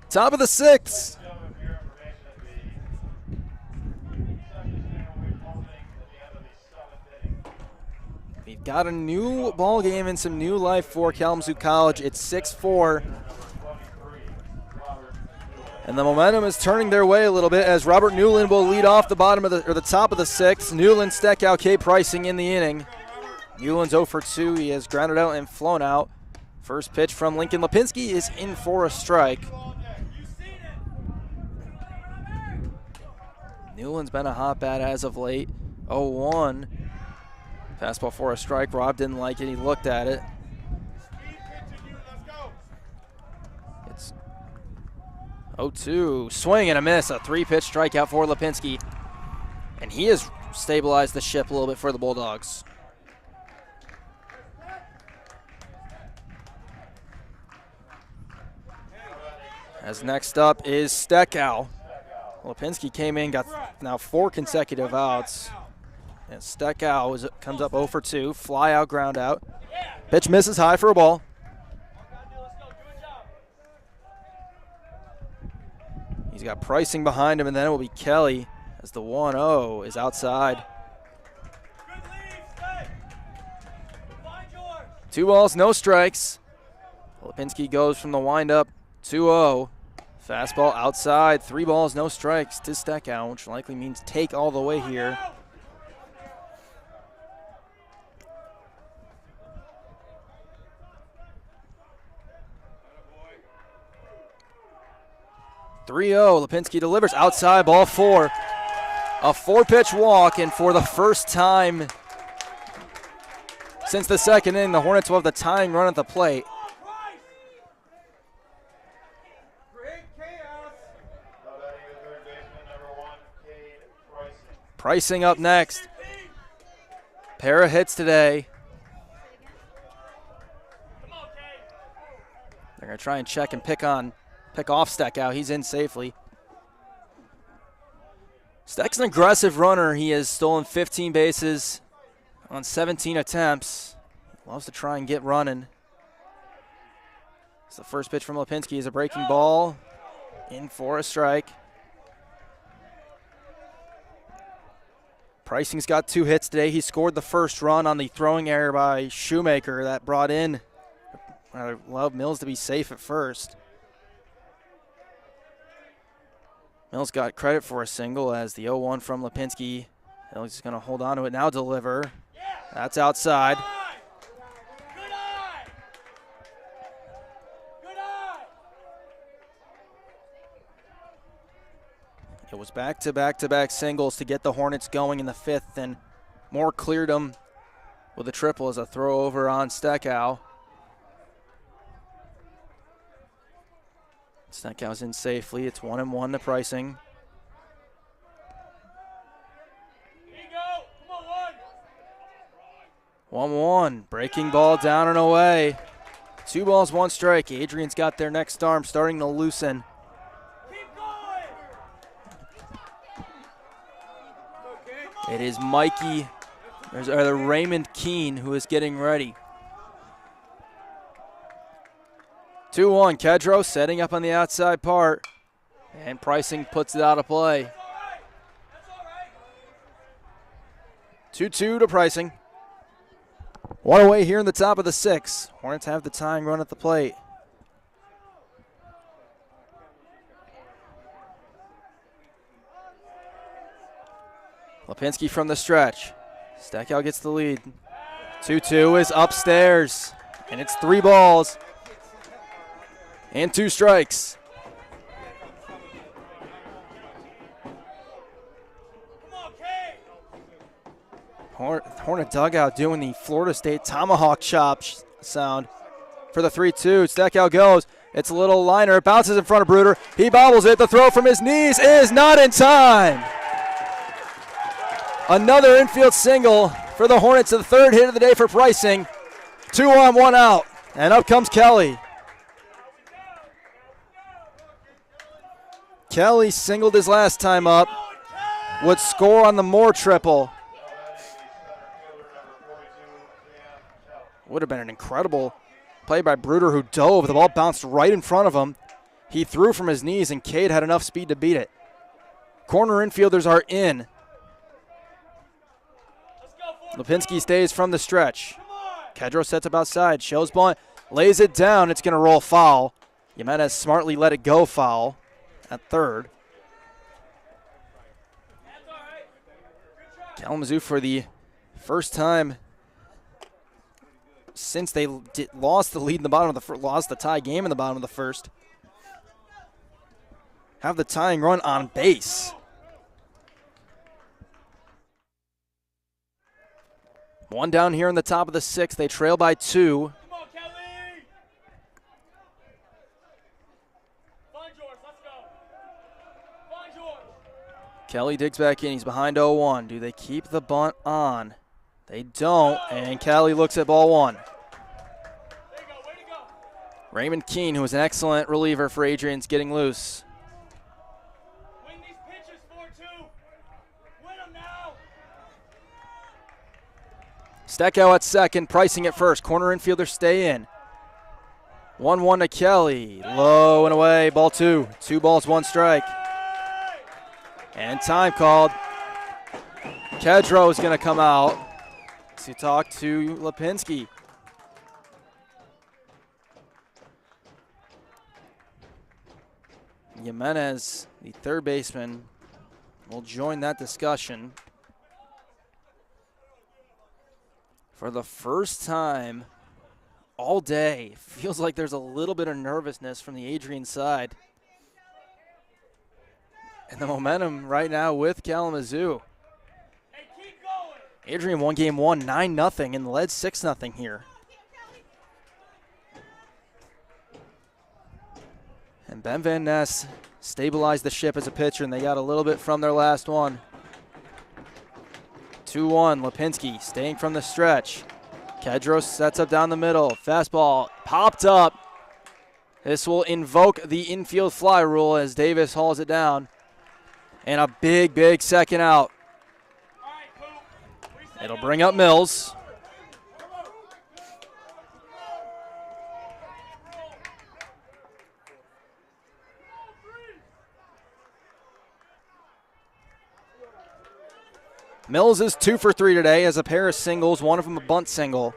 Top of the 6th. We've got a new ball game and some new life for Kalamazoo College. It's 6-4. And the momentum is turning their way a little bit as Robert Newland will lead off the bottom of the top of the 6th. Newland, Steckow, K. Pricing in the inning. Newland's 0 for 2. He has grounded out and flown out. First pitch from Lincoln Lipinski is in for a strike. Newland's been a hot bat as of late. 0-1. Fastball for a strike. Rob didn't like it. He looked at it. It's 0-2. Swing and a miss. A 3-pitch strikeout for Lipinski. And he has stabilized the ship a little bit for the Bulldogs. As next up is Steckow. Lipinski came in, got now 4 consecutive outs. And Steckow comes up 0 for 2. Fly out, ground out. Pitch misses high for a ball. He's got Pricing behind him, and then it will be Kelly as the 1-0 is outside. 2 balls, no strikes. Lipinski goes from the windup 2-0. Fastball outside. 3 balls, no strikes to Steckow, which likely means take all the way here. 3-0. Lipinski delivers outside, ball 4. A 4-pitch walk, and for the first time since the second inning, the Hornets will have the tying run at the plate. Pricing up next. Pair of hits today. They're going to try and check and pick off Steckow. He's in safely. Steck's an aggressive runner. He has stolen 15 bases on 17 attempts. Loves to try and get running. It's the first pitch from Lipinski is a breaking ball. In for a strike. Pricing's got 2 hits today. He scored the first run on the throwing error by Shoemaker that brought in. I love Mills to be safe at first. Mills got credit for a single as the 0-1 from Lipinski. Mills is going to hold on to it now, deliver. That's outside. Good eye. Good eye. It was back-to-back singles to get the Hornets going in the 5th, and Moore cleared them with a triple as a throw over on Steckow. Steckow's in safely. It's 1-1 to Pricing. Here you go. Come on, 1-1. Breaking ball down and away. 2 balls, 1 strike. Adrian's got their next arm starting to loosen. Keep going. It is Mikey, or Raymond Keene, who is getting ready. 2-1, Kedro setting up on the outside part, and Pricing puts it out of play. 2-2 to Pricing. 1 away here in the top of the 6th. Hornets have the tying run at the plate. Lipinski from the stretch. Steckow gets the lead. 2-2 is upstairs, and it's 3 balls. And 2 strikes. Hornet dugout doing the Florida State tomahawk chop sound for the 3-2. Steckow goes. It's a little liner. It bounces in front of Bruder. He bobbles it. The throw from his knees is not in time. Another infield single for the Hornets. The 3rd hit of the day for Pricing. 2 on, 1 out. And up comes Kelly. Kelly singled his last time up, would score on the Moore triple. Would have been an incredible play by Bruder, who dove. The ball bounced right in front of him. He threw from his knees, and Cade had enough speed to beat it. Corner infielders are in. Lipinski stays from the stretch. Kedro sets up outside, shows bunt, lays it down. It's going to roll foul. Jimenez smartly let it go foul at 3rd. Kalamazoo, for the first time since they lost the lead in the bottom of the lost the tie game in the bottom of the 1st, have the tying run on base. 1 down here in the top of the 6th. They trail by 2. Kelly digs back in. He's behind 0-1. Do they keep the bunt on? They don't, and Kelly looks at ball 1. Raymond Keene, who is an excellent reliever for Adrian's, getting loose. Win these pitches, 4-2. Win them now. Steckow at 2nd, Pricing at 1st. Corner infielders stay in. 1-1 to Kelly. Low and away, ball 2. 2 balls, 1 strike. And time called. Kedro is going to come out to talk to Lipinski. Jimenez, the third baseman, will join that discussion. For the first time all day, feels like there's a little bit of nervousness from the Adrian side. And the momentum right now with Kalamazoo. Hey, keep going. Adrian won game one, 9-0, and led 6-0 here. And Ben Van Ness stabilized the ship as a pitcher, and they got a little bit from their last one. 2-1, Lipinski staying from the stretch. Kedros sets up down the middle. Fastball popped up. This will invoke the infield fly rule as Davis hauls it down. And a big, big second out. All right, Coop. Reset It'll that bring up ball. Mills. Mills is 2 for 3 today, has a pair of singles, one of them a bunt single.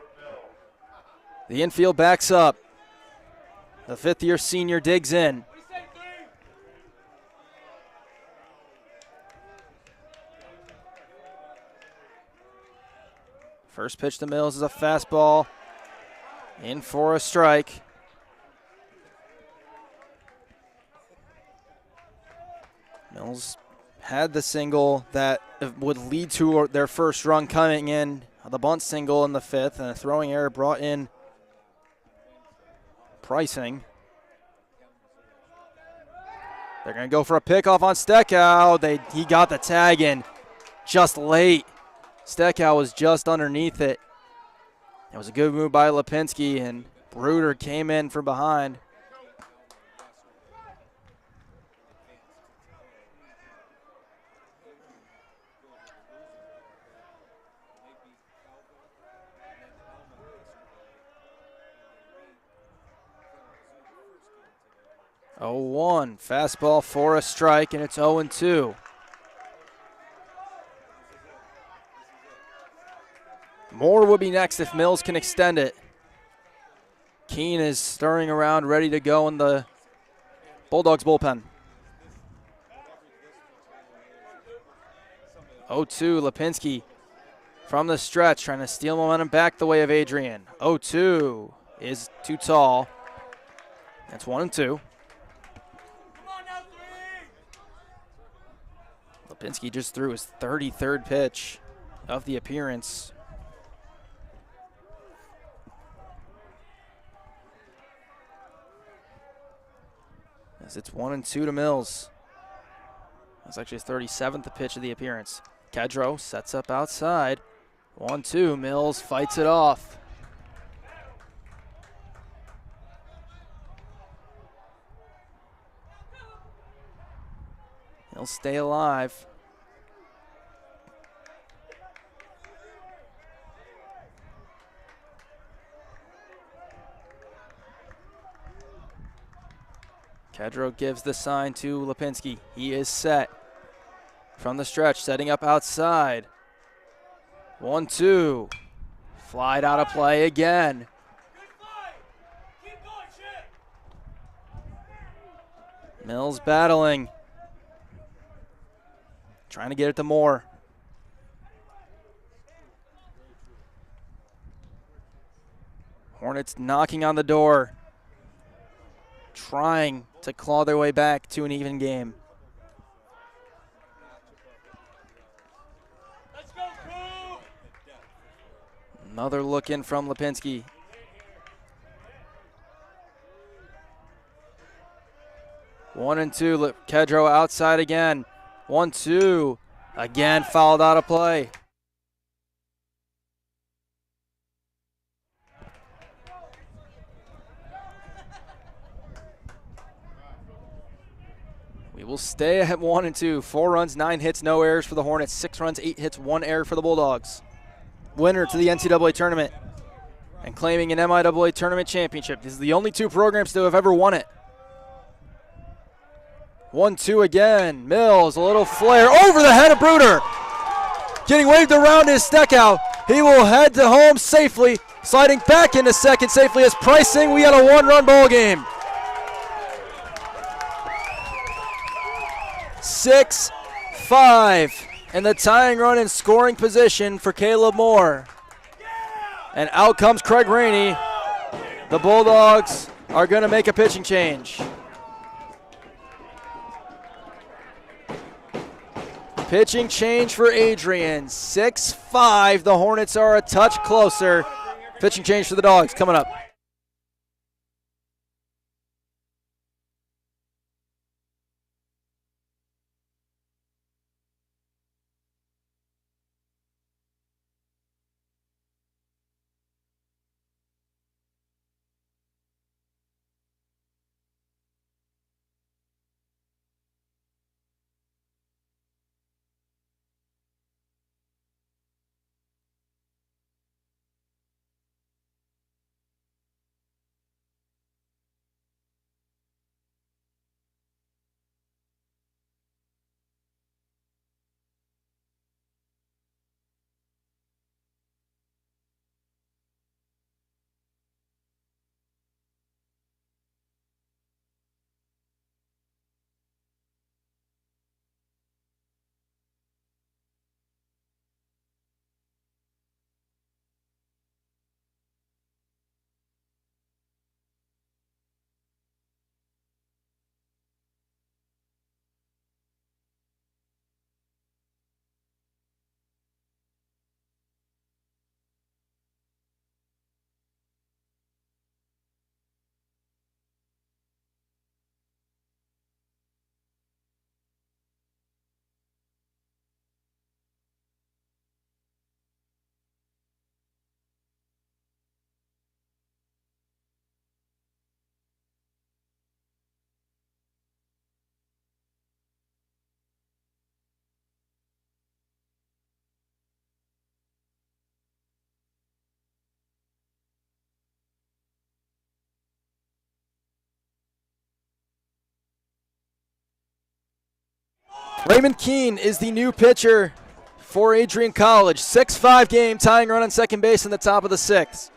The infield backs up. The fifth-year senior digs in. Reset 3. First pitch to Mills is a fastball. In for a strike. Mills had the single that would lead to their first run coming in, the bunt single in the fifth, and a throwing error brought in Pricing. They're going to go for a pickoff on Steckow. He got the tag in just late. Steckow was just underneath it. It was a good move by Lipinski, and Bruder came in from behind. Oh, 1 fastball for a strike, and it's 0-2. More will be next if Mills can extend it. Keene is stirring around, ready to go in the Bulldogs bullpen. 0-2, Lipinski from the stretch, trying to steal momentum back the way of Adrian. 0-2 is too tall. That's 1-2. Come on now, 3. Lipinski just threw his 33rd pitch of the appearance. As it's 1-2 to Mills. That's actually his 37th pitch of the appearance. Kedro sets up outside. 1-2, Mills fights it off. He'll stay alive. Kedro gives the sign to Lipinski. He is set from the stretch, setting up outside. 1-2. Flied out of play again. Good fight. Keep going, Chip. Mills battling. Trying to get it to Moore. Hornets knocking on the door. Trying to claw their way back to an even game. Let's go, Coop. Another look in from Lipinski. One and two, Kedro outside again. 1-2, again fouled out of play. We will stay at 1-2. 4 runs, 9 hits, no errors for the Hornets. 6 runs, 8 hits, 1 error for the Bulldogs. Winner to the NCAA tournament and claiming an MIAA tournament championship. This is the only 2 programs to have ever won it. 1-2 again. Mills, a little flare over the head of Bruder. Getting waved around is Steckow. He will head to home safely, sliding back into second safely as Pricing. We had a 1-run ball game. 6-5. And the tying run in scoring position for Caleb Moore. And out comes Craig Rainey. The Bulldogs are going to make a pitching change. Pitching change for Adrian. 6-5. The Hornets are a touch closer. Pitching change for the Dogs coming up. Raymond Keene is the new pitcher for Adrian College. 6-5 game, tying run on second base in the top of the sixth.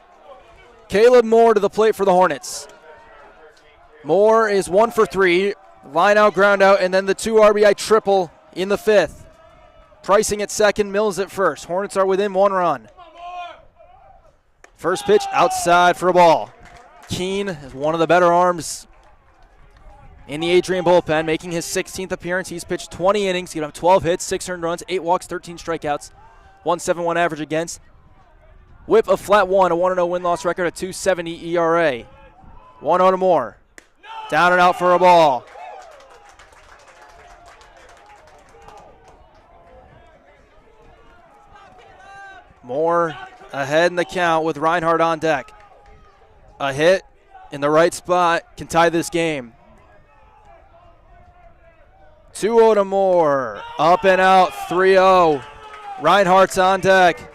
Caleb Moore to the plate for the Hornets. Moore is 1 for 3. Line out, ground out, and then the 2 RBI triple in the fifth. Pricing at second, Mills at first. Hornets are within 1 run. First pitch outside for a ball. Keene is one of the better arms in the Adrian bullpen, making his 16th appearance. He's pitched 20 innings. He'd have 12 hits, 6 earned runs, 8 walks, 13 strikeouts, 1.71 average against. Whip of flat 1, a 1-0 win-loss record, a 2.70 ERA. 1-0 to Moore. Down and out for a ball. Moore ahead in the count with Reinhardt on deck. A hit in the right spot can tie this game. 2-0 to Moore. Up and out, 3-0. Reinhardt's on deck.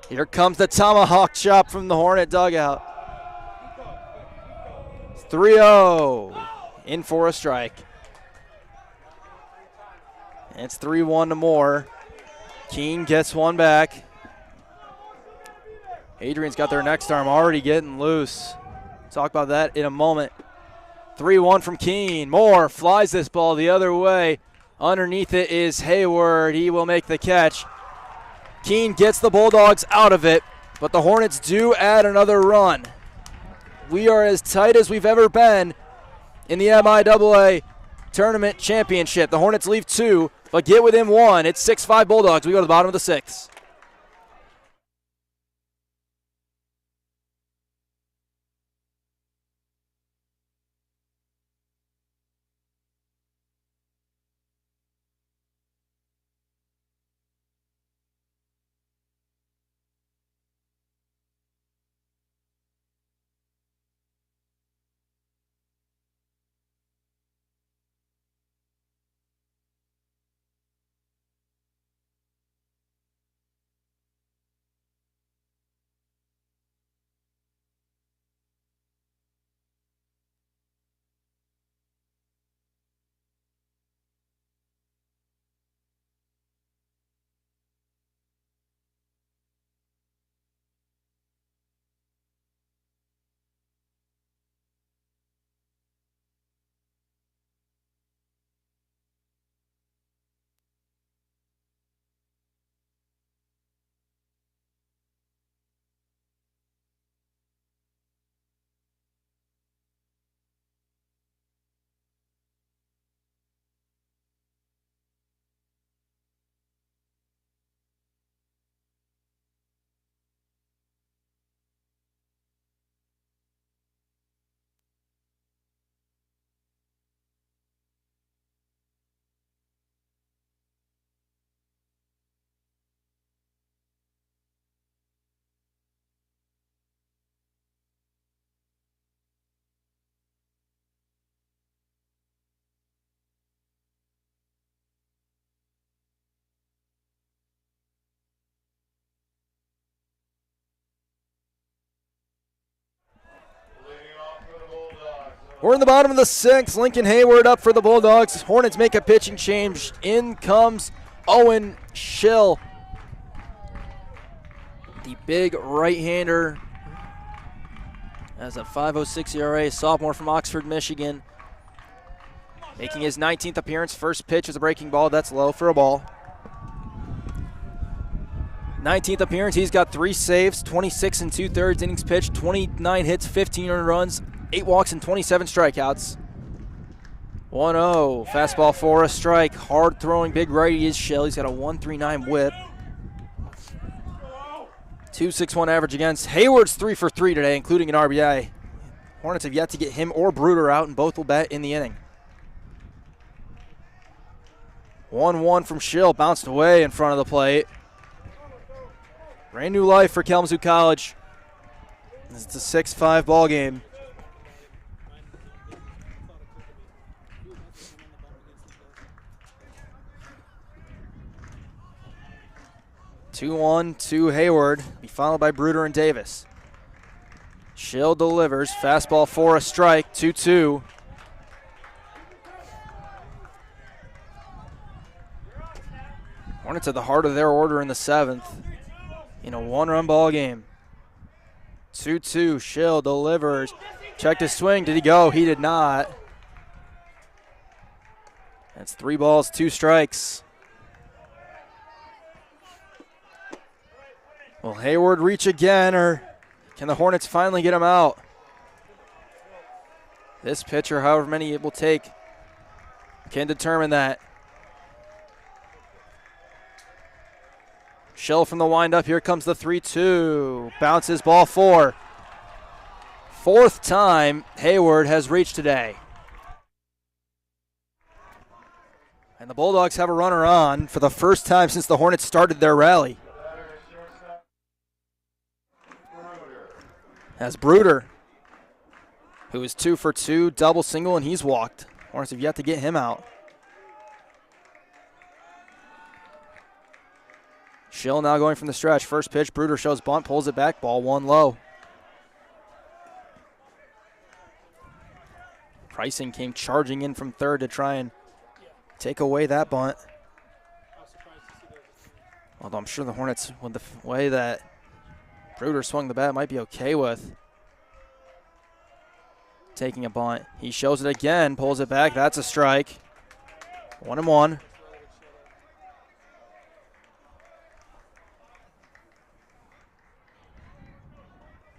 Here comes the tomahawk chop from the Hornet dugout. 3-0. In for a strike. And it's 3-1 to Moore. Keene gets one back. Adrian's got their next arm already getting loose. Talk about that in a moment. 3-1 from Keene. Moore flies this ball the other way. Underneath it is Hayward. He will make the catch. Keene gets the Bulldogs out of it, but the Hornets do add another run. We are as tight as we've ever been in the MIAA Tournament Championship. The Hornets leave 2, but get within 1. It's 6-5 Bulldogs. We go to the bottom of the 6th. We're in the bottom of the 6th. Lincoln Hayward up for the Bulldogs. Hornets make a pitching change. In comes Owen Schill. The big right-hander has a .506 ERA, sophomore from Oxford, Michigan. Making his 19th appearance. First pitch is a breaking ball. That's low for a ball. 19th appearance. He's got 3 saves, 26 and 2/3 innings pitched, 29 hits, 15 earned runs, 8 walks, and 27 strikeouts. 1-0. Fastball for a strike. Hard throwing big righty is Shell. He's got a 1.39 whip. 2.61 average against. Hayward's 3 for 3 today, including an RBI. Hornets have yet to get him or Bruder out, and both will bat in the inning. 1-1 from Schill. Bounced away in front of the plate. Brand new life for Kalamazoo College. It's a 6-5 ball game. Two-one to Hayward, be followed by Bruder and Davis. Schill delivers, fastball for a strike, 2-2. Hornets at the heart of their order in the 7th. In a 1-run ball game. 2-2, Schill delivers. Checked his swing, did he go? He did not. That's 3 balls, 2 strikes. Will Hayward reach again, or can the Hornets finally get him out? This pitcher, however many it will take, can determine that. Schill from the windup. Here comes the 3-2. Bounces ball 4. 4th time Hayward has reached today. And the Bulldogs have a runner on for the first time since the Hornets started their rally. As Bruder, who is 2 for 2, double single, and he's walked. Hornets have yet to get him out. Schill now going from the stretch. First pitch, Bruder shows bunt, pulls it back, ball 1 low. Pricing came charging in from third to try and take away that bunt. Although I'm sure the Hornets, with the way that Bruder swung the bat, might be okay with taking a bunt. He shows it again, pulls it back. That's a strike. 1-1.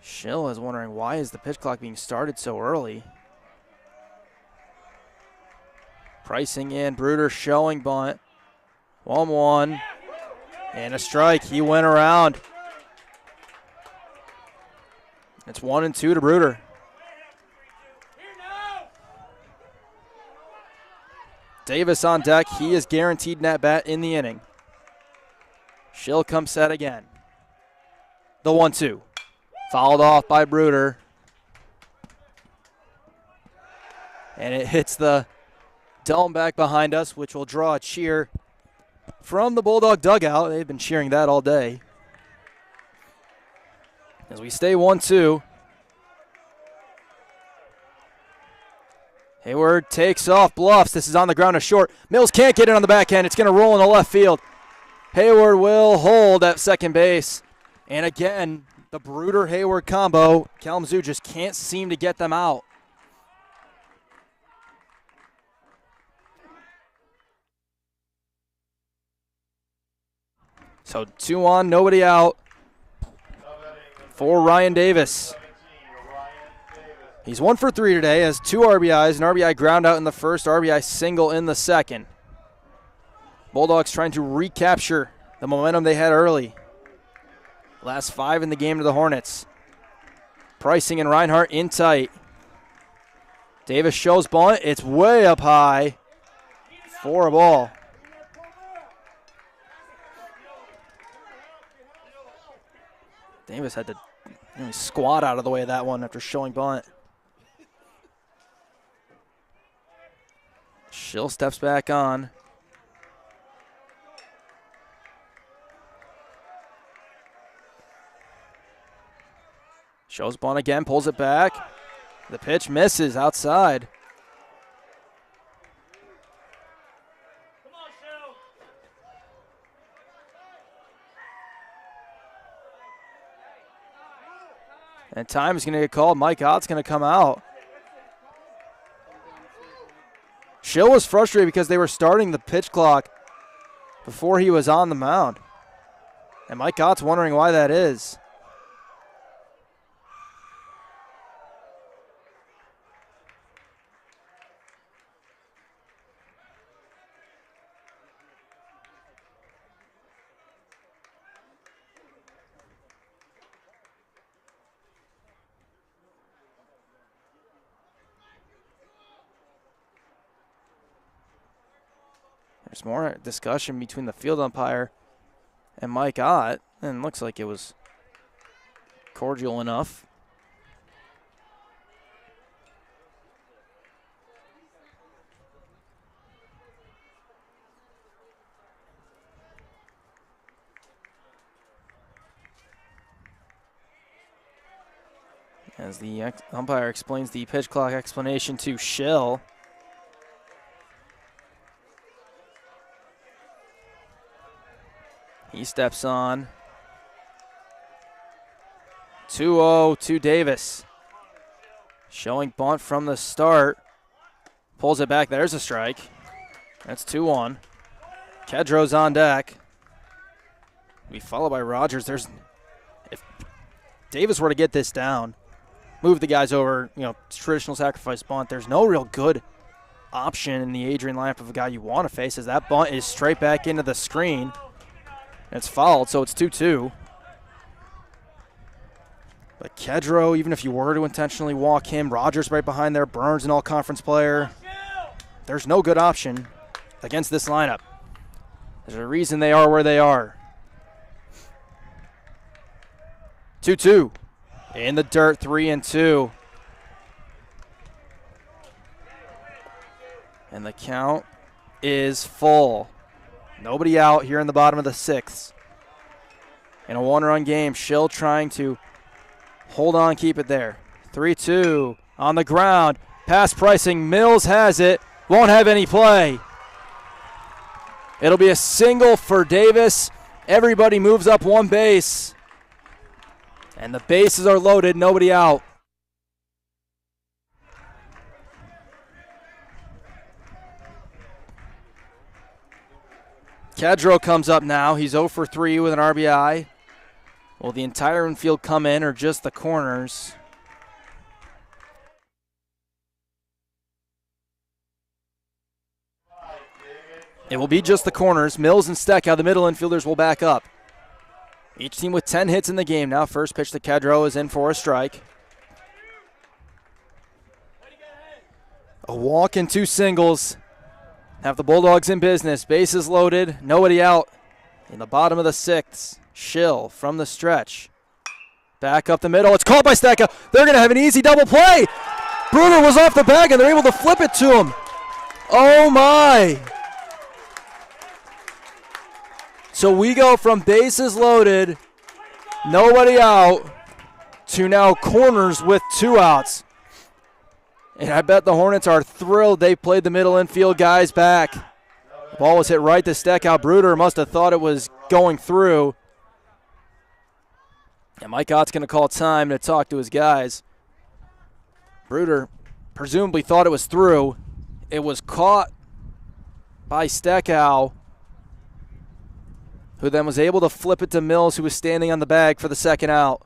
Schill is wondering, why is the pitch clock being started so early? Pricing in, Bruder showing bunt. 1-1. And a strike. He went around. It's 1-2 to Bruder. Davis on deck. He is guaranteed net bat in the inning. Schill comes set again. The 1-2. Fouled off by Bruder. And it hits the dome back behind us, which will draw a cheer from the Bulldog dugout. They've been cheering that all day. As we stay 1-2. Hayward takes off, bluffs. This is on the ground to short. Mills can't get it on the backhand. It's going to roll in the left field. Hayward will hold at second base. And again, the Bruder-Hayward combo, Kalamazoo just can't seem to get them out. So 2 on, nobody out for Ryan Davis. He's 1 for 3 today, has 2 RBIs, an RBI ground out in the first, RBI single in the second. Bulldogs trying to recapture the momentum they had early. Last 5 in the game to the Hornets. Pricing and Reinhardt in tight. Davis shows bunt. It's way up high for a ball. Davis had to squat out of the way of that one after showing bunt. Schill steps back on. Shows bunt again, pulls it back. The pitch misses outside. Come on, Shell. And time is going to get called. Mike Ott's going to come out. Schill was frustrated because they were starting the pitch clock before he was on the mound. And Mike Ott's wondering why that is. There's more discussion between the field umpire and Mike Ott, and it looks like it was cordial enough. As the umpire explains the pitch clock explanation to Schill. He steps on. 2-0 to Davis. Showing bunt from the start. Pulls it back. There's a strike. That's 2-1. Kedro's on deck. We followed by Rogers. If Davis were to get this down, move the guys over, traditional sacrifice bunt, there's no real good option in the Adrian lineup of a guy you want to face, as that bunt is straight back into the screen. It's fouled, so it's 2-2. But Kedro, even if you were to intentionally walk him, Rogers right behind there, Burns an all-conference player. There's no good option against this lineup. There's a reason they are where they are. 2-2. In the dirt, 3-2. And the count is full. Nobody out here in the bottom of the sixth. In a one-run game, Schill trying to hold on, keep it there. 3-2 on the ground. Pass pricing. Mills has it. Won't have any play. It'll be a single for Davis. Everybody moves up one base. And the bases are loaded. Nobody out. Kedro comes up now. He's 0 for 3 with an RBI. Will the entire infield come in or just the corners? It will be just the corners. Mills and Steckow, the middle infielders, will back up. Each team with 10 hits in the game now. First pitch to Kedro is in for a strike. A walk and 2 singles. Have the Bulldogs in business. Bases loaded. Nobody out in the bottom of the sixth. Schill from the stretch. Back up the middle. It's caught by Steckow. They're going to have an easy double play. Bruner was off the bag, and they're able to flip it to him. Oh, my. So we go from bases loaded, nobody out, to now corners with 2 outs. And I bet the Hornets are thrilled they played the middle infield guys back. The ball was hit right to Steckow. Bruder must have thought it was going through. And Mike Ott's going to call time to talk to his guys. Bruder presumably thought it was through. It was caught by Steckow, who then was able to flip it to Mills, who was standing on the bag for the second out.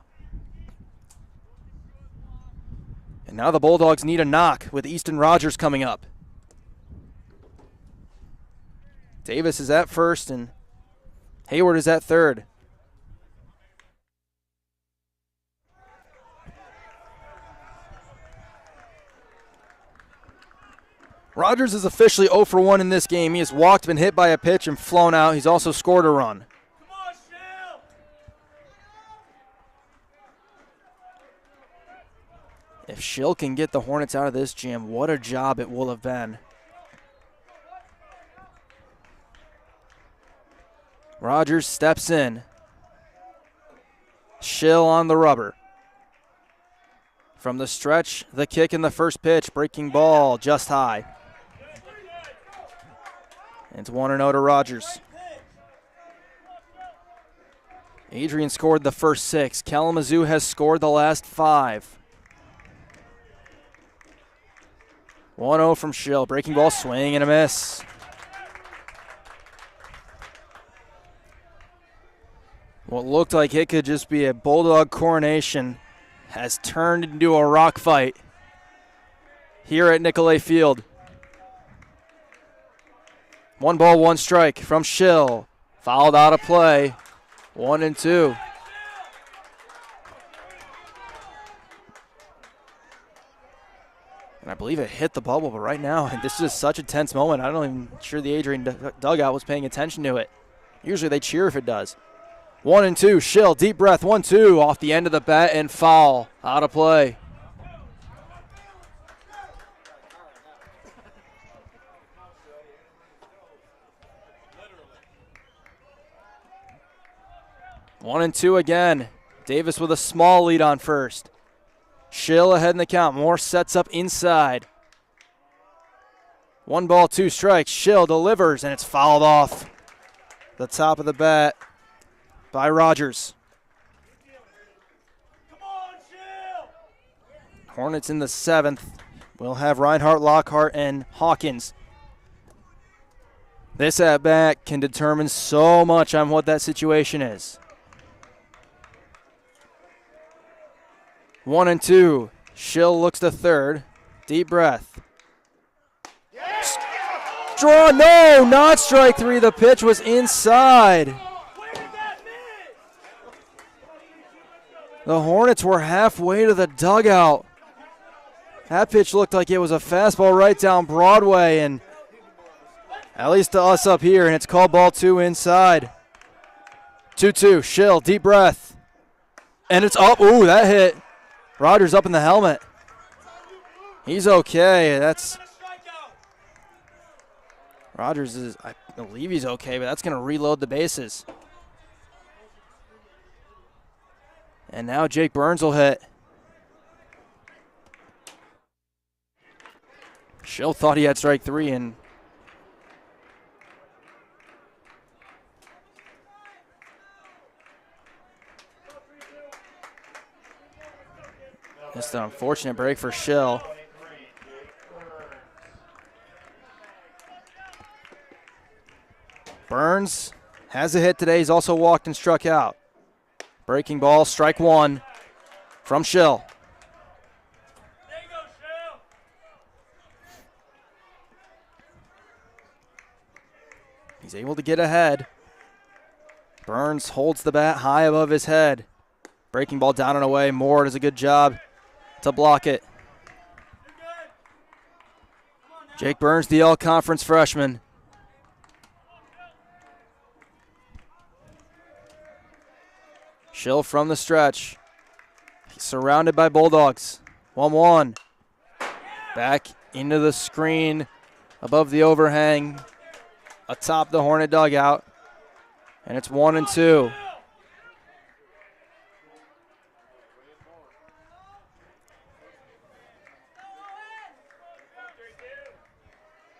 And now the Bulldogs need a knock with Easton Rogers coming up. Davis is at first, and Hayward is at third. Rogers is officially 0 for 1 in this game. He has walked, been hit by a pitch, and flown out. He's also scored a run. Come on, Shell. If Schill can get the Hornets out of this jam, what a job it will have been. Rogers steps in. Schill on the rubber. From the stretch, the kick in the first pitch, breaking ball just high. It's 1-0 to Rogers. Adrian scored the first 6. Kalamazoo has scored the last 5. 1-0 from Schill. Breaking ball, swing and a miss. What looked like it could just be a Bulldog coronation has turned into a rock fight here at MIAA Field. 1 ball, 1 strike from Schill. Fouled out of play. 1-2. And I believe it hit the bubble, but right now, this is such a tense moment. I'm not even sure the Adrian dugout was paying attention to it. Usually they cheer if it does. 1-2, Schill, deep breath, 1-2, off the end of the bat and foul, out of play. One and two again. Davis with a small lead on first. Schill ahead in the count. Moore sets up inside. 1 ball, 2 strikes. Schill delivers, and it's fouled off the top of the bat by Rogers. Hornets in the 7th. We'll have Reinhardt, Lockhart, and Hawkins. This at-bat can determine so much on what that situation is. 1-2. Schill looks to third. Deep breath. Draw, no, not strike 3. The pitch was inside. The Hornets were halfway to the dugout. That pitch looked like it was a fastball right down Broadway, and at least to us up here, and it's called ball 2 inside. 2-2, Schill, deep breath. And it's up. Ooh, that hit. Rogers up in the helmet. He's okay. That's Rogers is, I believe he's okay, but that's going to reload the bases. And now Jake Burns will hit. Schill thought he had strike 3, and just an unfortunate break for Schill. Burns has a hit today. He's also walked and struck out. Breaking ball, strike 1 from Schill. He's able to get ahead. Burns holds the bat high above his head. Breaking ball down and away. Moore does a good job to block it. Jake Burns, the all-conference freshman. Schill from the stretch. He's surrounded by Bulldogs. 1-1. Back into the screen above the overhang atop the Hornet dugout. And it's 1-2.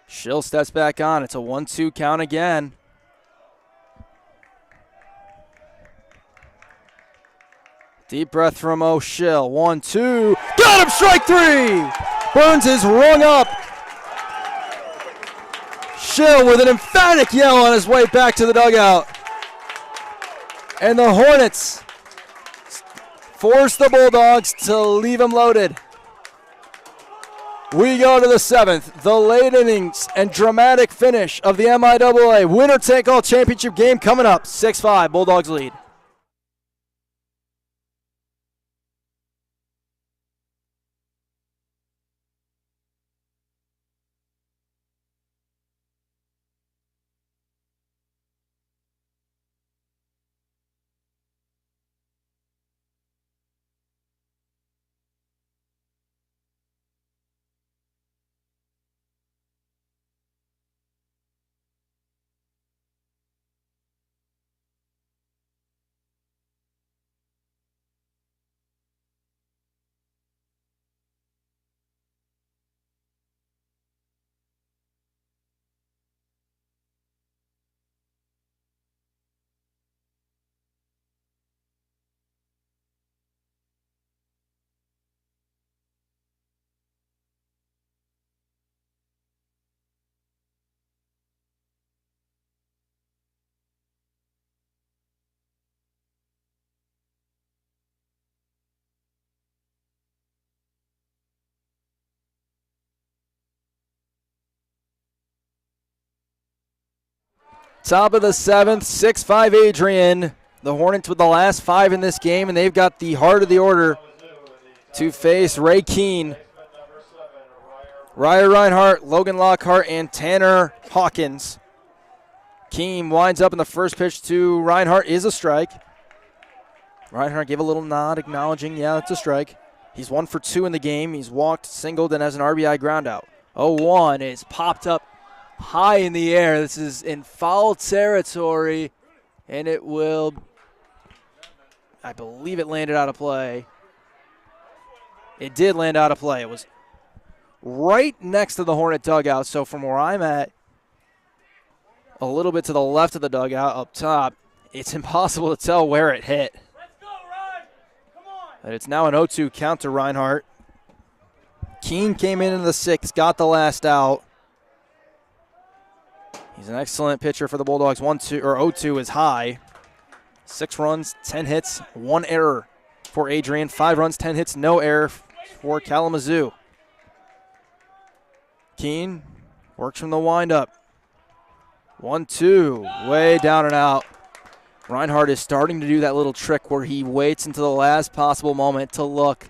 Schill steps back on. It's a 1-2 count again. Deep breath from Schill. 1-2. Got him, strike 3. Burns is rung up. Schill with an emphatic yell on his way back to the dugout. And the Hornets force the Bulldogs to leave him loaded. We go to the 7th, the late innings and dramatic finish of the MIAA winner-take-all championship game coming up. 6-5, Bulldogs lead. Top of the 7th, 6-5 Adrian. The Hornets with the last 5 in this game, and they've got the heart of the order to face Ray Keene, Ryer Reinhardt, Logan Lockhart, and Tanner Hawkins. Keene winds up in the first pitch to Reinhardt is a strike. Reinhardt gave a little nod acknowledging, yeah, it's a strike. He's 1 for 2 in the game. He's walked, singled, and has an RBI groundout. 0-1 is popped up high in the air. This is in foul territory, and it will, I believe it landed out of play. It did land out of play. It was right next to the Hornet dugout, so from where I'm at, a little bit to the left of the dugout up top, it's impossible to tell where it hit. Let's go, Ryan. Come on. And it's now an 0-2 count to Reinhardt. Keene came in the 6th, got the last out. He's an excellent pitcher for the Bulldogs. 0-2 is high. 6 runs, 10 hits, 1 error for Adrian. 5 runs, 10 hits, no error for Kalamazoo. Keene works from the windup. 1-2, way down and out. Reinhardt is starting to do that little trick where he waits until the last possible moment to look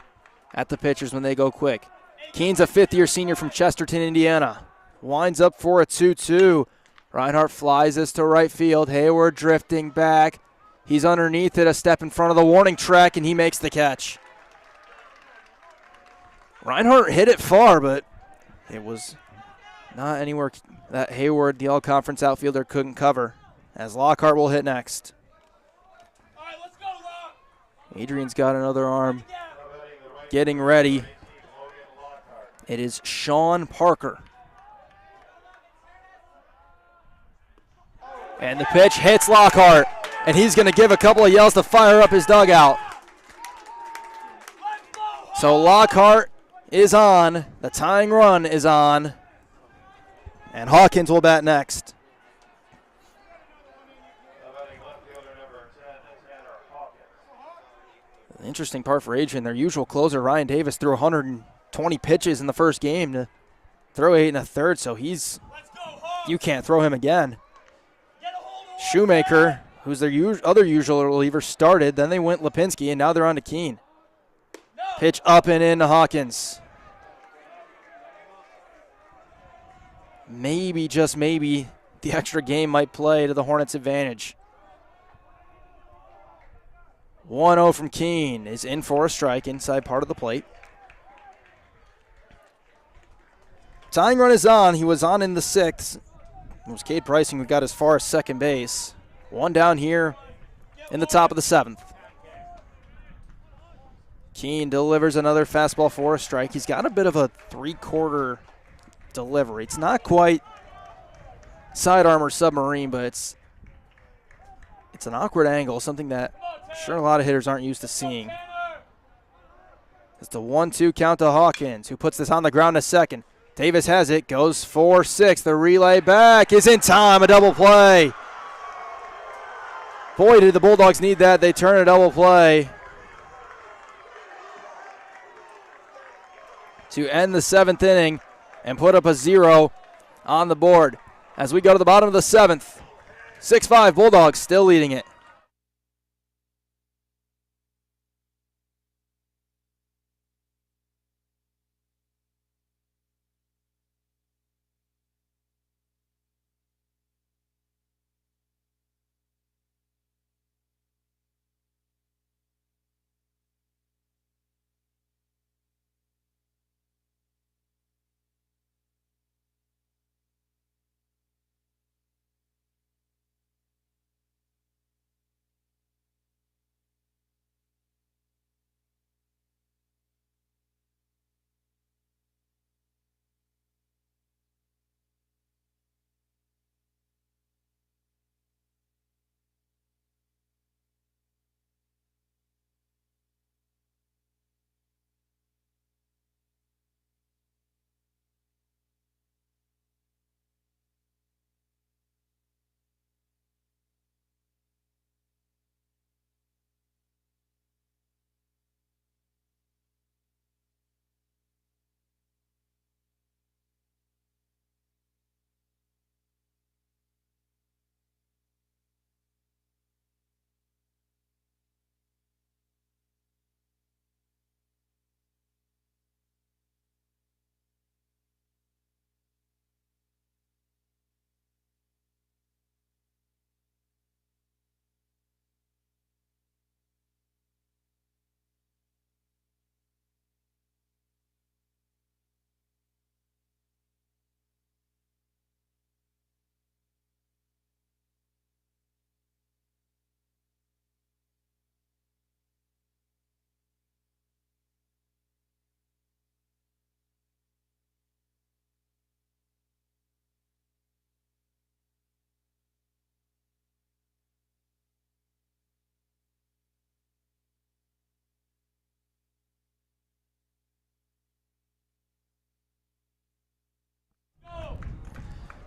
at the pitchers when they go quick. Keene's a 5th-year senior from Chesterton, Indiana. Winds up for a 2-2. Reinhardt flies this to right field. Hayward drifting back. He's underneath it, a step in front of the warning track, and he makes the catch. Reinhardt hit it far, but it was not anywhere that Hayward, the all-conference outfielder, couldn't cover, as Lockhart will hit next. All right, let's go, Rock. Adrian's got another arm getting ready. It is Sean Parker. And the pitch hits Lockhart, and he's going to give a couple of yells to fire up his dugout. So Lockhart is on. The tying run is on. And Hawkins will bat next. The interesting part for Adrian, their usual closer, Ryan Davis, threw 120 pitches in the first game to throw 8 1/3, so you can't throw him again. Shoemaker, who's their other usual reliever, started. Then they went Lipinski, and now they're on to Keene. Pitch up and in to Hawkins. Maybe, just maybe, the extra game might play to the Hornets' advantage. 1-0 from Keene is in for a strike inside part of the plate. Tying run is on. He was on in the 6th. It was Cade Pricing who got as far as second base. 1 down here in the top of the 7th. Keene delivers another fastball for a strike. He's got a bit of a 3/4 delivery. It's not quite sidearm or submarine, but it's an awkward angle, something that I'm sure a lot of hitters aren't used to seeing. It's the 1-2 count to Hawkins, who puts this on the ground a second. Davis has it, goes for 6. The relay back is in time, a double play. Boy, did the Bulldogs need that. They turn a double play to end the 7th inning and put up a 0 on the board. As we go to the bottom of the 7th, 6-5 Bulldogs still leading it.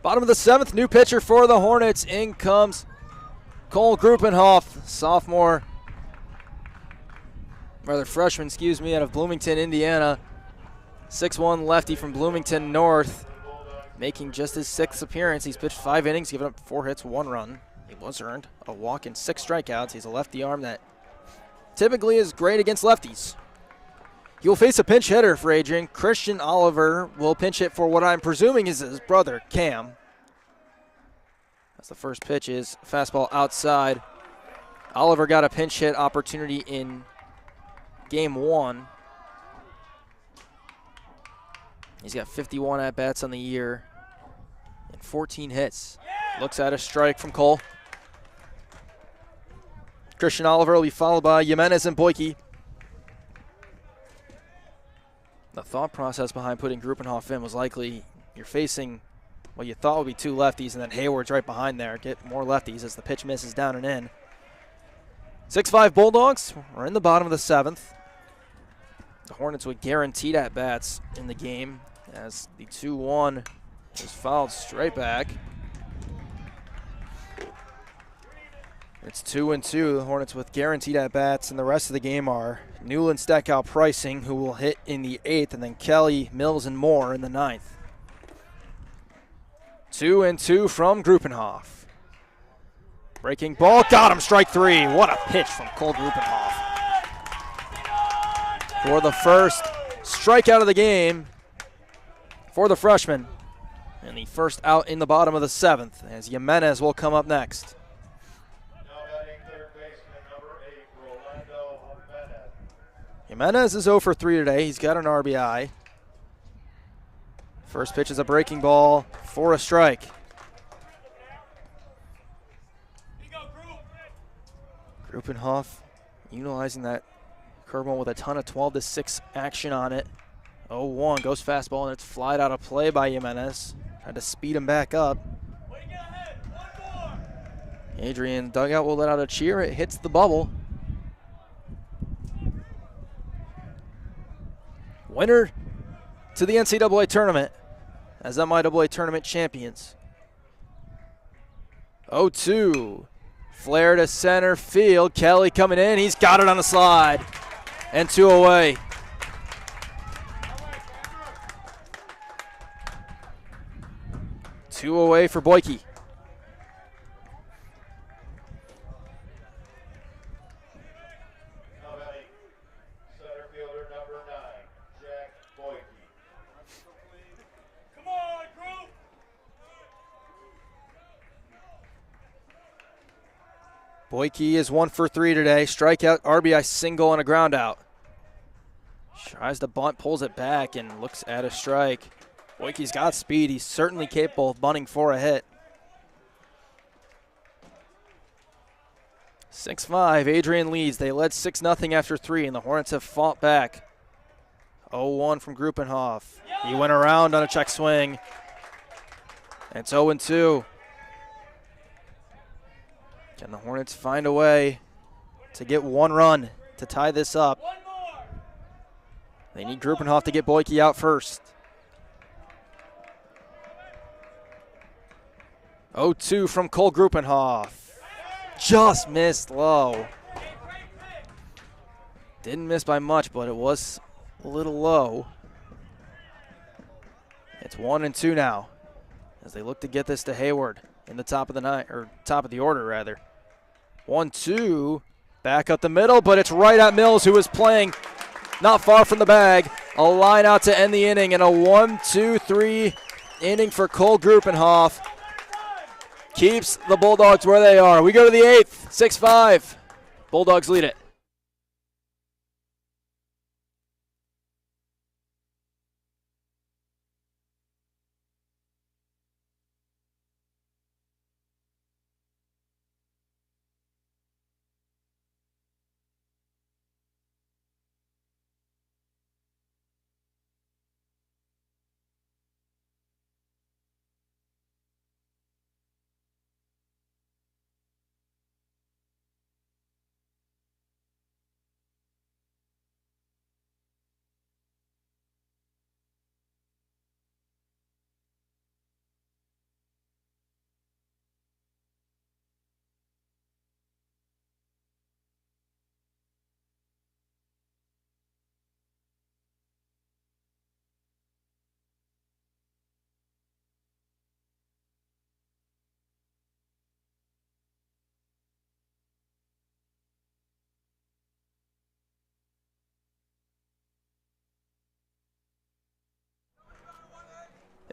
Bottom of the 7th, new pitcher for the Hornets. In comes Cole Gruppenhoff, freshman, out of Bloomington, Indiana. 6'1" lefty from Bloomington North, making just his 6th appearance. He's pitched 5 innings, given up 4 hits, 1 run. He was earned a walk and 6 strikeouts. He's a lefty arm that typically is great against lefties. He will face a pinch hitter for Adrian. Christian Oliver will pinch hit for what I'm presuming is his brother, Cam. That's the first pitch is fastball outside. Oliver got a pinch hit opportunity in game 1. He's got 51 at-bats on the year and 14 hits. Looks at a strike from Cole. Christian Oliver will be followed by Jimenez and Boyke. The thought process behind putting Gruppenhoff in was likely you're facing what you thought would be 2 lefties, and then Hayward's right behind there. Get more lefties as the pitch misses down and in. 6-5 Bulldogs are in the bottom of the 7th. The Hornets with guaranteed at-bats in the game as the 2-1 is fouled straight back. It's 2-2. The Hornets with guaranteed at-bats, and the rest of the game are Newland, Steckow, Pricing, who will hit in the 8th, and then Kelly, Mills, and Moore in the 9th. 2-2 from Gruppenhoff. Breaking ball, got him, strike 3. What a pitch from Cole Gruppenhoff. For the first strikeout of the game for the freshman. And the first out in the bottom of the 7th, as Jimenez will come up next. Now batting third baseman number 8, Rolando Jimenez. Jimenez is 0 for 3 today. He's got an RBI. First pitch is a breaking ball for a strike. Gruppenhoff utilizing that curveball with a ton of 12-6 action on it. 0-1 goes fastball, and it's flied out of play by Jimenez. Tried to speed him back up. Adrian dugout will let out a cheer. It hits the bubble. Winner to the NCAA tournament as MIAA tournament champions. 0-2. Flare to center field. Kelly coming in. He's got it on the slide. And 2 away. Two away for Boyke. Now batting center fielder number 9, Jack Boyke. Come on, group! Boyke is 1 for 3 today. Strikeout, RBI single, and a ground out. Tries to bunt, pulls it back, and looks at a strike. Boyke's got speed. He's certainly capable of bunting for a hit. 6-5, Adrian leads. They led 6-0 after 3, and the Hornets have fought back. 0-1 from Gruppenhoff. He went around on a check swing. It's 0-2. Can the Hornets find a way to get 1 run to tie this up? One more! They need Gruppenhoff to get Boyke out first. 0-2 from Cole Gruppenhoff. Just missed low. Didn't miss by much, but it was a little low. It's 1-2 now as they look to get this to Hayward in the top of the top of the order rather. 1-2, back up the middle, but it's right at Mills, who is playing not far from the bag. A line out to end the inning, and a 1-2-3 inning for Cole Gruppenhoff. Keeps the Bulldogs where they are. We go to the 8th, 6-5. Bulldogs lead it.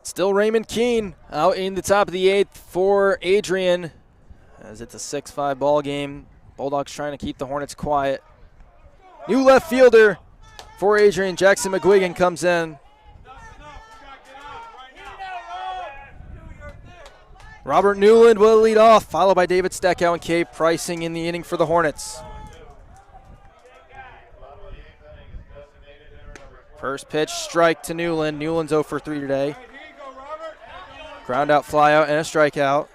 It's still Raymond Keene out in the top of the 8th for Adrian, as it's a 6-5 ball game. Bulldogs trying to keep the Hornets quiet. New left fielder for Adrian, Jackson McGuigan, comes in. Robert Newland will lead off, followed by David Steckow and Cade Pricing in the inning for the Hornets. First pitch, strike to Newland. Newland's 0 for 3 today. Ground out, fly out, and a strikeout.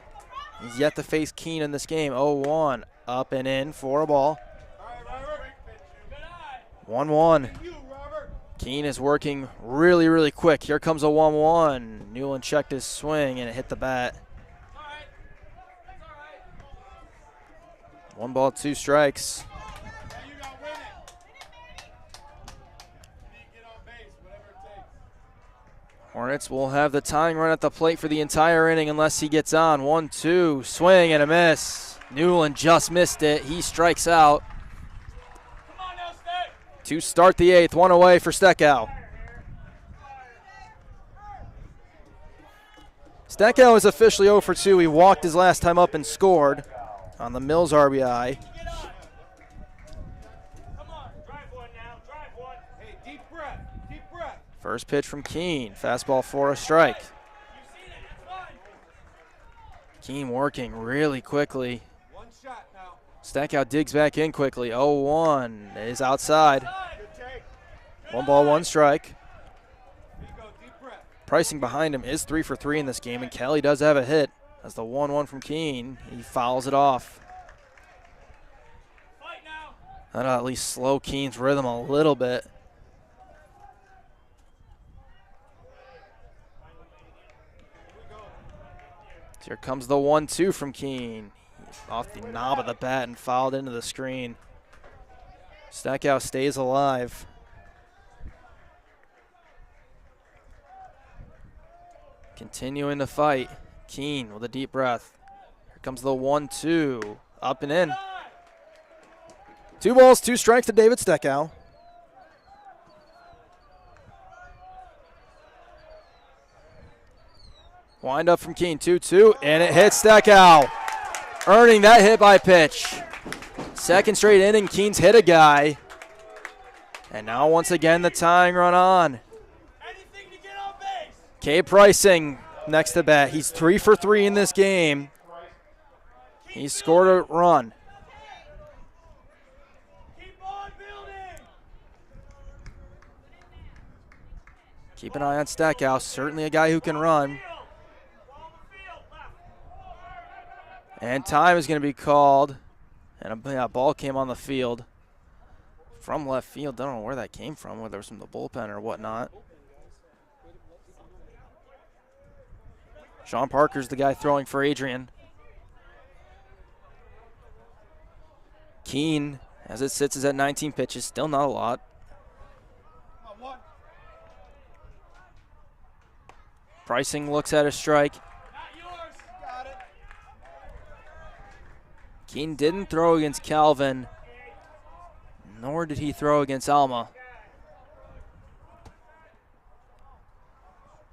He's yet to face Keene in this game. 0-1, up and in for a ball. 1-1. Keene is working really, really quick. Here comes a 1-1. Newland checked his swing, and it hit the bat. 1 ball, 2 strikes. Hornets will have the tying run at the plate for the entire inning unless he gets on. 1-2, swing and a miss. Newland just missed it. He strikes out. To start the 8th, 1 away for Steckow. Steckow is officially 0 for 2. He walked his last time up and scored on the Mills RBI. First pitch from Keene, fastball for a strike. Keene working really quickly. Steckow digs back in quickly. 0-1 is outside. 1 ball, 1 strike. Pricing behind him is 3 for 3 in this game, and Kelly does have a hit. As the 1-1 from Keene, he fouls it off. That'll at least slow Keene's rhythm a little bit. Here comes the 1-2 from Keene. Off the knob of the bat and fouled into the screen. Steckow stays alive. Continuing to fight. Keene with a deep breath. Here comes the 1-2. Up and in. 2 balls, 2 strikes to David Steckow. Wind up from Keene, 2-2, and it hits Steckow. Earning that hit by pitch. Second straight inning, Keene's hit a guy. And now once again the tying run on. Cade Pricing next to bat. He's 3 for 3 in this game. He scored a run. Keep an eye on Steckow, certainly a guy who can run. And time is going to be called. And a ball came on the field from left field. I don't know where that came from, whether it was from the bullpen or whatnot. Sean Parker's the guy throwing for Adrian. Keene, as it sits, is at 19 pitches. Still not a lot. Pricing looks at a strike. Keene didn't throw against Calvin, nor did he throw against Alma.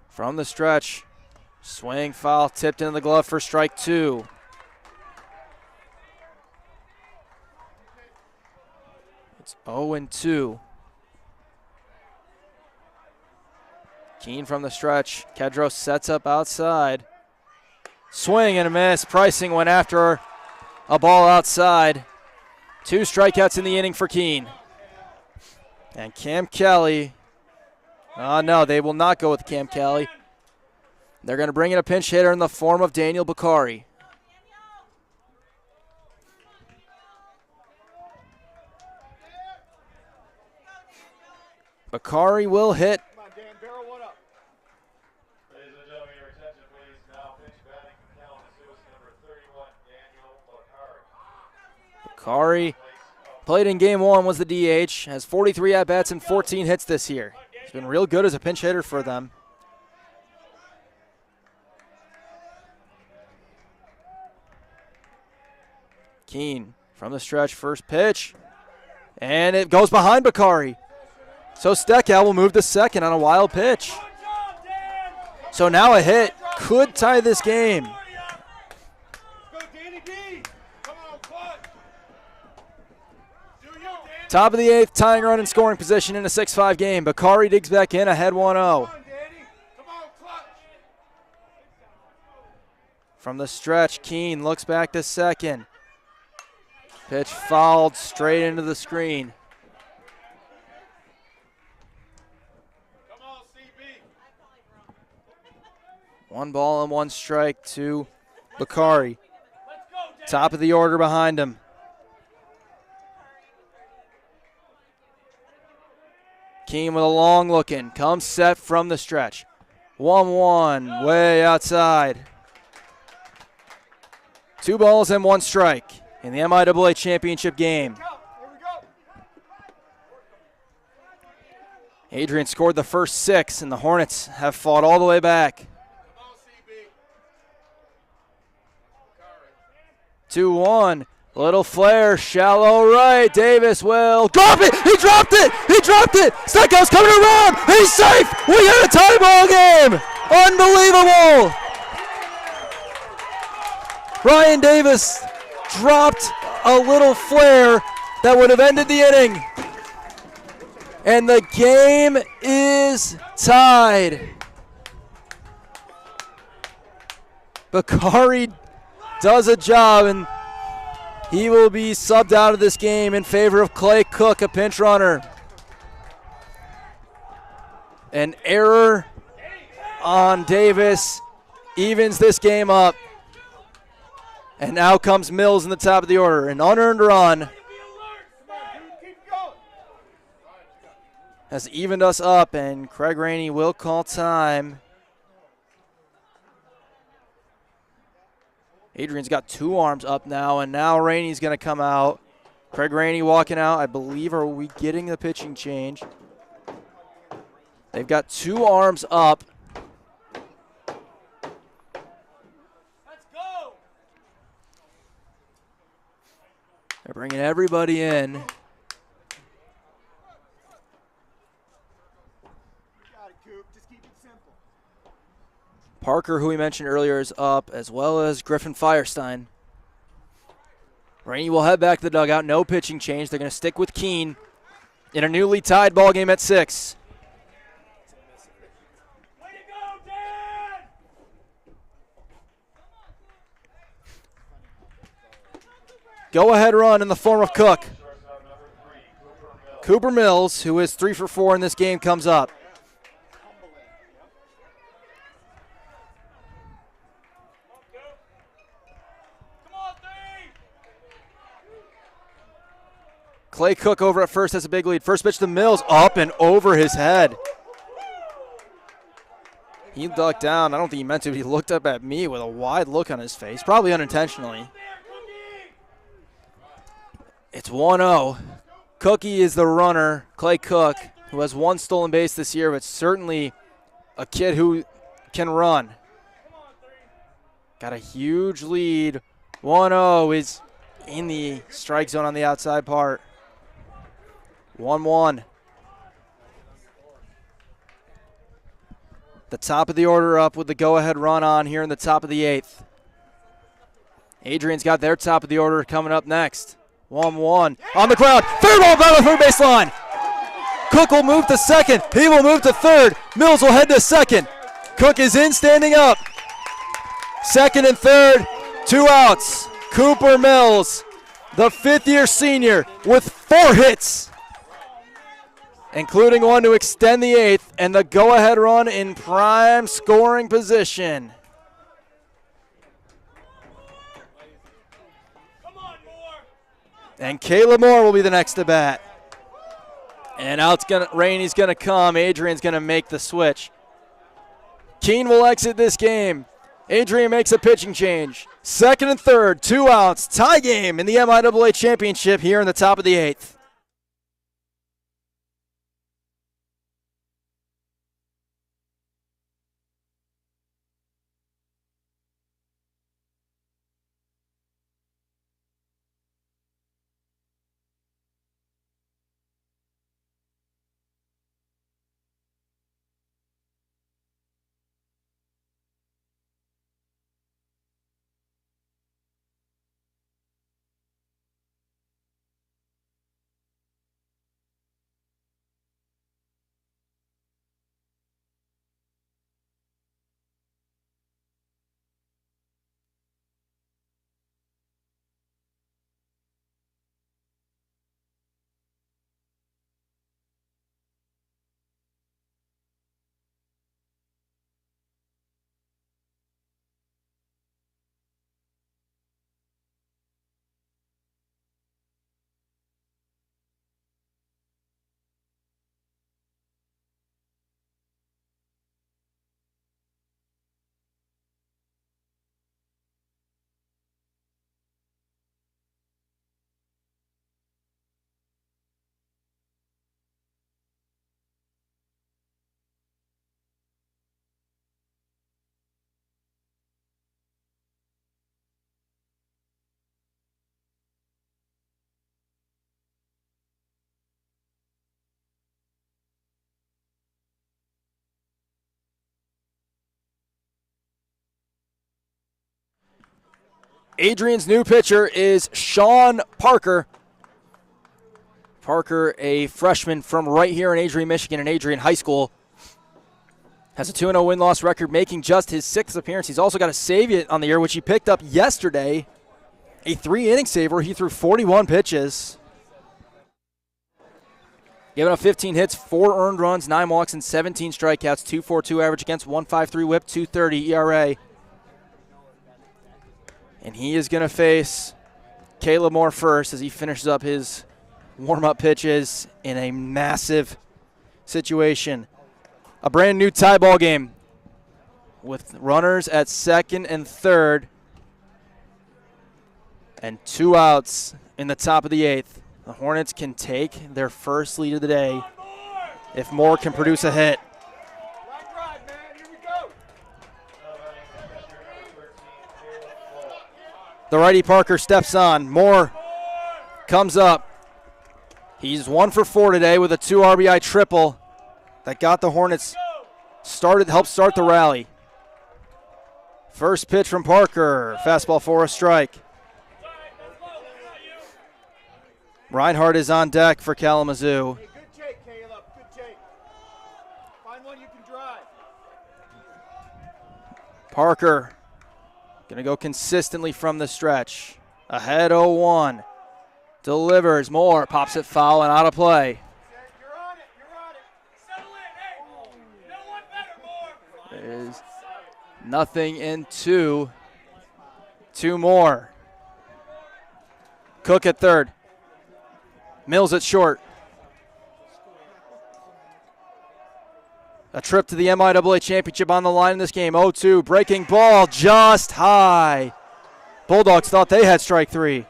From the stretch, swing, foul, tipped into the glove for strike 2. It's 0-2. Keene from the stretch. Kedros sets up outside. Swing and a miss. Pricing went after a ball outside. 2 strikeouts in the inning for Keene. And Cam Kelly. No, they will not go with Cam Kelly. They're going to bring in a pinch hitter in the form of Daniel Bakari. Bakari will hit. Ladies and gentlemen, your attention please. Now pitch batting from Kalamazoo is number 31, Daniel Bakari. Bakari played in game 1, was the DH, has 43 at-bats and 14 hits this year. He's been real good as a pinch hitter for them. Keene from the stretch, first pitch, and it goes behind Bakari. So Steckow will move to second on a wild pitch. So now a hit could tie this game. Go, Danny D. Come on, clutch. Do you, Danny? Top of the 8th, tying run in scoring position in a 6-5 game. Bakari digs back in, ahead 1-0. Come on, Danny. Come on, clutch. From the stretch, Keene looks back to second. Pitch fouled straight into the screen. Come on, CB. 1 ball and 1 strike to Bakari. Top of the order behind him. Keene with a long look in. Comes set from the stretch. 1-1, way outside. 2 balls and 1 strike in the MIAA championship game. Adrian scored the first 6, and the Hornets have fought all the way back. Come on, CB. 2-1. Little flare, shallow right. Davis will drop it. He dropped it. He dropped it. Stackhouse coming around. He's safe. We got a tie ball game. Unbelievable. Ryan Davis dropped a little flare that would have ended the inning. And the game is tied. Bakari does a job, and he will be subbed out of this game in favor of Clay Cook, a pinch runner. An error on Davis evens this game up. And now comes Mills in the top of the order. An unearned run has evened us up, and Craig Rainey will call time. Adrian's got 2 arms up now, and now Rainey's going to come out. Craig Rainey walking out. I believe, are we getting the pitching change? They've got 2 arms up. Let's go. They're bringing everybody in. Got it, Coop. Just keep it simple. Parker, who we mentioned earlier, is up, as well as Griffin Firestein. Rainey will head back to the dugout. No pitching change. They're going to stick with Keene in a newly tied ball game at 6. Way to go, Dad! Go-ahead run in the form of Cook. Shortstop number 3, Cooper Mills. Cooper Mills, who is 3 for 4 in this game, comes up. Come on, 3! Clay Cook over at first has a big lead. First pitch to Mills, up and over his head. He ducked down. I don't think he meant to, but he looked up at me with a wide look on his face, probably unintentionally. It's 1-0. Cookie is the runner, Clay Cook, who has 1 stolen base this year, but certainly a kid who can run. Got a huge lead. 1-0 is in the strike zone on the outside part. 1-1. The top of the order up with the go-ahead run on here in the top of the 8th. Adrian's got their top of the order coming up next. 1-1 on the ground. Third ball down the third base line. Cook will move to second. He will move to third. Mills will head to second. Cook is in, standing up. Second and third, 2 outs. Cooper Mills, the 5th-year senior, with 4 hits, including 1 to extend the 8th, and the go-ahead run in prime scoring position. Come on, Moore! And Caleb Moore will be the next to bat. And out Rainey's going to come. Adrian's going to make the switch. Keene will exit this game. Adrian makes a pitching change. Second and third, 2 outs. Tie game in the MIAA championship here in the top of the 8th. Adrian's new pitcher is Sean Parker. Parker, a freshman from right here in Adrian, Michigan, in Adrian High School. Has a 2-0 win-loss record, making just his 6th appearance. He's also got a save on the year, which he picked up yesterday. A 3-inning save where he threw 41 pitches. Giving up 15 hits, 4 earned runs, 9 walks, and 17 strikeouts. 2.42 average against, 1.53 whip, 2.30 ERA. And he is going to face Caleb Moore first as he finishes up his warm-up pitches in a massive situation. A brand new tie ball game with runners at second and third and 2 outs in the top of the 8th. The Hornets can take their first lead of the day if Moore can produce a hit. The righty Parker steps on. Moore comes up. He's 1 for 4 today with a 2 RBI triple that got the Hornets helped start the rally. First pitch from Parker. Fastball for a strike. Reinhardt is on deck for Kalamazoo. Hey, good take, Caleb. Good take. Find one you can drive. Parker going to go consistently from the stretch. Ahead 0-1. Delivers. Moore pops it foul and out of play. You're on it. You're on it. Settle in. Hey, no one better, more. There's nothing in 2. 2 more. Cook at third. Mills at short. A trip to the MIAA championship on the line in this game. 0-2. Breaking ball just high. Bulldogs thought they had strike 3.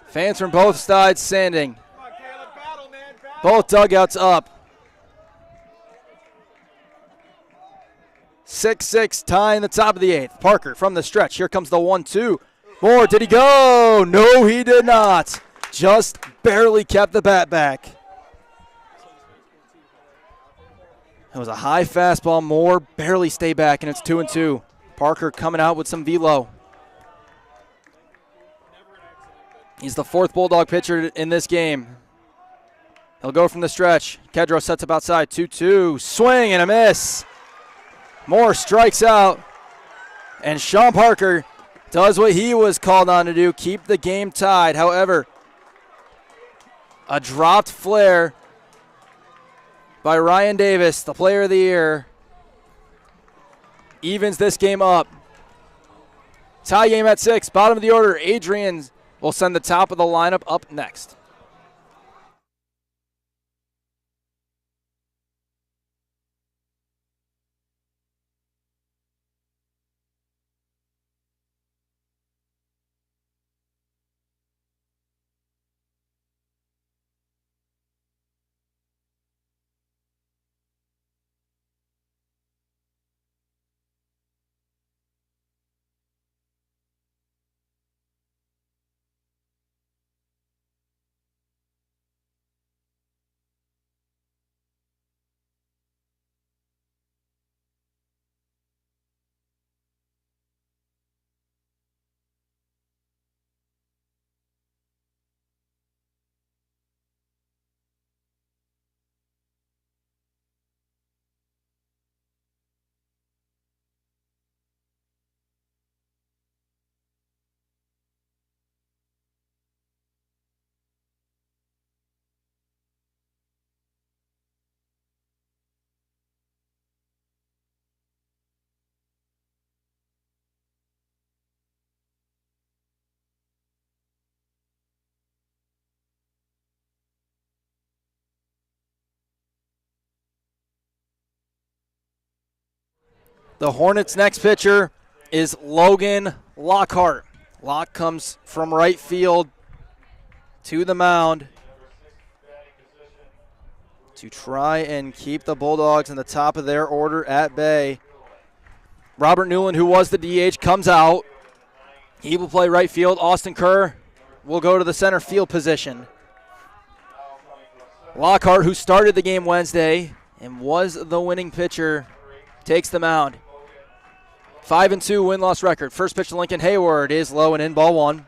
Fans from both sides standing. Come on, Caleb. Battle, man. Battle. Both dugouts up. 6-6 tie in the top of the 8th. Parker from the stretch. Here comes the 1-2. Moore, did he go? No, he did not. Just barely kept the bat back. It was a high fastball. Moore barely stayed back, and it's 2-2. Parker coming out with some velo. He's the 4th Bulldog pitcher in this game. He'll go from the stretch. Kedro sets up outside. 2-2. Swing and a miss. Moore strikes out. And Sean Parker does what he was called on to do, keep the game tied. However, a dropped flare by Ryan Davis, the player of the year, evens this game up. Tie game at 6, bottom of the order. Adrian will send the top of the lineup up next. The Hornets' next pitcher is Logan Lockhart. Lock comes from right field to the mound to try and keep the Bulldogs in the top of their order at bay. Robert Newland, who was the DH, comes out. He will play right field. Austin Kerr will go to the center field position. Lockhart, who started the game Wednesday and was the winning pitcher, takes the mound. 5-2 win-loss record. First pitch to Lincoln Hayward is low and in, ball one.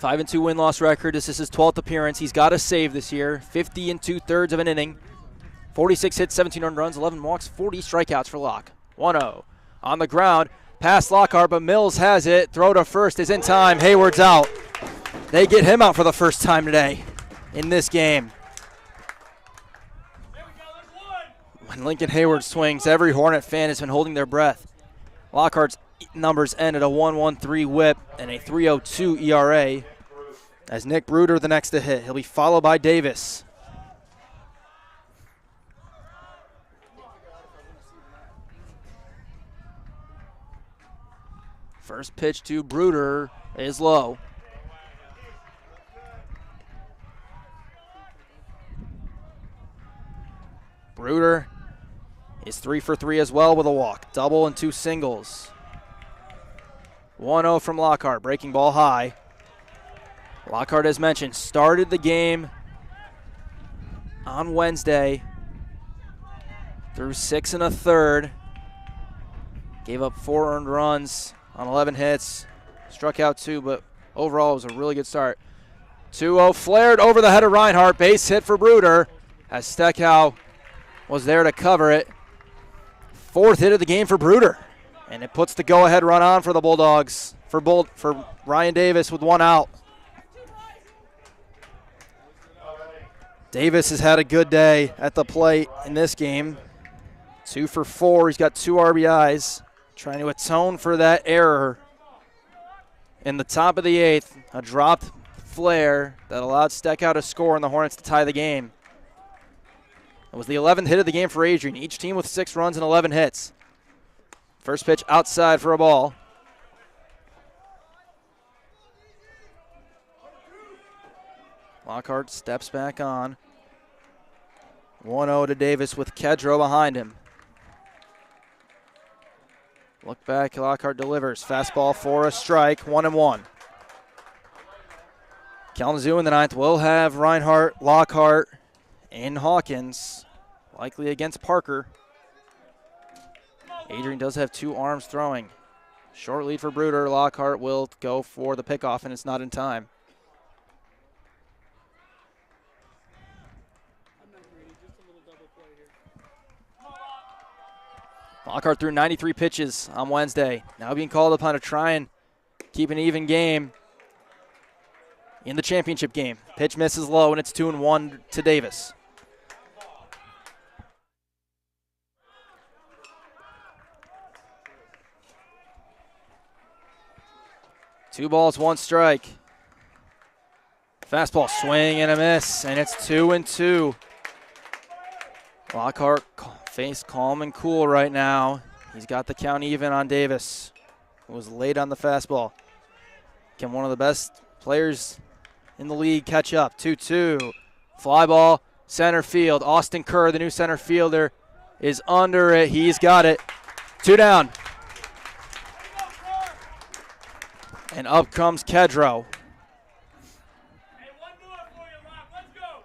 5-2 win-loss record. This is his 12th appearance. He's got a save this year. 50 2/3 of an inning. 46 hits, 17 earned runs, 11 walks, 40 strikeouts for Locke. 1-0 on the ground. Past Lockhart, but Mills has it. Throw to first is in time. Hayward's out. They get him out for the first time today in this game. When Lincoln Hayward swings, every Hornet fan has been holding their breath. Lockhart's numbers end at a 1.13 whip and a 3.02 ERA. As Nick Bruder the next to hit. He'll be followed by Davis. First pitch to Bruder is low. Bruder is 3 for 3 as well with a walk. Double and 2 singles. 1-0 from Lockhart, breaking ball high. Lockhart, as mentioned, started the game on Wednesday through 6 1/3. Gave up 4 earned runs on 11 hits. Struck out 2, but overall it was a really good start. 2-0 flared over the head of Reinhardt. Base hit for Bruder as Steckhow was there to cover it. 4th hit of the game for Bruder. And it puts the go-ahead run on for the Bulldogs, for Ryan Davis with 1 out. Davis has had a good day at the plate in this game. 2 for 4. He's got 2 RBIs. Trying to atone for that error in the top of the 8th. A dropped flare that allowed Steckhow to score and the Hornets to tie the game. It was the 11th hit of the game for Adrian. Each team with 6 runs and 11 hits. First pitch outside for a ball. Lockhart steps back on. 1-0 to Davis with Kedro behind him. Look back, Lockhart delivers. Fastball for a strike, 1-1. Kalamazoo in the 9th will have Reinhardt, Lockhart, and Hawkins, likely against Parker. Adrian does have 2 arms throwing. Short lead for Bruder. Lockhart will go for the pickoff, and it's not in time. Lockhart threw 93 pitches on Wednesday. Now being called upon to try and keep an even game in the championship game. Pitch misses low, and it's 2-1 to Davis. Two balls, 1 strike. Fastball swing and a miss, and it's 2-2. Lockhart face calm and cool right now. He's got the count even on Davis, who was late on the fastball. Can one of the best players in the league catch up? 2-2. Fly ball, center field. Austin Kerr, the new center fielder, is under it. He's got it. 2 down. And up comes Kedro. Hey, one more for you, Rock. Let's go.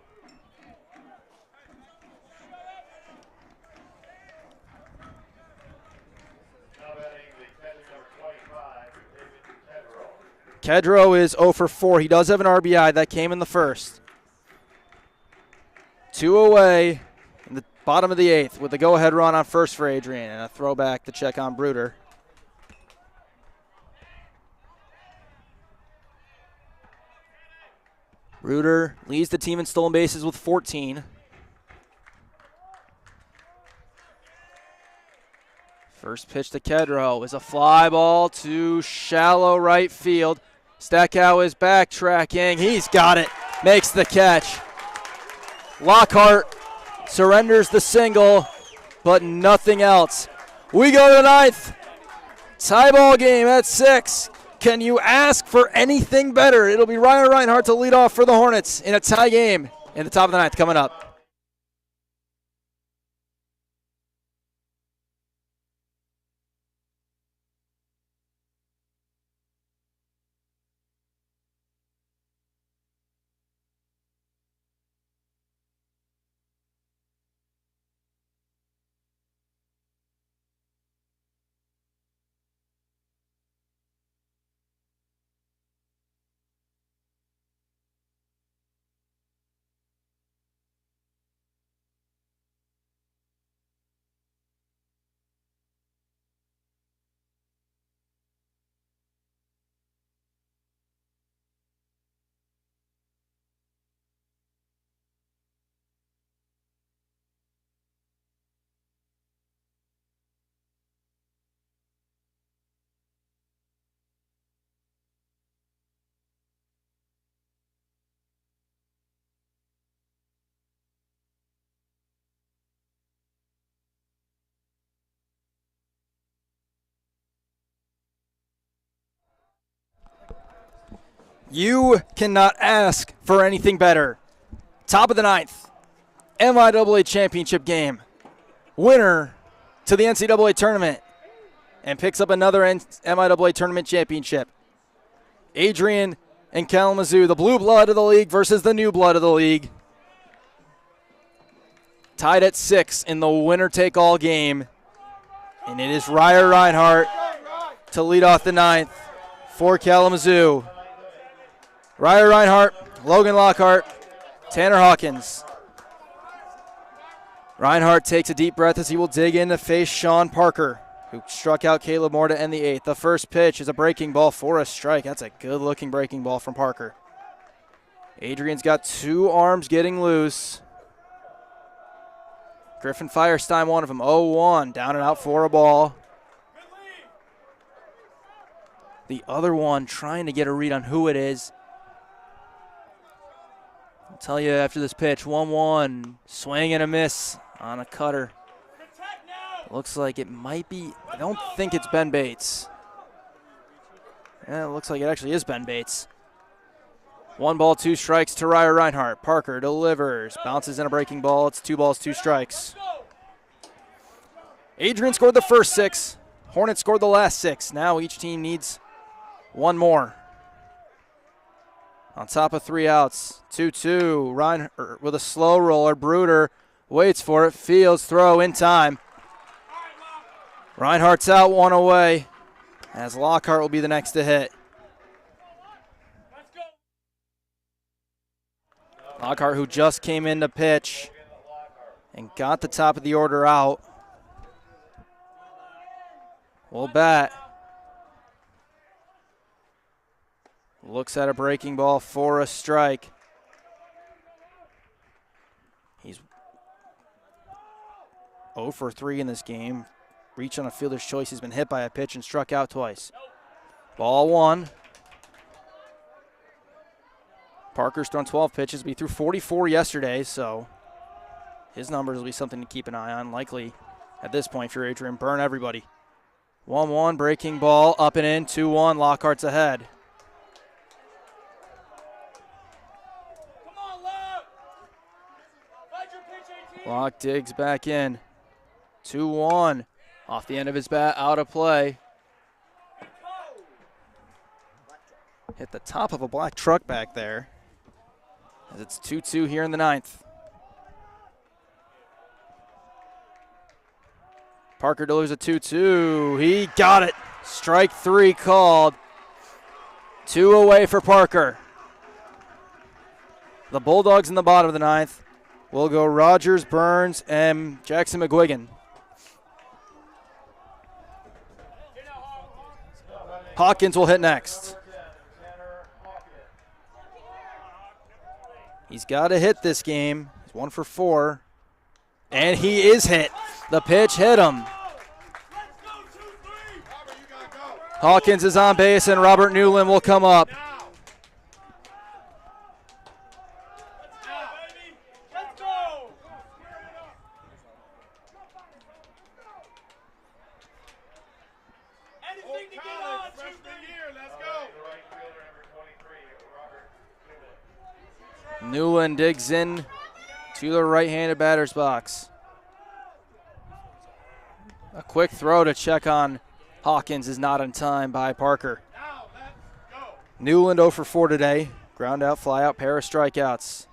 Now batting the catcher number 25, David Kedro. Kedro is 0 for 4. He does have an RBI. That came in the first. 2 away in the bottom of the 8th with the go-ahead run on first for Adrian and a throwback to check on Bruder. Bruder leads the team in stolen bases with 14. First pitch to Kedro is a fly ball to shallow right field. Steckhow is backtracking. He's got it. Makes the catch. Lockhart surrenders the single, but nothing else. We go to the 9th. Tie ball game at 6. Can you ask for anything better? It'll be Ryan Reinhardt to lead off for the Hornets in a tie game in the top of the 9th coming up. You cannot ask for anything better. Top of the ninth, MIAA championship game. Winner to the NCAA tournament and picks up another MIAA tournament championship. Adrian and Kalamazoo, the blue blood of the league versus the new blood of the league. Tied at 6 in the winner-take-all game. And it is Ryer Reinhardt to lead off the ninth for Kalamazoo. Ryer Reinhardt, Logan Lockhart, Tanner Hawkins. Reinhardt takes a deep breath as he will dig in to face Sean Parker, who struck out Caleb Moore to end the 8th. The first pitch is a breaking ball for a strike. That's a good-looking breaking ball from Parker. Adrian's got 2 arms getting loose. Griffin Firestein, one of them, 0-1, down and out for a ball. The other one trying to get a read on who it is. I'll tell you after this pitch, 1-1, swing and a miss on a cutter. Looks like it might be, I don't think it's Ben Bates. Yeah, it looks like it actually is Ben Bates. 1 ball, 2 strikes to Ryer Reinhardt. Parker delivers, bounces in a breaking ball. It's 2 balls, 2 strikes. Adrian scored the first 6. Hornets scored the last 6. Now each team needs 1 more. On top of 3 outs, 2-2. Reinhardt with a slow roller. Bruder waits for it. Fields throw in time. Reinhardt's out, 1 away, as Lockhart will be the next to hit. Lockhart, who just came in to pitch and got the top of the order out, will bat. Looks at a breaking ball for a strike. He's 0 for 3 in this game. Reach on a fielder's choice. He's been hit by a pitch and struck out twice. Ball 1. Parker's thrown 12 pitches, but he threw 44 yesterday, so his numbers will be something to keep an eye on. Likely at this point for Adrian, burn everybody. 1-1, breaking ball, up and in, 2-1, Lockhart's ahead. Come on, Lock! Find your pitch, 18. Lock digs back in. 2-1. Off the end of his bat, out of play. Hit the top of a black truck back there. As it's 2-2 here in the ninth. Parker delivers a 2-2. He got it. Strike 3 called. 2 away for Parker. The Bulldogs in the bottom of the ninth will go Rogers, Burns, and Jackson McGuigan. Hawkins will hit next. He's got to hit this game. He's 1 for 4. And he is hit. The pitch hit him. Hawkins is on base, and Robert Newland will come up. Newland digs in to the right-handed batter's box. A quick throw to check on Hawkins is not in time by Parker. Newland 0 for 4 today. Ground out, fly out, pair of strikeouts.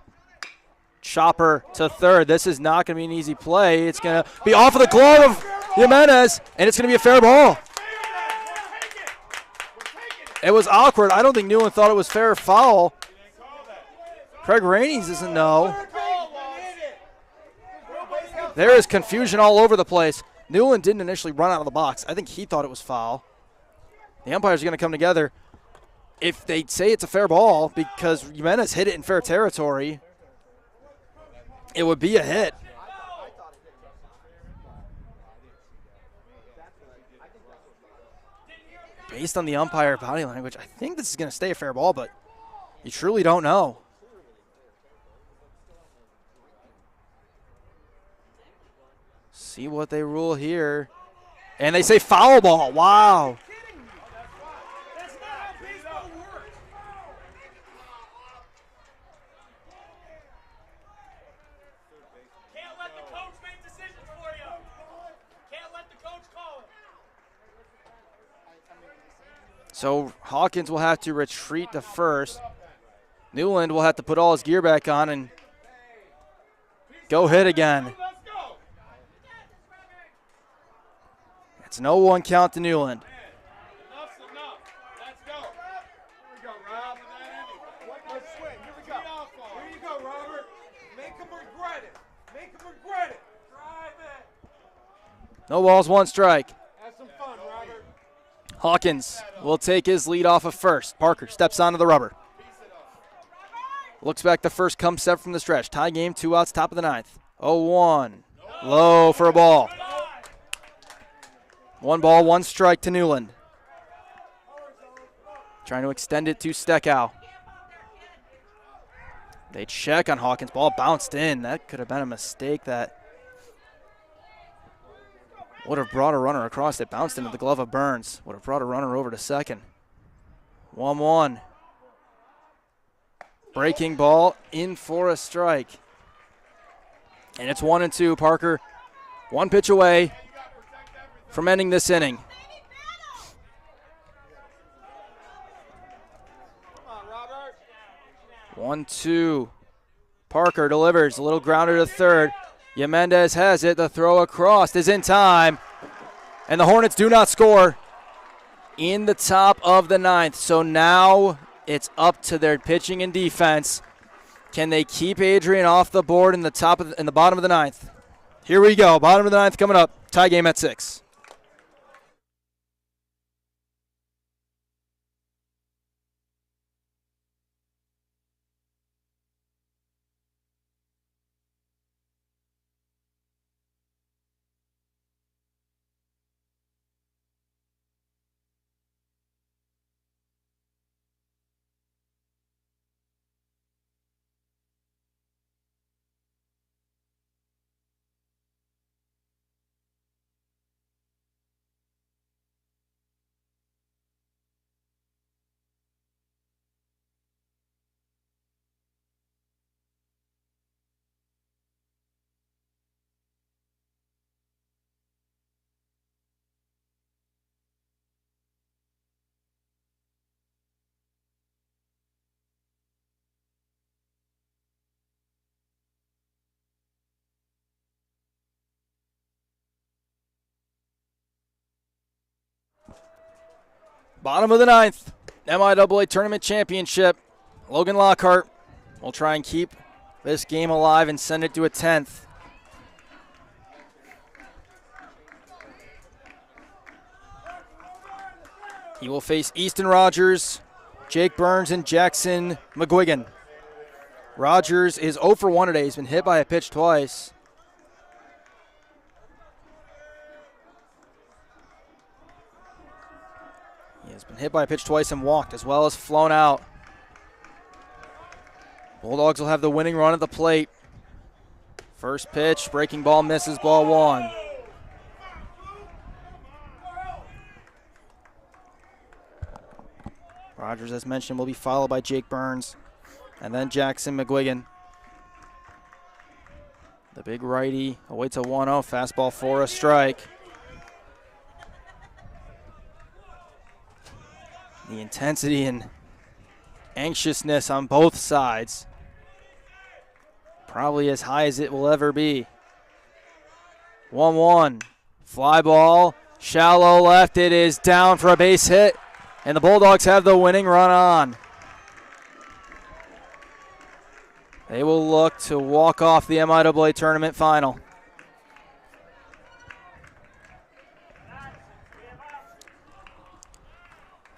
Chopper to third. This is not going to be an easy play. It's going to be off of the glove of Jimenez, and it's going to be a fair ball. It was awkward. I don't think Newland thought it was fair or foul. Craig Rainey doesn't know. There is confusion all over the place. Newland didn't initially run out of the box. I think he thought it was foul. The umpires are going to come together. If they say it's a fair ball because Jimenez hit it in fair territory, it would be a hit. Based on the umpire body language, I think this is going to stay a fair ball, but you truly don't know. See what they rule here. And they say foul ball. Wow. So Hawkins will have to retreat to first. Newland will have to put all his gear back on and go hit again. Let's go. It's an 0-1 count to Newland. Enough's enough. Let's go. Here we go, Rob. Let's swing. Here we go. Here you go, Robert. Make him regret it. Make him regret it. Drive it. No balls, 1 strike. Have some fun, Robert. Hawkins will take his lead off of first. Parker steps onto the rubber. Looks back to first, comes set from the stretch. Tie game, 2 outs, top of the 9th. 0-1. Low for a ball. 1 ball, 1 strike to Newland. Trying to extend it to Steckow. They check on Hawkins. Ball bounced in. That could have been a mistake that would have brought a runner across. It bounced into the glove of Burns. Would have brought a runner over to second. 1-1. Breaking ball in for a strike. And it's 1-2. Parker, 1 pitch away from ending this inning. Come on, Robert. 1-2. Parker delivers a little grounder to third. Yamendez has it. The throw across is in time. And the Hornets do not score in the top of the 9th. So now it's up to their pitching and defense. Can they keep Adrian off the board in the bottom of the 9th? Here we go. Bottom of the 9th coming up. Tie game at 6. Bottom of the 9th, MIAA Tournament Championship. Logan Lockhart will try and keep this game alive and send it to a 10th. He will face Easton Rogers, Jake Burns, and Jackson McGuigan. Rogers is 0 for 1 today. He's been hit by a pitch twice. He has been hit by a pitch twice and walked, as well as flown out. Bulldogs will have the winning run at the plate. First pitch, breaking ball, misses, ball 1. Rogers, as mentioned, will be followed by Jake Burns and then Jackson McGuigan. The big righty awaits a 1-0, fastball for a strike. The intensity and anxiousness on both sides, probably as high as it will ever be. 1-1, fly ball, shallow left. It is down for a base hit, and the Bulldogs have the winning run on. They will look to walk off the MIAA tournament final.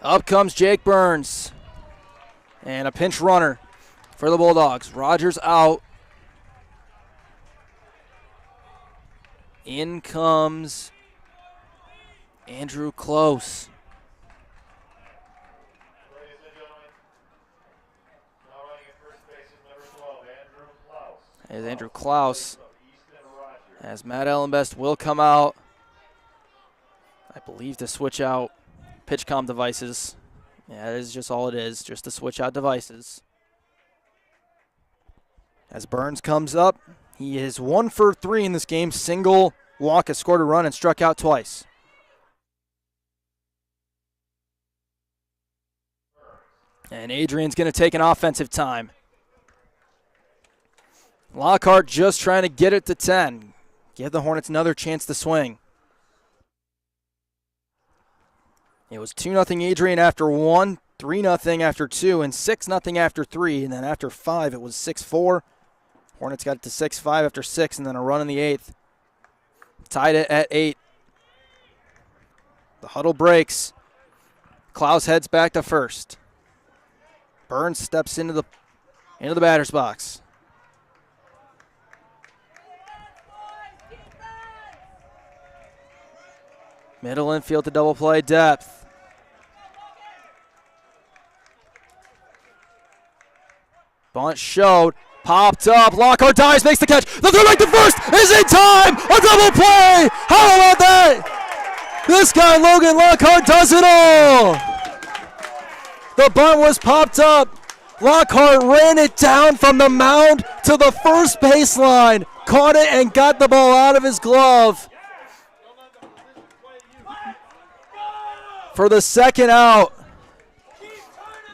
Up comes Jake Burns. And a pinch runner for the Bulldogs. Rogers out. In comes Andrew Close. Ladies and gentlemen, now running at first base is number 12, Andrew Klaus. As Andrew Klaus, Easton Rogers. as Matt Ellenbest will come out, I believe, to switch out PitchCom devices. Yeah, that is just all it is, just to switch out devices. As Burns comes up, he is 1 for 3 in this game. Single walk, has scored a run and struck out twice. And Adrian's going to take an offensive time. Lockhart just trying to get it to 10. Give the Hornets another chance to swing. It was 2-0 Adrian after 1, 3-0 after 2, and 6-0 after 3. And then after 5, it was 6-4. Hornets got it to 6-5 after 6, and then a run in the 8th. Tied it at 8. The huddle breaks. Klaus heads back to first. Burns steps into the batter's box. Middle infield to double play depth. Bunt showed, popped up, Lockhart dives, makes the catch. The throw back to first is in time. A double play. How about that? This guy Logan Lockhart does it all. The bunt was popped up. Lockhart ran it down from the mound to the first baseline, caught it and got the ball out of his glove for the second out.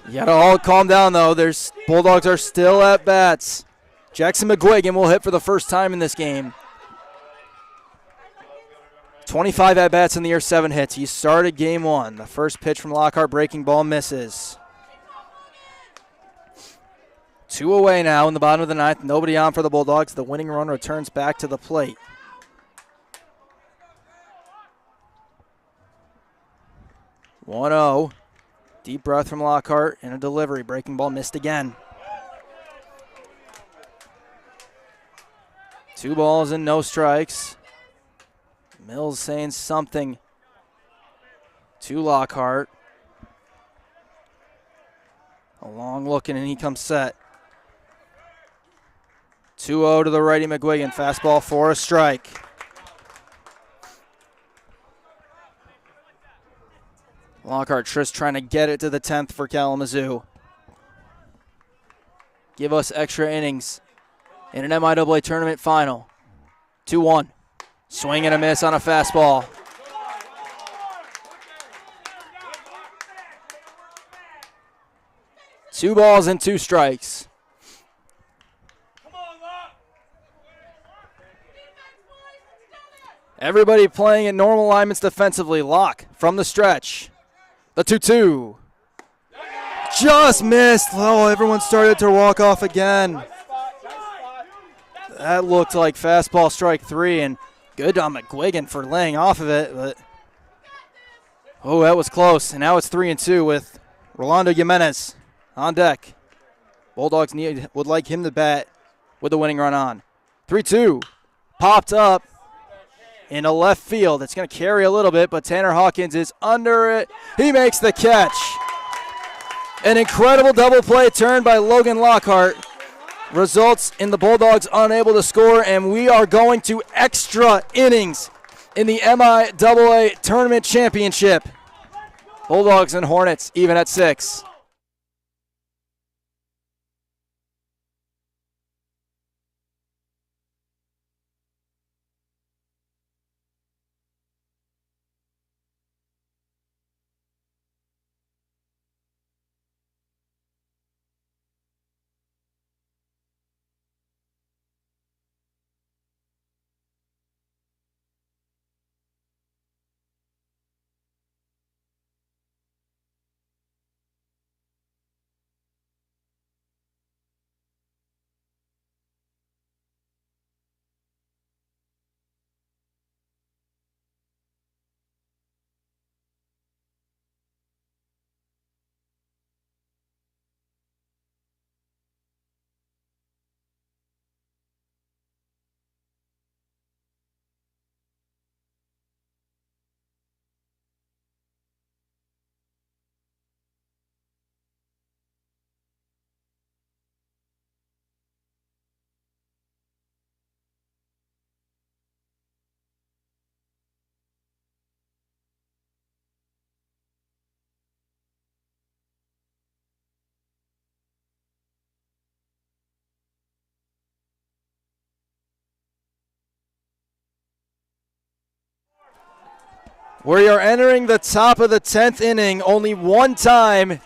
You gotta all calm down though. Bulldogs are still at bats. Jackson McGuigan will hit for the first time in this game. 25 at bats in the year, 7 hits. He started game 1. The first pitch from Lockhart, breaking ball, misses. 2 away now in the bottom of the 9th. Nobody on for the Bulldogs. The winning run returns back to the plate. (1-0). Deep breath from Lockhart and a delivery. Breaking ball missed again. 2 balls and no strikes. Mills saying something to Lockhart. A long looking and he comes set. 2-0 to the righty McGuigan. Fastball for a strike. Lockhart just trying to get it to the 10th for Kalamazoo. Give us extra innings in an MIAA tournament final. 2-1. Swing and a miss on a fastball. Two balls and 2 strikes. Everybody playing in normal alignments defensively. Locke from the stretch. The 2-2. Just missed. Oh, everyone started to walk off again. That looked like fastball strike 3, and good on McGuigan for laying off of it. But oh, that was close. And now it's 3-2 with Rolando Jimenez on deck. Bulldogs would like him to bat with the winning run on. 3-2. Popped up in a left field. It's going to carry a little bit, but Tanner Hawkins is under it. He makes the catch. An incredible double play turn by Logan Lockhart results in the Bulldogs unable to score, and we are going to extra innings in the MIAA Tournament Championship. Bulldogs and Hornets even at 6. We are entering the top of the 10th inning. Only one time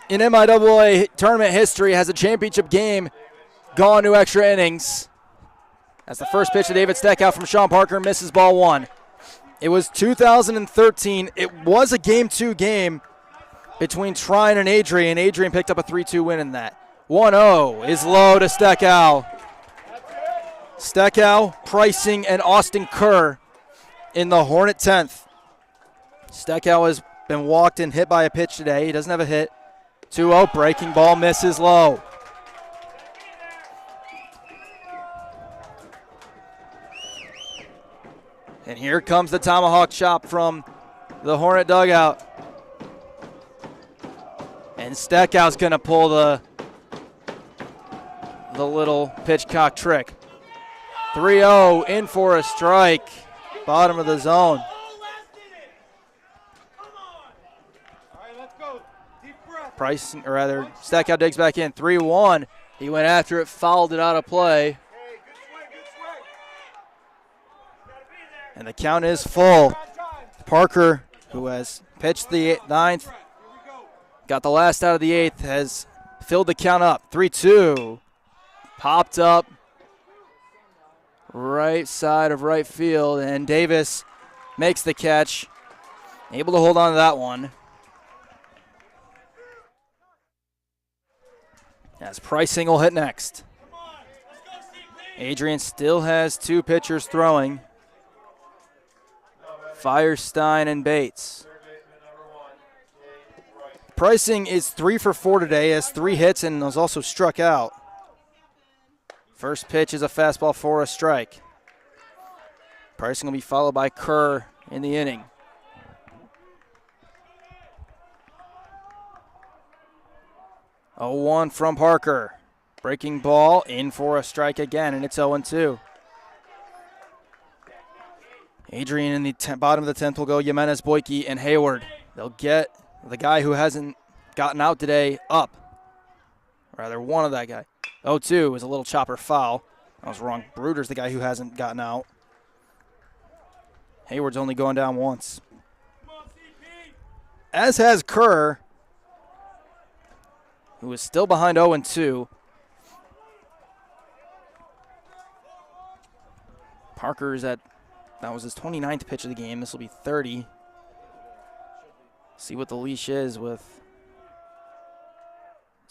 in MIAA tournament history has a championship game gone to extra innings. As the first pitch to David Steckow from Sean Parker misses ball one. It was 2013. It was a Game 2 game between Trine and Adrian. Adrian picked up a 3-2 win in that. 1-0 is low to Steckow. Steckow, Pricing, and Austin Kerr in the Hornet 10th. Steckow has been walked and hit by a pitch today. He doesn't have a hit. 2-0, breaking ball misses low. And here comes the tomahawk chop from the Hornet dugout. And Steckow's going to pull the little pitchcock trick. 3-0 in for a strike. Bottom of the zone. Price, or rather, Steckow digs back in. 3-1. He went after it, fouled it out of play. And the count is full. Parker, who has pitched the ninth, got the last out of the eighth, has filled the count up. 3-2. Popped up right side of right field, and Davis makes the catch. Able to hold on to that one. As Pricing will hit next. Adrian still has two pitchers throwing. Firestein and Bates. Pricing is 3 for 4 today, has 3 hits and was also struck out. First pitch is a fastball for a strike. Pricing will be followed by Kerr in the inning. Oh, 1 from Parker. Breaking ball in for a strike again, and it's 0-2. Adrian in the bottom of the 10th will go Jimenez, Boyke, and Hayward. They'll get the guy who hasn't gotten out today up. Rather, one of that guy. 0-2 is a little chopper foul. I was wrong. Bruder's the guy who hasn't gotten out. Hayward's only going down once. As has Kerr, who is still behind 0-2. Parker is at, that was his 29th pitch of the game. This will be 30. See what the leash is with.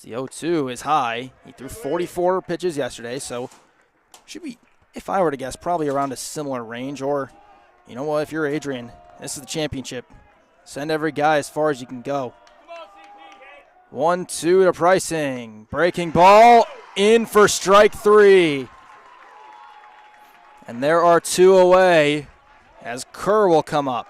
The 0-2 is high. He threw 44 pitches yesterday, so should be, if I were to guess, probably around a similar range. Or, you know what, if you're Adrian, this is the championship. Send every guy as far as you can go. 1-2 to Pricing. Breaking ball in for strike 3. And there are 2 away as Kerr will come up.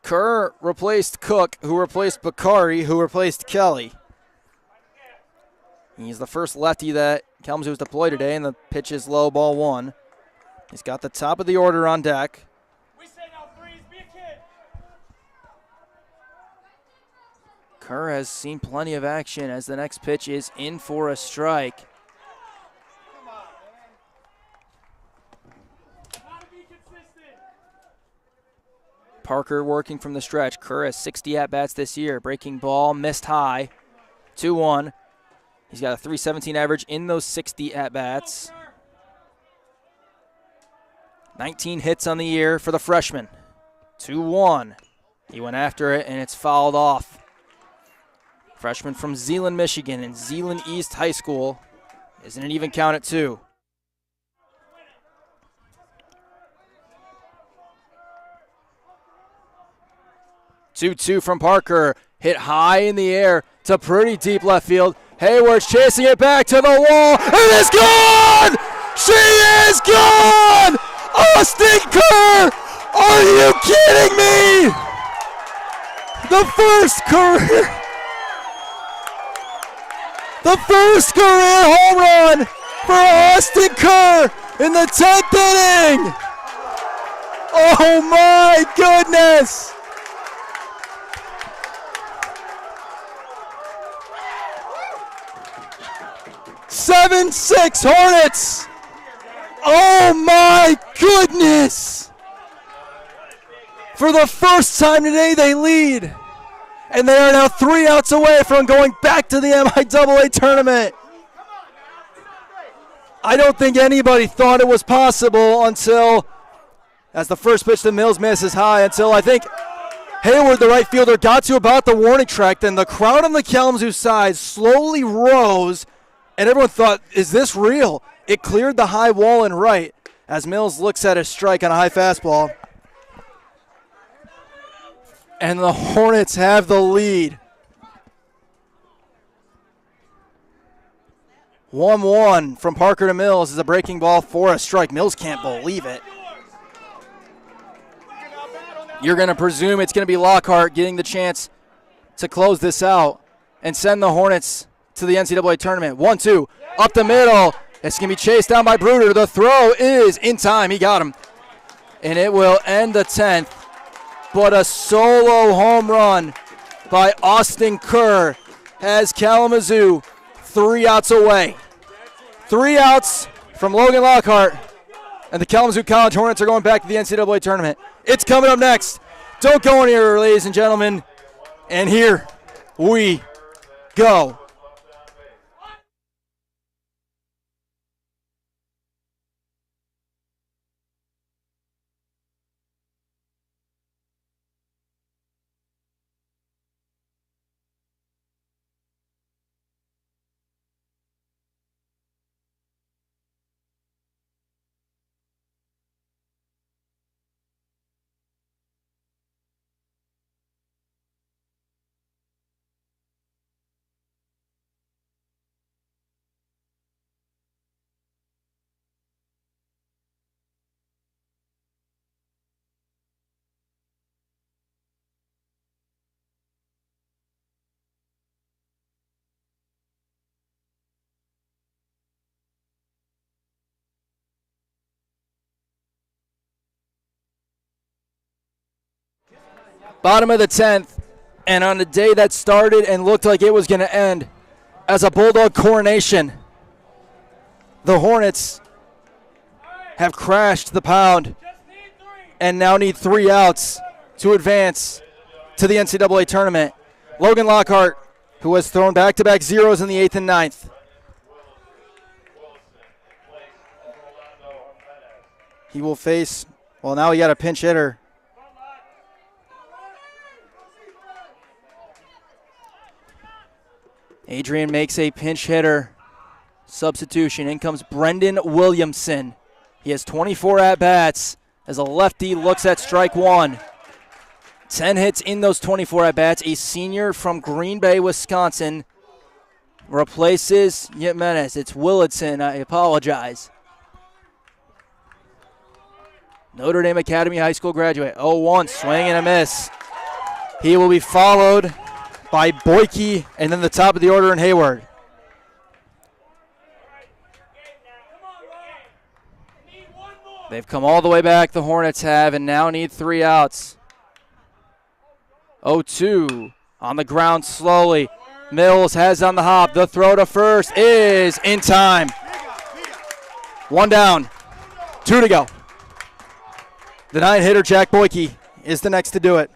Kerr replaced Cook, who replaced Bakari, who replaced Kelly. He's the first lefty that Kalamazoo has deployed today, and the pitch is low, ball 1. He's got the top of the order on deck. We say now threes, be a kid. Kerr has seen plenty of action as the next pitch is in for a strike. Parker working from the stretch. Kerr has 60 at-bats this year. Breaking ball, missed high. 2-1. He's got a .317 average in those 60 at-bats. 19 hits on the year for the freshman. 2-1. He went after it, and it's fouled off. Freshman from Zeeland, Michigan, and Zeeland East High School. Isn't an even count at 2. Two from Parker. Hit high in the air to pretty deep left field. Hayward's chasing it back to the wall. It is gone! She is gone! Austin Kerr! Are you kidding me? The first career home run for Austin Kerr in the 10th inning. Oh my goodness! 7-6 Hornets. Oh my goodness. For the first time today, they lead. And they are now 3 outs away from going back to the MIAA tournament. I don't think anybody thought it was possible until, as the first pitch to Mills misses high, until I think Hayward, the right fielder, got to about the warning track. Then the crowd on the Kalamazoo side slowly rose, and everyone thought, is this real? It cleared the high wall and right as Mills looks at a strike on a high fastball. And the Hornets have the lead. 1-1 from Parker to Mills is a breaking ball for a strike. Mills can't believe it. You're going to presume it's going to be Lockhart getting the chance to close this out and send the Hornets to the NCAA tournament. 1-2 up the middle. It's going to be chased down by Bruder. The throw is in time. He got him. And it will end the 10th. But a solo home run by Austin Kerr has Kalamazoo 3 outs away. 3 outs from Logan Lockhart, and the Kalamazoo College Hornets are going back to the NCAA tournament. It's coming up next. Don't go anywhere, ladies and gentlemen. And here we go. Bottom of the 10th, and on a day that started and looked like it was going to end as a Bulldog coronation, the Hornets have crashed the pound and now need 3 outs to advance to the NCAA tournament. Logan Lockhart, who has thrown back-to-back zeros in the 8th and 9th. He will face, well, now he got a pinch hitter. Adrian makes a pinch hitter substitution. In comes Brendan Williamson. He has 24 at-bats as a lefty looks at strike 1. 10 hits in those 24 at-bats. A senior from Green Bay, Wisconsin, replaces Jimenez. It's Willardson. I apologize. Notre Dame Academy High School graduate. 0-1, swing and a miss. He will be followed by Boyke, and then the top of the order in Hayward. They've come all the way back, the Hornets have, and now need 3 outs. 0-2 on the ground slowly. Mills has on the hop. The throw to first is in time. 1 down, 2 to go. The 9-hitter, Jack Boyke, is the next to do it.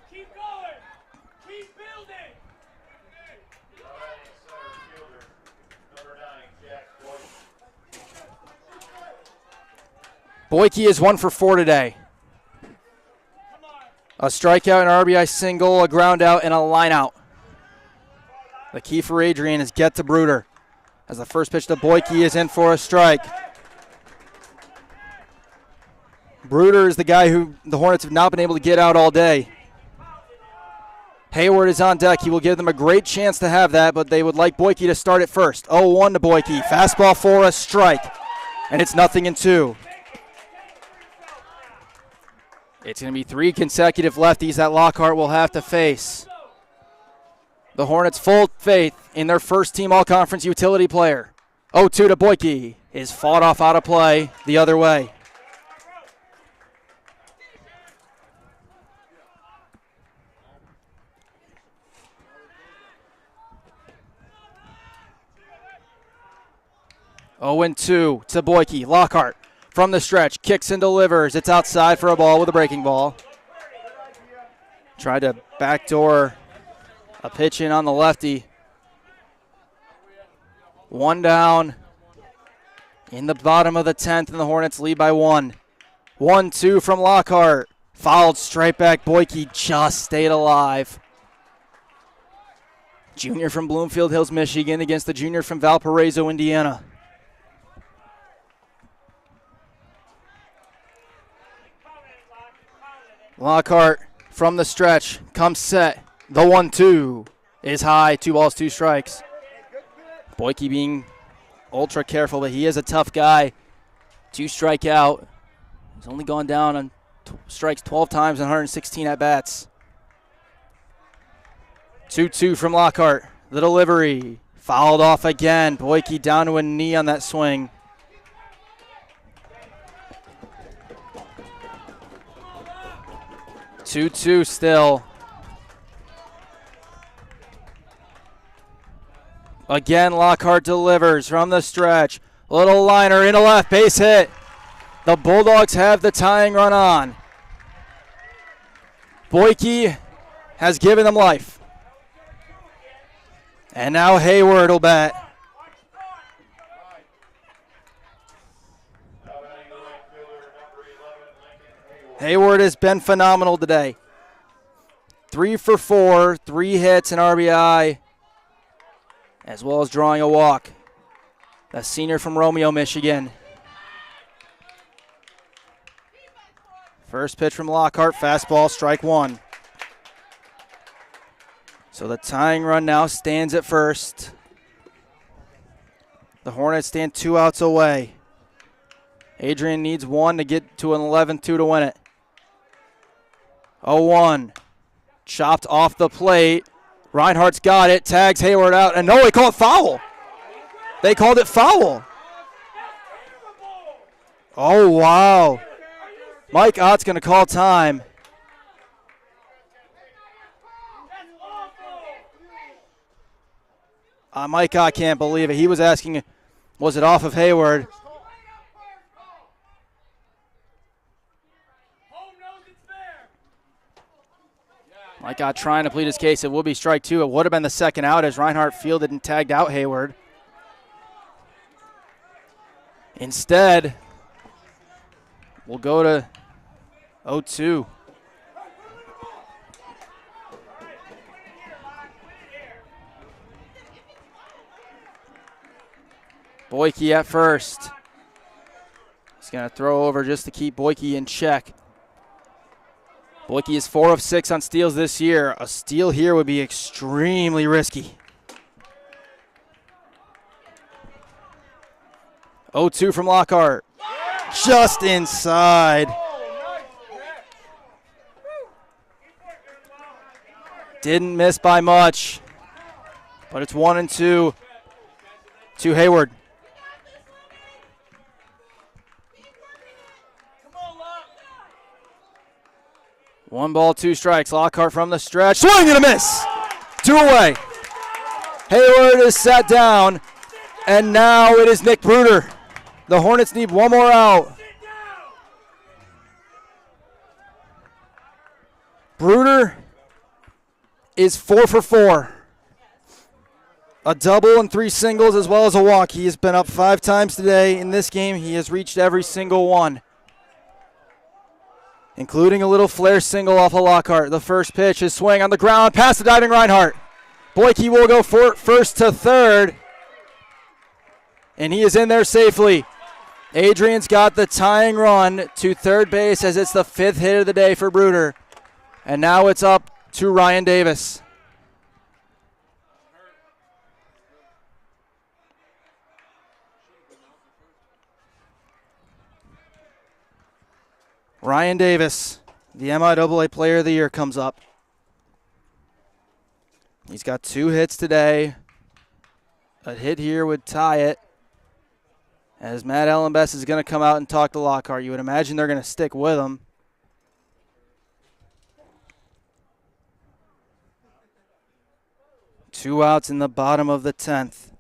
Boyke is 1 for 4 today. A strikeout, an RBI single, a ground out, and a line out. The key for Adrian is get to Bruder, as the first pitch to Boyke is in for a strike. Bruder is the guy who the Hornets have not been able to get out all day. Hayward is on deck. He will give them a great chance to have that, but they would like Boyke to start it first. 0-1 to Boyke. Fastball for a strike, and it's 0-2. It's going to be 3 consecutive lefties that Lockhart will have to face. The Hornets' full faith in their first-team all-conference utility player. 0-2 to Boyke is fought off out of play the other way. 0-2 to Boyke. Lockhart from the stretch, kicks and delivers. It's outside for a ball with a breaking ball. Tried to backdoor a pitch in on the lefty. One down in the bottom of the 10th, and the Hornets lead by 1. 1-2 from Lockhart. Fouled straight back. Boyke just stayed alive. Junior from Bloomfield Hills, Michigan against the junior from Valparaiso, Indiana. Lockhart from the stretch, comes set. The 1-2 is high, 2 balls, 2 strikes. Boyke being ultra careful, but he is a tough guy. 2 strike out. He's only gone down on strikes 12 times and 116 at-bats. 2-2 from Lockhart. The delivery. Fouled off again. Boyke down to a knee on that swing. Two still. Again, Lockhart delivers from the stretch. Little liner into left, base hit. The Bulldogs have the tying run on. Boyke has given them life. And now Hayward will bat. Hayward has been phenomenal today. 3 for 4, 3 hits, and RBI, as well as drawing a walk. The senior from Romeo, Michigan. First pitch from Lockhart, fastball, strike 1. So the tying run now stands at first. The Hornets stand 2 outs away. Adrian needs 1 to get to an 11-2 to win it. 0-1. Chopped off the plate. Reinhardt's got it. Tags Hayward out. And no, they call it foul. They called it foul. Oh, wow. Mike Ott's going to call time. Mike Ott can't believe it. He was asking, was it off of Hayward? Mike Ott trying to plead his case. It will be strike 2. It would have been the second out as Reinhardt fielded and tagged out Hayward. Instead, we'll go to 0-2. Boyke at first. He's going to throw over just to keep Boyke in check. Boyke is 4 of 6 on steals this year. A steal here would be extremely risky. 0-2 from Lockhart. Just inside. Didn't miss by much. But it's 1-2 to Hayward. 1 ball, 2 strikes. Lockhart from the stretch. Swing and a miss. 2 away. Hayward is sat down. And now it is Nick Bruder. The Hornets need 1 more out. Bruder is 4 for 4. A double and 3 singles as well as a walk. He has been up 5 times today in this game. He has reached every single one, including a little flare single off of Lockhart. The first pitch is swing on the ground, past the diving Reinhardt. Boyke will go first to third, and he is in there safely. Adrian's got the tying run to third base as it's the 5th hit of the day for Bruder. And now it's up to Ryan Davis. Ryan Davis, the MIAA Player of the Year, comes up. He's got 2 hits today. A hit here would tie it, as Matt Ellenbest is going to come out and talk to Lockhart. You would imagine they're going to stick with him. Two outs in the bottom of the 10th.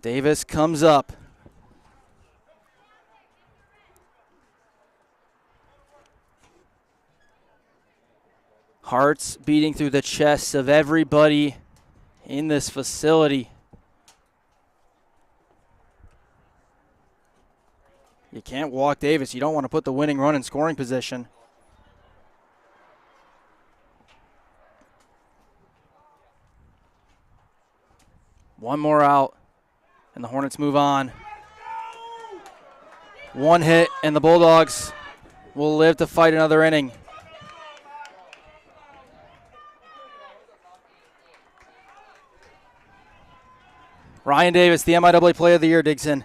Davis comes up. Hearts beating through the chests of everybody in this facility. You can't walk Davis. You don't want to put the winning run in scoring position. One more out, and the Hornets move on. One hit, and the Bulldogs will live to fight another inning. Ryan Davis, the MIAA Player of the Year, digs in.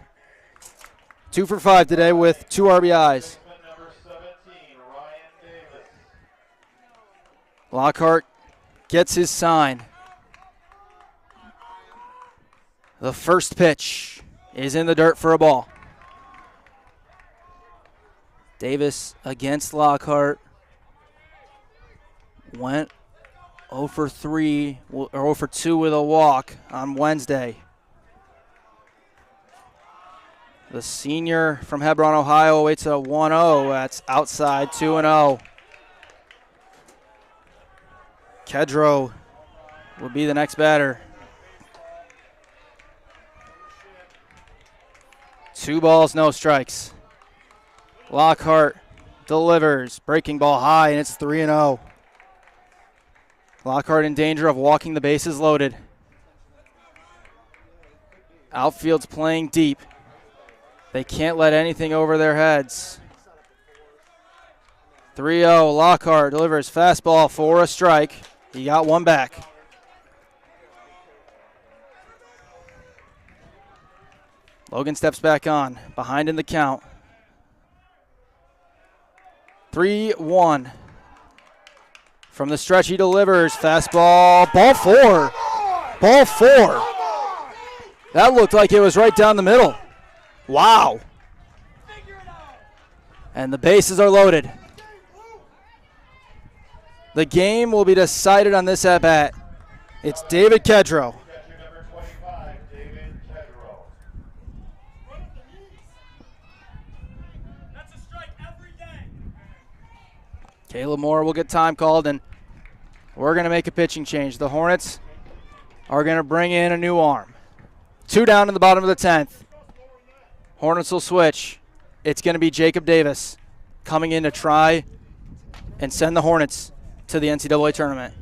2 for 5 today with 2 RBIs. Number 17, Ryan Davis. Lockhart gets his sign. The first pitch is in the dirt for a ball. Davis against Lockhart. Went 0 for 3 or 0 for 2 with a walk on Wednesday. The senior from Hebron, Ohio, awaits a 1-0. That's outside, 2-0. Kedro will be the next batter. 2 balls, no strikes. Lockhart delivers. Breaking ball high, and it's 3-0. Lockhart in danger of walking the bases loaded. Outfield's playing deep. They can't let anything over their heads. 3-0, Lockhart delivers fastball for a strike. He got one back. Logan steps back on, behind in the count. 3-1. From the stretch, he delivers fastball, ball 4. Ball 4. That looked like it was right down the middle. Wow. And the bases are loaded. The game will be decided on this at-bat. It's David Kedro. Catcher number 25, David Kedro. That's a strike every day. Caleb Moore will get time called, and we're going to make a pitching change. The Hornets are going to bring in a new arm. 2 down in the bottom of the 10th. Hornets will switch. It's going to be Jacob Davis coming in to try and send the Hornets to the NCAA tournament.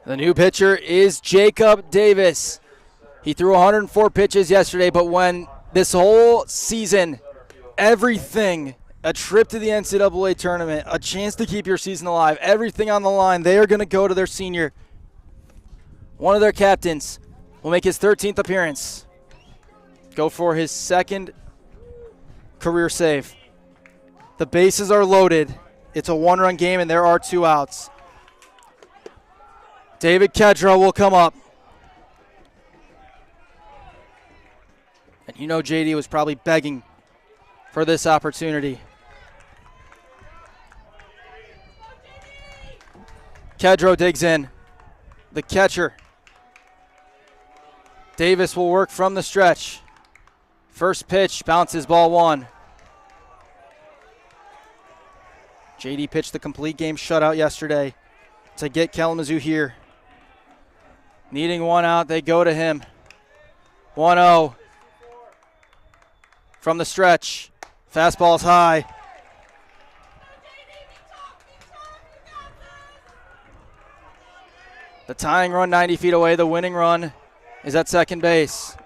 The new pitcher is Jacob Davis. He threw 104 pitches yesterday, but when this whole season, everything, a trip to the NCAA tournament, a chance to keep your season alive, everything on the line, they are going to go to their senior. One of their captains will make his 13th appearance. Go for his 2nd career save. The bases are loaded. It's a 1-run game, and there are 2 outs. David Kedro will come up. And you know JD was probably begging for this opportunity. Kedro digs in. the catcher. Davis will work from the stretch. First pitch, bounces, ball one. JD pitched the complete game shutout yesterday to get Kalamazoo here. Needing one out, they go to him. 1-0 from the stretch. Fastball's high. The tying run 90 feet away. The winning run is at second base.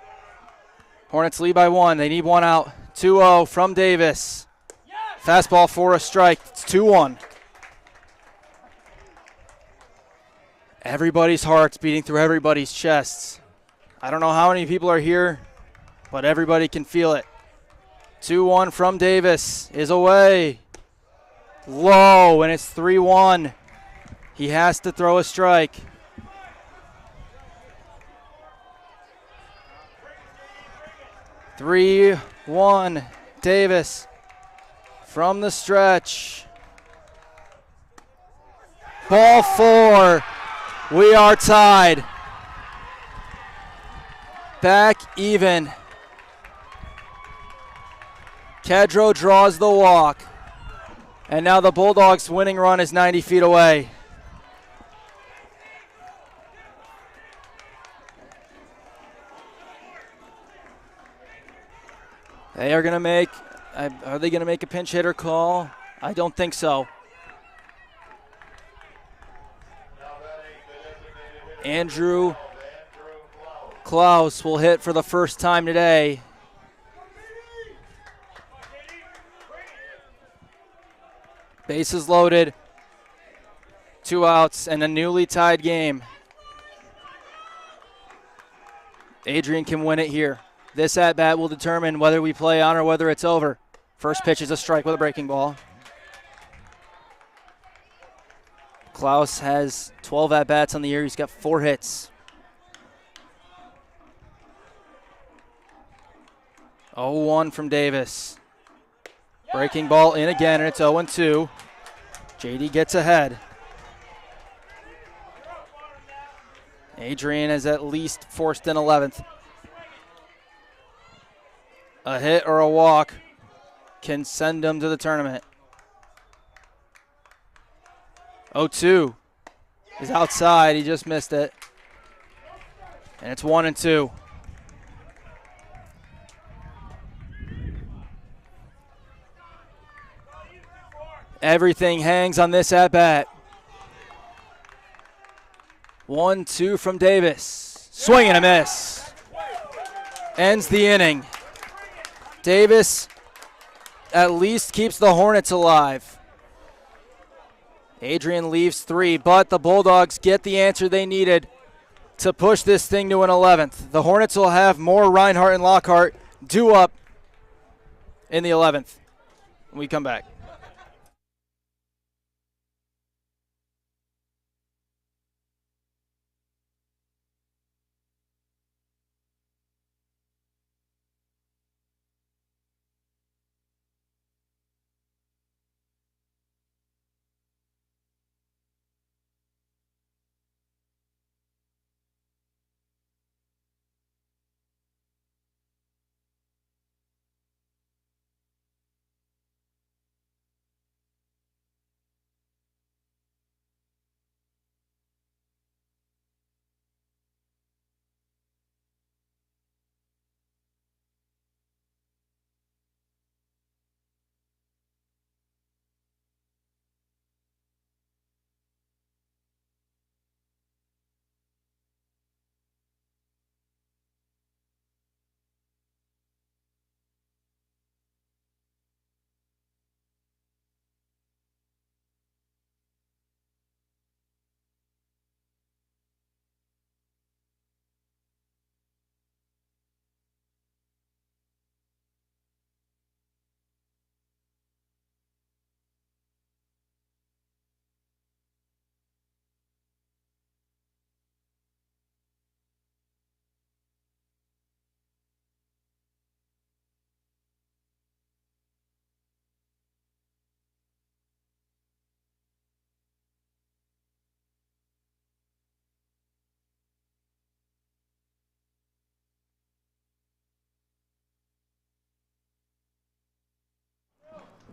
Hornets lead by one. They need one out. 2-0 from Davis. Fastball for a strike. It's 2-1. Everybody's hearts beating through everybody's chests. I don't know how many people are here, but everybody can feel it. 2-1 from Davis is away. Low, and it's 3-1. He has to throw a strike. Three, 1, Davis from the stretch. Ball 4. We are tied. Back even. Cadro draws the walk. And now the Bulldogs' winning run is 90 feet away. They are going to make, are they going to make a pinch hitter call? I don't think so. Andrew Klaus will hit for the first time today. Bases loaded, 2 outs, and a newly tied game. Adrian can win it here. This at-bat will determine whether we play on or whether it's over. First pitch is a strike with a breaking ball. Klaus has 12 at-bats on the year. He's got 4 hits. 0-1 from Davis. Breaking ball in again, and it's 0-2. JD gets ahead. Adrian has at least forced an 11th. A hit or a walk can send him to the tournament. 0-2 is outside. He just missed it. And it's 1-2. Everything hangs on this at-bat. 1-2 from Davis. Swing and a miss. Ends the inning. Davis at least keeps the Hornets alive. Adrian leaves 3, but the Bulldogs get the answer they needed to push this thing to an 11th. The Hornets will have more Reinhardt and Lockhart due up in the 11th when we come back.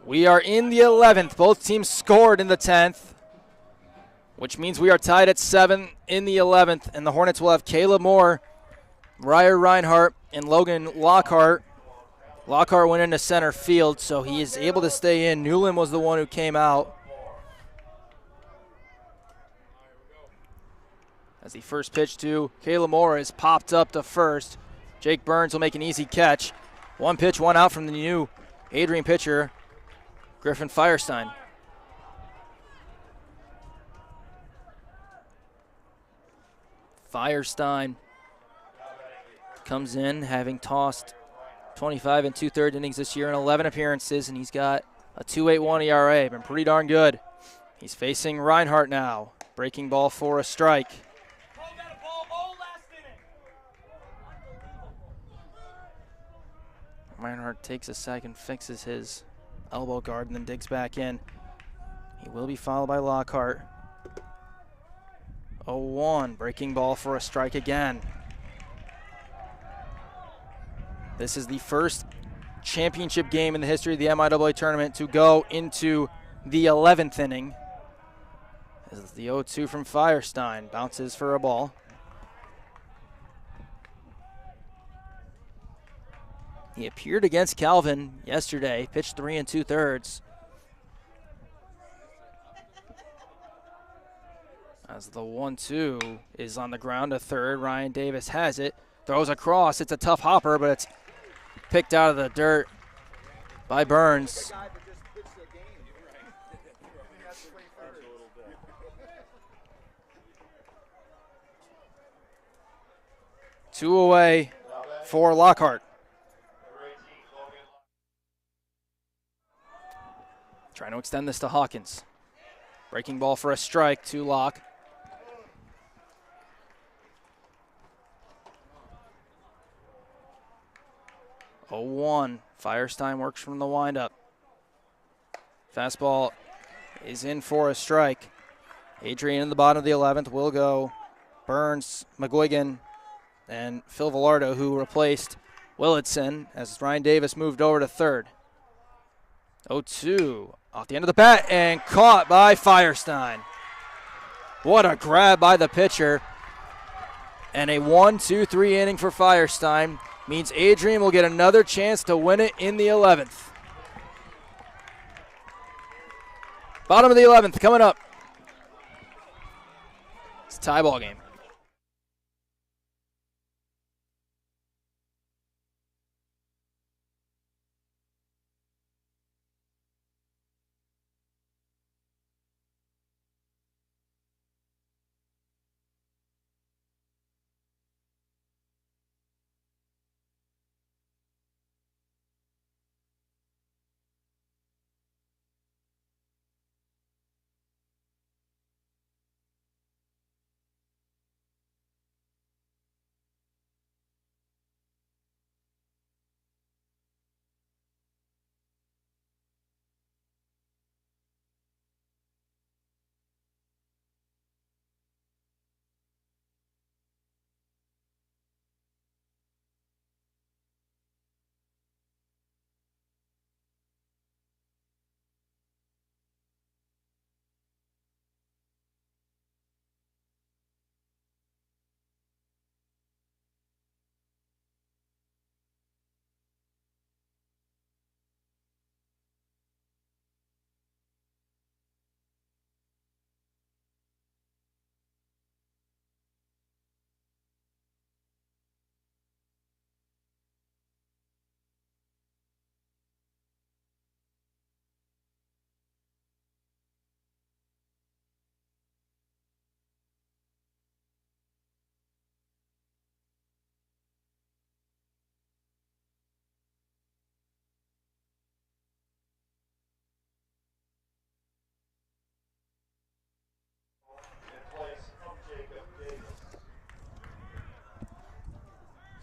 We are in the 11th. Both teams scored in the 10th, which means we are tied at 7 in the 11th, and the Hornets will have Caleb Moore, Ryer Reinhardt, and Logan Lockhart. Lockhart went into center field, so he is able to stay in. Newland was the one who came out. As the first pitch to Caleb Moore is popped up to first. Jake Burns will make an easy catch. One pitch, one out from the new Adrian pitcher, Griffin Firestein. Firestein comes in having tossed 25 and 2/3 innings this year in 11 appearances, and he's got a 2.81 ERA. Been pretty darn good. He's facing Reinhardt now. Breaking ball for a strike. Reinhardt takes a second, fixes his elbow guard, and then digs back in. He will be followed by Lockhart. 0-1, breaking ball for a strike again. This is the first championship game in the history of the MIAA tournament to go into the 11th inning. This is the 0-2 from Firestein. Bounces for a ball. He appeared against Calvin yesterday, pitched 3 2/3. As the 1-2 is on the ground to third, Ryan Davis has it, throws across. It's a tough hopper, but it's picked out of the dirt by Burns. Two away for Lockhart. Trying to extend this to Hawkins. Breaking ball for a strike to Locke. Oh, 1. Firestein works from the windup. Fastball is in for a strike. Adrian in the bottom of the 11th will go Burns, McGuigan, and Phil Villardo, who replaced Willardson as Ryan Davis moved over to third. 0-2 off the end of the bat and caught by Firestein. What a grab by the pitcher. And a 1-2-3 inning for Firestein means Adrian will get another chance to win it in the 11th. Bottom of the 11th coming up. It's a tie ball game.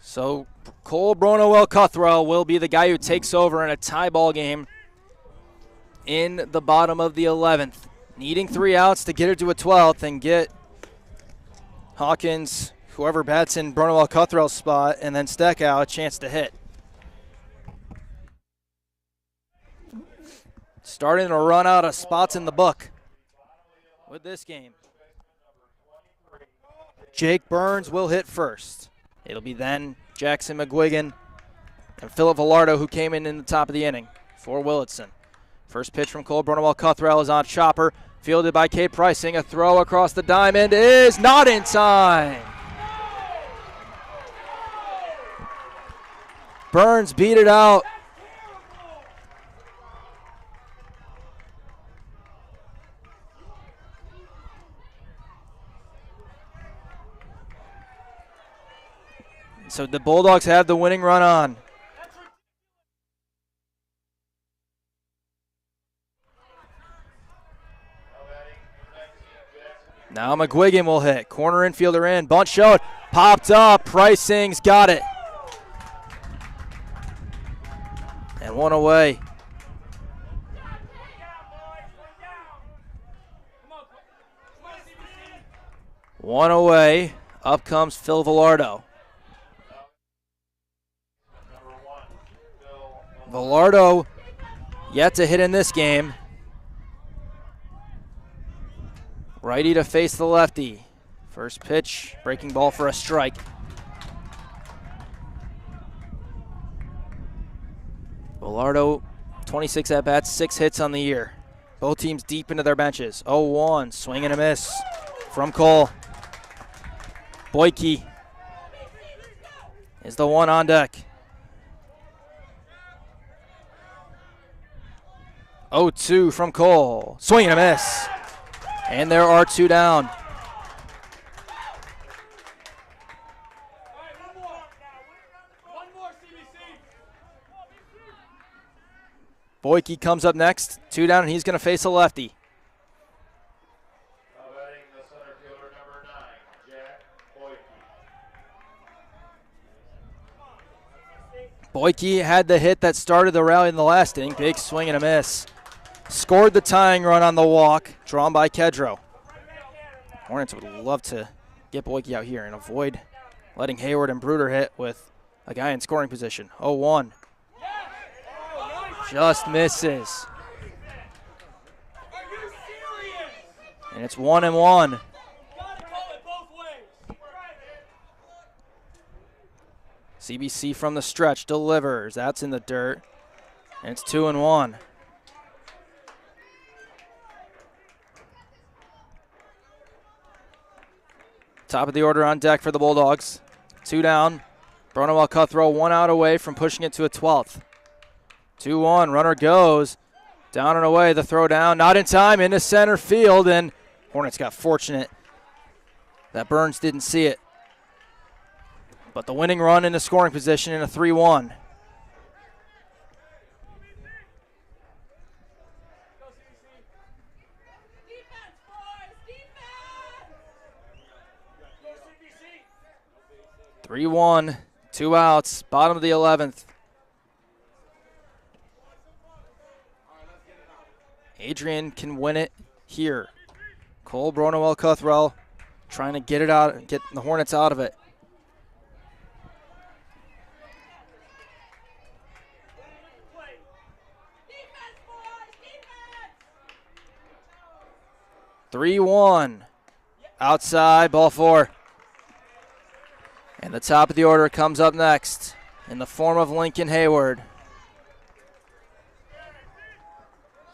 So Cole Bronowell Cuthrell will be the guy who takes over in a tie ball game in the bottom of the 11th. Needing 3 outs to get it to a 12th and get Hawkins, whoever bats in Bronowell Cuthrell's spot, and then Steckow a chance to hit. starting to run out of spots in the book with this game. Jake Burns will hit first. It'll be then Jackson McGuigan and Philip Villardo who came in the top of the inning for Willitson. First pitch from Cole Brunewell-Cuthrell is on chopper, fielded by Kate Pricing. A throw across the diamond is not in time. Burns beat it out. So the Bulldogs have the winning run on. Now McGuigan will hit. Corner infielder in. Bunt showed. Popped up. Pricing's got it. And one away. One away. Up comes Phil Villardo. Villardo yet to hit in this game. Righty to face the lefty. First pitch, breaking ball for a strike. Villardo, 26 at-bats, 6 hits on the year. Both teams deep into their benches. 0-1, swing and a miss from Cole. Boyke is the one on deck. 0-2 from Cole. Swing and a miss. And there are 2 down. Boyke comes up next. 2 down, and he's going to face a lefty. Now batting the center fielder, number 9, Jack Boyke. Boyke had the hit that started the rally in the last inning. Big swing and a miss. Scored the tying run on the walk, drawn by Kedro. Hornets would love to get Boyke out here and avoid letting Hayward and Bruder hit with a guy in scoring position. 0-1. Just misses. And it's 1-1. CBC from the stretch delivers. That's in the dirt. And it's 2-1. Top of the order on deck for the Bulldogs. 2 down. Brunewell-Cuthrell 1 out away from pushing it to a 12th. 2-1, runner goes. Down and away, the throw down. Not in time, into center field, and Hornets got fortunate that Burns didn't see it. But the winning run into scoring position in a 3-1. Defense, boys, defense! 3-1, 2 outs, bottom of the 11th. Adrian can win it here. Cole Brunewell-Cuthrell trying to get it out, get the Hornets out of it. Defense, boys, defense! 3-1, outside, ball 4. And the top of the order comes up next in the form of Lincoln Hayward.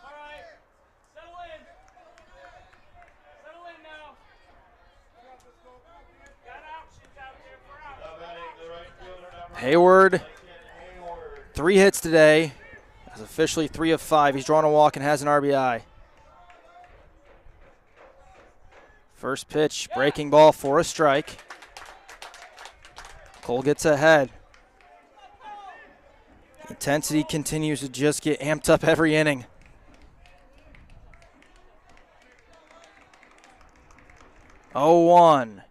All right, settle in. Settle in now. Got options out there for out. Now batting the right fielder, number Hayward, Lincoln Hayward. 3 hits today. That's officially 3 of 5. He's drawn a walk and has an RBI. First pitch, breaking ball for a strike. Cole gets ahead. Intensity continues to just get amped up every inning. Oh, 1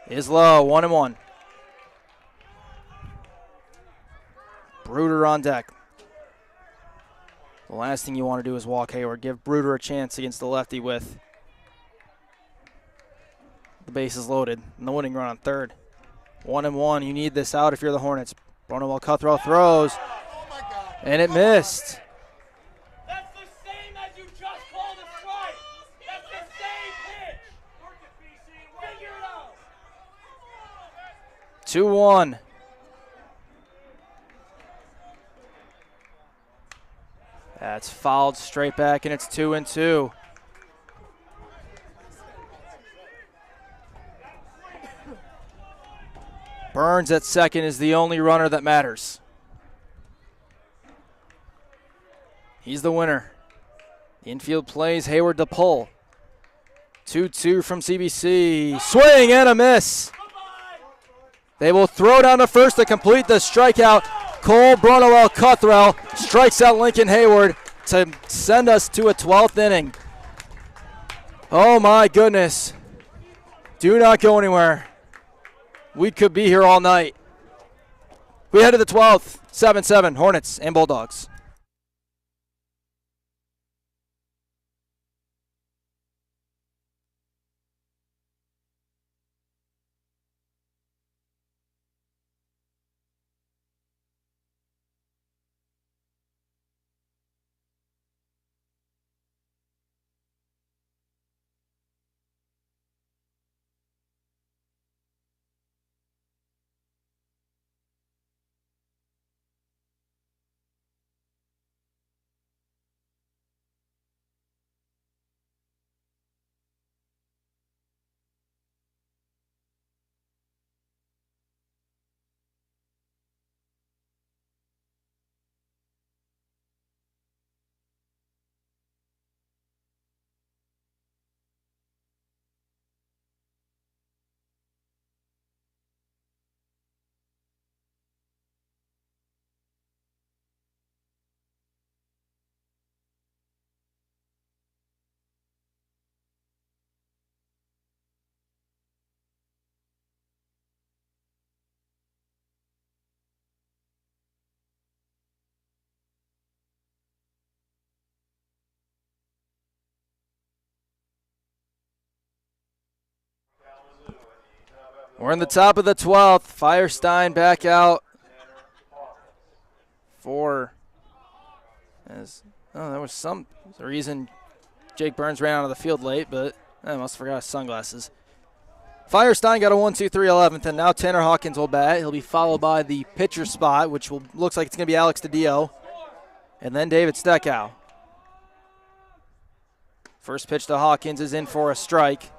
is low, 1-1. Bruder on deck. The last thing you want to do is walk Hayward. Give Bruder a chance against the lefty with the bases loaded and the winning run on third. 1-1. You need this out if you're the Hornets. Brunewell-Cuthrell throws, and it missed. That's the same as 2-1. That's fouled straight back, and it's 2-2. Burns at second is the only runner that matters. He's the winner. The infield plays Hayward to pull. 2-2 from CBC. Swing and a miss. They will throw down to first to complete the strikeout. Cole Brunowell Cuthrell strikes out Lincoln Hayward to send us to a 12th inning. Oh my goodness. Do not go anywhere. We could be here all night. We head to the 12th, 7-7, Hornets and Bulldogs. We're in the top of the 12th. Firestein back out for, there was some reason Jake Burns ran out of the field late, but I must have forgot his sunglasses. Firestein got a 1-2-3 11th, and now Tanner Hawkins will bat. He'll be followed by the pitcher spot, which looks like it's going to be Alex DiDio, and then David Steckow. First pitch to Hawkins is in for a strike.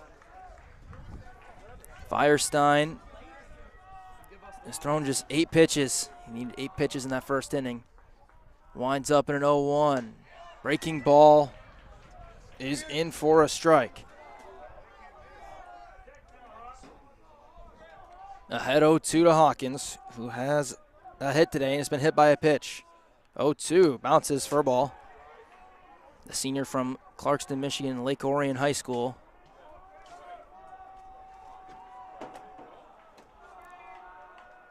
Firestein has thrown just 8 pitches. He needed 8 pitches in that first inning. Winds up in an 0-1. Breaking ball is in for a strike. Ahead 0-2 to Hawkins, who has a hit today and has been hit by a pitch. 0-2, bounces for a ball. The senior from Clarkston, Michigan, Lake Orion High School.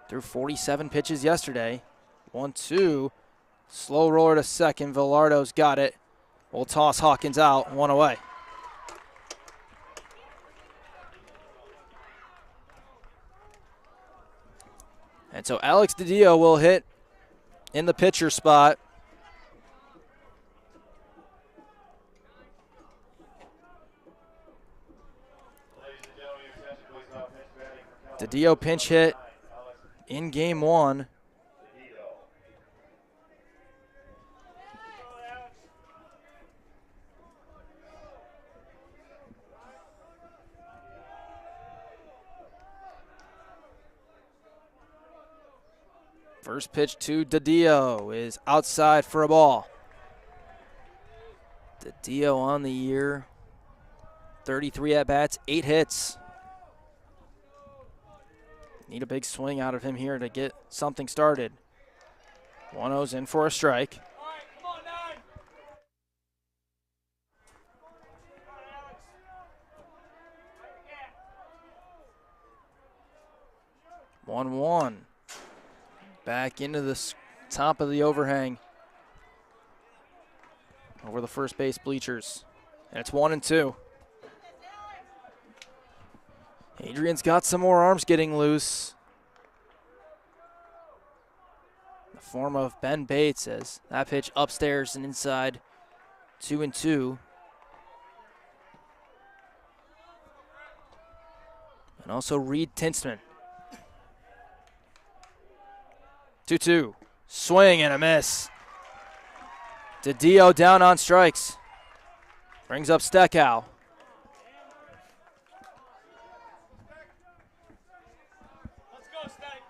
Threw 47 pitches yesterday. 1-2. Slow roller to second. Villardo's got it. We'll toss Hawkins out. 1 away. And so Alex DiDio will hit in the pitcher spot. DiDio pinch hit in game 1. First pitch to DiDio is outside for a ball. DiDio on the year, 33 at-bats, 8 hits. Need a big swing out of him here to get something started. 1-0's in for a strike. All right, come on, 9. 1-1. Back into the top of the overhang. Over the first base bleachers. And it's 1-2. Adrian's got some more arms getting loose. The form of Ben Bates as that pitch upstairs and inside. 2-2. And also Reed Tinstman. 2-2. Swing and a miss. DiDio down on strikes. Brings up Steckow. Let's go, Stack.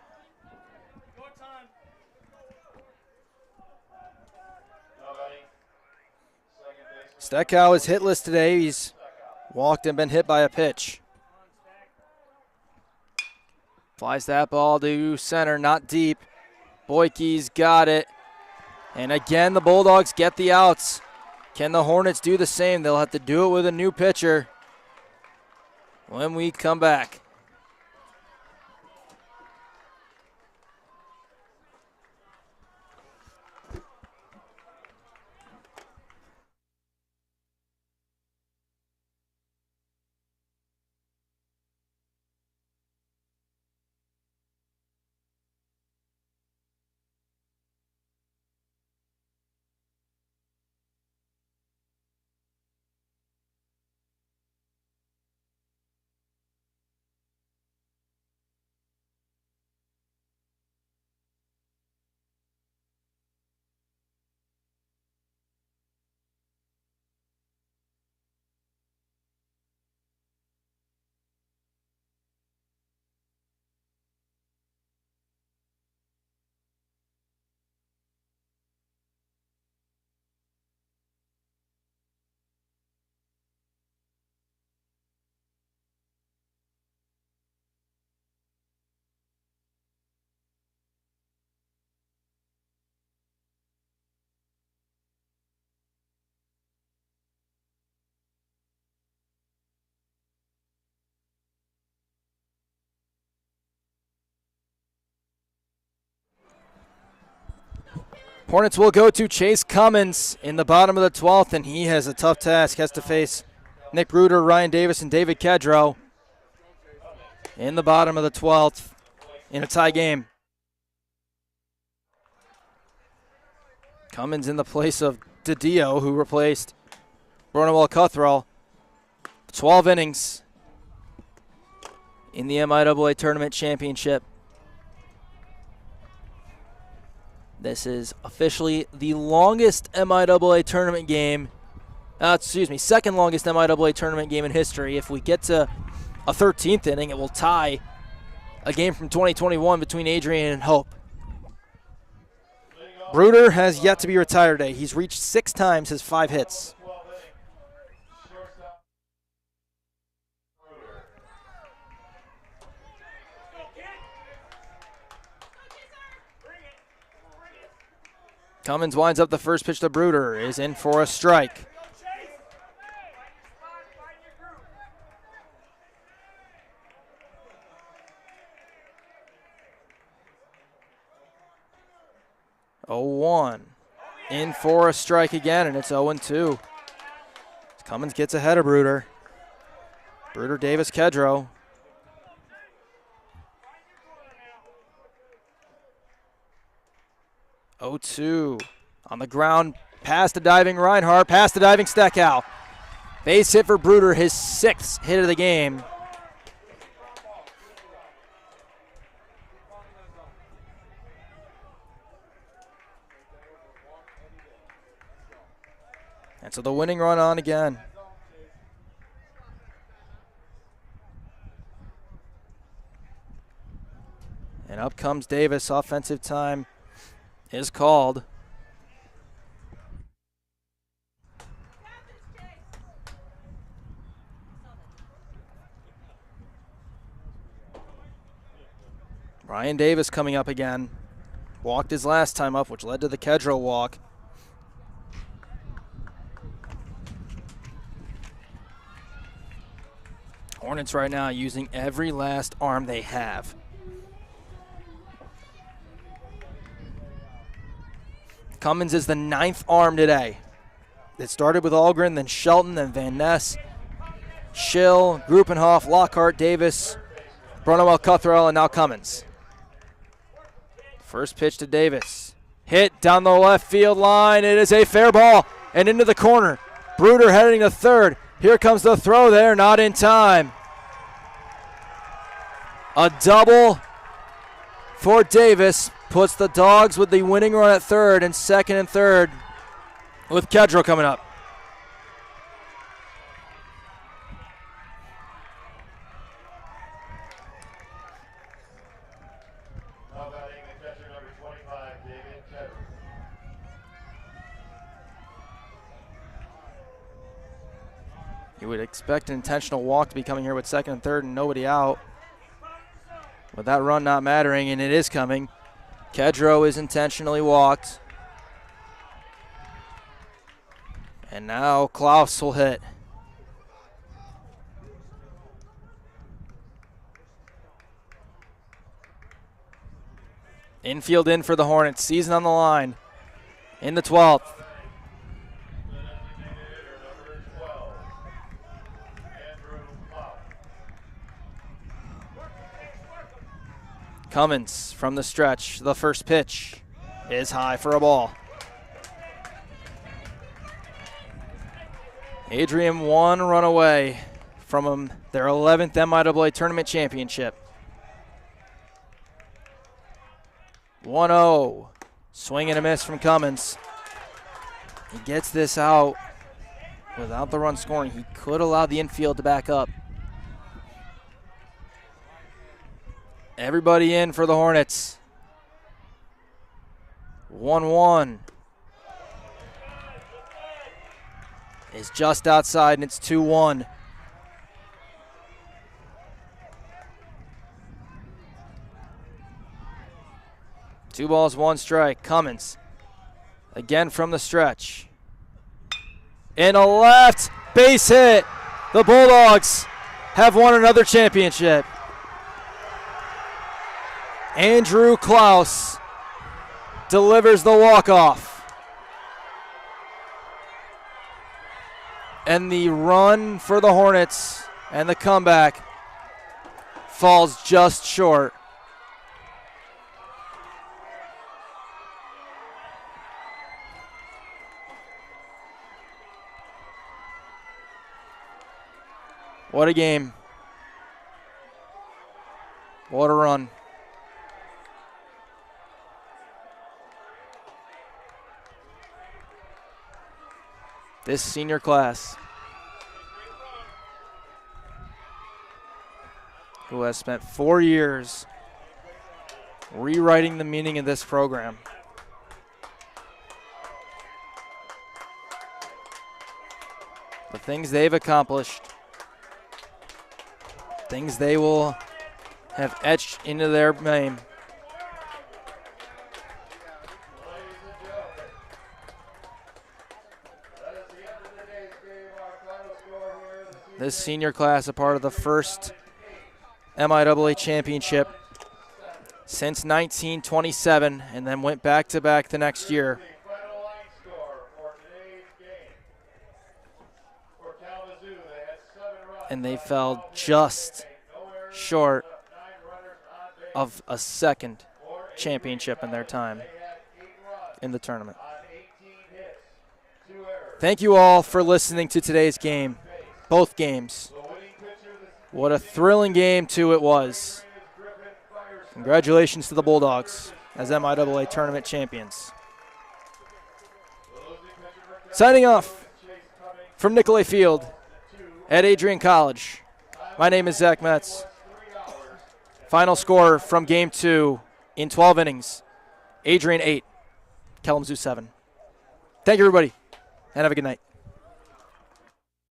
Your time. Nobody. Second baseman. Steckow is hitless today. He's walked and been hit by a pitch. Flies that ball to center, not deep. Boyke's got it. And again, the Bulldogs get the outs. Can the Hornets do the same? They'll have to do it with a new pitcher when we come back. Hornets will go to Chase Cummins in the bottom of the 12th, and he has a tough task. Has to face Nick Bruder, Ryan Davis, and David Kedro in the bottom of the 12th in a tie game. Cummins in the place of DiDio, who replaced Bronwell Cuthrell. 12 innings in the MIAA Tournament Championship. This is officially the longest MIAA tournament game, second longest MIAA tournament game in history. If we get to a 13th inning, it will tie a game from 2021 between Adrian and Hope. Bruder has yet to be retired today. He's reached 6 times his 5 hits. Cummins winds up the first pitch to Bruder, is in for a strike. Oh, 1. In for a strike again, and it's 0-2. Cummins gets ahead of Bruder. Bruder, Davis, Kedro. 0-2 on the ground, past the diving Reinhardt, past the diving Steckow. Base hit for Bruder, his 6th hit of the game. And so the winning run on again. And up comes Davis, offensive time is called. Ryan Davis coming up again. Walked his last time up, which led to the Kedro walk. Hornets right now using every last arm they have. Cummins is the 9th arm today. It started with Algren, then Shelton, then Van Ness, Schill, Gruppenhoff, Lockhart, Davis, Brunwell, Cuthrell, and now Cummins. First pitch to Davis. Hit down the left field line. It is a fair ball and into the corner. Bruder heading to third. Here comes the throw there, not in time. A double for Davis. puts the Dogs with the winning run at third and second and third with Kedro coming up. Now batting the catcher number 25, David Tedder. You would expect an intentional walk to be coming here with second and third and nobody out. With that run not mattering, and it is coming. Kedro is intentionally walked. And now Klaus will hit. Infield in for the Hornets. Season on the line. In the 12th. The designated hitter number 12, Andrew Pop. Cummins from the stretch. The first pitch is high for a ball. Adrian one run away from their 11th MIAA tournament championship. 1-0. Swing and a miss from Cummins. He gets this out without the run scoring. He could allow the infield to back up. Everybody in for the Hornets. 1-1. Is just outside, and it's 2-1. Two balls, one strike. Cummins again from the stretch. In a left base hit. The Bulldogs have won another championship. Andrew Klaus delivers the walk-off. And the run for the Hornets and the comeback falls just short. What a game. What a run. This senior class, who has spent 4 years rewriting the meaning of this program. The things they've accomplished, things they will have etched into their name. This senior class, a part of the first MIAA championship since 1927, and then went back-to-back the next year. Final line score for today's game. For Kalamazoo, they had 7 runs. And they fell just short of a second championship in their time in the tournament. Thank you all for listening to today's game, both games. What a thrilling game, too, it was. Congratulations to the Bulldogs as MIAA tournament champions. Signing off from Nicolay Field at Adrian College. My name is Zach Metz. Final score from Game 2 in 12 innings. Adrian 8, Kalamazoo 7. Thank you, everybody, and have a good night.